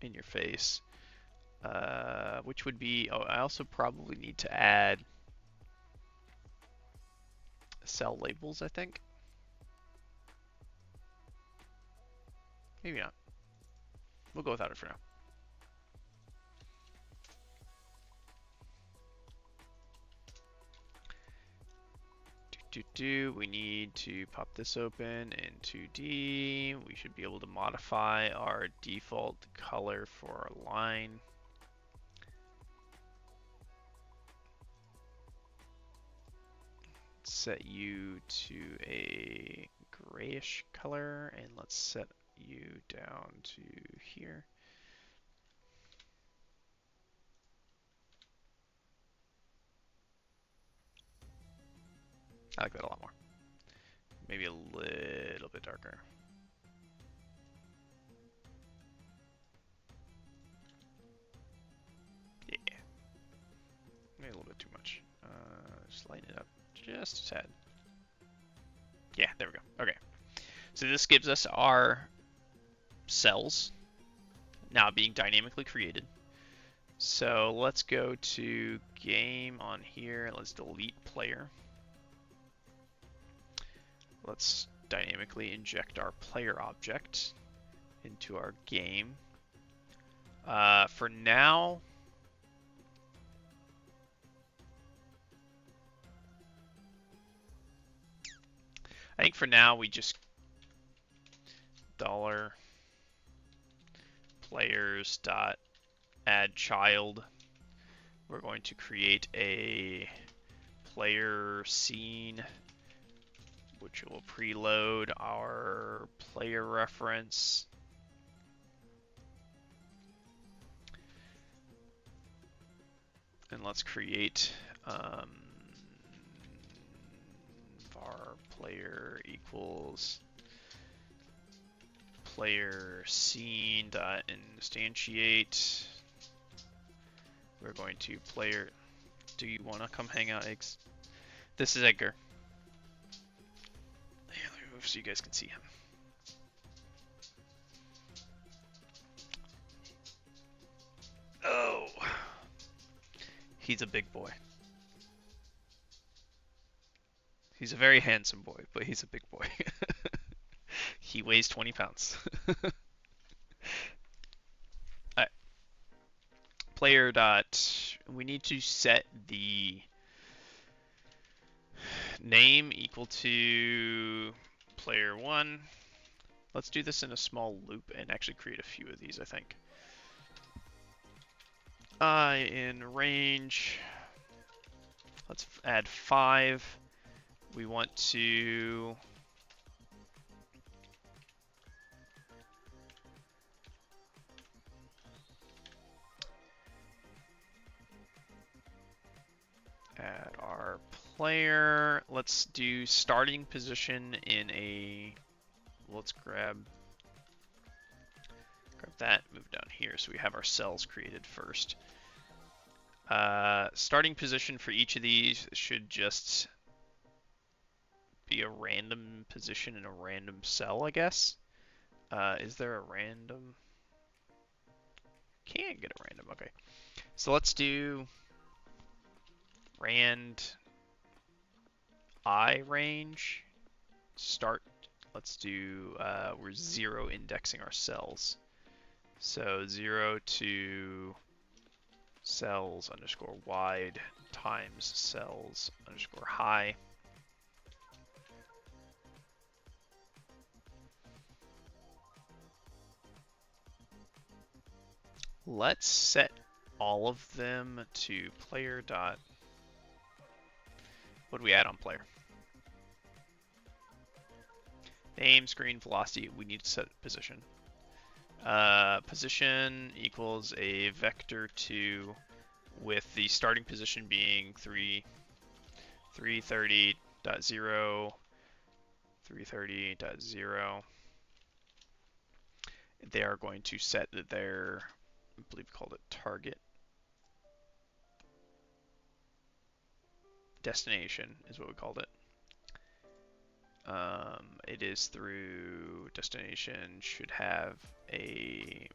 in your face. Which would be, oh, I also probably need to add cell labels, I think. Maybe not. We'll go without it for now. We need to pop this open in 2D. We should be able to modify our default color for our line. Set you to a grayish color, and let's set you down to here. I like that a lot more. Maybe a little bit darker. Yeah. Maybe a little bit too much. Just lighten it up just a tad. Yeah, there we go. Okay. So this gives us our cells now being dynamically created. So let's go to game on here. Let's delete player. Let's dynamically inject our player object into our game. For now, I think for now we just $players dot add child. We're going to create a player scene, which will preload our player reference. And let's create var player equals player scene dot instantiate. We're going to player. Do you want to come hang out, Eggs? This is Edgar. Yeah, let me move so you guys can see him. Oh, he's a big boy. He's a very handsome boy, but he's a big boy. He weighs 20 pounds. Alright. Player dot. We need to set the name equal to player 1. Let's do this in a small loop and actually create a few of these, I think. In range, let's add 5. We want to add our player. Let's do starting position in a, let's grab that, move down here so we have our cells created first. Starting position for each of these should just be a random position in a random cell, I guess. Is there a random? Can't get a random, okay. So let's do rand I range start. Let's do, we're 0 indexing our cells. So 0 to cells underscore wide times cells underscore high. Let's set all of them to player dot. What do we add on player? Name, screen, velocity. We need to set position. Position equals a vector 2 with the starting position being 330.0, 330.0. They are going to set their, I believe we called it target. Destination is what we called it. It is through destination should have a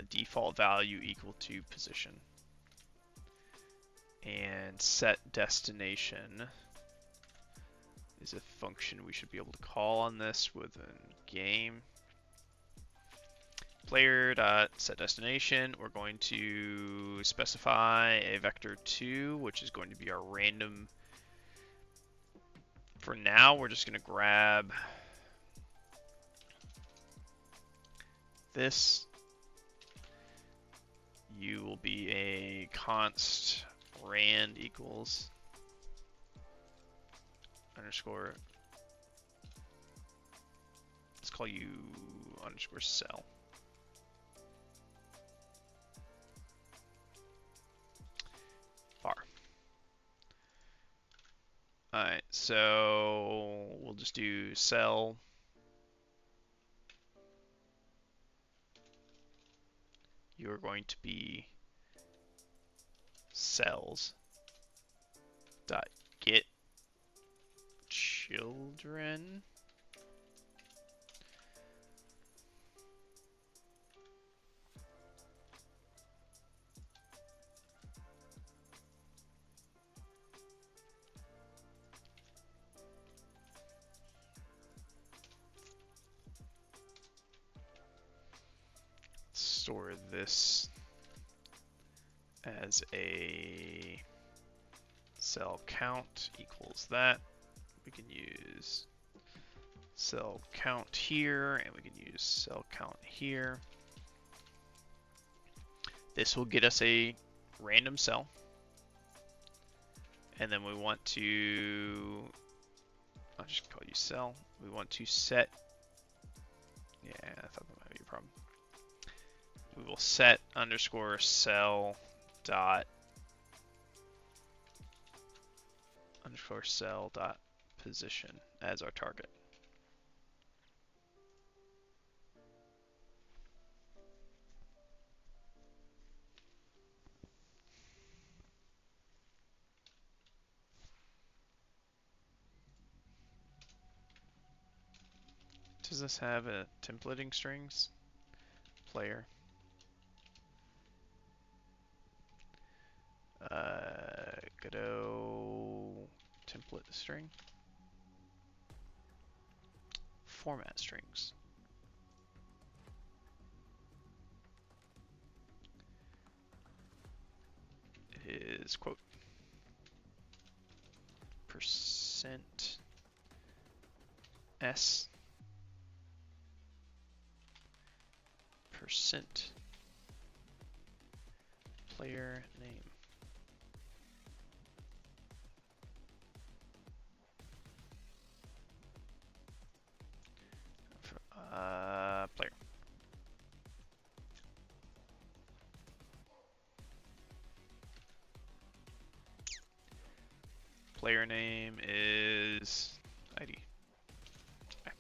default value equal to position. And set destination is a function we should be able to call on this within game. Player.set destination, we're going to specify a vector 2, which is going to be our random. For now, we're just going to grab this. U will be a const rand equals underscore. Let's call you underscore cell. Var. Alright. So we'll just do cell. You're going to be cells dot get children. Store this as a cell count equals that. We can use cell count here, and we can use cell count here. This will get us a random cell. And then we want to, I'll just call you cell. We want to set, yeah, I thought that might be a problem. We will set underscore cell dot underscore cell dot position as our target. Does this have a templating strings? Player. Godot template string. Format strings. It is quote percent s percent player name. Player. Player name is ID. Okay.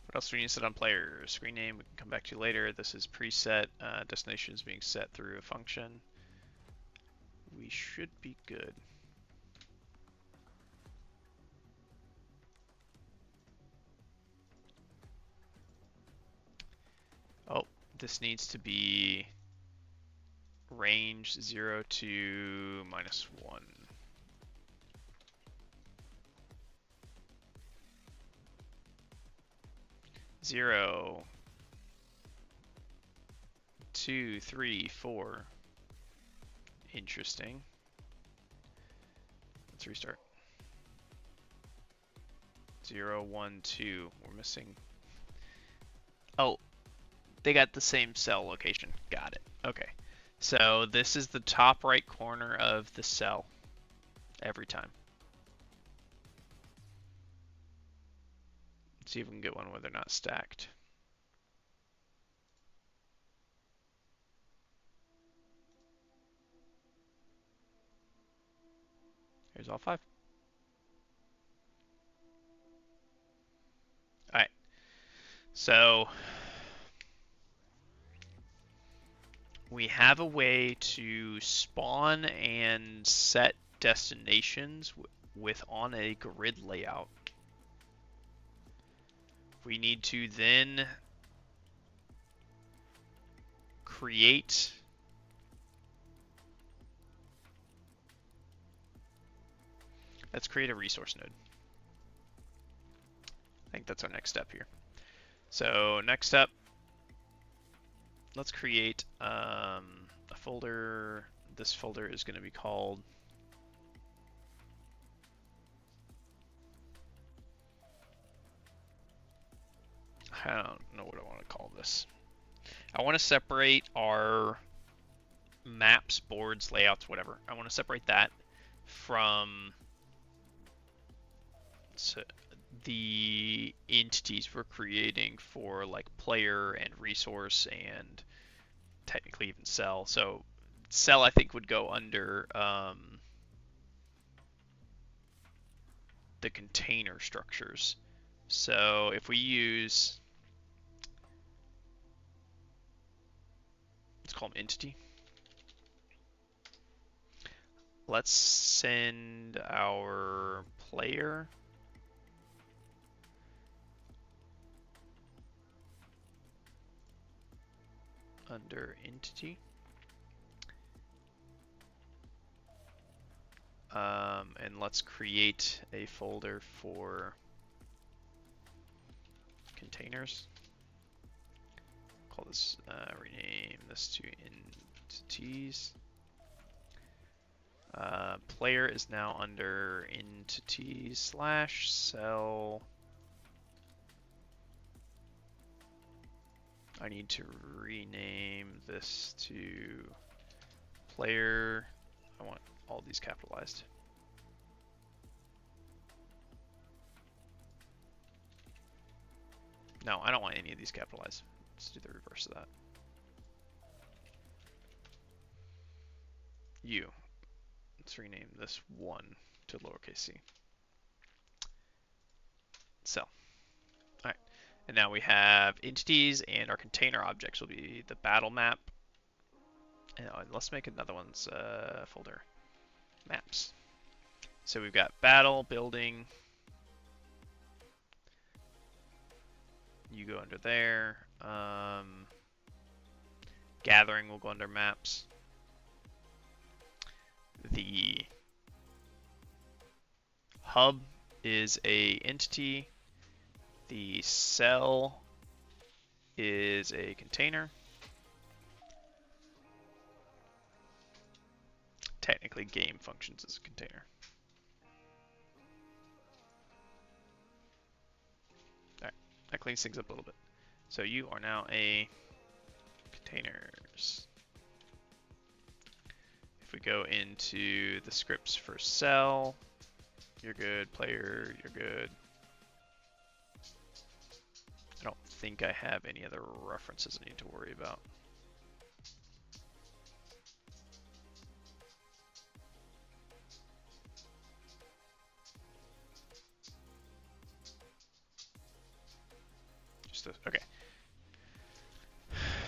What else do we need to set on player? Screen name we can come back to later. This is preset. Destination is being set through a function. We should be good. Oh, this needs to be range 0 to -1. Zero, 2, 3, 4. Interesting. Let's restart. 0, 1, 2. We're missing. Oh, they got the same cell location. Got it. Okay. So this is the top right corner of the cell every time. Let's see if we can get one where they're not stacked. Here's all 5. All right. So we have a way to spawn and set destinations with on a grid layout. We need to then create let's create a resource node. I think that's our next step here. So next up, let's create a folder. This folder is going to be called I don't know what I want to call this. I want to separate our maps, boards, layouts, whatever. I want to separate that from the entities we're creating for like player and resource and technically even cell. So Cell, I think, would go under the container structures. So if we use, let's call them entity. Let's send our player under entity. And let's create a folder for containers. Call this, rename this to entities. Player is now under entity slash cell. I need to rename this to player. I want all these capitalized. No, I don't want any of these capitalized. Let's do the reverse of that. U. Let's rename this 1 to lowercase c. Cell. All right. And now we have entities, and our container objects will be the battle map. And let's make another one's folder. Maps. So we've got battle, building. You go under there. Gathering will go under maps. The hub is a entity. The cell is a container. Technically, game functions as a container. All right, that cleans things up a little bit. So you are now a containers. If we go into the scripts for cell, you're good. Player, you're good. I don't think I have any other references I need to worry about. Okay.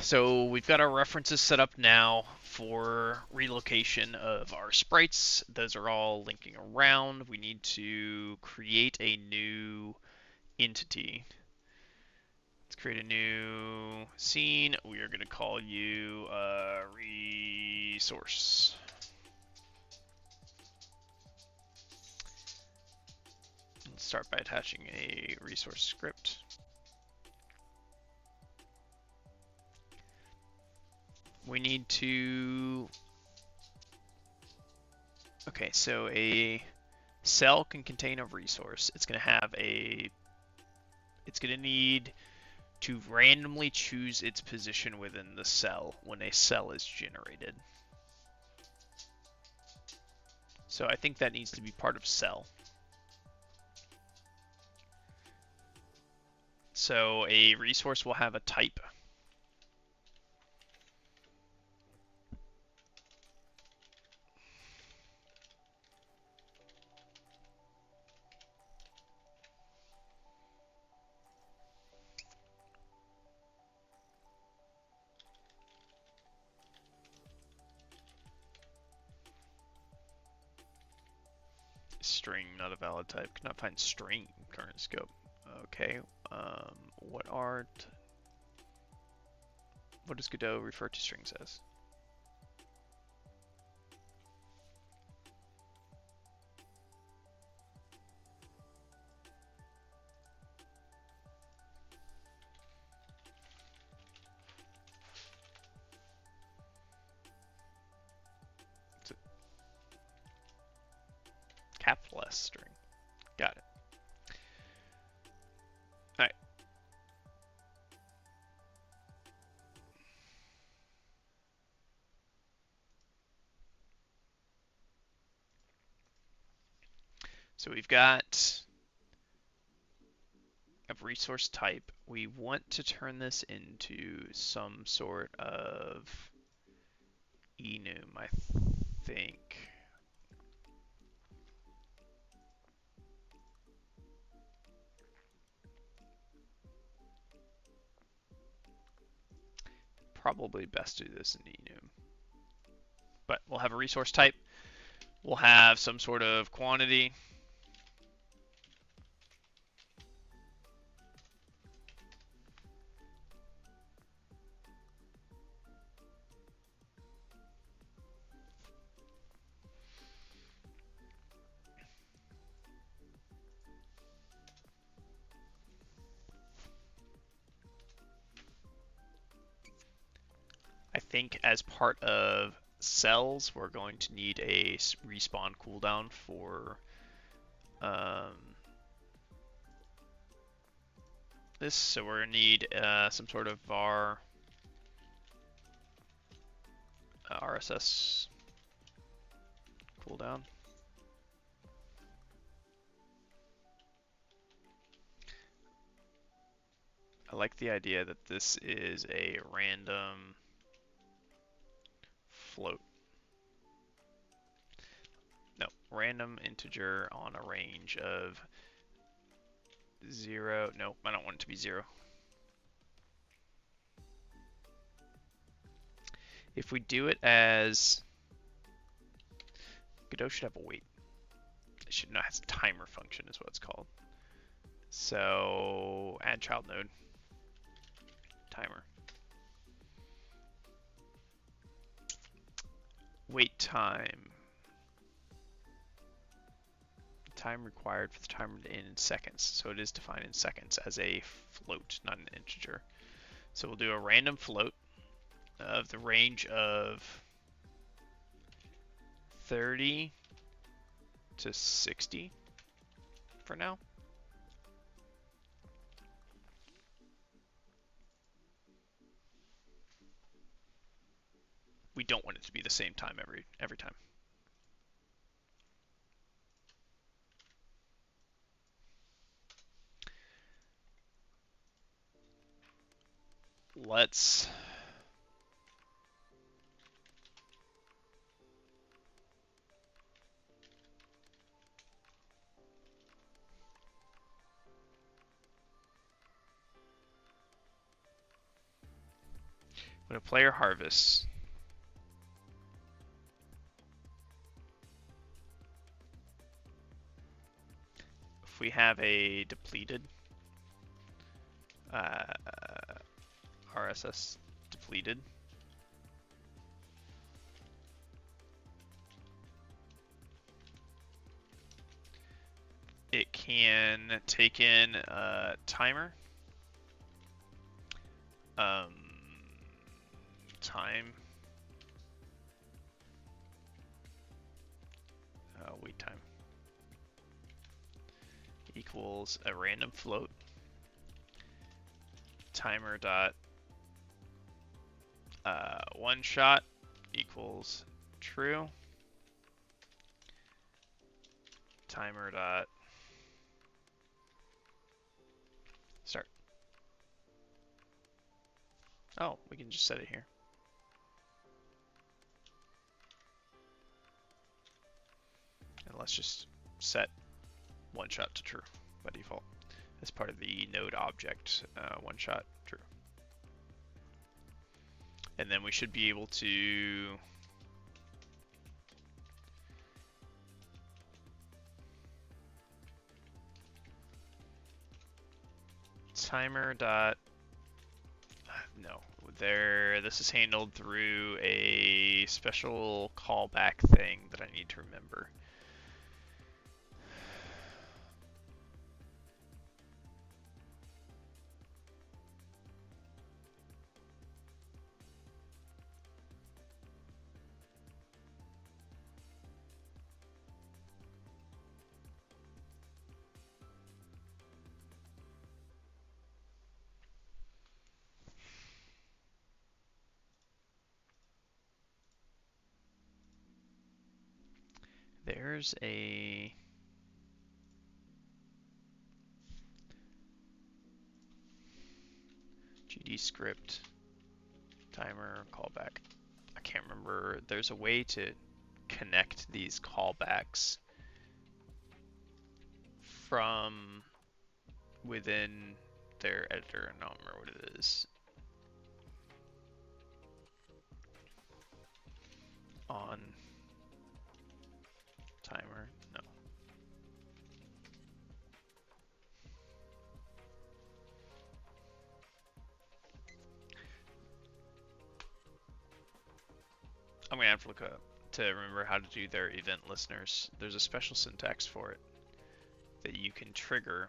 So we've got our references set up now for relocation of our sprites. Those are all linking around. We need to create a new entity. Let's create a new scene. We are going to call you resource. Let's start by attaching a resource script. We need to, okay, so a cell can contain a resource. It's going to have a, it's going to need to randomly choose its position within the cell when a cell is generated. So I think that needs to be part of cell. So a resource will have a type. String, not a valid type. Cannot find string in current scope. Okay. What does Godot refer to strings as? It's a capital S string. Got it. All right. So we've got a resource type. We want to turn this into some sort of enum, I think. Probably best to do this in enum. But we'll have a resource type. We'll have some sort of quantity. I think as part of cells, we're going to need a respawn cooldown for this. So we're going to need some sort of var RSS cooldown. I like the idea that this is a random float. No, random integer on a range of 0. No, I don't want it to be 0. If we do it as Godot should have a wait. It should not have a timer function is what it's called. So add child node timer. Wait time. Time required for the timer to end in seconds. So it is defined in seconds as a float, not an integer. So we'll do a random float of the range of 30 to 60 for now. We don't want it to be the same time every time. Let's when a player harvests, if we have a depleted RSS depleted, it can take in a timer, time, wait time equals a random float timer dot one shot equals true timer dot start. Oh, we can just set it here. And let's just set one shot to true by default as part of the node object one shot true. And then we should be able to timer dot no there this is handled through a special callback thing that I need to remember. There's a GD script timer callback. I can't remember. There's a way to connect these callbacks from within their editor. I don't remember what it is. On timer, no. I'm gonna have to look up to remember how to do their event listeners. There's a special syntax for it that you can trigger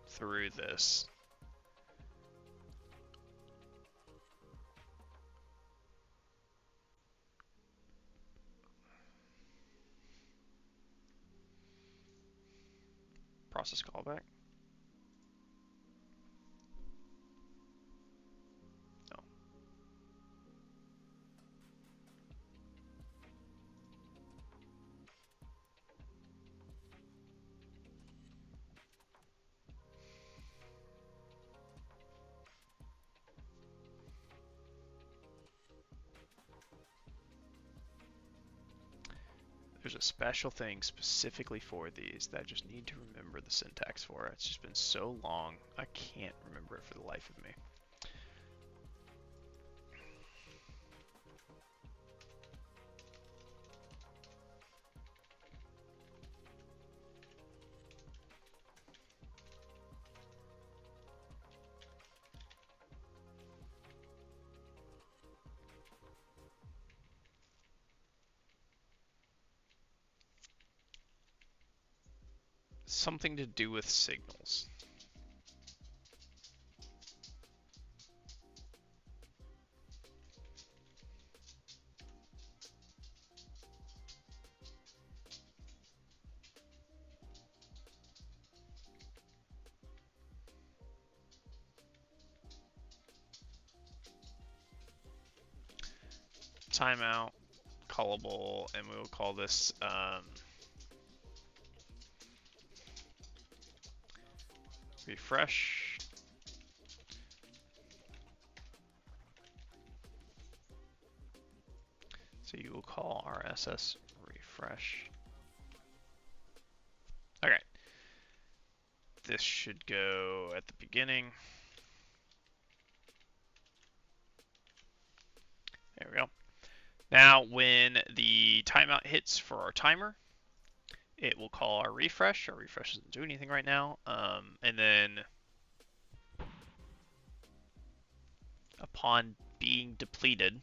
through this. Process callback. No. There's a special thing specifically for these that I just need to remember the syntax for. It's just been so long, I can't remember it for the life of me. Something to do with signals. Timeout, callable, and we will call this refresh. So you will call RSS refresh. Okay. This should go at the beginning. There we go. Now, when the timeout hits for our timer, it will call our refresh. Our refresh doesn't do anything right now. And then upon being depleted,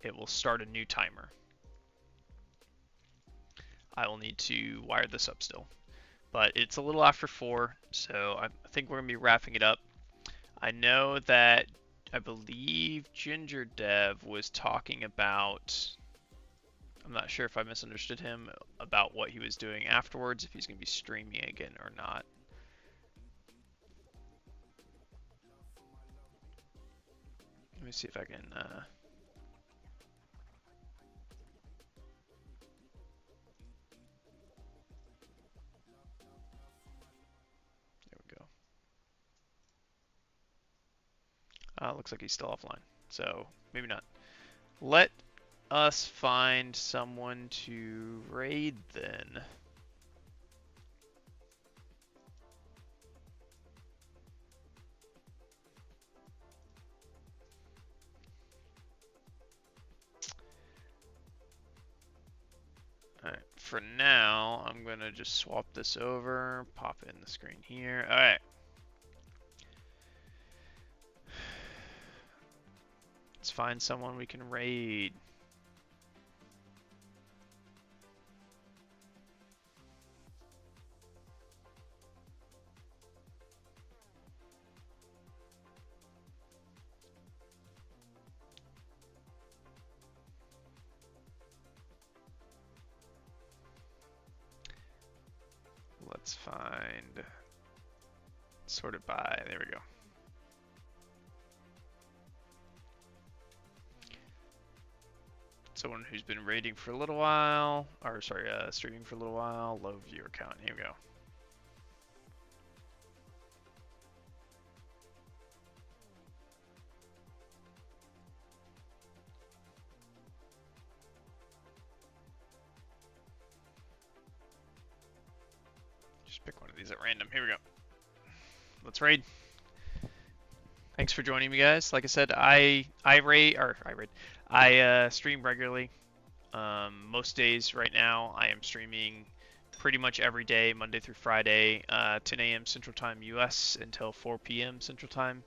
it will start a new timer. I will need to wire this up still. But it's a little after 4, so I think we're going to be wrapping it up. I know that I believe Ginger Dev was talking about, I'm not sure if I misunderstood him, about what he was doing afterwards, if he's going to be streaming again or not. Let me see if I can... There we go. Looks like he's still offline, so maybe not. Let us find someone to raid then. Alright, for now, I'm going to just swap this over, pop it in the screen here. Alright. Let's find someone we can raid. Let's find, sorted by, there we go. Someone who's been raiding for a little while, or sorry, streaming for a little while, low viewer count, here we go. Just pick one of these at random. Here we go. Let's raid. Thanks for joining me, guys. Like I said, I stream regularly. Most days right now, I am streaming pretty much every day, Monday through Friday, 10 a.m. Central Time U.S. until 4 p.m. Central Time.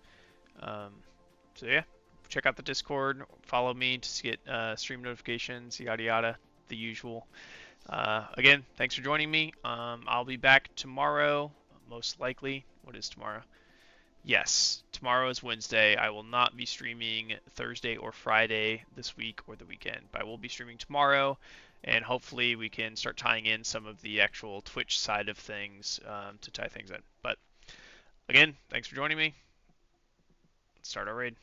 So yeah, check out the Discord. Follow me to get stream notifications, yada yada, the usual. Again, thanks for joining me. I'll be back tomorrow, most likely. What is tomorrow? Yes, tomorrow is Wednesday. I will not be streaming Thursday or Friday this week or the weekend, but I will be streaming tomorrow, and hopefully we can start tying in some of the actual Twitch side of things to tie things in. But again, thanks for joining me. Let's start our raid.